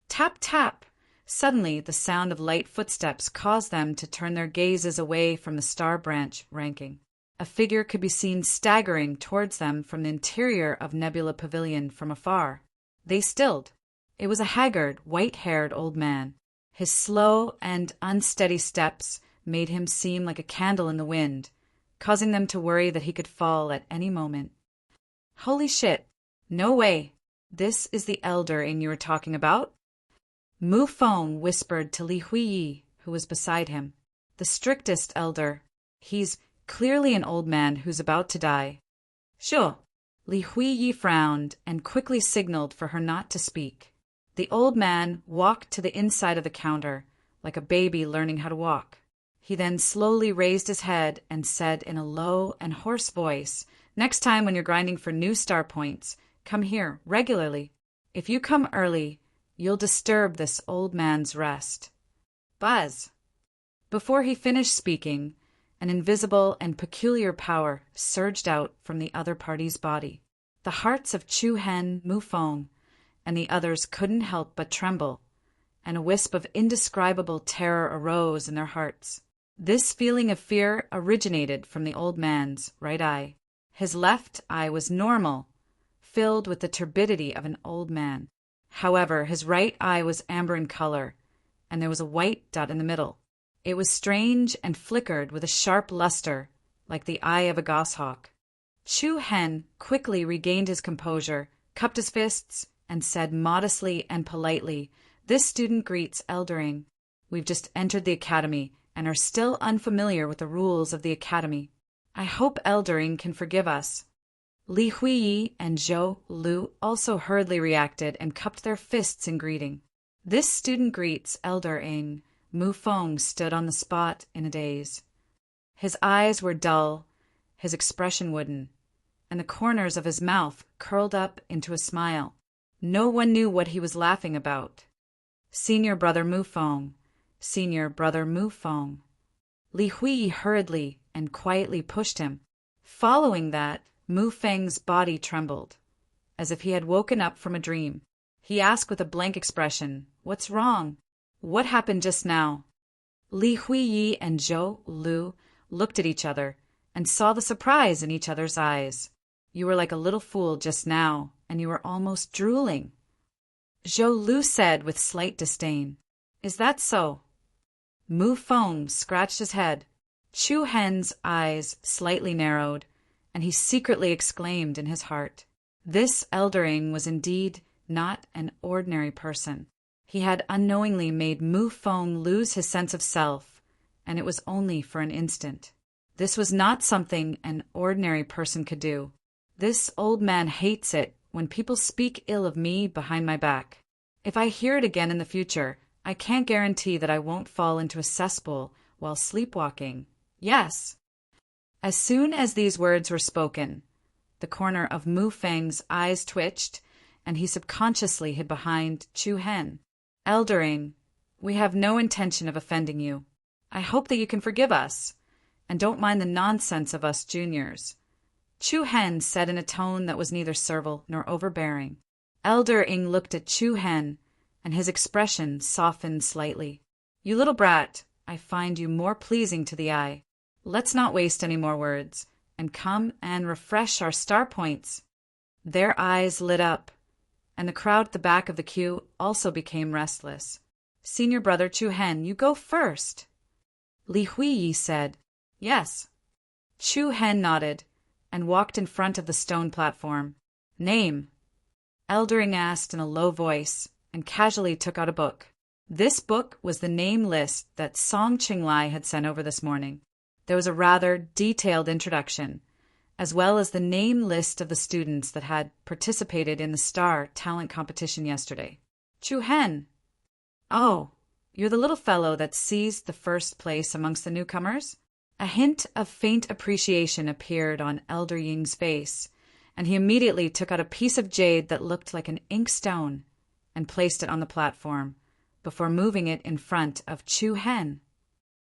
Tap, tap! Suddenly, the sound of light footsteps caused them to turn their gazes away from the Star Branch ranking. A figure could be seen staggering towards them from the interior of Nebula Pavilion from afar. They stilled. It was a haggard, white-haired old man. His slow and unsteady steps made him seem like a candle in the wind, causing them to worry that he could fall at any moment. Holy shit! No way! This is the elder you were talking about? Mu Feng whispered to Li Hui, who was beside him. The strictest elder. He's clearly an old man who's about to die. Sure. Li Hui frowned and quickly signaled for her not to speak. The old man walked to the inside of the counter, like a baby learning how to walk. He then slowly raised his head and said in a low and hoarse voice, Next time when you're grinding for new star points, come here regularly. If you come early, you'll disturb this old man's rest. Buzz! Before he finished speaking, an invisible and peculiar power surged out from the other party's body. The hearts of Chu Hen, Mu Feng, and the others couldn't help but tremble, and a wisp of indescribable terror arose in their hearts. This feeling of fear originated from the old man's right eye. His left eye was normal, filled with the turbidity of an old man. However, his right eye was amber in color, and there was a white dot in the middle. It was strange and flickered with a sharp luster, like the eye of a goshawk. Chu Hen quickly regained his composure, cupped his fists, and said modestly and politely, "This student greets Eldering. We've just entered the academy and are still unfamiliar with the rules of the academy. I hope Eldering can forgive us." Li Huiyi and Zhou Lu also hurriedly reacted and cupped their fists in greeting. "This student greets Eldering." Mu Feng stood on the spot in a daze. His eyes were dull, his expression wooden, and the corners of his mouth curled up into a smile. No one knew what he was laughing about. "Senior brother Mu Feng, senior brother Mu Feng." Li Hui hurriedly and quietly pushed him. Following that, Mu Feng's body trembled, as if he had woken up from a dream. He asked with a blank expression, "What's wrong? What happened just now?" Li Huiyi and Zhou Lu looked at each other and saw the surprise in each other's eyes. "You were like a little fool just now, and you were almost drooling." Zhou Lu said with slight disdain, "Is that so?" Mu Feng scratched his head. Chu Hen's eyes slightly narrowed, and he secretly exclaimed in his heart, "This Eldering was indeed not an ordinary person." He had unknowingly made Mu Feng lose his sense of self, and it was only for an instant. This was not something an ordinary person could do. This old man hates it when people speak ill of me behind my back. If I hear it again in the future, I can't guarantee that I won't fall into a cesspool while sleepwalking. Yes. As soon as these words were spoken, the corner of Mu Feng's eyes twitched, and he subconsciously hid behind Chu Hen. "Eldering, we have no intention of offending you. I hope that you can forgive us, and don't mind the nonsense of us juniors," Chu Hen said in a tone that was neither servile nor overbearing. Eldering looked at Chu Hen, and his expression softened slightly. "You little brat, I find you more pleasing to the eye. Let's not waste any more words, and come and refresh our star points." Their eyes lit up, and the crowd at the back of the queue also became restless. "Senior brother Chu Hen, you go first." Li Huiyi said, "Yes." Chu Hen nodded and walked in front of the stone platform. "Name?" Eldering asked in a low voice, and casually took out a book. This book was the name list that Song Qinglai had sent over this morning. There was a rather detailed introduction, as well as the name list of the students that had participated in the Star Talent Competition yesterday. "Chu Hen. Oh, you're the little fellow that seized the first place amongst the newcomers?" A hint of faint appreciation appeared on Elder Ying's face, and he immediately took out a piece of jade that looked like an ink stone and placed it on the platform, before moving it in front of Chu Hen.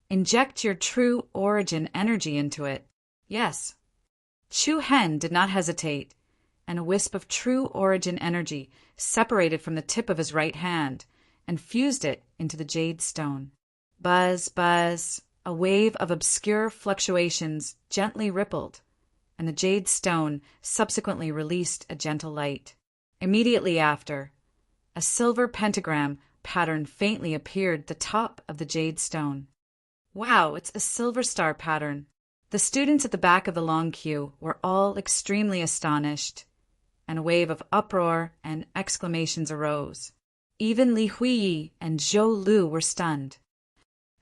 "Inject your true origin energy into it." "Yes." Chu Hen did not hesitate, and a wisp of true origin energy separated from the tip of his right hand and fused it into the jade stone. Buzz, buzz, a wave of obscure fluctuations gently rippled, and the jade stone subsequently released a gentle light. Immediately after, a silver pentagram pattern faintly appeared at the top of the jade stone. "Wow, it's a silver star pattern." The students at the back of the long queue were all extremely astonished, and a wave of uproar and exclamations arose. Even Li Huiyi and Zhou Lu were stunned.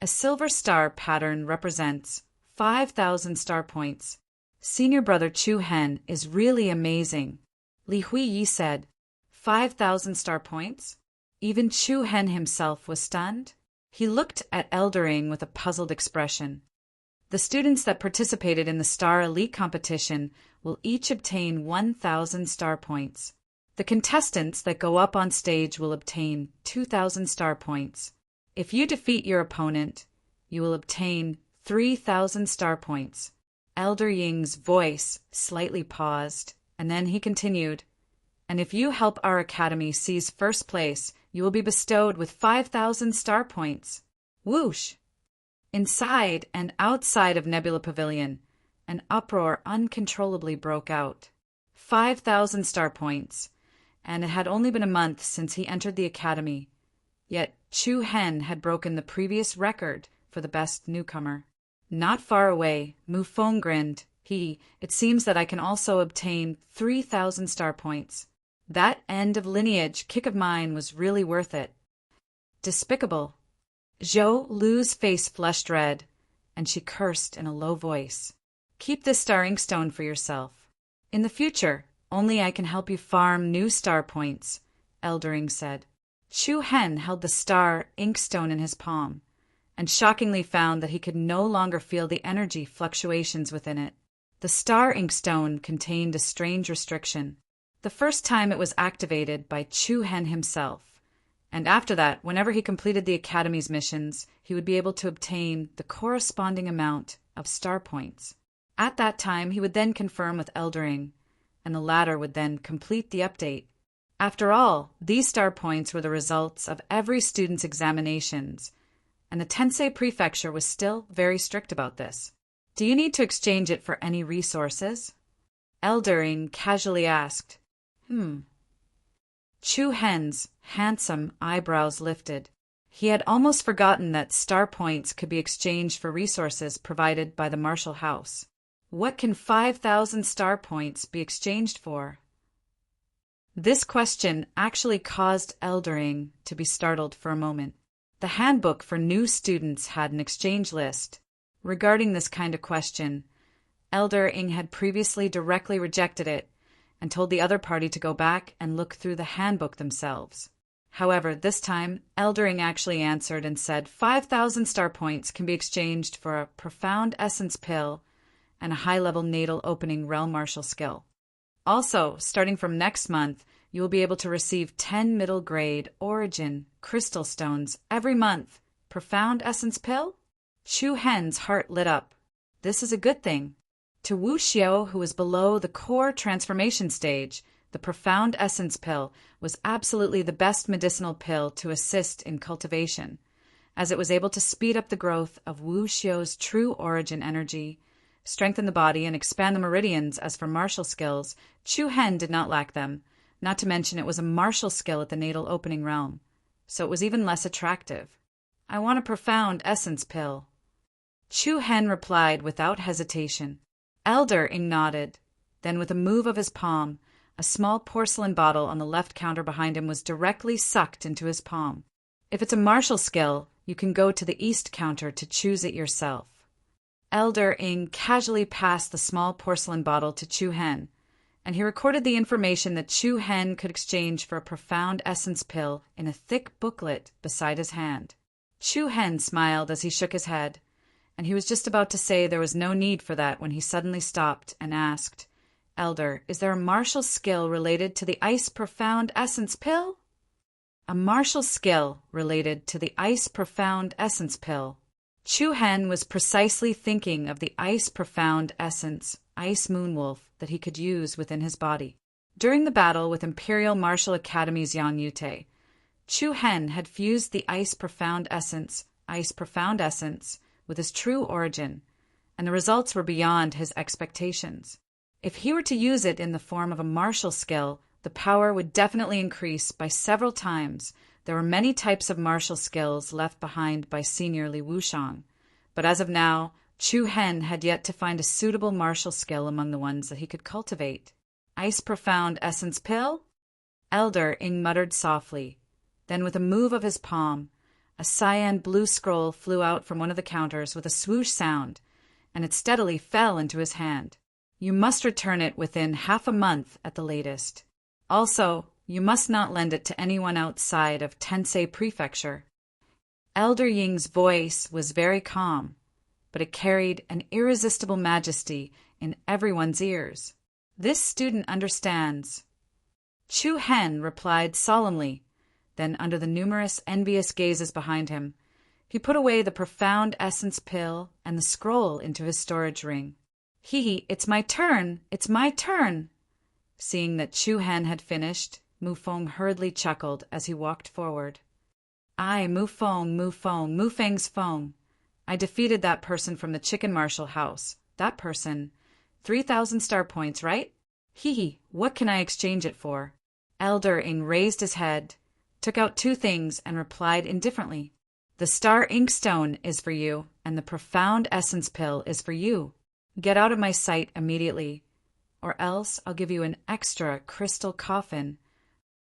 A silver star pattern represents 5,000 star points. Senior brother Chu Hen is really amazing, Li Huiyi said. 5,000 star points? Even Chu Hen himself was stunned. He looked at Eldering with a puzzled expression. The students that participated in the Star Elite competition will each obtain 1,000 star points. The contestants that go up on stage will obtain 2,000 star points. If you defeat your opponent, you will obtain 3,000 star points. Elder Ying's voice slightly paused, and then he continued, and if you help our academy seize first place, you will be bestowed with 5,000 star points. Whoosh! Inside and outside of Nebula Pavilion, an uproar uncontrollably broke out. 5,000 star points, and it had only been a month since he entered the academy. Yet Chu Hen had broken the previous record for the best newcomer. Not far away, Mu Feng grinned. It seems that I can also obtain 3,000 star points. That end of lineage kick of mine was really worth it. Despicable. Zhou Lu's face flushed red, and she cursed in a low voice. Keep this star inkstone for yourself. In the future, only I can help you farm new star points, Eldering said. Chu Hen held the star inkstone in his palm, and shockingly found that he could no longer feel the energy fluctuations within it. The star inkstone contained a strange restriction. The first time it was activated by Chu Hen himself, and after that, whenever he completed the Academy's missions, he would be able to obtain the corresponding amount of star points. At that time, he would then confirm with Eldering, and the latter would then complete the update. After all, these star points were the results of every student's examinations, and the Tensei Prefecture was still very strict about this. Do you need to exchange it for any resources? Eldering casually asked. Chu Hen's handsome eyebrows lifted. He had almost forgotten that star points could be exchanged for resources provided by the Martial House. What can 5,000 star points be exchanged for? This question actually caused Eldering to be startled for a moment. The handbook for new students had an exchange list. Regarding this kind of question, Eldering had previously directly rejected it and told the other party to go back and look through the handbook themselves. However, this time, Eldering actually answered and said 5,000 star points can be exchanged for a profound essence pill and a high-level natal opening realm martial skill. Also, starting from next month, you will be able to receive 10 middle-grade origin crystal stones every month. Profound essence pill? Chu Hen's heart lit up. This is a good thing. To Wu Xiao, who was below the core transformation stage, the profound essence pill was absolutely the best medicinal pill to assist in cultivation, as it was able to speed up the growth of Wu Xiao's true origin energy, strengthen the body, and expand the meridians. As for martial skills, Chu Hen did not lack them, not to mention it was a martial skill at the natal opening realm, so it was even less attractive. I want a profound essence pill. Chu Hen replied without hesitation. Eldering nodded. Then with a move of his palm, a small porcelain bottle on the left counter behind him was directly sucked into his palm. If it's a martial skill, you can go to the east counter to choose it yourself. Eldering casually passed the small porcelain bottle to Chu Hen, and he recorded the information that Chu Hen could exchange for a profound essence pill in a thick booklet beside his hand. Chu Hen smiled as he shook his head, and he was just about to say there was no need for that when he suddenly stopped and asked, Elder, is there a martial skill related to the Ice Profound Essence Pill? A martial skill related to the Ice Profound Essence Pill. Chu Hen was precisely thinking of the Ice Profound Essence, Ice Moonwolf, that he could use within his body. During the battle with Imperial Martial Academy's Yang Yute, Chu Hen had fused the Ice Profound Essence, with his true origin, and the results were beyond his expectations. If he were to use it in the form of a martial skill, the power would definitely increase by several times. There were many types of martial skills left behind by Senior Li Wushang, but as of now, Chu Hen had yet to find a suitable martial skill among the ones that he could cultivate. Ice Profound Essence Pill? Eldering muttered softly. Then with a move of his palm, a cyan blue scroll flew out from one of the counters with a swoosh sound, and it steadily fell into his hand. You must return it within half a month at the latest. Also, you must not lend it to anyone outside of Tensei Prefecture. Elder Ying's voice was very calm, but it carried an irresistible majesty in everyone's ears. This student understands. Chu Hen replied solemnly. Then, under the numerous envious gazes behind him, he put away the profound essence pill and the scroll into his storage ring. It's my turn! It's my turn! Seeing that Chu Hen had finished, Mu Feng hurriedly chuckled as he walked forward. I, Mu Feng's Feng. I defeated that person from the chicken marshal house. That person. 3,000 star points, right? What can I exchange it for? Elder Ing raised his head, took out 2 things, and replied indifferently. The star inkstone is for you, and the profound essence pill is for you. Get out of my sight immediately, or else I'll give you an extra crystal coffin